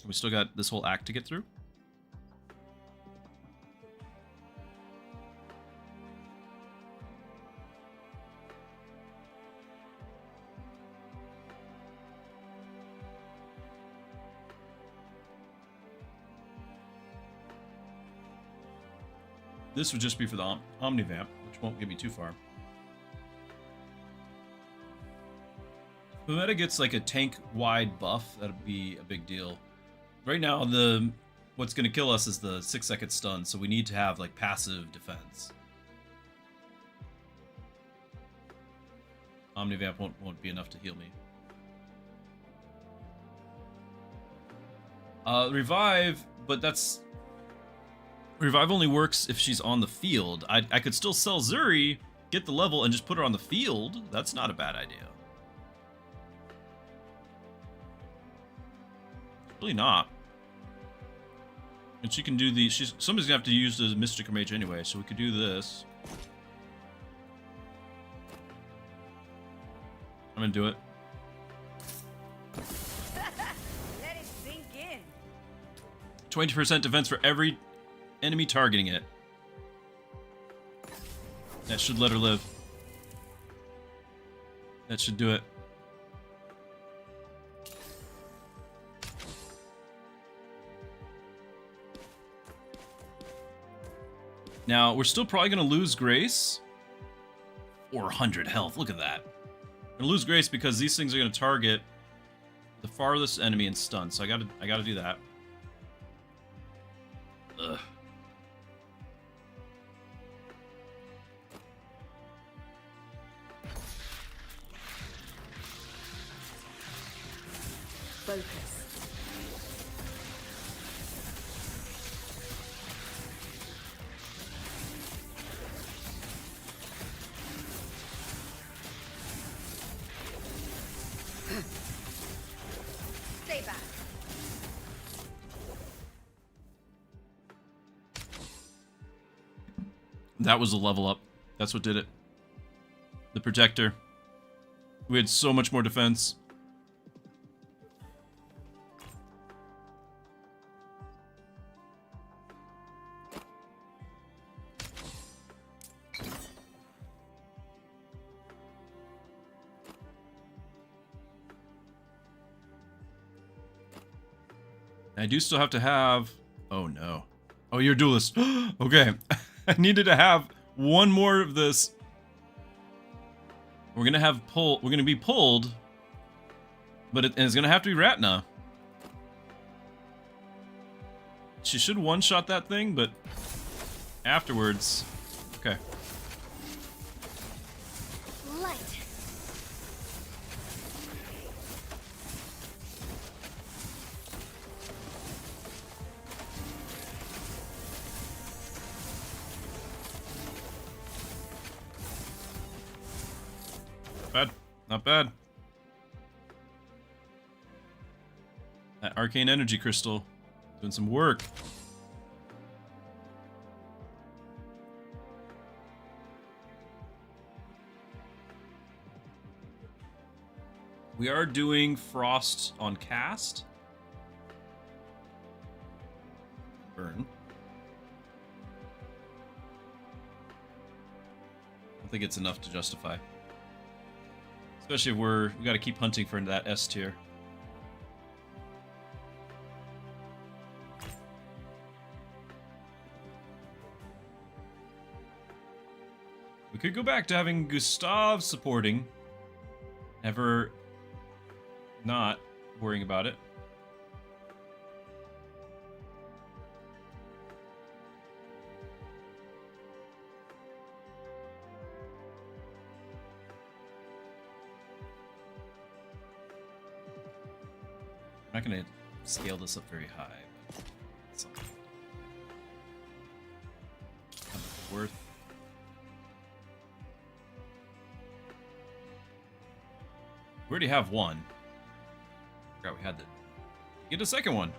We still got this whole act to get through. This would just be for the Omnivamp, which won't get me too far. If Pimetta gets like a tank-wide buff, that'd be a big deal. Right now, what's going to kill us is the 6-second stun, so we need to have like passive defense. Omnivamp won't be enough to heal me. Revive, but that's... Revive only works if she's on the field. I could still sell Zuri, get the level, and just put her on the field. That's not a bad idea. Really not. And she can do the... somebody's gonna have to use the Mystic Mage anyway, so we could do this. I'm gonna do it. Let it sink in. 20% defense for every enemy targeting it. That should let her live. That should do it. Now, we're still probably going to lose Grace. 400 health, look at that. We're going to lose Grace because these things are going to target the farthest enemy and stun, so I gotta do that. Ugh. Focus. Stay back. That was a level up. That's what did it. The Protector. We had so much more defense. I do still have to have... Oh, no. Oh, you're a duelist. Okay. I needed to have one more of this. We're gonna have pull. We're gonna be pulled, but it's gonna have to be Ratna. She should one-shot that thing, but afterwards... Okay. Light. Bad. Not bad. That arcane energy crystal doing some work. We are doing frost on cast. Burn. think it's enough to justify. Especially if we got to keep hunting for that S tier. We could go back to having Gustav supporting. Never not worrying about it. I'm not going to scale this up very high, but it's something. Kind of worth. We already have one. Forgot we had that. Get a second one.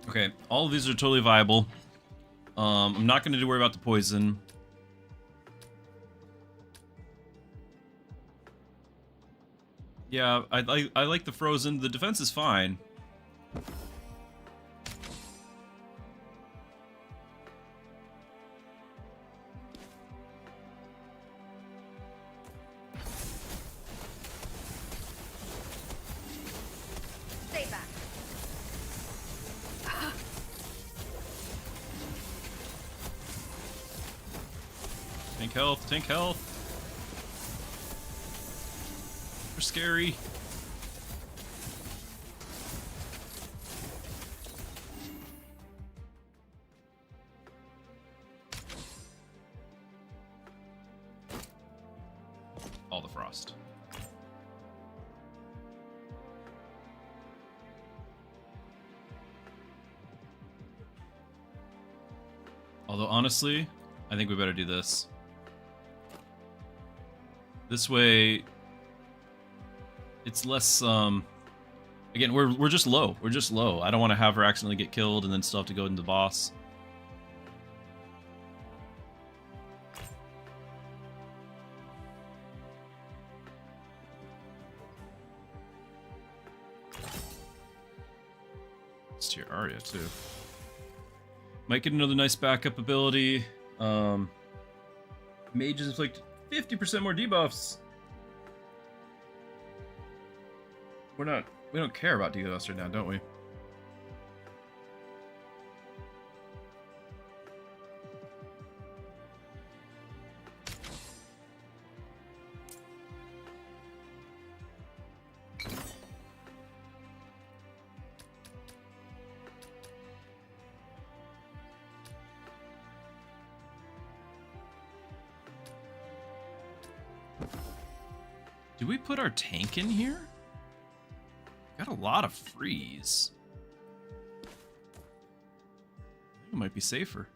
Okay, all of these are totally viable. I'm not going to worry about the poison. Yeah, I like the frozen. The defense is fine. Stay back. Tank health, tank health. They're scary. All the frost. Although honestly, I think we better do this. This way, it's less, again, we're just low. We're just low. I don't want to have her accidentally get killed and then still have to go into the boss. It's to your Arya, too. Might get another nice backup ability. Mages inflict 50% more debuffs. We don't care about debuffs right now, don't we? Do we put our tank in here? Got a lot of freeze. I think it might be safer.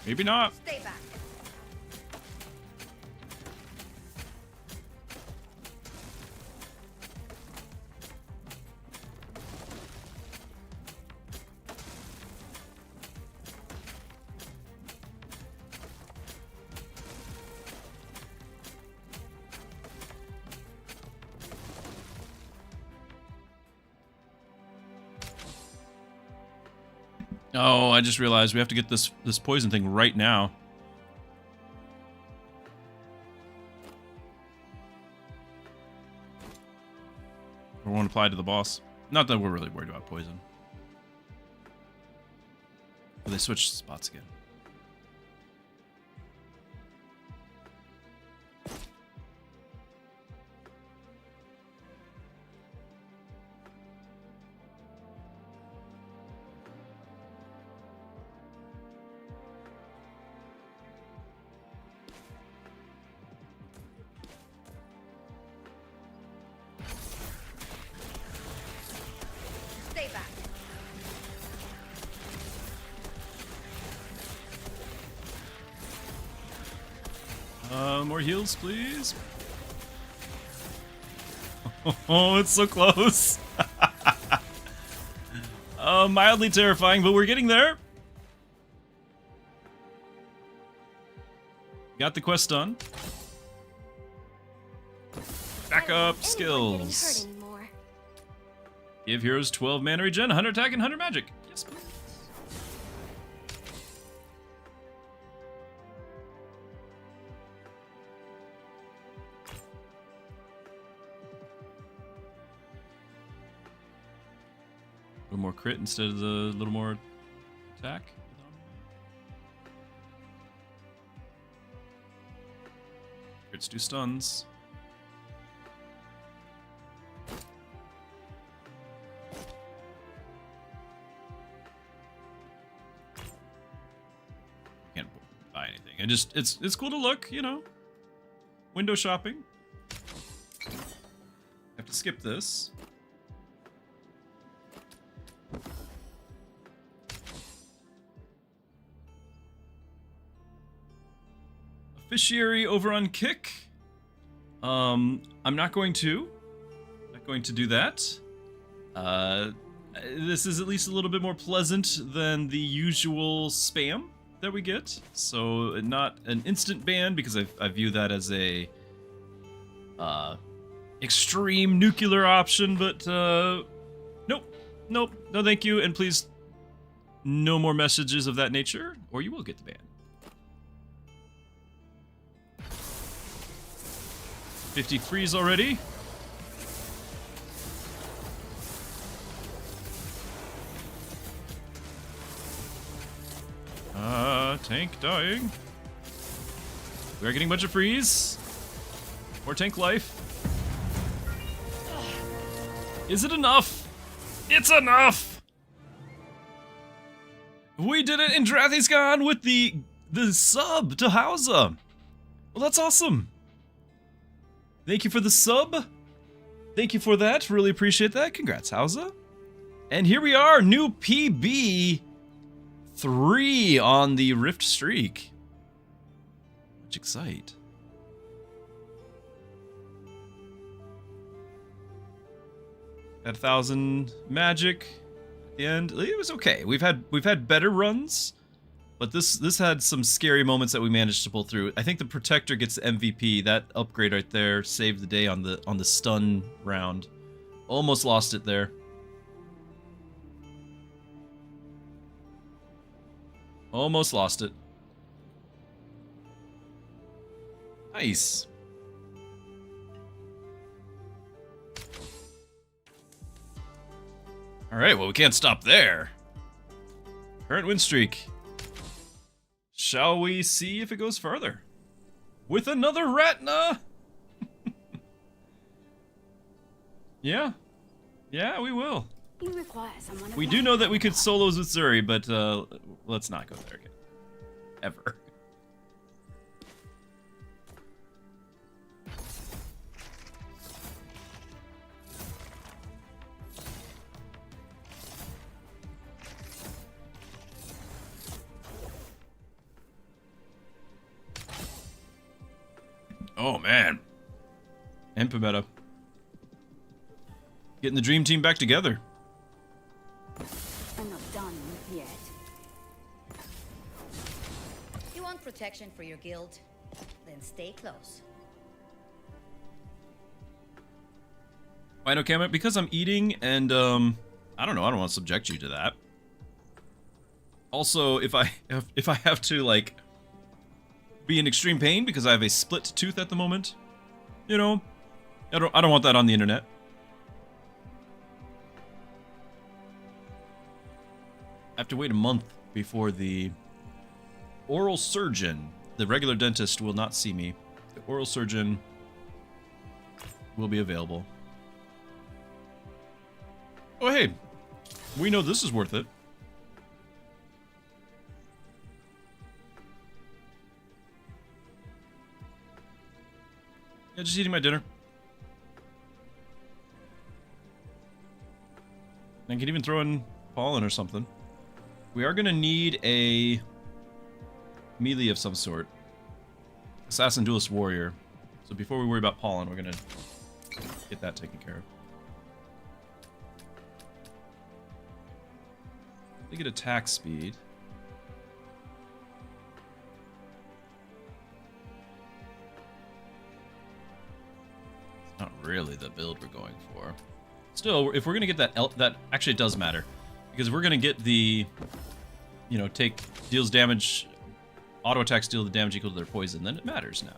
Maybe not. Stay back. Oh, I just realized we have to get this poison thing right now. Or won't apply to the boss. Not that we're really worried about poison. But they switched spots again. Stay back. More heals, please. Oh, it's so close. Mildly terrifying, but we're getting there. Got the quest done. Back up skills. Give heroes 12 mana regen, 100 attack, and 100 magic. Yes, please. A little more crit instead of the little more attack. Crits do stuns. Can't buy anything. And just it's cool to look, you know. Window shopping. Have to skip this. Officiary over on Kick. I'm not going to do that. This is at least a little bit more pleasant than the usual spam that we get. So not an instant ban, because I view that as a extreme nuclear option, but nope, no thank you, and please no more messages of that nature, or you will get the ban. 50 freeze already. Tank dying. We are getting a bunch of freeze. More tank life. Is it enough? It's enough! We did it, and Drathy's gone with the sub to Hausa. Well, that's awesome. Thank you for the sub. Thank you for that. Really appreciate that. Congrats, Hausa. And here we are, new PB 3 on the Rift streak. Much excite. Had 1,000 magic at the end. It was okay. We've had better runs, but this had some scary moments that we managed to pull through. I think the Protector gets the MVP. That upgrade right there saved the day on the stun round. Almost lost it there. Almost lost it. Nice. Alright, well, we can't stop there. Current win streak. Shall we see if it goes further? With another Retina! Yeah. Yeah, we will. You require someone. We do know that we could solos with Zuri, but let's not go there again. Ever. Oh man. And Pimetta. Getting the dream team back together. I'm not done yet. You want protection for your guild? Then stay close. Why no, Kamet? Because I'm eating, and I don't know. I don't want to subject you to that. Also, if I have to like be in extreme pain because I have a split tooth at the moment, you know, I don't want that on the internet. have to wait a month before the oral surgeon. The regular dentist will not see me. The oral surgeon will be available. Oh, hey. We know this is worth it. Yeah, just eating my dinner. I can even throw in pollen or something. We are going to need a melee of some sort. Assassin, duelist, warrior. So before we worry about pollen, we're going to get that taken care of. They get attack speed. It's not really the build we're going for. Still, if we're gonna get that, that actually it does matter, because if we're gonna get the, you know, deals damage, auto attacks deal the damage equal to their poison, then it matters now.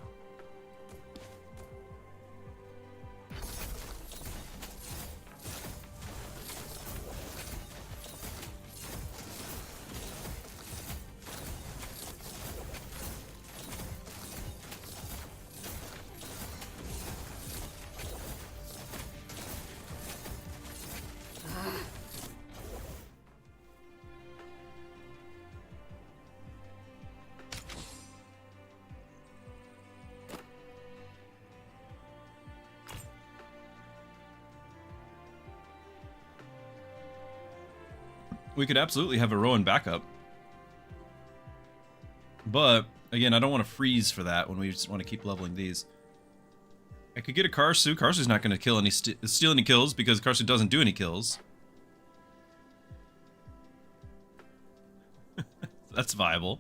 We could absolutely have a Rowan backup. But, again, I don't want to freeze for that when we just want to keep leveling these. I could get a Karsu. Karsu's not going to kill steal any kills because Karsu doesn't do any kills. That's viable.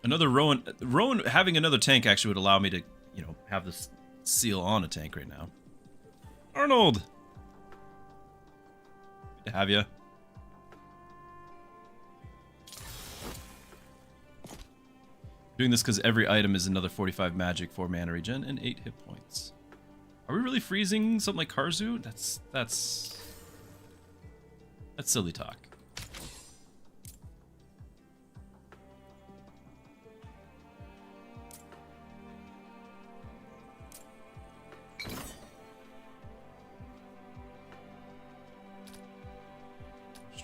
Another Rowan having another tank actually would allow me to, you know, have this seal on a tank right now. Arnold! Good to have ya. Doing this because every item is another 45 magic, 4 mana regen, and 8 hit points. Are we really freezing something like Karsu? That's silly talk.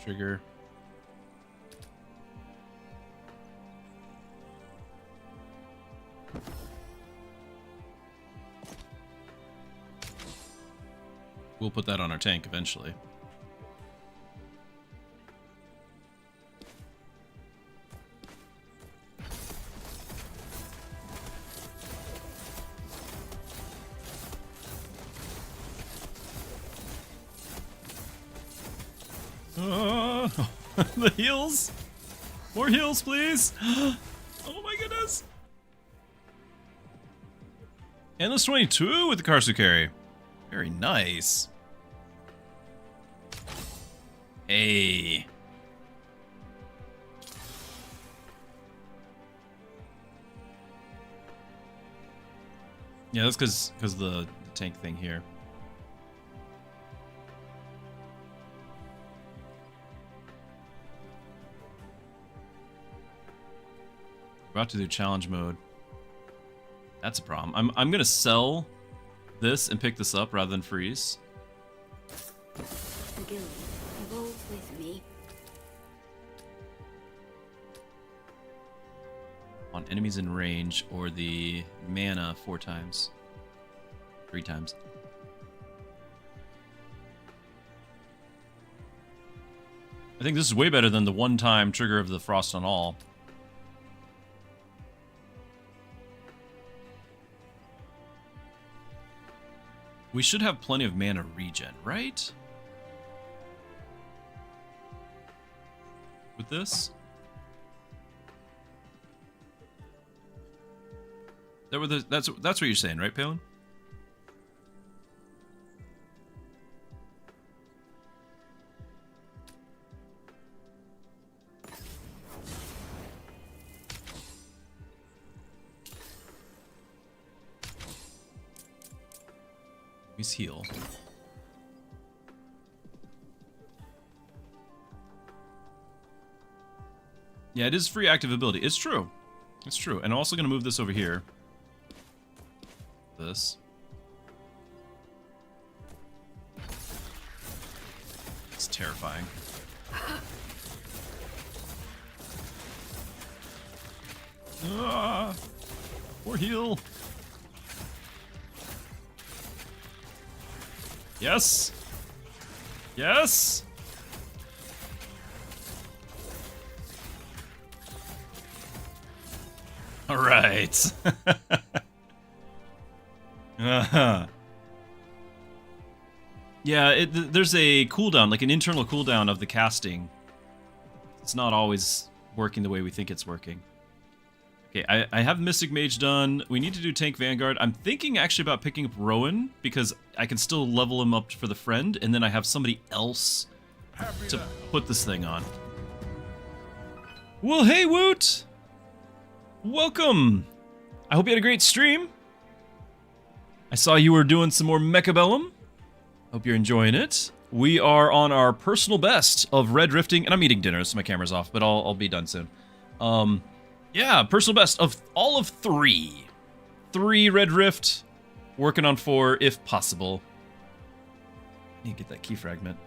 Trigger. We'll put that on our tank eventually. The heals! More heals, please! Oh my goodness! Endless 22 with the Karsu carry. Very nice. Hey. Yeah, that's because the tank thing here. About to do challenge mode. That's a problem. I'm gonna sell this and pick this up rather than freeze. The guild evolves with me. On enemies in range or the mana 4 times. 3 times. I think this is way better than the one-time trigger of the Frost on All. We should have plenty of mana regen, right? With this? That's what you're saying, right, Palin? Heal. Yeah, it is free active ability. It's true. It's true. And I'm also going to move this over here. This. It's terrifying. Ah! Or heal. Yes! Yes! Alright. Yeah, there's a cooldown, like an internal cooldown of the casting. It's not always working the way we think it's working. Okay, I have Mystic Mage done. We need to do Tank Vanguard. I'm thinking actually about picking up Rowan, because I can still level him up for the friend, and then I have somebody else to put this thing on. Well, hey, Woot! Welcome! I hope you had a great stream. I saw you were doing some more Mechabellum. Hope you're enjoying it. We are on our personal best of red rifting, and I'm eating dinner, so my camera's off, but I'll be done soon. Yeah, personal best of all of 3. 3 red rift, working on 4 if possible. I need to get that key fragment.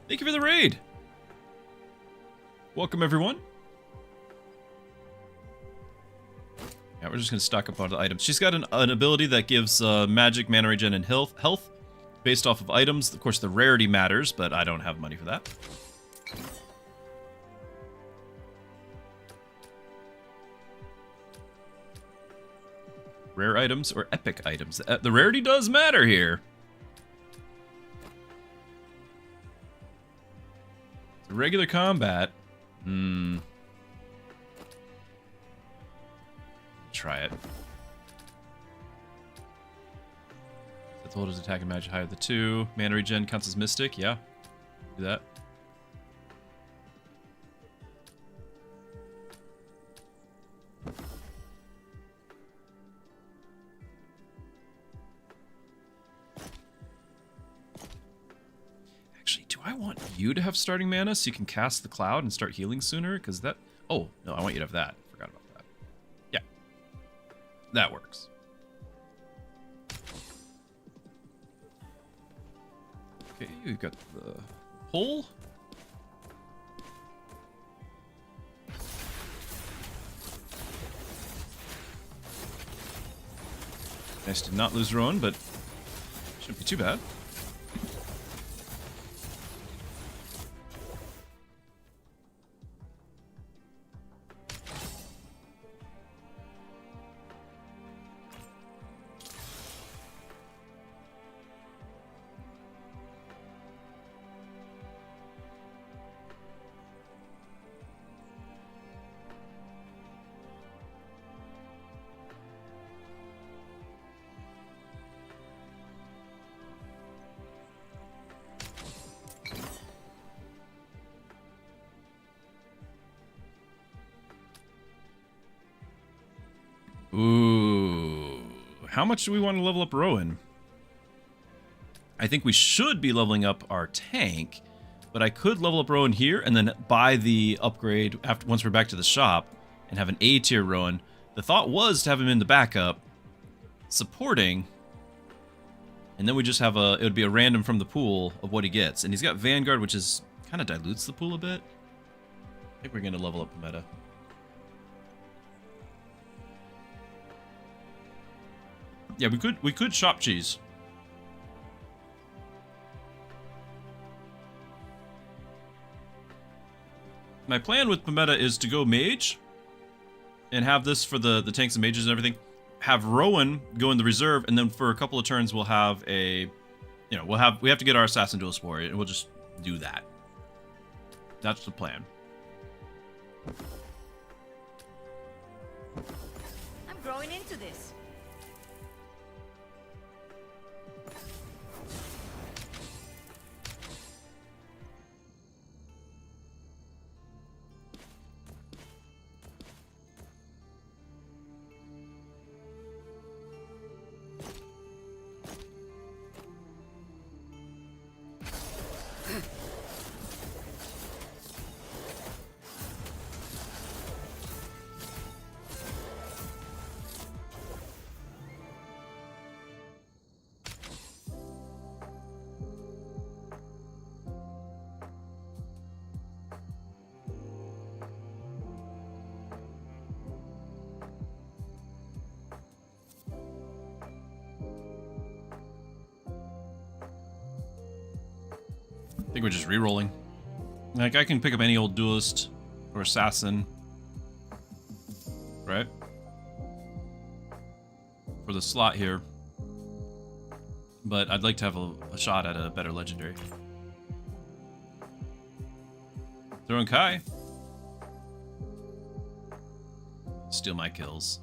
Thank you for the raid. Welcome, everyone. Yeah, we're just going to stock up on the items. She's got an ability that gives magic, mana regen, and health based off of items. Of course, the rarity matters, but I don't have money for that. Rare items or epic items. The rarity does matter here. Regular combat. Try it. The holder's attack and magic higher the 2. Mana regen counts as mystic. Yeah. Do that. Actually, do I want you to have starting mana so you can cast the cloud and start healing sooner? Because that... Oh, no, I want you to have that. Forgot about that. Yeah. That works. Okay, we've got the pull. Nice to not lose Rowan, but shouldn't be too bad. Ooh. How much do we want to level up Rowan? I think we should be leveling up our tank, but I could level up Rowan here and then buy the upgrade once we're back to the shop and have an A tier Rowan. The thought was to have him in the backup supporting, and then we just have it would be a random from the pool of what he gets. And he's got Vanguard, which is kind of dilutes the pool a bit. I think we're going to level up the meta. Yeah, we could shop cheese. My plan with Pimetta is to go mage and have this for the tanks and mages and everything. Have Rowan go in the reserve, and then for a couple of turns we'll have a, we have to get our assassin dual spore, and we'll just do that. That's the plan. I'm growing into this. I think we're just re-rolling. Like, I can pick up any old duelist or assassin, right? For the slot here. But I'd like to have a shot at a better legendary. Throwing Kai. Steal my kills.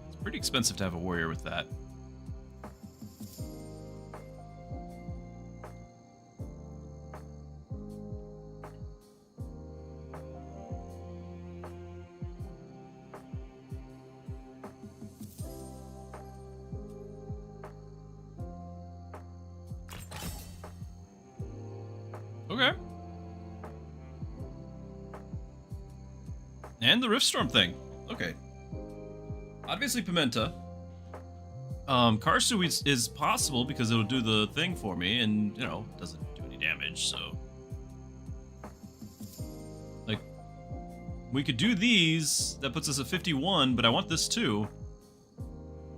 It's pretty expensive to have a warrior with that. Okay. And the Riftstorm thing. Okay. Obviously Pimenta. Karsu is possible because it'll do the thing for me and, you know, doesn't do any damage, so... Like, we could do these. That puts us at 51, but I want this too.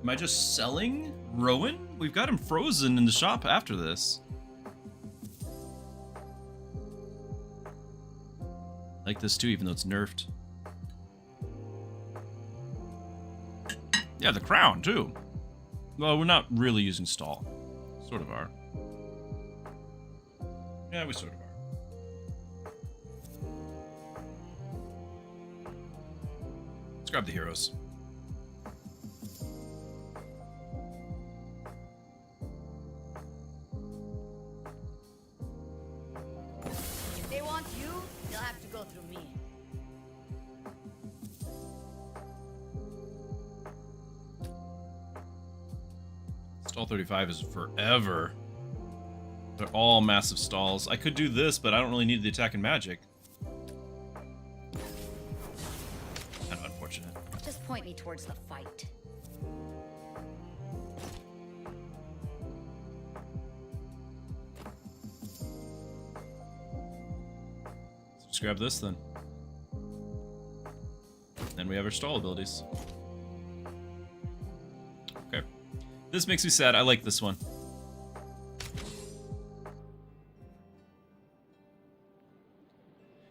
Am I just selling Rowan? We've got him frozen in the shop after this. Like this too, even though it's nerfed. Yeah, the crown too. Well, we're not really using stall. Sort of are. Yeah, we sort of are. Let's grab the heroes. If they want you, they'll have to go through me. Stall 35 is forever. They're all massive stalls. I could do this, but I don't really need the attack and magic. Kind of unfortunate. Just point me towards the fight. So just grab this then. Then we have our stall abilities. Okay. This makes me sad. I like this one.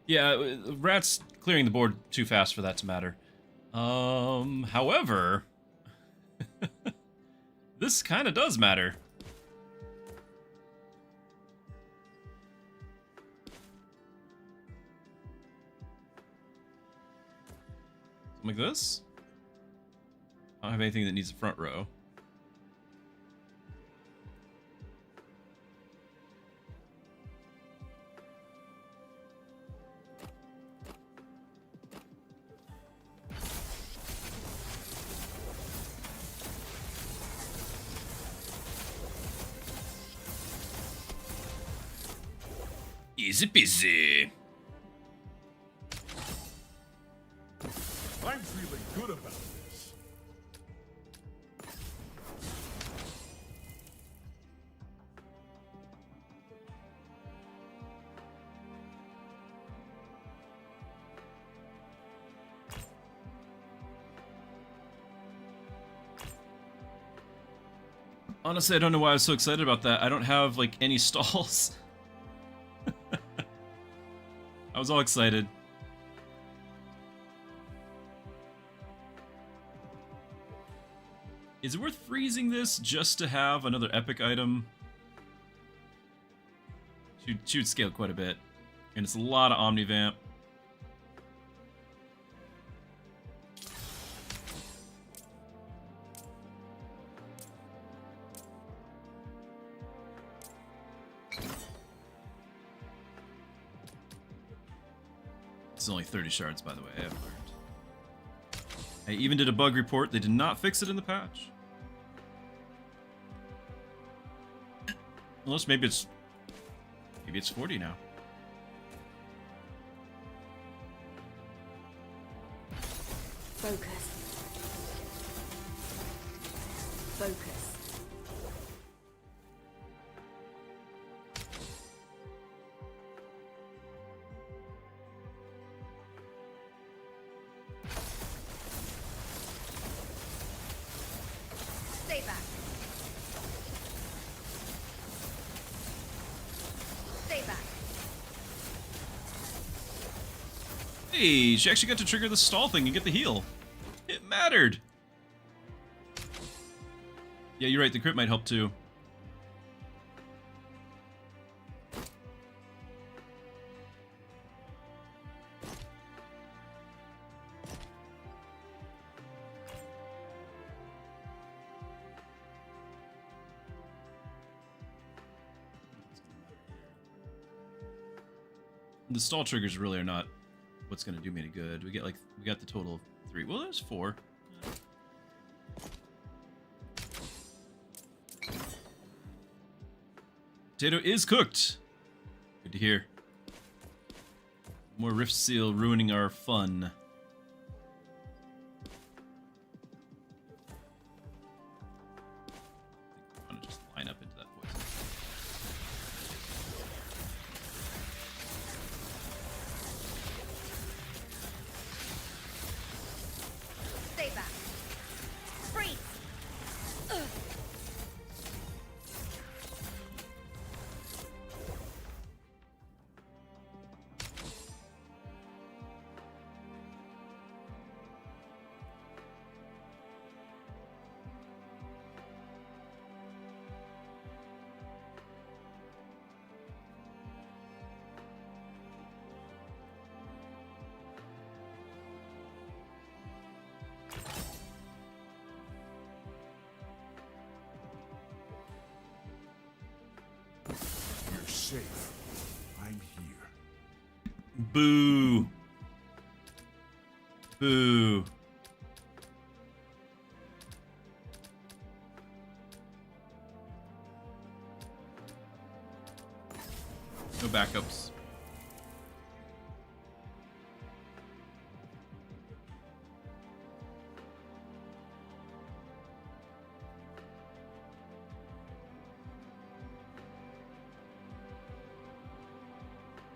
Yeah, Rat's clearing the board too fast for that to matter. However, this kind of does matter. Something like this. I don't have anything that needs a front row. Easy peasy. I'm feeling good about this. Honestly, I don't know why I was so excited about that. I don't have, like, any stalls. I was all excited. Is it worth freezing this just to have another epic item? She would scale quite a bit. And it's a lot of Omnivamp. It's only 30 shards, by the way, I have learned. I even did a bug report. They did not fix it in the patch. Unless maybe it's 40 now. Focus. Focus. Hey, she actually got to trigger the stall thing and get the heal. It mattered. Yeah, you're right. The crit might help too. The stall triggers really are not what's going to do me any good. We got the total of 3. Well, there's 4. Potato is cooked. Good to hear. More Rift Seal ruining our fun. I want to just line up into that poison. Stay back. Freeze! Ugh. You're safe. I'm here. Boo. Boo. No backups.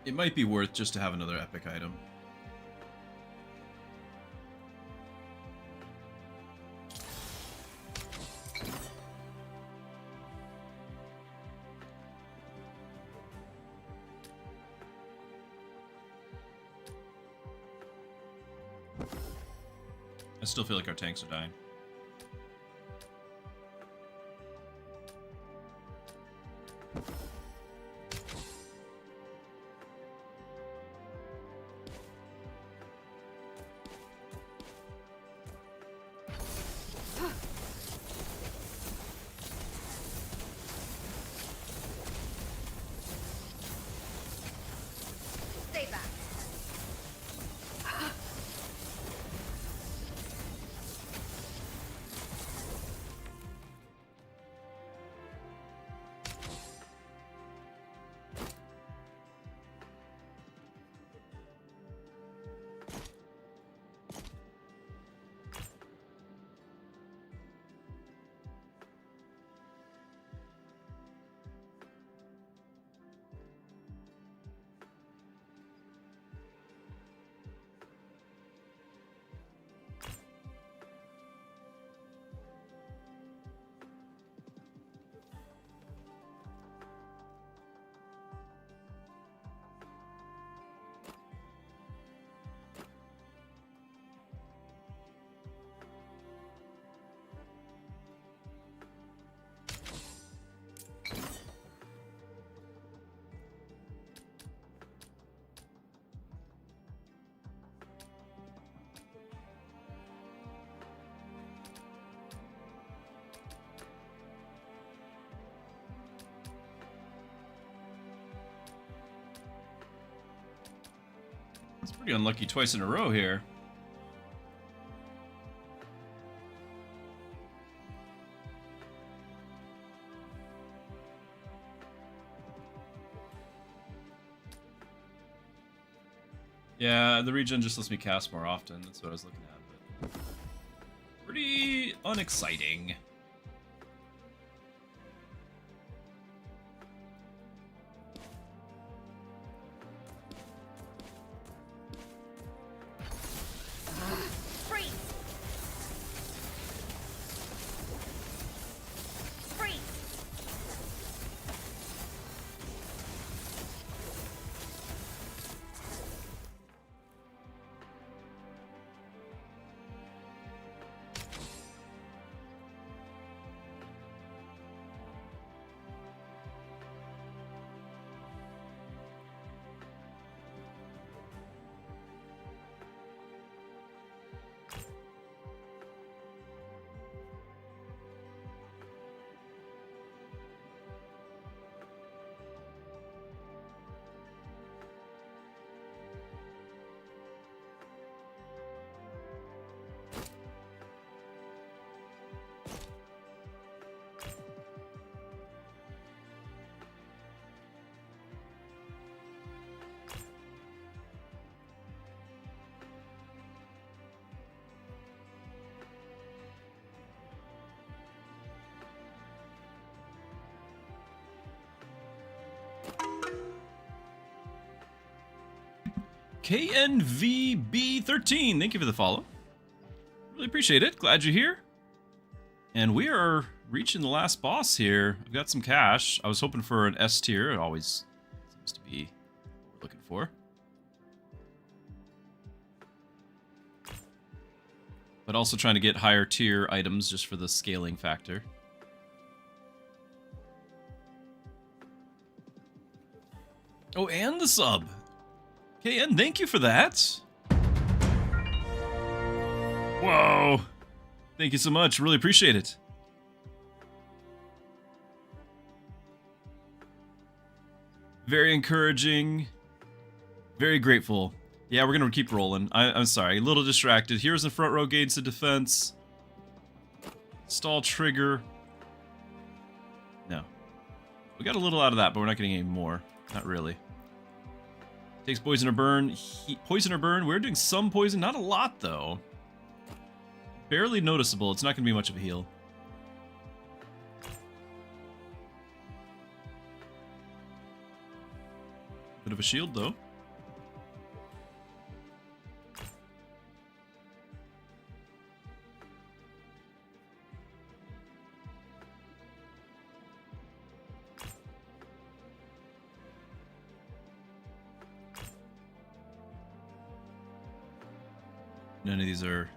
It might be worth just to have another epic item. I still feel like our tanks are dying. Stay back. It's pretty unlucky twice in a row here. Yeah, the regen just lets me cast more often. That's what I was looking at. But pretty unexciting. Freeze! Freeze! KNVB13, thank you for the follow. Really appreciate it. Glad you're here. And we are reaching the last boss here. I've got some cash. I was hoping for an S tier. It always seems to be what we're looking for. But also trying to get higher tier items just for the scaling factor. Oh, and the sub. Okay, and thank you for that. Whoa. Thank you so much. Really appreciate it. Very encouraging. Very grateful. Yeah, we're going to keep rolling. I'm sorry. A little distracted. Heroes in front row gains the defense. Stall trigger. No. We got a little out of that, but we're not getting any more. Not really. Takes poison or burn. Poison or burn. We're doing some poison. Not a lot, though. Barely noticeable. It's not going to be much of a heal. Bit of a shield, though. None of these are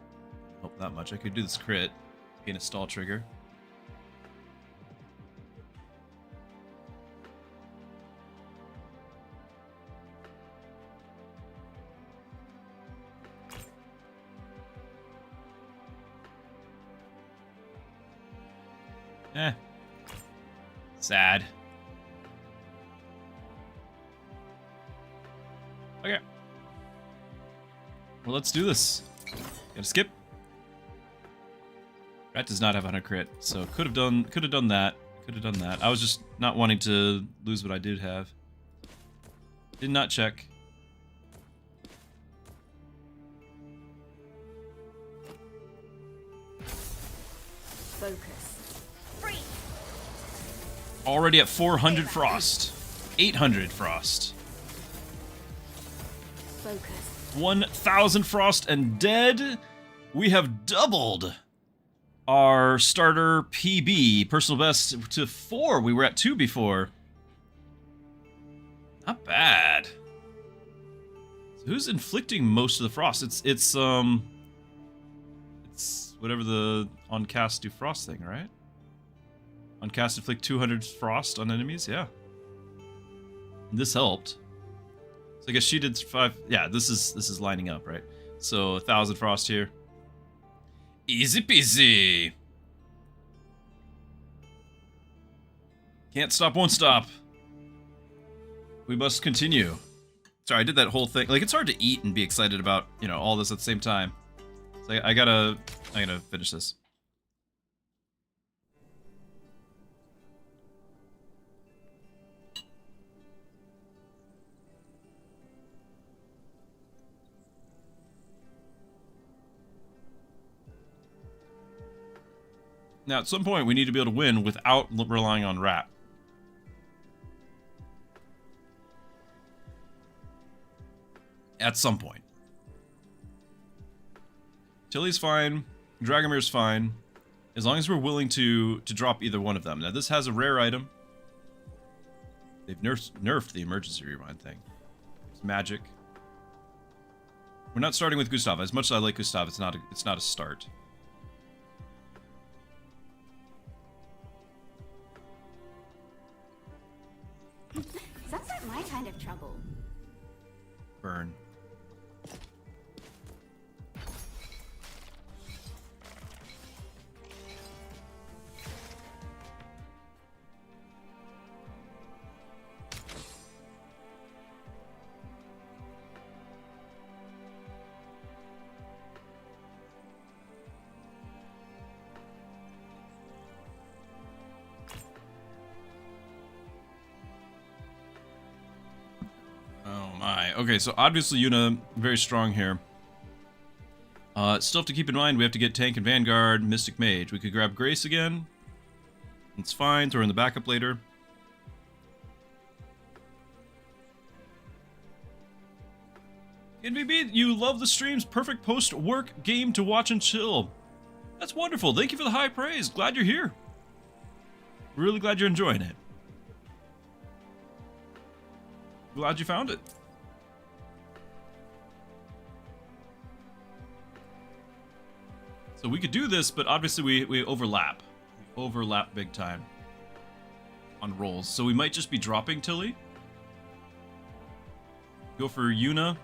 help that much. I could do this crit, gain a stall trigger. Sad. Okay. Well, let's do this. Gotta skip. Rat does not have 100 crit, so could have done that. Could have done that. I was just not wanting to lose what I did have. Did not check. Focus. Free. Already at 400 frost. 800 frost. Focus. 1,000 frost and dead. We have doubled our starter PB, personal best, to 4. We were at 2 before. Not bad. So who's inflicting most of the frost? It's whatever the on cast do frost thing, right? On cast inflict 200 frost on enemies, yeah. And this helped. So I guess she did 5. Yeah, this is lining up, right? So 1,000 frost here. Easy peasy. Can't stop, won't stop. We must continue. Sorry, I did that whole thing. Like, it's hard to eat and be excited about, you know, all this at the same time. So I gotta finish this. Now, at some point, we need to be able to win without relying on Rat. At some point. Tilly's fine. Dragomir's fine. As long as we're willing to drop either one of them. Now, this has a rare item. They've nerfed the emergency rewind thing. It's magic. We're not starting with Gustav. As much as I like Gustav, it's not a start. Sounds like my kind of trouble. Burn. Okay, so obviously Yuna very strong here. Still have to keep in mind we have to get Tank and Vanguard, Mystic Mage. We could grab Grace again. It's fine, throw in the backup later. NVB, you love the streams. Perfect post-work game to watch and chill. That's wonderful. Thank you for the high praise. Glad you're here. Really glad you're enjoying it. Glad you found it. So we could do this, but obviously we overlap. We overlap big time on rolls. So we might just be dropping Tilly. Go for Yuna.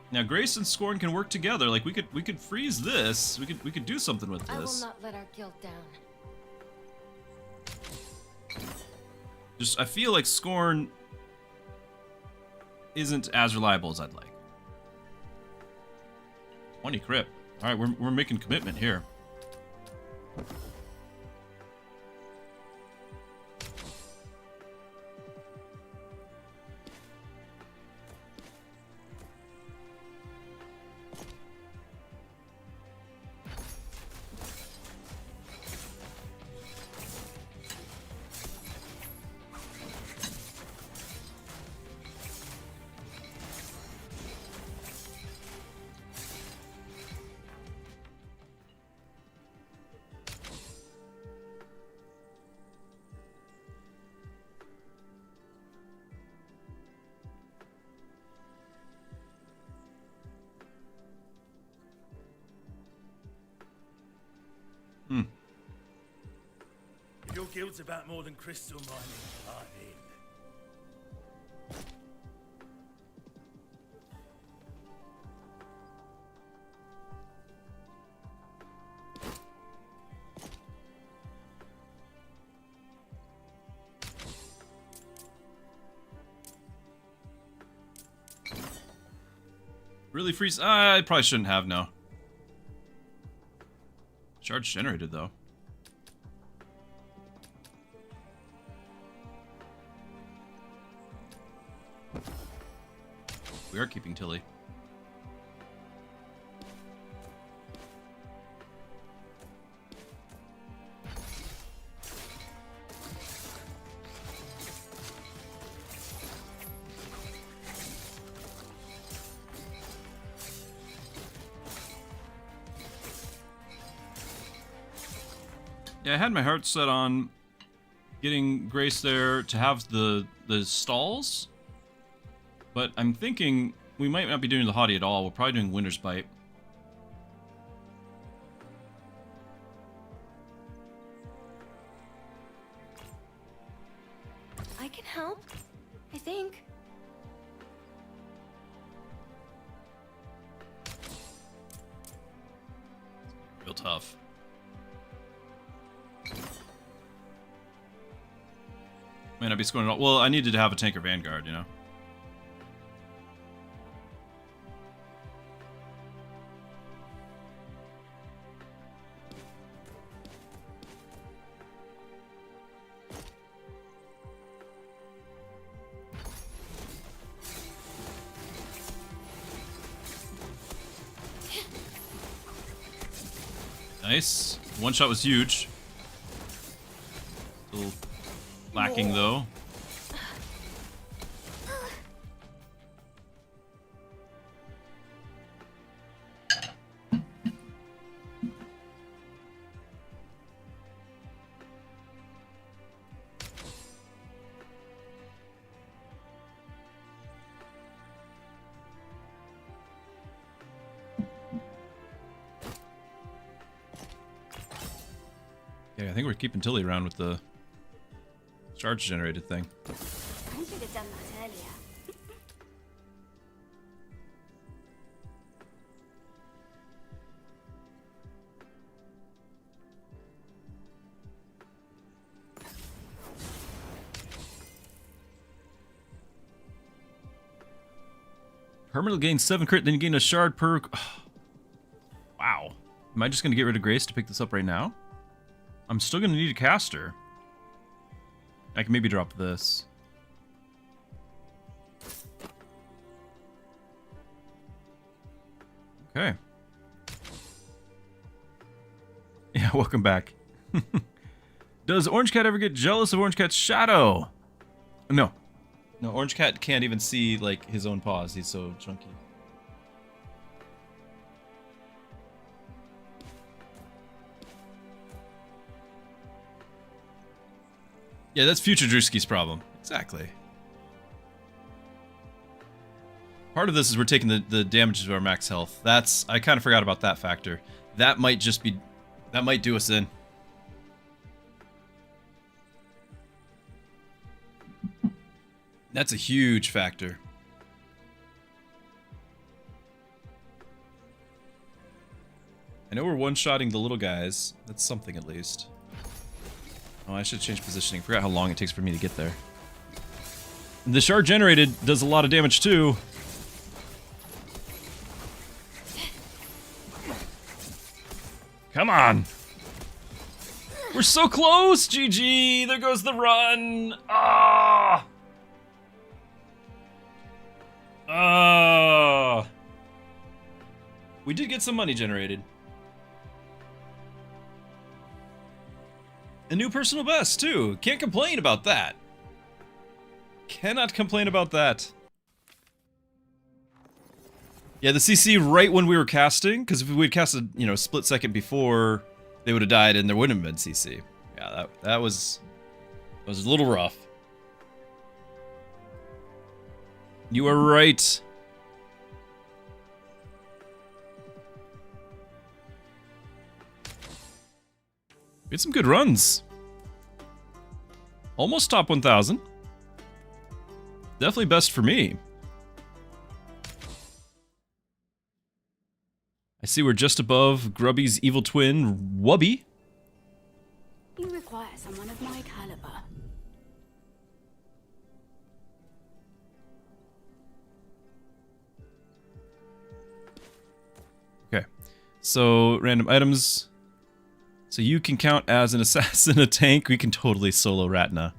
Now Grace and Scorn can work together. Like we could freeze this. We could do something with I will this. not let our guild down. Just I feel like Scorn isn't as reliable as I'd like. 20 crit. All right, we're making commitment here. If your guild's about more than crystal mining, I'm in. Really freeze? I probably shouldn't have, no. Charge generated, though. We are keeping Tilly. Yeah, I had my heart set on getting Grace there to have the stalls, but I'm thinking we might not be doing the haughty at all. We're probably doing Winter's Bite. I can help, I think. Real tough. May not be scoring at all. Well, I needed to have a tanker vanguard, you know? Nice. One shot was huge. Little lacking though. Yeah, I think we're keeping Tilly around with the charge generated thing. I should have done that earlier. Permanently gain 7 crit, then you gain a shard per... Wow. Am I just going to get rid of Grace to pick this up right now? I'm still going to need a caster. I can maybe drop this. Okay. Yeah, welcome back. Does Orange Cat ever get jealous of Orange Cat's shadow? No. No, Orange Cat can't even see, like, his own paws. He's so chunky. Yeah, that's future Druski's problem. Exactly. Part of this is we're taking the damage to our max health. I kind of forgot about that factor. That might just be... That might do us in. That's a huge factor. I know we're one-shotting the little guys. That's something, at least. Oh, I should change positioning. Forgot how long it takes for me to get there. The shard generated does a lot of damage, too. Come on! We're so close! GG! There goes the run! Ah! We did get some money generated. A new personal best, too. Can't complain about that. Cannot complain about that. Yeah, the CC right when we were casting, because if we had casted, you know, a split second before, they would have died and there wouldn't have been CC. Yeah, that was a little rough. You are right. We had some good runs. Almost top 1,000. Definitely best for me. I see we're just above Grubby's evil twin, Wubby. You require someone of my caliber. Okay. So, random items. So you can count as an assassin, a tank. We can totally solo Ratna.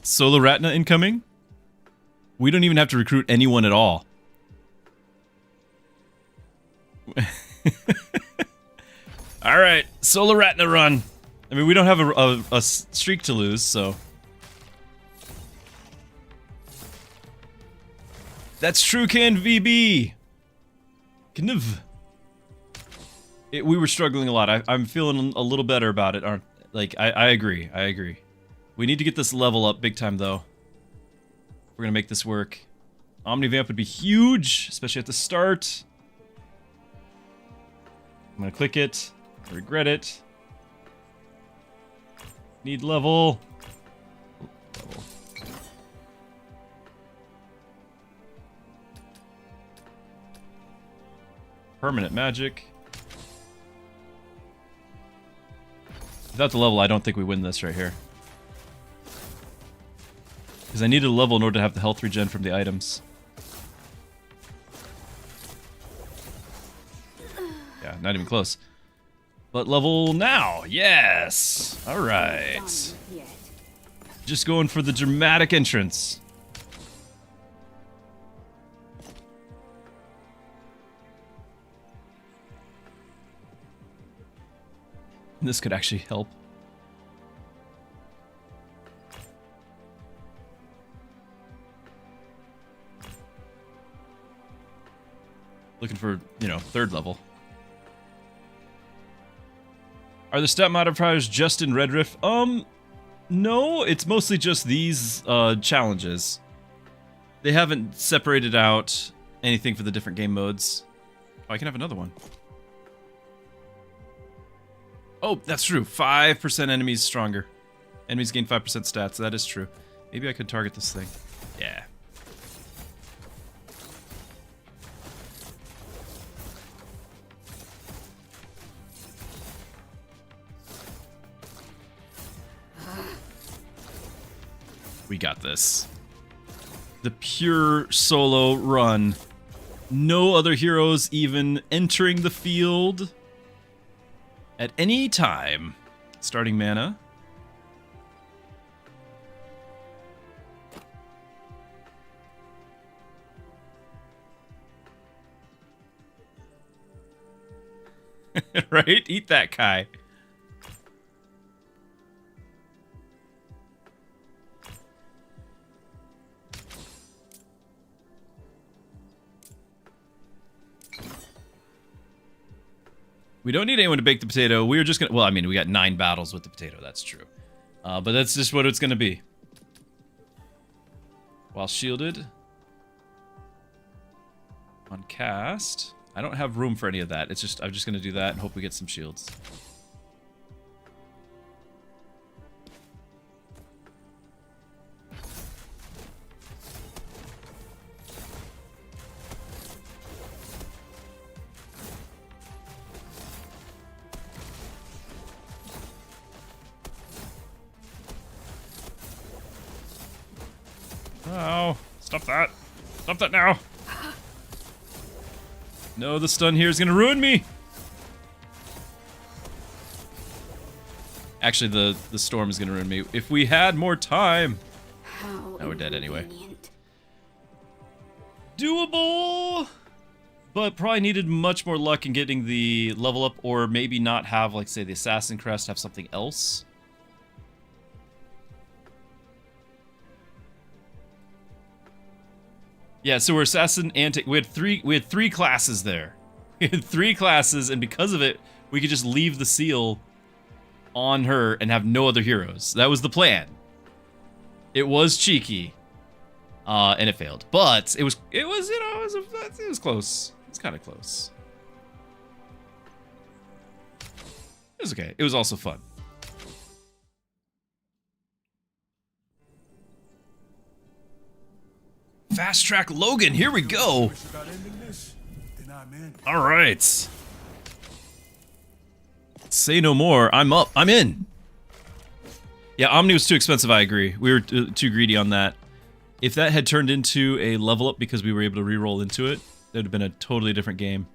Solo Ratna incoming? We don't even have to recruit anyone at all. Alright, solo Ratna run. I mean, we don't have a streak to lose, so... That's true, can VB! Kniv. We were struggling a lot. I'm feeling a little better about it. I agree. I agree. We need to get this level up big time, though. We're gonna make this work. Omnivamp would be huge, especially at the start. I'm gonna click it. I regret it. Need level. Level. Permanent magic. Without the level, I don't think we win this right here. Because I needed a level in order to have the health regen from the items. Yeah, not even close. But level now! Yes! Alright. Just going for the dramatic entrance. This could actually help. Looking for, you know, third level. Are the stat modifiers just in Red Rift? No, it's mostly just these challenges. They haven't separated out anything for the different game modes. Oh, I can have another one. Oh, that's true. 5% enemies stronger. Enemies gain 5% stats. That is true. Maybe I could target this thing. Yeah. We got this. The pure solo run. No other heroes even entering the field at any time. Starting mana. Right? Eat that, Kai. We don't need anyone to bake the potato. We were just gonna... Well, I mean, we got 9 battles with the potato. That's true. But that's just what it's gonna be. While shielded. On cast. I don't have room for any of that. It's just... I'm just gonna do that and hope we get some shields. Oh, stop that. Stop that now. No, the stun here is going to ruin me. Actually, the storm is going to ruin me. If we had more time. How Now we're dead anyway. inconvenient. Doable. But probably needed much more luck in getting the level up, or maybe not have, like, say, the Assassin Crest, have something else. Yeah, so we're assassin and we had three classes there. We had 3 classes, and because of it, we could just leave the seal on her and have no other heroes. That was the plan. It was cheeky, and it failed. But it was you know it was close. It's kind of close. It was okay. It was also fun. Fast track Logan, here we go. All right. Say no more. I'm up. I'm in. Yeah, Omni was too expensive, I agree. We were too greedy on that. If that had turned into a level up because we were able to reroll into it, that would have been a totally different game.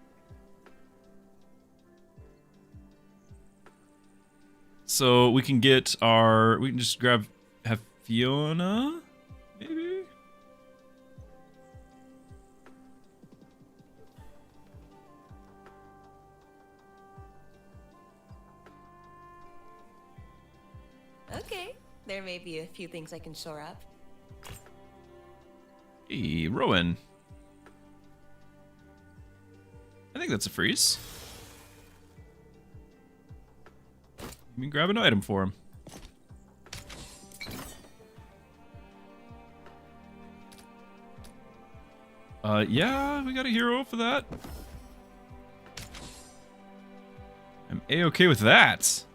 So we can get our... We can just have Fiona, maybe? Okay, there may be a few things I can shore up. Hey, Rowan. I think that's a freeze. Let me grab an item for him. Yeah, we got a hero for that. I'm A-okay with that.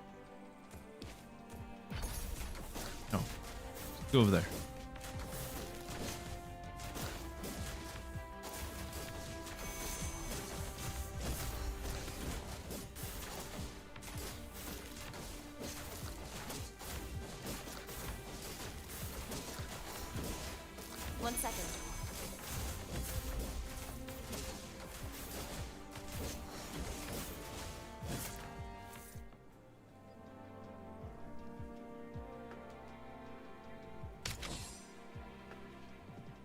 No. Go over there. One second.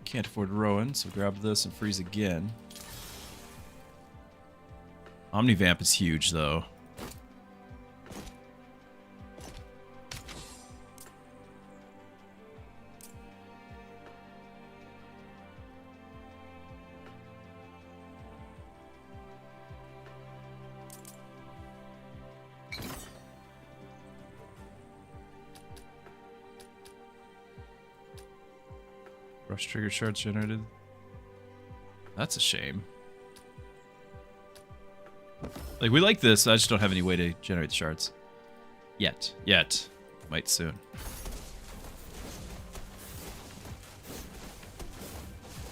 Can't afford Rowan, so grab this and freeze again. Omnivamp is huge, though. Rush trigger shards generated. That's a shame. Like, we like this, I just don't have any way to generate the shards. Yet. Might soon.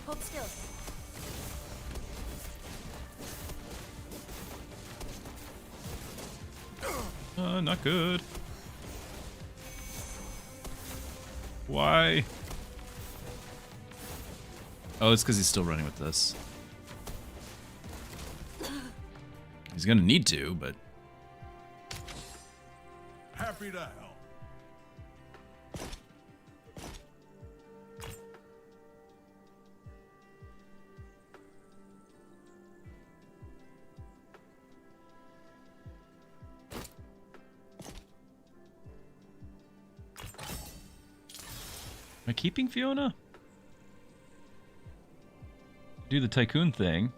Hold still. Not good. Why? Oh, it's because he's still running with this. He's gonna need to, but... Happy to help. Am I keeping Fiona? Do the tycoon thing.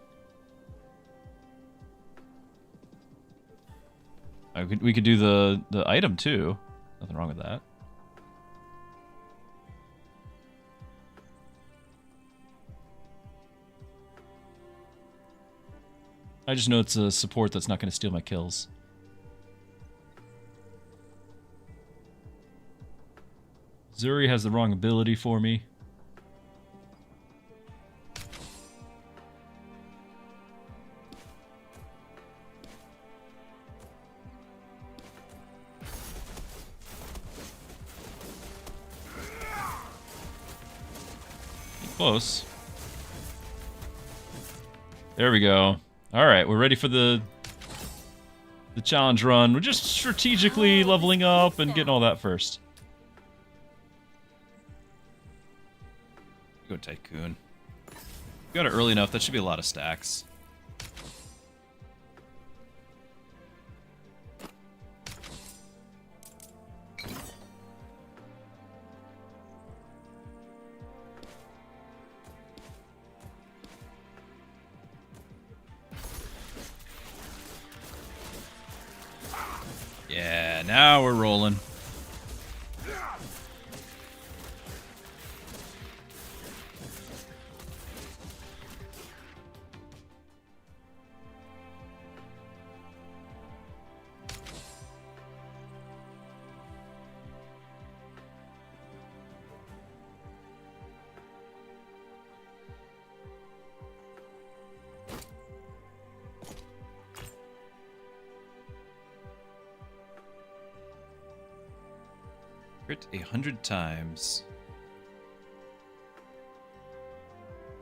We could do the item too. Nothing wrong with that. I just know it's a support that's not going to steal my kills. Zuri has the wrong ability for me. Close. There we go. All right, we're ready for the challenge run. We're just strategically leveling up and getting all that first. Go Tycoon. Got it early enough. That should be a lot of stacks. Yeah, now we're rolling. Crit 100 times.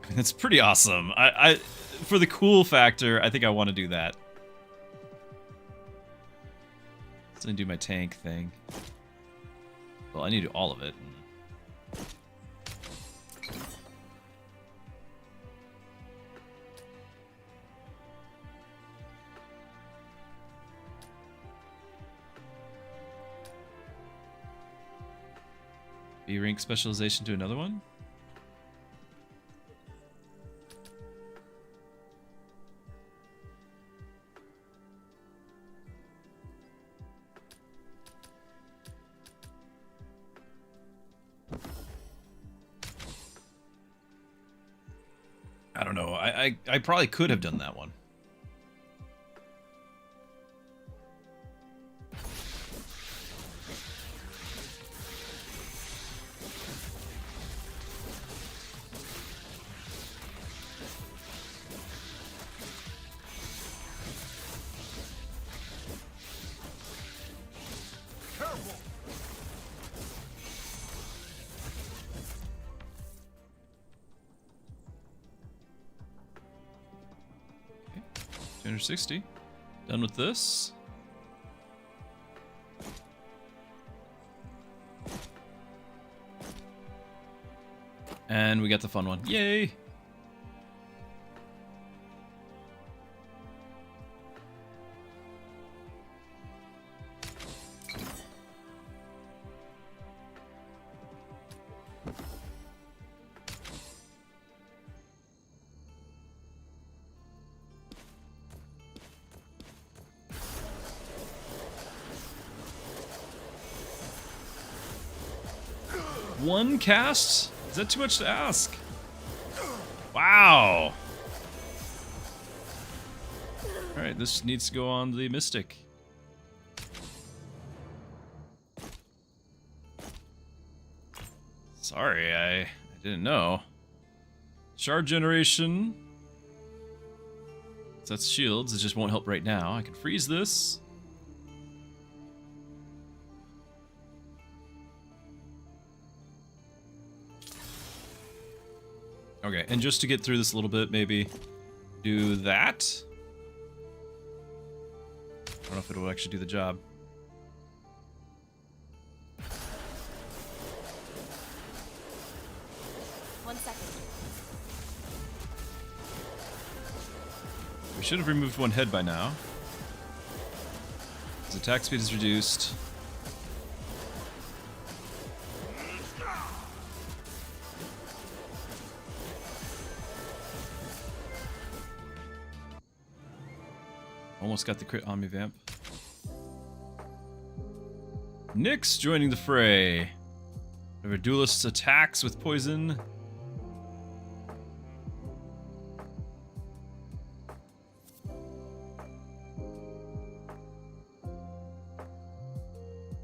I mean, that's pretty awesome. I for the cool factor, I think I want to do that. Let's do my tank thing. Well, I need to do all of it. B-rank specialization to another one? I don't know. I probably could have done that one. Okay, 260. Done with this. And we got the fun one. Yay! One cast? Is that too much to ask? Wow. Alright, this needs to go on the Mystic. Sorry, I didn't know. Shard generation. So that's shields, it just won't help right now. I can freeze this. Okay, and just to get through this a little bit, maybe do that. I don't know if it will actually do the job. One second. We should have removed one head by now. His attack speed is reduced. Almost got the crit on me, Vamp. Nyx joining the fray. Whenever duelist attacks with poison.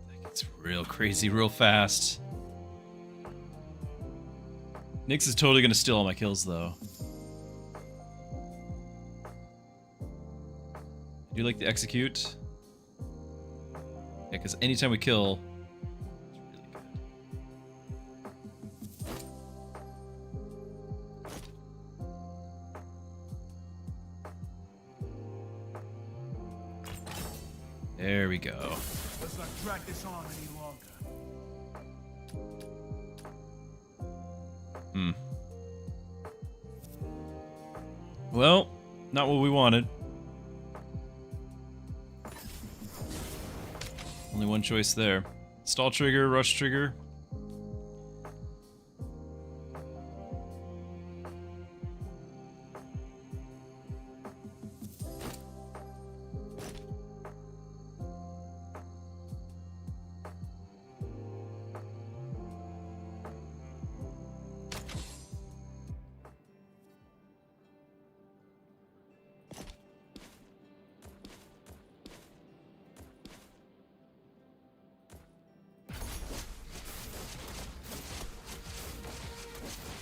That gets real crazy real fast. Nyx is totally gonna steal all my kills though. I do like the execute. Yeah, because anytime we kill, it's really good. There we go. Let's not drag this on any longer. Well, not what we wanted. Only one choice there. Stall trigger, rush trigger.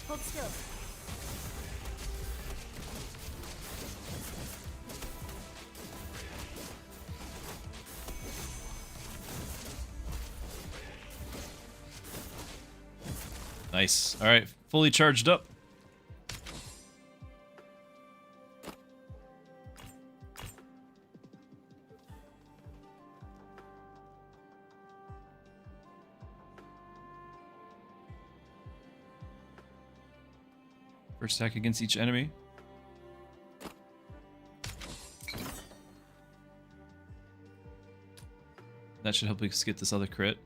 Hold still. Nice. All right, fully charged up. First attack against each enemy. That should help us get this other crit.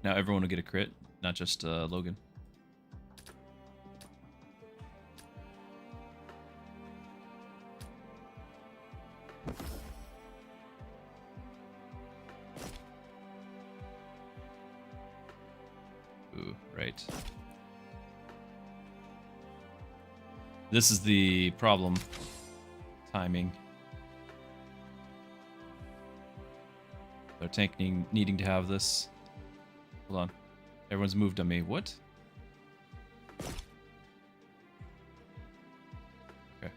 Now everyone will get a crit, not just Logan. Ooh, right. This is the problem. Timing. Our tank needing to have this. Hold on. Everyone's moved on me. What? Okay.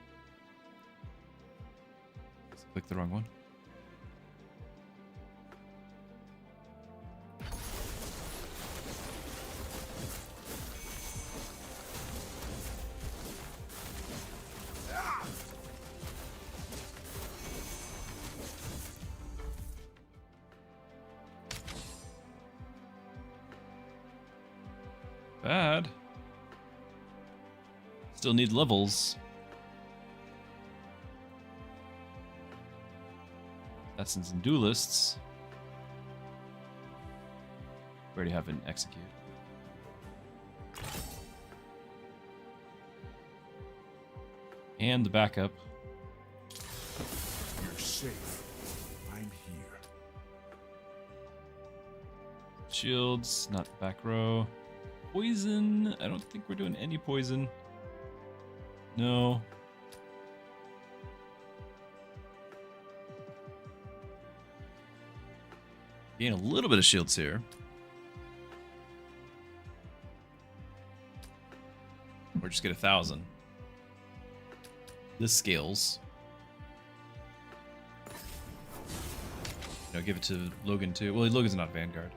Click the wrong one. Bad. Still need levels. Assassins and duelists. We already have an execute. And the backup. You're safe. I'm here. Shields, not back row. Poison. I don't think we're doing any poison. No. Gain a little bit of shields here. Or just get 1,000. This scales. No, give it to Logan too. Well, Logan's not Vanguard.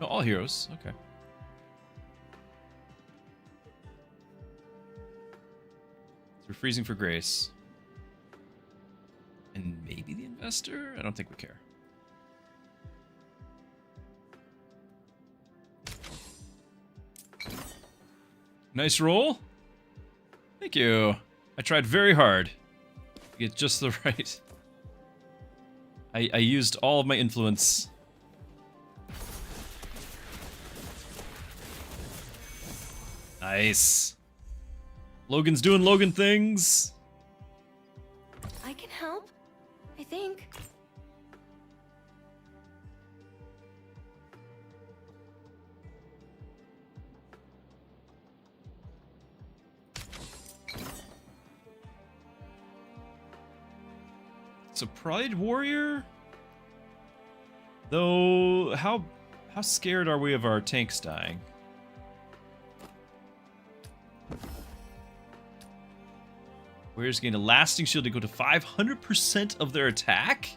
No, all heroes. Okay. So we're freezing for Grace. And maybe the Investor? I don't think we care. Nice roll. Thank you. I tried very hard to get just the right. I used all of my influence. Nice. Logan's doing Logan things. I can help. I think. It's a Pride Warrior? Though, how scared are we of our tanks dying? Warriors gain a lasting shield to go to 500% of their attack?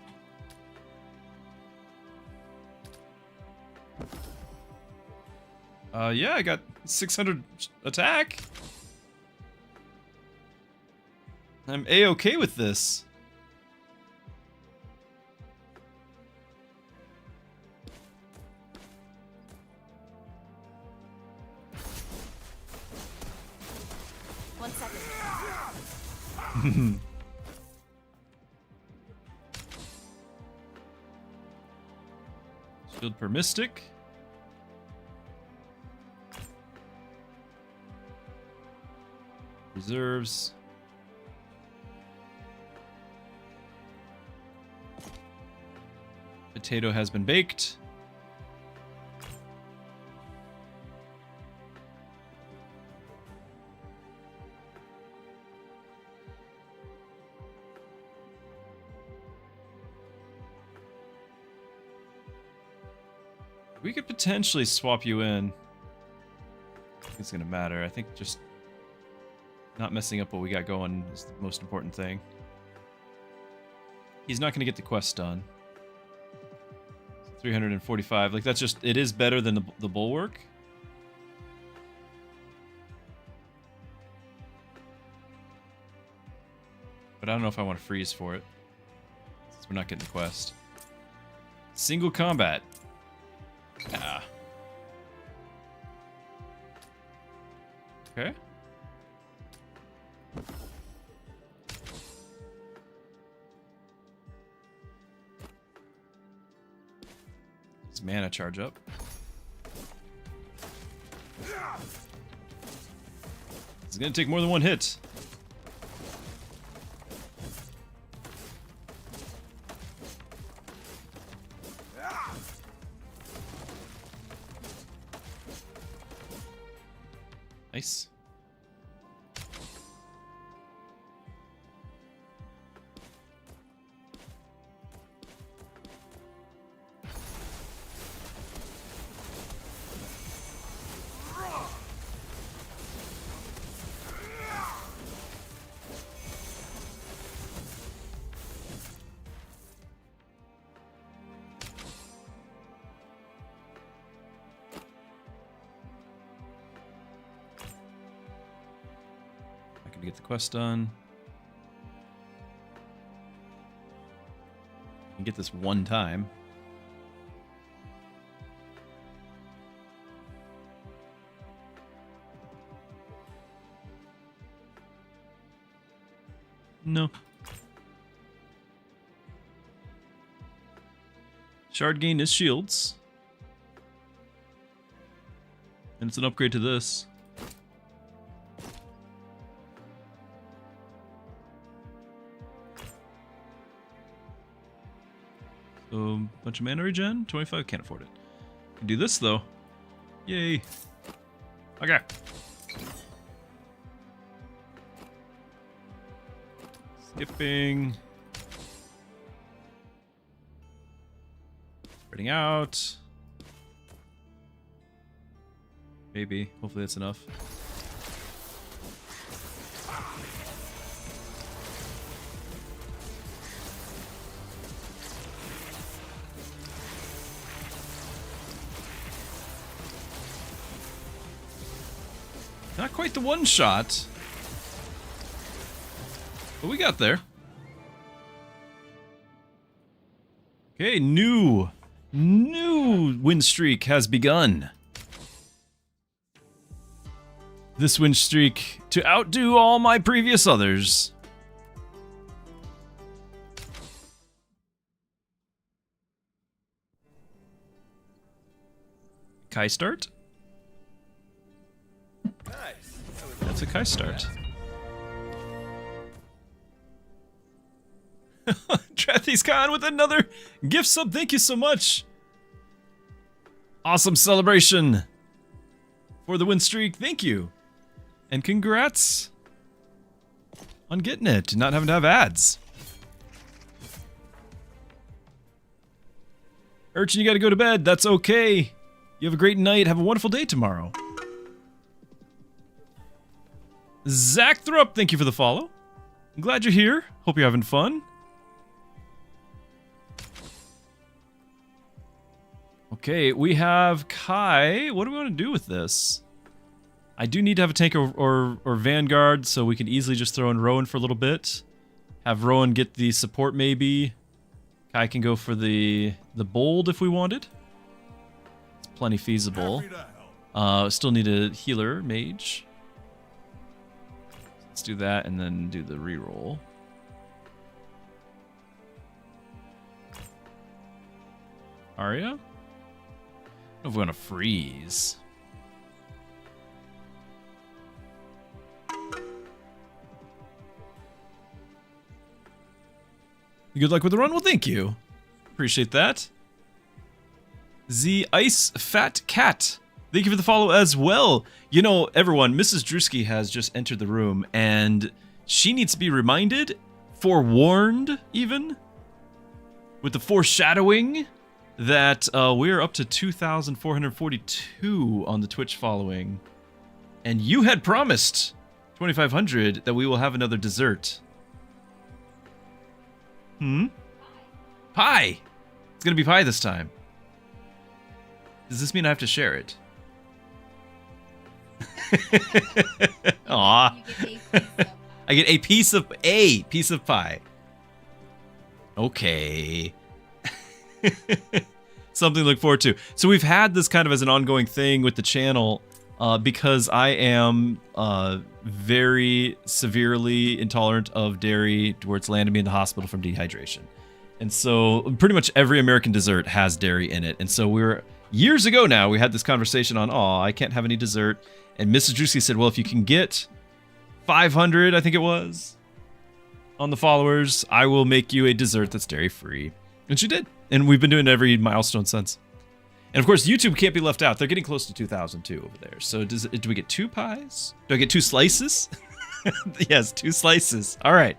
Yeah, I got 600 attack. I'm A-okay with this. One second. Shield per Mystic. Reserves. Potato has been baked. We could potentially swap you in. I think it's gonna matter. I think just not messing up what we got going is the most important thing. He's not gonna get the quest done. 345. Like, that's just, it is better than the bulwark. But I don't know if I want to freeze for it, since we're not getting the quest. Single combat. Ah. Okay. His mana charge up. It's gonna take more than one hit. Nice. To get the quest done. I can get this one time. No. Shard gain is shields. And it's an upgrade to this. So, bunch of mana regen? 25? Can't afford it. Can do this, though. Yay. Okay. Skipping. Spreading out. Maybe. Hopefully that's enough. Not quite the one shot. But we got there. Okay, new win streak has begun. This win streak to outdo all my previous others. Kai start? Nice. That's a Kai start. Trathy's Khan with another gift sub. Thank you so much. Awesome celebration for the win streak. Thank you. And congrats on getting it and not having to have ads. Urchin, you gotta go to bed. That's okay. You have a great night. Have a wonderful day tomorrow. Zach Thrupp, thank you for the follow. I'm glad you're here. Hope you're having fun. Okay, we have Kai. What do we want to do with this? I do need to have a tank or Vanguard, so we can easily just throw in Rowan for a little bit. Have Rowan get the support maybe. Kai can go for the bold if we wanted. It's plenty feasible. Still need a healer, mage. Let's do that and then do the reroll. Arya? I don't know if we want to freeze. Good luck with the run? Well, thank you. Appreciate that. The Ice Fat Cat. Thank you for the follow as well. You know, everyone, Mrs. Druski has just entered the room, and she needs to be reminded, forewarned even, with the foreshadowing, that we're up to 2,442 on the Twitch following. And you had promised 2,500 that we will have another dessert. Pie! It's gonna be pie this time. Does this mean I have to share it? Aw. I get a piece of pie. Okay. Something to look forward to. So we've had this kind of as an ongoing thing with the channel because I am very severely intolerant of dairy where it's landed me in the hospital from dehydration. And so pretty much every American dessert has dairy in it. And so years ago now, we had this conversation on, I can't have any dessert. And Mrs. Druski said, well, if you can get 500, I think it was, on the followers, I will make you a dessert that's dairy-free. And she did. And we've been doing every milestone since. And of course, YouTube can't be left out. They're getting close to 2,000 too over there. So do we get 2 pies? Do I get 2 slices? Yes, 2 slices. All right.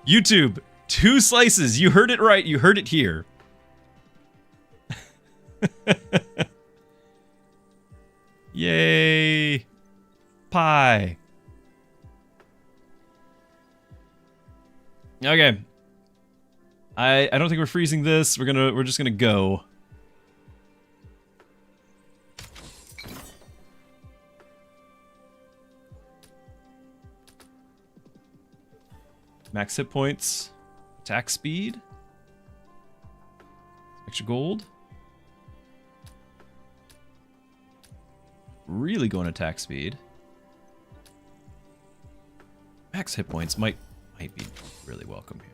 YouTube, 2 slices. You heard it right. You heard it here. Yay. Pie. Okay. I don't think we're freezing this. We're just gonna go. Max hit points, attack speed, extra gold. Really going attack speed. Max hit points might be really welcome here.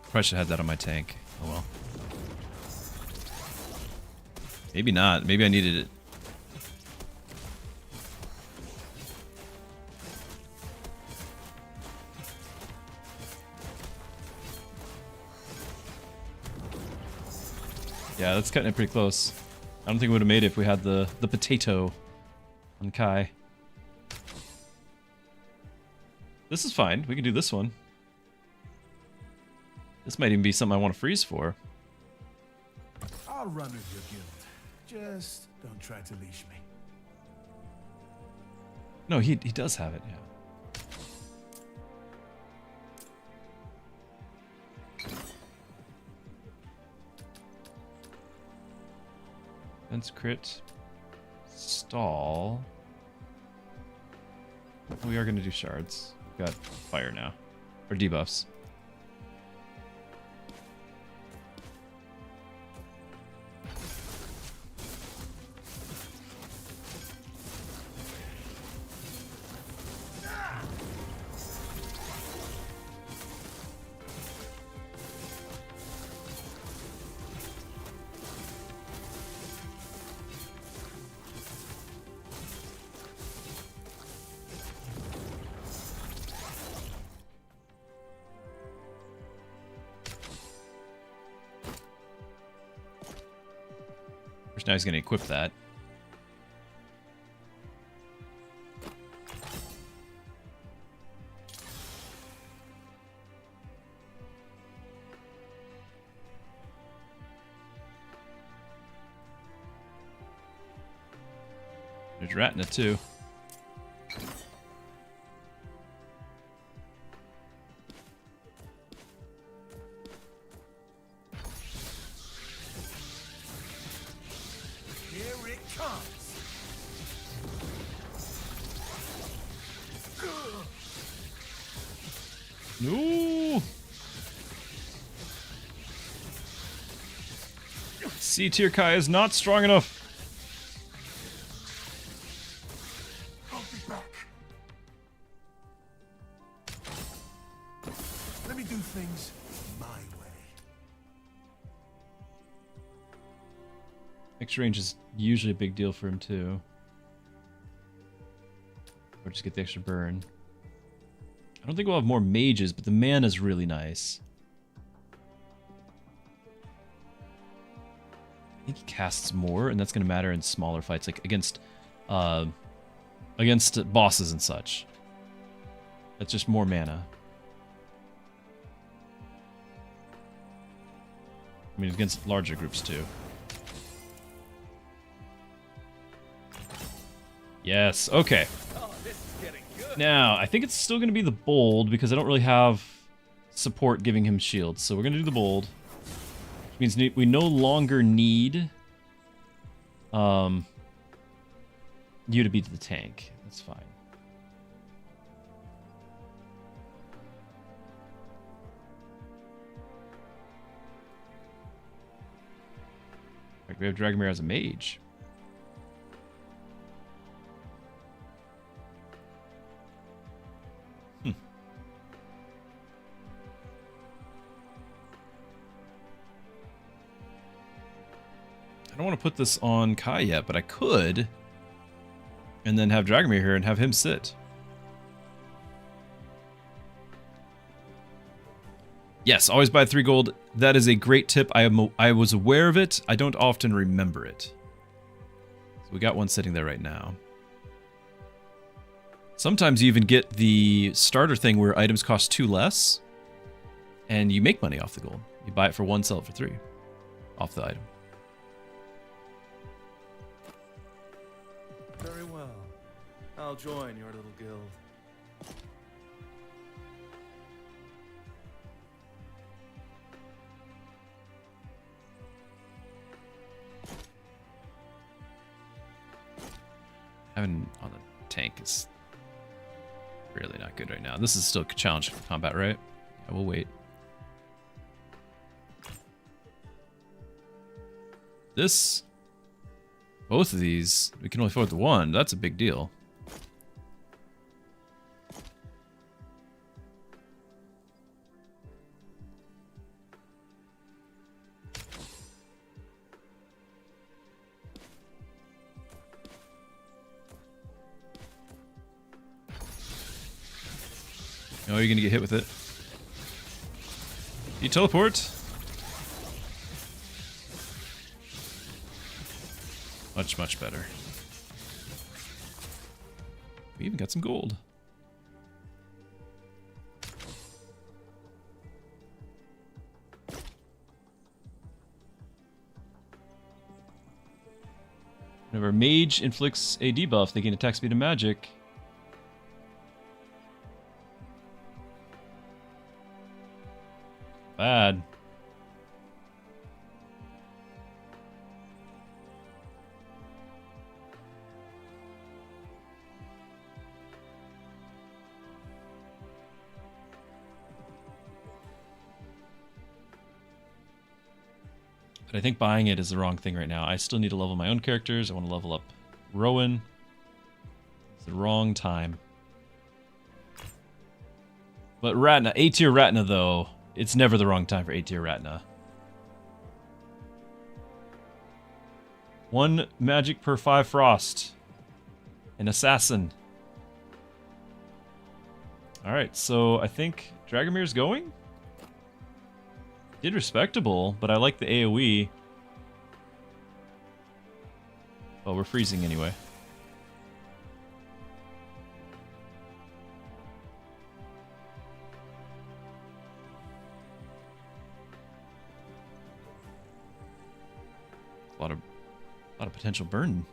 Probably should have had that on my tank. Oh well. Maybe not. Maybe I needed it. Yeah, that's cutting it pretty close. I don't think we would have made it if we had the potato on Kai. This is fine. We can do this one. This might even be something I want to freeze for. I'll run with your guild. Just don't try to leash me. No, he does have it, yeah. Fence crit. Stall. We are going to do shards. We've got fire now. Or debuffs. Now he's going to equip that. There's Ratna too. Here it comes. No. C tier Kai is not strong enough. I'll be back. Let me do things my way. Extra range is usually a big deal for him too. Or just get the extra burn. I don't think we'll have more mages, but the mana's really nice. I think he casts more, and that's going to matter in smaller fights, like against bosses and such. That's just more mana. I mean, against larger groups too. Yes, okay. Now, I think it's still going to be the bold because I don't really have support giving him shields. So we're going to do the bold. Which means we no longer need you to beat the tank. That's fine. Alright, we have Dragomir as a mage. I don't want to put this on Kai yet, but I could. And then have Dragomir here and have him sit. Yes, always buy 3 gold. That is a great tip. I was aware of it. I don't often remember it. So we got one sitting there right now. Sometimes you even get the starter thing where items cost 2 less. And you make money off the gold. You buy it for 1, sell it for 3. Off the item. Very well. I'll join your little guild. Having on the tank is really not good right now. This is still challenge combat, right? Yeah, we'll wait. This... Both of these, we can only afford the one. That's a big deal. Oh, you're gonna get hit with it. You teleport? Much, much better. We even got some gold. Whenever a mage inflicts a debuff, they gain attack speed and magic. Bad. But I think buying it is the wrong thing right now. I still need to level my own characters. I want to level up Rowan. It's the wrong time. But Ratna, A tier Ratna though, it's never the wrong time for A tier Ratna. 1 magic per 5 frost. An assassin. Alright, so I think Dragomir's going? Did respectable, but I like the AoE. Oh, we're freezing anyway. A lot of potential burn.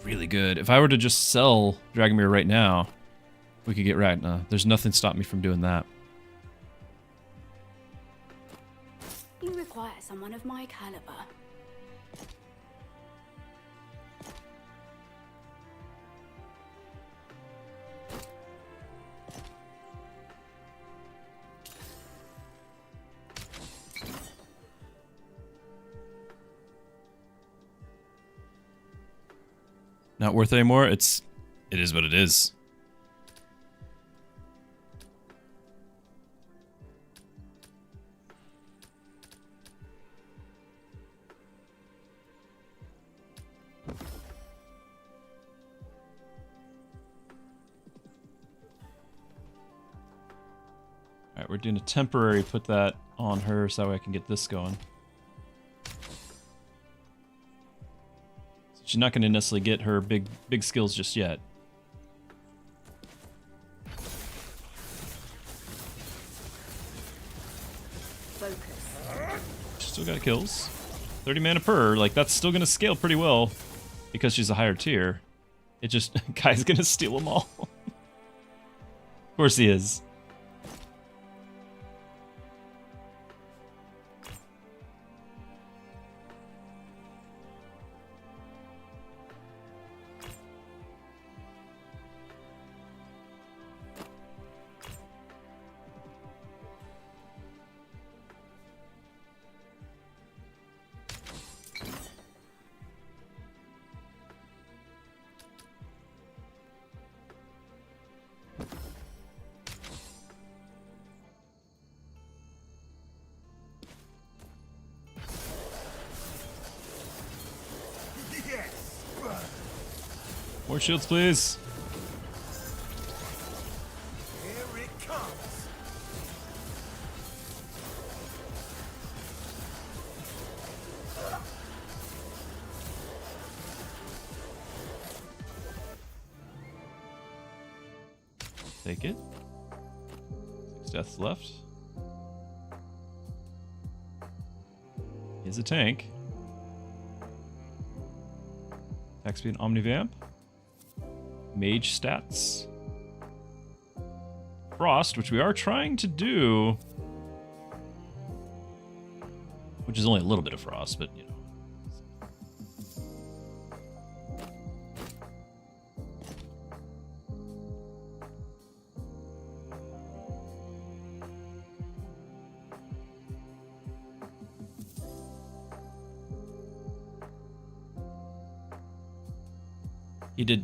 really good. If I were to just sell Dragomir right now, we could get Ragna. There's nothing stopping me from doing that. You require someone of my caliber. Not worth it anymore. It is what it is. Alright, we're doing a temporary put that on her so that way I can get this going. She's not going to necessarily get her big skills just yet. She's still got kills. 30 mana per, like that's still going to scale pretty well because she's a higher tier. It just, Kai's going to steal them all. Of course he is. More shields, please. Here it comes. Take it. 6 deaths left. He's a tank. Attack speed Omnivamp. Mage stats. Frost, which we are trying to do. Which is only a little bit of frost, but you know.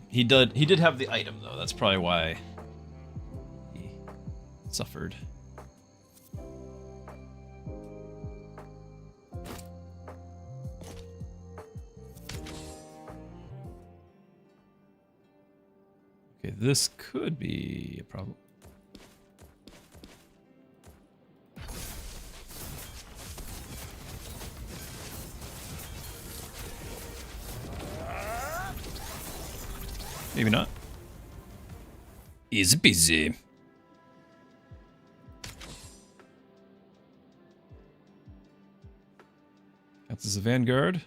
He did have the item though. That's probably why he suffered. Okay, this could be a problem. Maybe not. Easy peasy. Counts as a vanguard.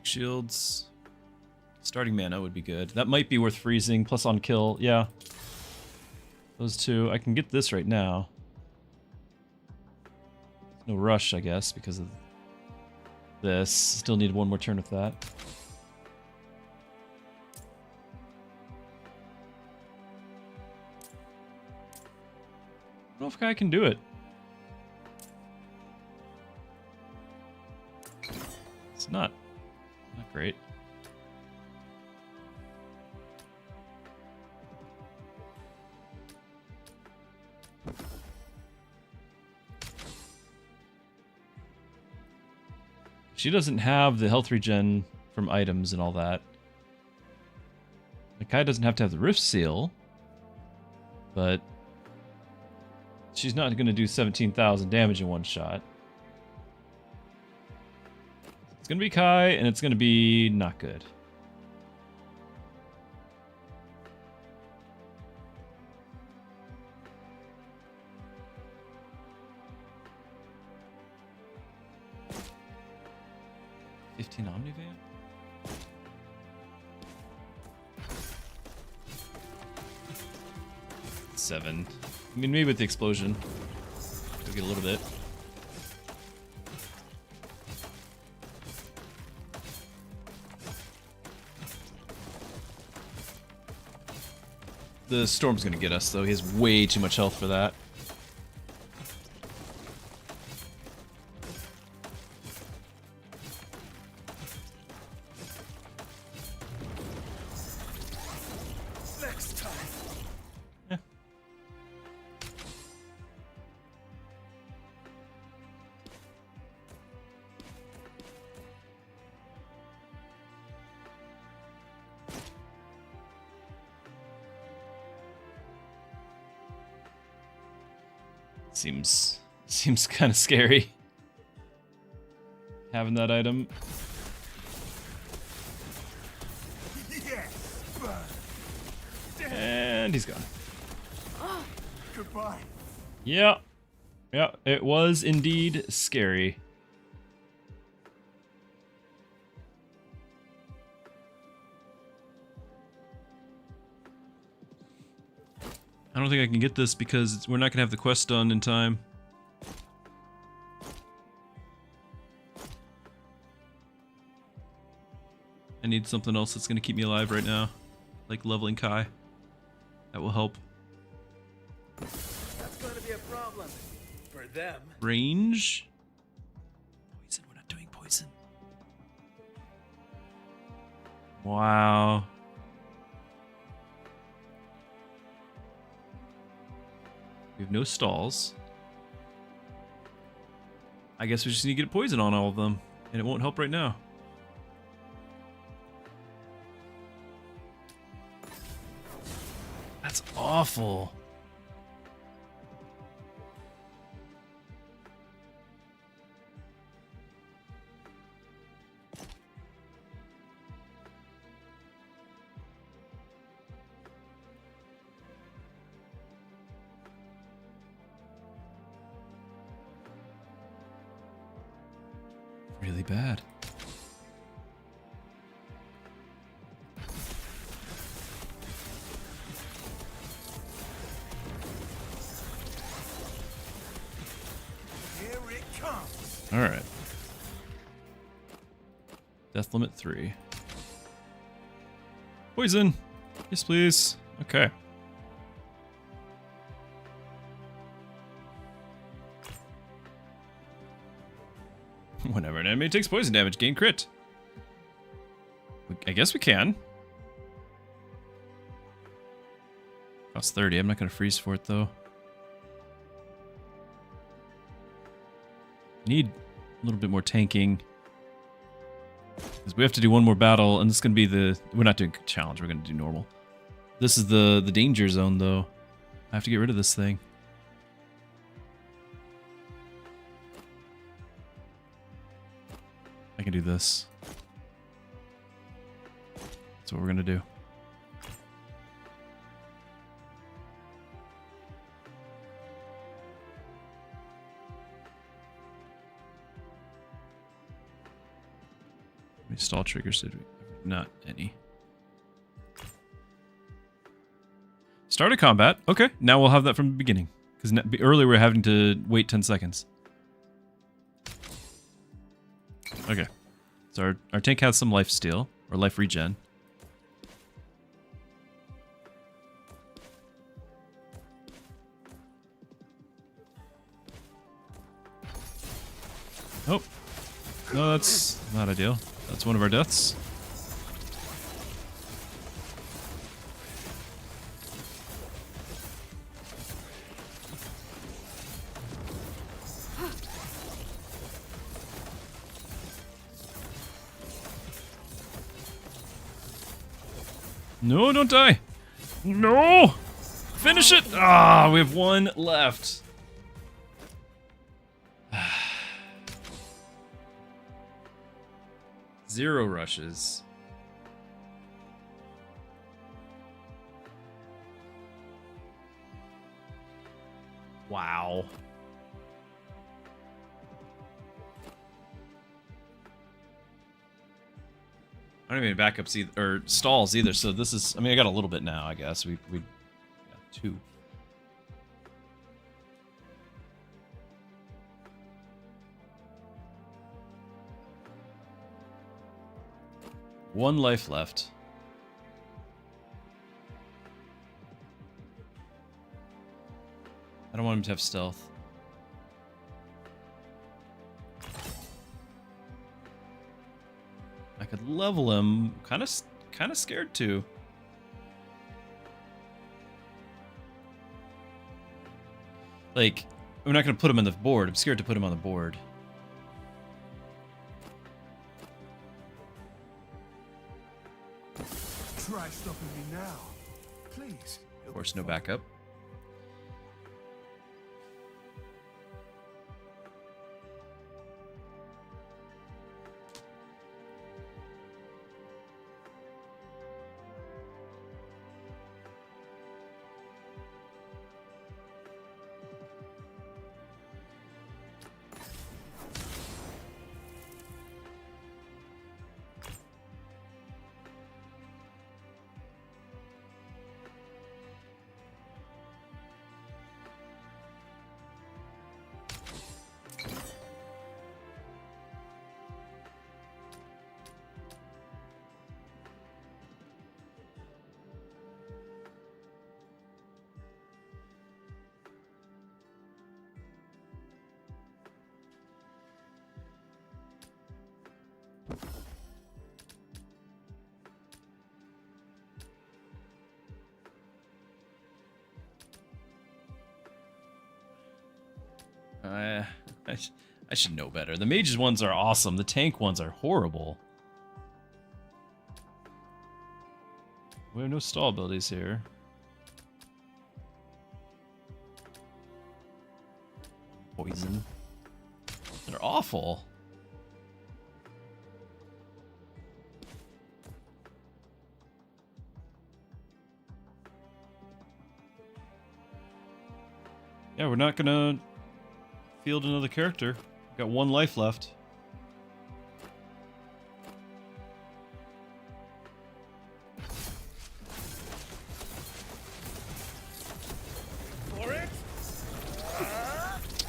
Shields. Starting mana would be good. That might be worth freezing. Plus on kill. Yeah. Those two. I can get this right now. No rush, I guess, because of this. Still need one more turn with that. I don't know if I can do it. It's not great. She doesn't have the health regen from items and all that. Nakai doesn't have to have the Rift Seal, but she's not going to do 17,000 damage in one shot. gonna be Kai, and it's gonna be not good. Omnivamp? 7. I mean, maybe with the explosion. We'll get a little bit. The storm's gonna get us, though. He has way too much health for that. Next time. Yeah. Seems kind of scary having that item. Yes. And he's gone. Goodbye. Yeah. Yeah, it was indeed scary. I don't think I can get this because we're not going to have the quest done in time. I need something else that's going to keep me alive right now. Like leveling Kai. That will help. That's going to be a problem for them. Range? Poison, we're not doing poison. Wow. We have no stalls. I guess we just need to get poison on all of them, and it won't help right now. That's awful. Really bad. Here it comes. All right. Death limit 3. Poison. Yes, please. Okay. Whenever an enemy takes poison damage, gain crit. I guess we can. Costs 30. I'm not going to freeze for it, though. Need a little bit more tanking. Because we have to do one more battle, and this is going to be the... We're not doing challenge. We're going to do normal. This is the danger zone, though. I have to get rid of this thing. I can do this. That's what we're gonna do. How many stall triggers did we? Not any. Start a combat. Okay, now we'll have that from the beginning. Because earlier we were having to wait 10 seconds. Okay, so our tank has some life steal, or life regen. Oh, no, that's not ideal. That's one of our deaths. No, don't die. No! Finish it! Ah, we have one left. 0 rushes. Wow. I don't even backups either, or stalls either. So this is, I mean, I got a little bit now, I guess. We yeah, 2. One life left. I don't want him to have stealth. I could level him. Kind of scared to. Like, I'm not gonna put him on the board. I'm scared to put him on the board. Try stopping me now, please. Of course, no backup. I should know better. The mages ones are awesome. The tank ones are horrible. We have no stall abilities here. Poison. They're awful. Yeah, we're not gonna field another character. Got 1 life left.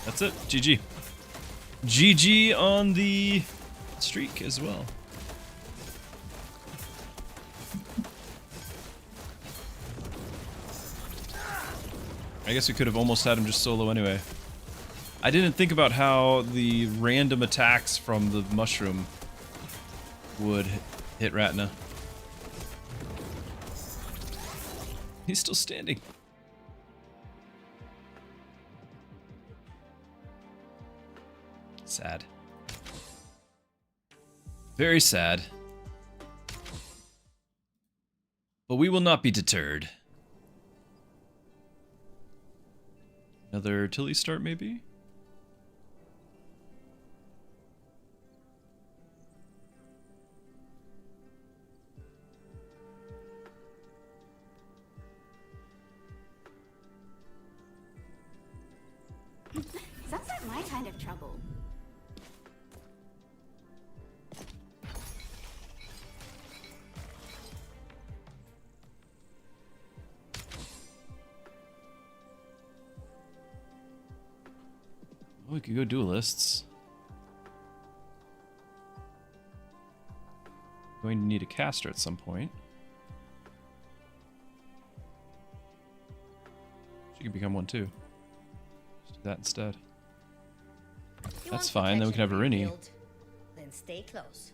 That's it. GG. GG on the streak as well. I guess we could have almost had him just solo anyway. I didn't think about how the random attacks from the mushroom would hit Ratna. He's still standing. Sad. Very sad. But we will not be deterred. Another Tilly start, maybe? Sounds like my kind of trouble. Oh, we could go duelists. Going to need a caster at some point. She could become one too. Let's do that instead. That's fine, then we can have Irini. Then stay close.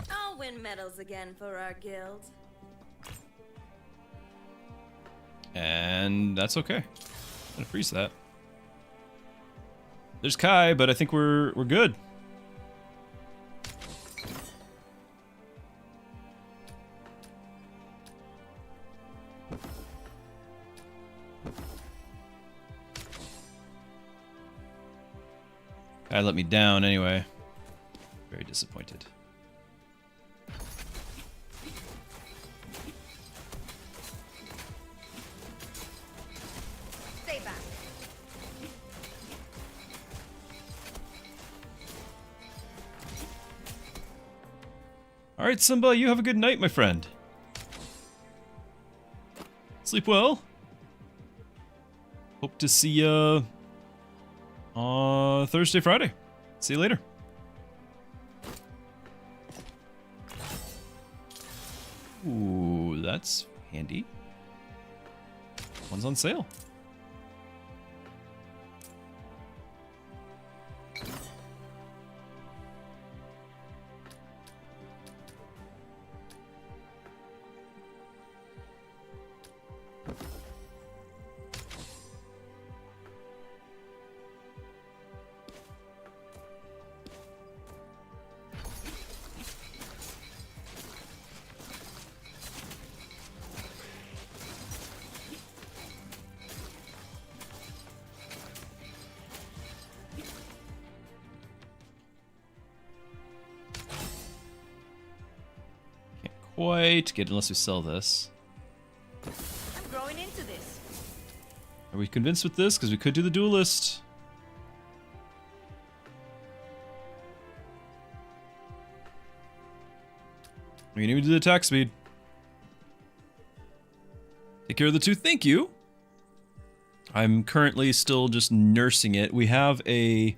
I'll win medals again for our guild. And that's okay. I'm gonna freeze that. There's Kai, but I think we're good. Kai let me down anyway. Very disappointed. Stay back. All right, Simba, you have a good night, my friend. Sleep well. Hope to see you Thursday, Friday. See you later. Ooh, that's handy. One's on sale. Quite get unless we sell this. I'm growing into this. Are we convinced with this? Because we could do the duelist. We can even do the attack speed. Take care of the two. Thank you. I'm currently still just nursing it. We have a...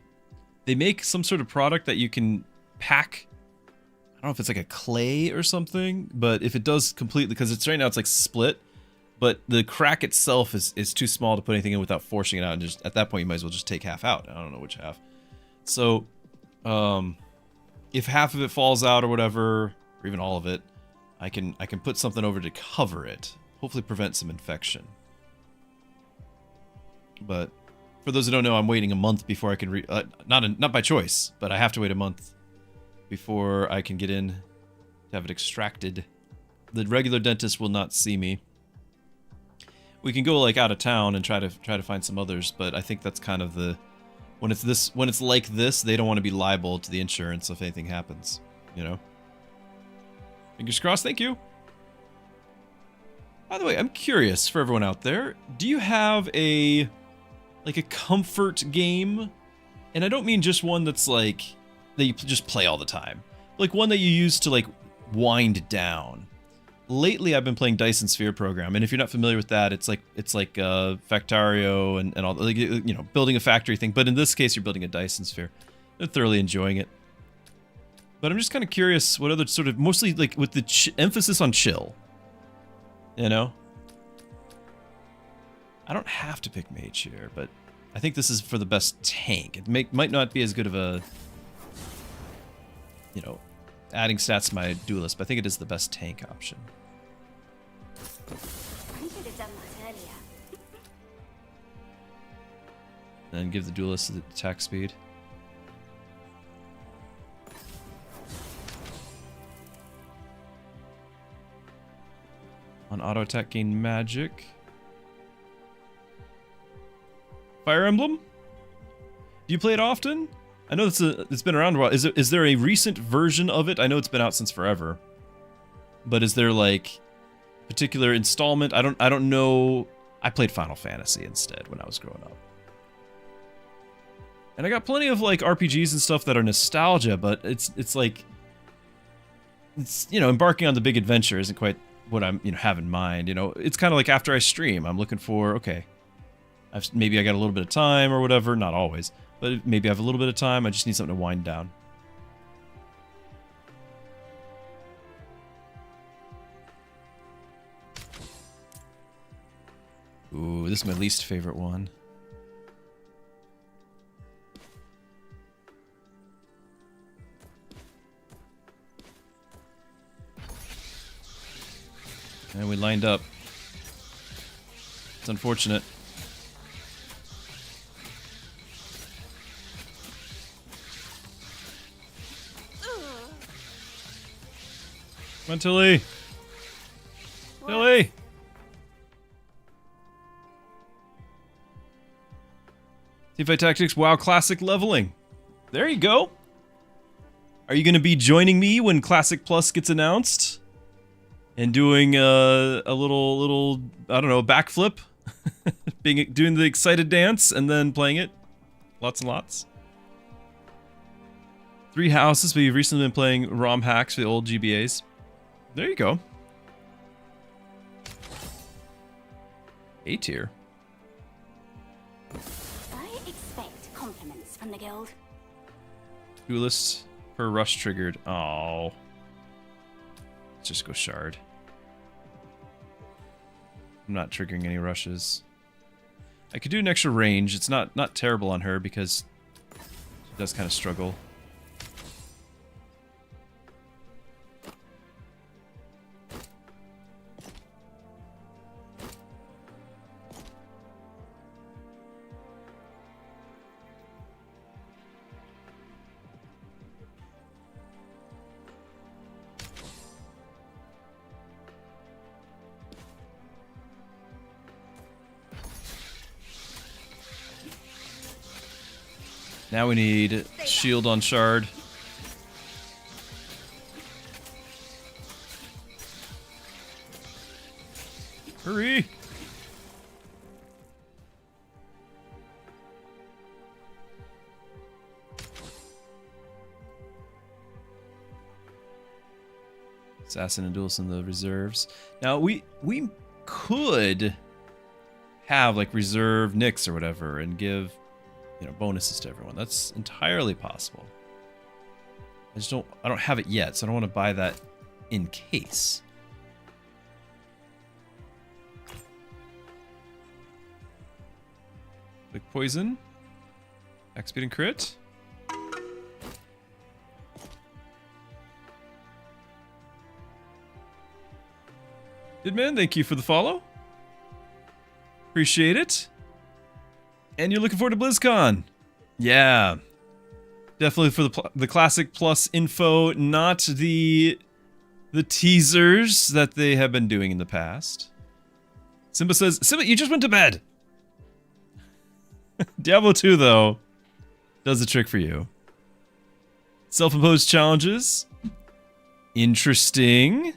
They make some sort of product that you can pack. I don't know if it's like a clay or something, but if it does completely, because it's right now it's like split, but the crack itself is too small to put anything in without forcing it out, and just at that point you might as well just take half out. I don't know which half. So, if half of it falls out or whatever, or even all of it, I can put something over to cover it, hopefully prevent some infection. But for those who don't know, I'm waiting a month before I can not by choice, but I have to wait a month before I can get in to have it extracted. The regular dentist will not see me. We can go like out of town and try to find some others, but I think that's kind of the when it's like this, they don't want to be liable to the insurance if anything happens, you know. Fingers crossed. Thank you. By the way, I'm curious for everyone out there, do you have a comfort game? And I don't mean just one that's like that you just play all the time. Like one that you use to like wind down. Lately I've been playing Dyson Sphere Program, and if you're not familiar with that, it's like Factario and all, like, you know, building a factory thing, but in this case you're building a Dyson Sphere. I'm thoroughly enjoying it. But I'm just kind of curious what other sort of, mostly like with the emphasis on chill. You know? I don't have to pick mage here, but I think this is for the best tank. It might not be as good of a, you know, adding stats to my duelist, but I think it is the best tank option. I should have done that earlier. Then give the duelist the attack speed. On auto attack, gain magic. Fire Emblem? Do you play it often? I know it's been around a while. Is there a recent version of it? I know it's been out since forever. But is there like particular installment? I don't know. I played Final Fantasy instead when I was growing up. And I got plenty of like RPGs and stuff that are nostalgia, but it's like, it's, you know, embarking on the big adventure isn't quite what I'm, you know, have in mind. You know, it's kind of like after I stream, I'm looking for, okay, maybe I got a little bit of time or whatever, not always. But maybe I have a little bit of time, I just need something to wind down. Ooh, this is my least favorite one. And we lined up. It's unfortunate. Come on, Tilly. Tilly. Teamfight Tactics, WoW Classic leveling. There you go. Are you going to be joining me when Classic Plus gets announced? And doing a little I don't know, backflip? Doing the excited dance and then playing it? Lots and lots. 3 houses, but you've recently been playing ROM hacks for the old GBAs. There you go. A tier. I expect compliments from the guild. Duelist per rush triggered. Oh. Let's just go shard. I'm not triggering any rushes. I could do an extra range. It's not terrible on her because she does kind of struggle. Now we need shield on shard. Hurry! Assassin and duelist in the reserves. Now we could have like reserve Nyx or whatever and give, you know, bonuses to everyone. That's entirely possible. I don't have it yet, so I don't want to buy that in case. Quick poison. Attack speed and crit. Didman, thank you for the follow. Appreciate it. And you're looking forward to BlizzCon. Yeah. Definitely for the Classic Plus info, not the teasers that they have been doing in the past. Simba says, Simba, you just went to bed. Diablo 2, though, does the trick for you. Self-imposed challenges. Interesting.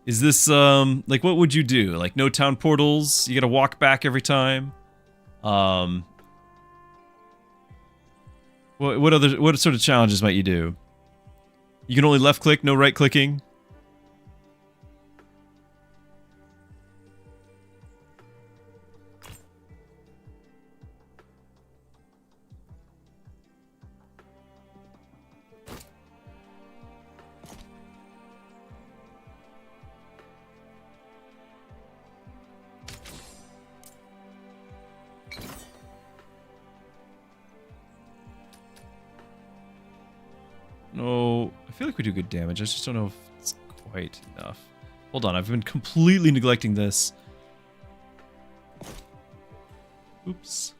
Is this, like, what would you do? Like, no town portals? You gotta walk back every time? What sort of challenges might you do? You can only left click, no right clicking. No, I feel like we do good damage. I just don't know if it's quite enough. Hold on, I've been completely neglecting this. Oops.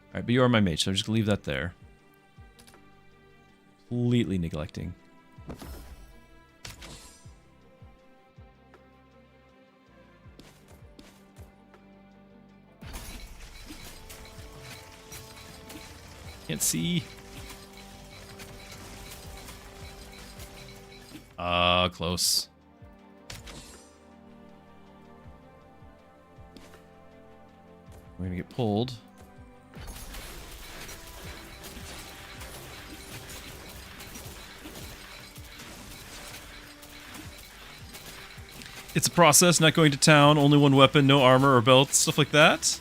Alright, but you are my mage, so I'm just gonna leave that there. Completely neglecting. Can't see. Close. We're gonna get pulled. It's a process, not going to town, only one weapon, no armor or belt, stuff like that.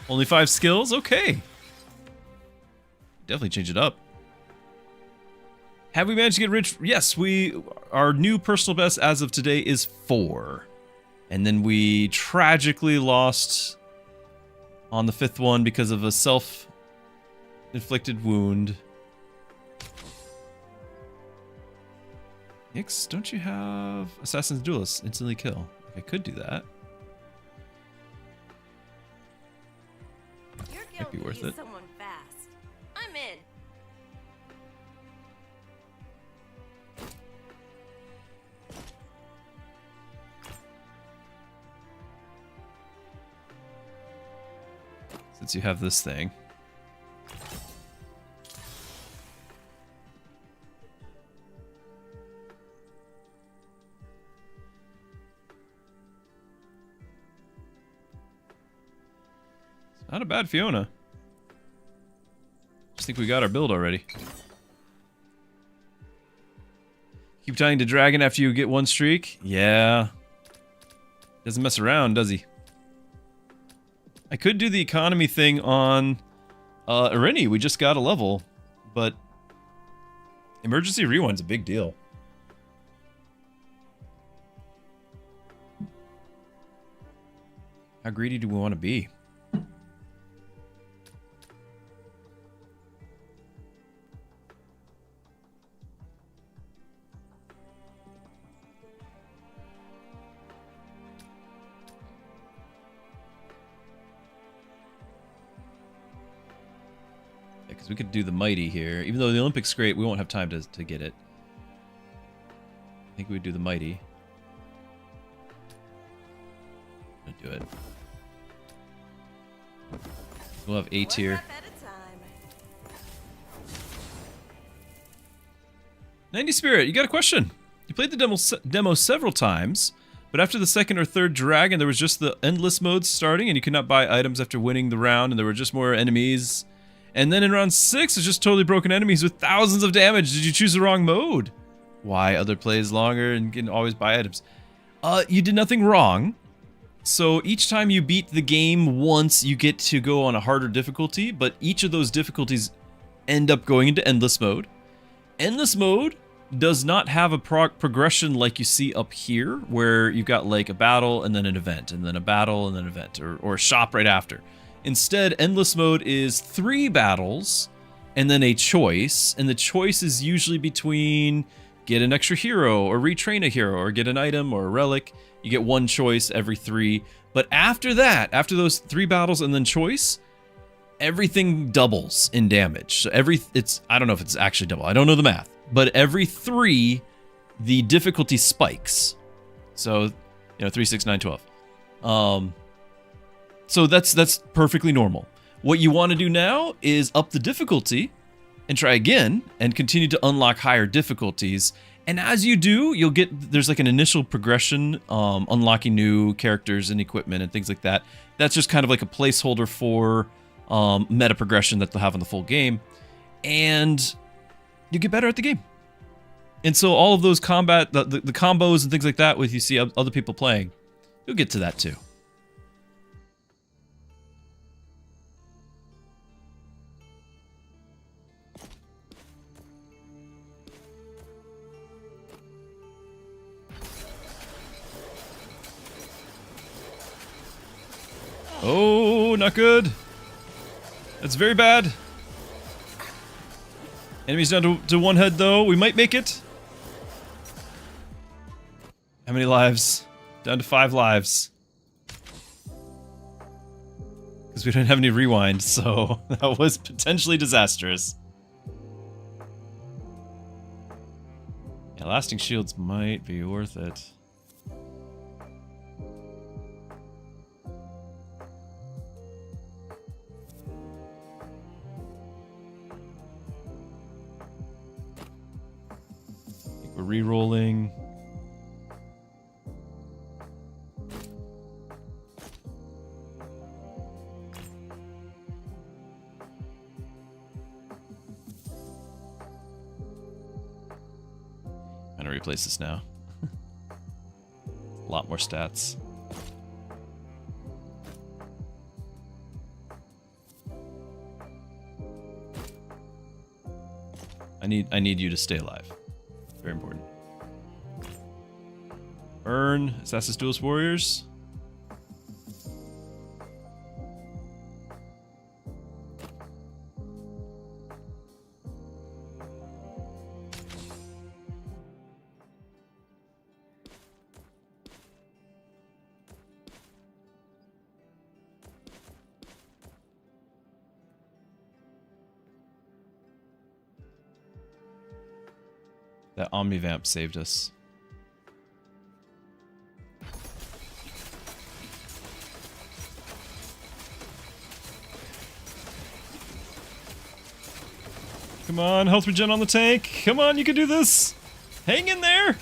Only 5 skills? Okay. Definitely change it up. Have we managed to get rich? Yes, our new personal best as of today is 4. And then we tragically lost on the 5th one because of a self-inflicted wound. Nyx, don't you have Assassin's Duelist instantly kill? I could do that. Your Might be guild worth needs it. someone fast. I'm in. Since you have this thing. Not a bad Fiona. Just think we got our build already. Keep dying to dragon after you get one streak? Yeah. Doesn't mess around, does he? I could do the economy thing on Irene. We just got a level, but emergency rewind's a big deal. How greedy do we want to be? Because we could do the mighty here. Even though the Olympic's great, we won't have time to get it. I think we'd do the mighty. Gonna do it. We'll have A tier. 90 Spirit, you got a question. You played the demo several times, but after the second or third dragon, there was just the endless mode starting, and you could not buy items after winning the round, and there were just more enemies. And then in round 6, it's just totally broken enemies with thousands of damage. Did you choose the wrong mode? Why? Other plays longer and can always buy items. You did nothing wrong. So each time you beat the game once, you get to go on a harder difficulty, but each of those difficulties end up going into endless mode. Endless mode does not have a progression like you see up here, where you've got like a battle and then an event, and then a battle and then an event, or a shop right after. Instead, endless mode is 3 battles and then a choice, and the choice is usually between get an extra hero or retrain a hero or get an item or a relic. You get one choice every 3. But after that, after those 3 battles and then choice, everything doubles in damage. So I don't know if it's actually double. I don't know the math. But every 3, the difficulty spikes. So, 3, 6, 9, 12. So that's perfectly normal. What you want to do now is up the difficulty and try again and continue to unlock higher difficulties. And as you do, there's like an initial progression, unlocking new characters and equipment and things like that. That's just kind of like a placeholder for meta progression that they'll have in the full game. And you get better at the game. And so all of those the combos and things like that, with you see other people playing, you'll get to that too. Oh, not good. That's very bad. Enemies down to 1 head, though. We might make it. How many lives? Down to 5 lives. Because we don't have any rewind, so that was potentially disastrous. Yeah, lasting shields might be worth it. We're re-rolling. I'm gonna replace this now. A lot more stats. I need you to stay alive. Very important. Earn Assassin's Duelist Warriors. That Omnivamp saved us. Come on, health regen on the tank. Come on, you can do this. Hang in there.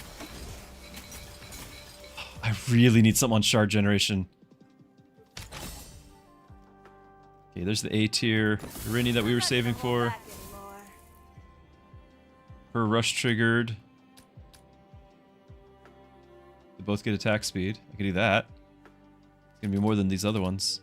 I really need something on shard generation. Okay, there's the A tier Rini that we were saving for. Back anymore. Her rush triggered. They both get attack speed. I can do that. It's gonna be more than these other ones.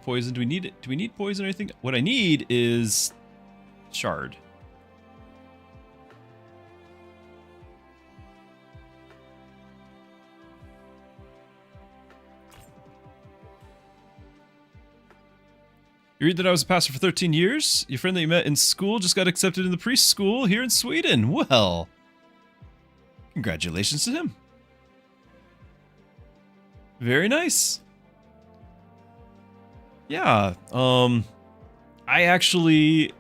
Poison. Do we need it? Do we need poison or anything? What I need is shard. You read that I was a pastor for 13 years? Your friend that you met in school just got accepted in the priest school here in Sweden. Well, congratulations to him. Very nice. Yeah, I actually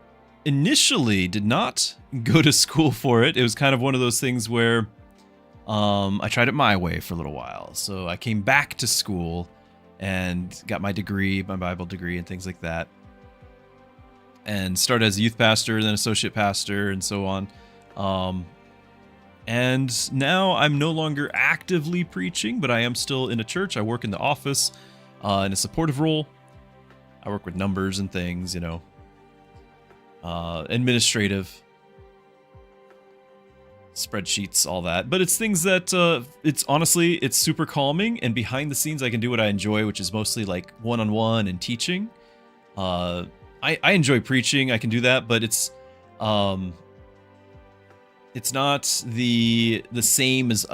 initially did not go to school for it. It was kind of one of those things where I tried it my way for a little while. So I came back to school and got my degree, my Bible degree and things like that. And started as a youth pastor, then associate pastor, and so on. And now I'm no longer actively preaching, but I am still in a church. I work in the office in a supportive role. I work with numbers and things, you know, administrative, spreadsheets, all that. But it's things that, it's honestly, it's super calming. And behind the scenes, I can do what I enjoy, which is mostly like one-on-one and teaching. I enjoy preaching. I can do that, but it's not the same as...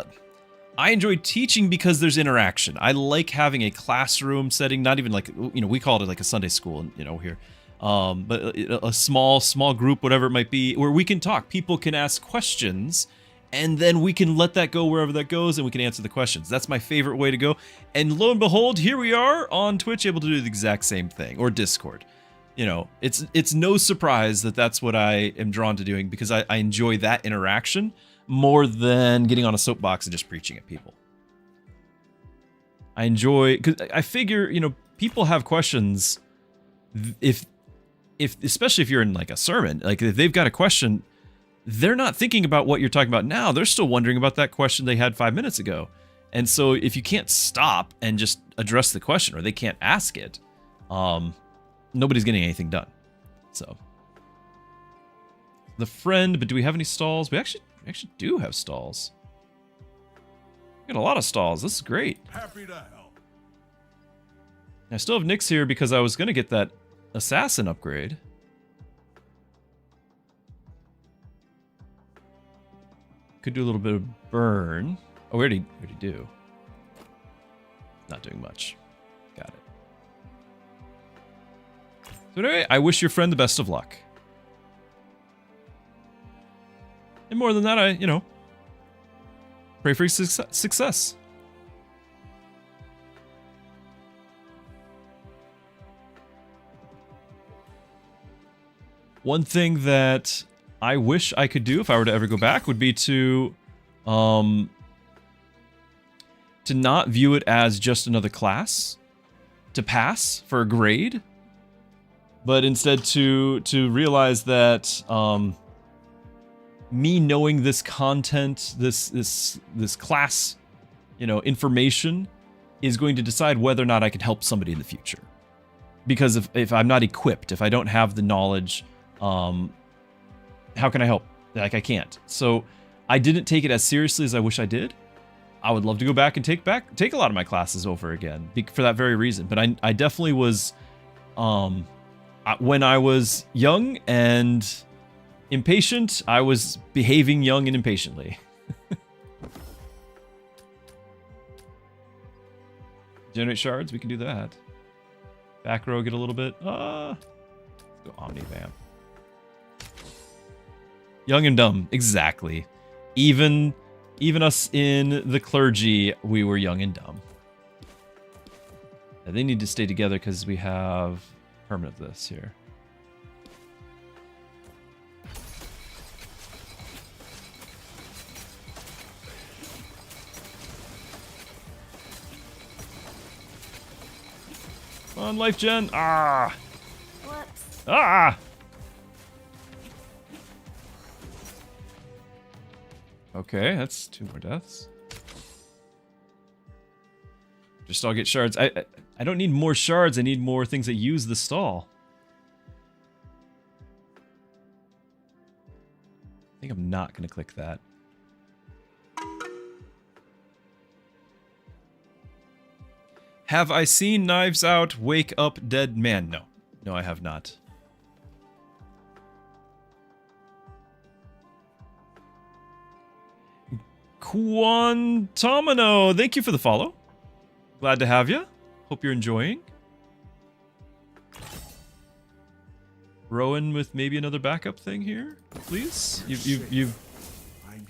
I enjoy teaching because there's interaction. I like having a classroom setting, not even like, you know, we called it like a Sunday school, you know, here. But a small group, whatever it might be, where we can talk. People can ask questions, and then we can let that go wherever that goes, and we can answer the questions. That's my favorite way to go. And lo and behold, here we are on Twitch, able to do the exact same thing, or Discord. You know, it's no surprise that that's what I am drawn to doing, because I enjoy that interaction more than getting on a soapbox and just preaching at people. I enjoy, because I figure, you know, people have questions. If especially if you're in like a sermon, like if they've got a question, they're not thinking about what you're talking about now. They're still wondering about that question they had 5 minutes ago. And so if you can't stop and just address the question, or they can't ask it, nobody's getting anything done. So the friend, but do we have any stalls? We actually do have stalls. We got a lot of stalls. This is great. Happy to help. I still have Nyx here because I was going to get that assassin upgrade. Could do a little bit of burn. Oh, we already do. Not doing much. Got it. So anyway, I wish your friend the best of luck. And more than that, I, you know, pray for success. One thing that I wish I could do if I were to ever go back would be to not view it as just another class to pass for a grade, but instead to realize that me knowing this content, this class, you know, information is going to decide whether or not I can help somebody in the future. Because if I'm not equipped, if I don't have the knowledge, how can I help? Like, I can't. So I didn't take it as seriously as I wish I did. I would love to go back and take a lot of my classes over again for that very reason. But I definitely was, when I was young and impatient, I was behaving young and impatiently. Generate shards, we can do that. Back row, get a little bit. Let's go Omnivamp. Young and dumb, exactly. Even us in the clergy, we were young and dumb. And they need to stay together because we have permanent this here. Come on, life gen. Ah! Whoops. Ah! Okay, that's 2 more deaths. Just I'll get shards. I don't need more shards. I need more things that use the stall. I think I'm not going to click that. Have I seen Knives Out Wake Up Dead Man? No. No, I have not. Quantomino, thank you for the follow. Glad to have you. Hope you're enjoying. Rowan with maybe another backup thing here, please. You've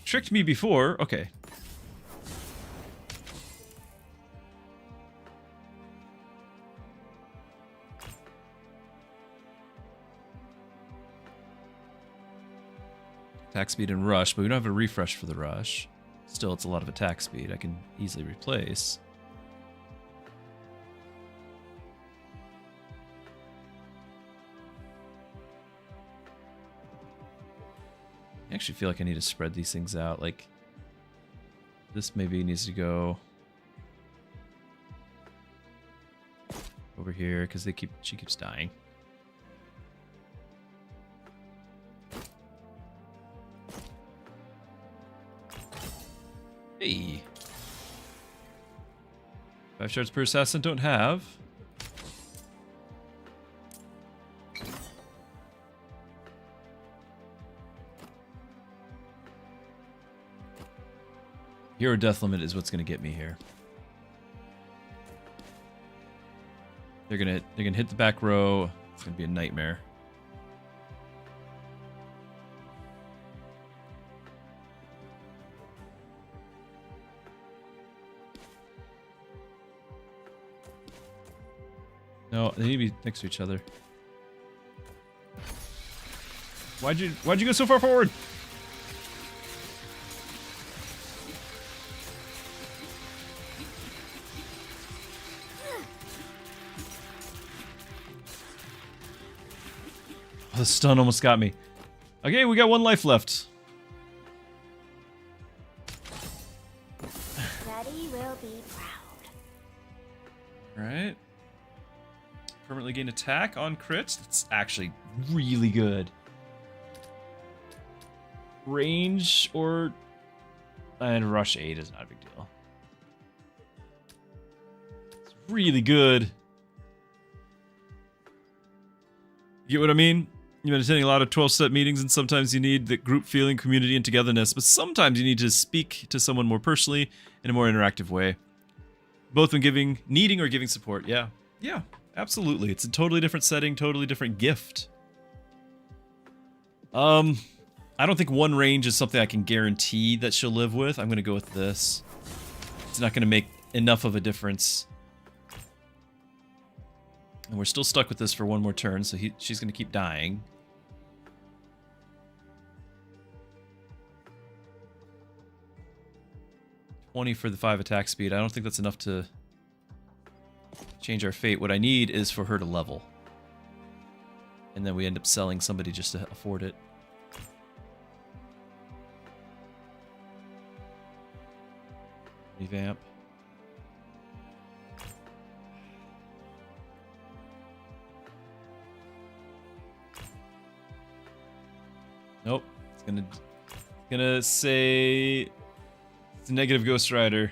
tricked me before. Okay. Attack speed and rush, but we don't have a refresh for the rush. Still, it's a lot of attack speed I can easily replace. I actually feel like I need to spread these things out. Like, this maybe needs to go over here because she keeps dying. Hey. 5 shards per assassin don't have. Hero death limit is what's gonna get me here. They're gonna hit the back row. It's gonna be a nightmare. No, they need to be next to each other. Why'd you go so far forward? Oh, the stun almost got me. Okay, we got 1 life left. Daddy will be proud. Alright. Permanently gain attack on crits. That's actually really good. Range or... And rush 8 is not a big deal. It's really good. You get what I mean? You've been attending a lot of 12-step meetings, and sometimes you need the group feeling, community, and togetherness, but sometimes you need to speak to someone more personally in a more interactive way. Both when needing or giving support. Yeah. Yeah, absolutely. It's a totally different setting, totally different gift. I don't think 1 range is something I can guarantee that she'll live with. I'm going to go with this. It's not going to make enough of a difference. And we're still stuck with this for 1 more turn, so she's going to keep dying. $20 for the 5 attack speed. I don't think that's enough to change our fate. What I need is for her to level. And then we end up selling somebody just to afford it. Revamp. Nope. It's gonna say it's a negative Ghost Rider.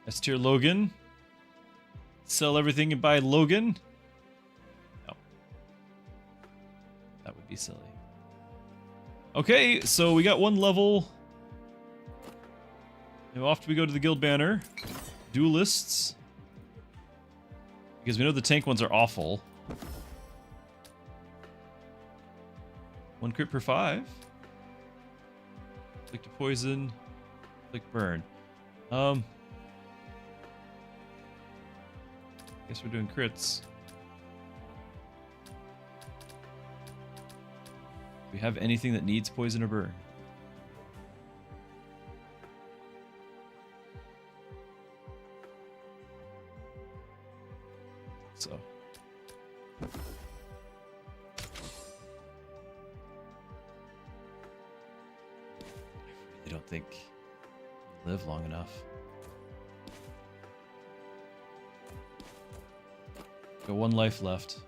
S tier Logan. Sell everything and buy Logan. No. That would be silly. Okay, so we got 1 level. Now off we go to the guild banner. Duelists. Because we know the tank ones are awful. 1 crit per 5. Click to poison. Click burn. Guess we're doing crits. Do we have anything that needs poison or burn? don't think we live long enough. Got 1 life left.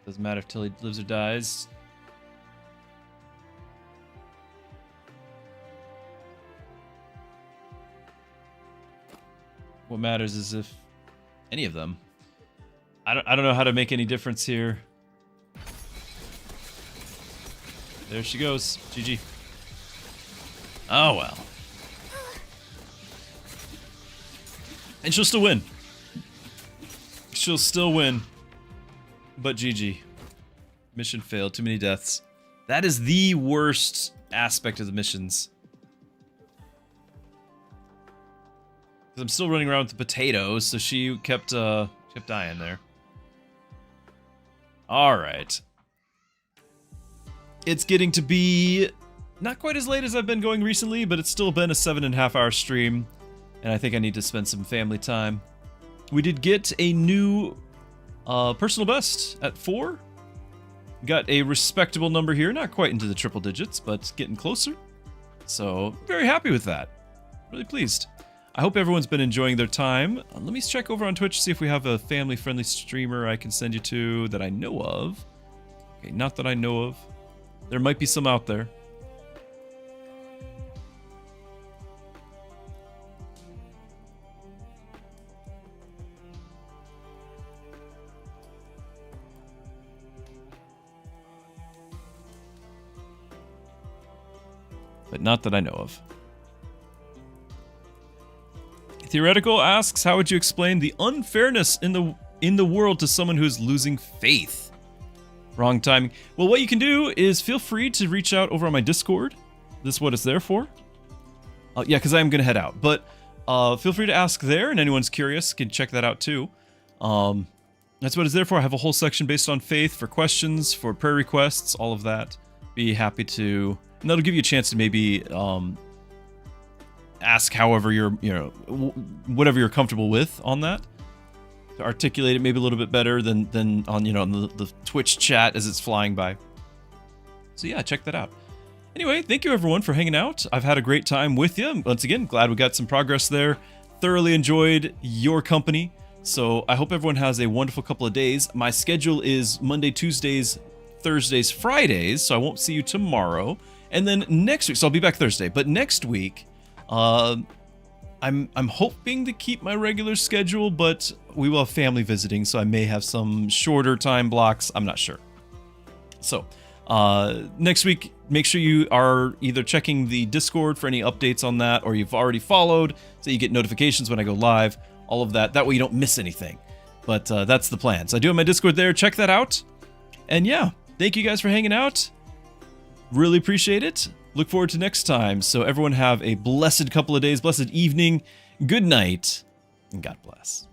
Doesn't matter if Tilly lives or dies. What matters is if any of them. I don't know how to make any difference here. There she goes. GG. Oh well. And she'll still win. She'll still win. But GG. Mission failed. Too many deaths. That is the worst aspect of the missions. Because I'm still running around with the potatoes, so she kept dying there. Alright. It's getting to be not quite as late as I've been going recently, but it's still been a 7.5-hour stream. And I think I need to spend some family time. We did get a new personal best at 4. Got a respectable number here, not quite into the triple digits, but getting closer. So, very happy with that. Really pleased. I hope everyone's been enjoying their time. Let me check over on Twitch, see if we have a family-friendly streamer I can send you to that I know of. Okay, not that I know of. There might be some out there. But not that I know of. Theoretical asks, how would you explain the unfairness in the world to someone who is losing faith? Wrong timing. Well, what you can do is feel free to reach out over on my Discord. This is what it's there for. Yeah, because I'm going to head out. But feel free to ask there, and anyone's curious can check that out too. That's what it's there for. I have a whole section based on faith for questions, for prayer requests, all of that. Be happy to... And that'll give you a chance to maybe ask however you're, whatever you're comfortable with on that. To articulate it maybe a little bit better than on, on the Twitch chat as it's flying by. So yeah, check that out. Anyway, thank you everyone for hanging out. I've had a great time with you. Once again, glad we got some progress there. Thoroughly enjoyed your company. So I hope everyone has a wonderful couple of days. My schedule is Monday, Tuesdays, Thursdays, Fridays, so I won't see you tomorrow. And then next week, so I'll be back Thursday, but next week, I'm hoping to keep my regular schedule, but we will have family visiting, so I may have some shorter time blocks. I'm not sure. So, next week, make sure you are either checking the Discord for any updates on that, or you've already followed, so you get notifications when I go live, all of that. That way you don't miss anything. But that's the plan. So I do have my Discord there. Check that out. And yeah, thank you guys for hanging out. Really appreciate it. Look forward to next time. So everyone have a blessed couple of days, blessed evening, good night, and God bless.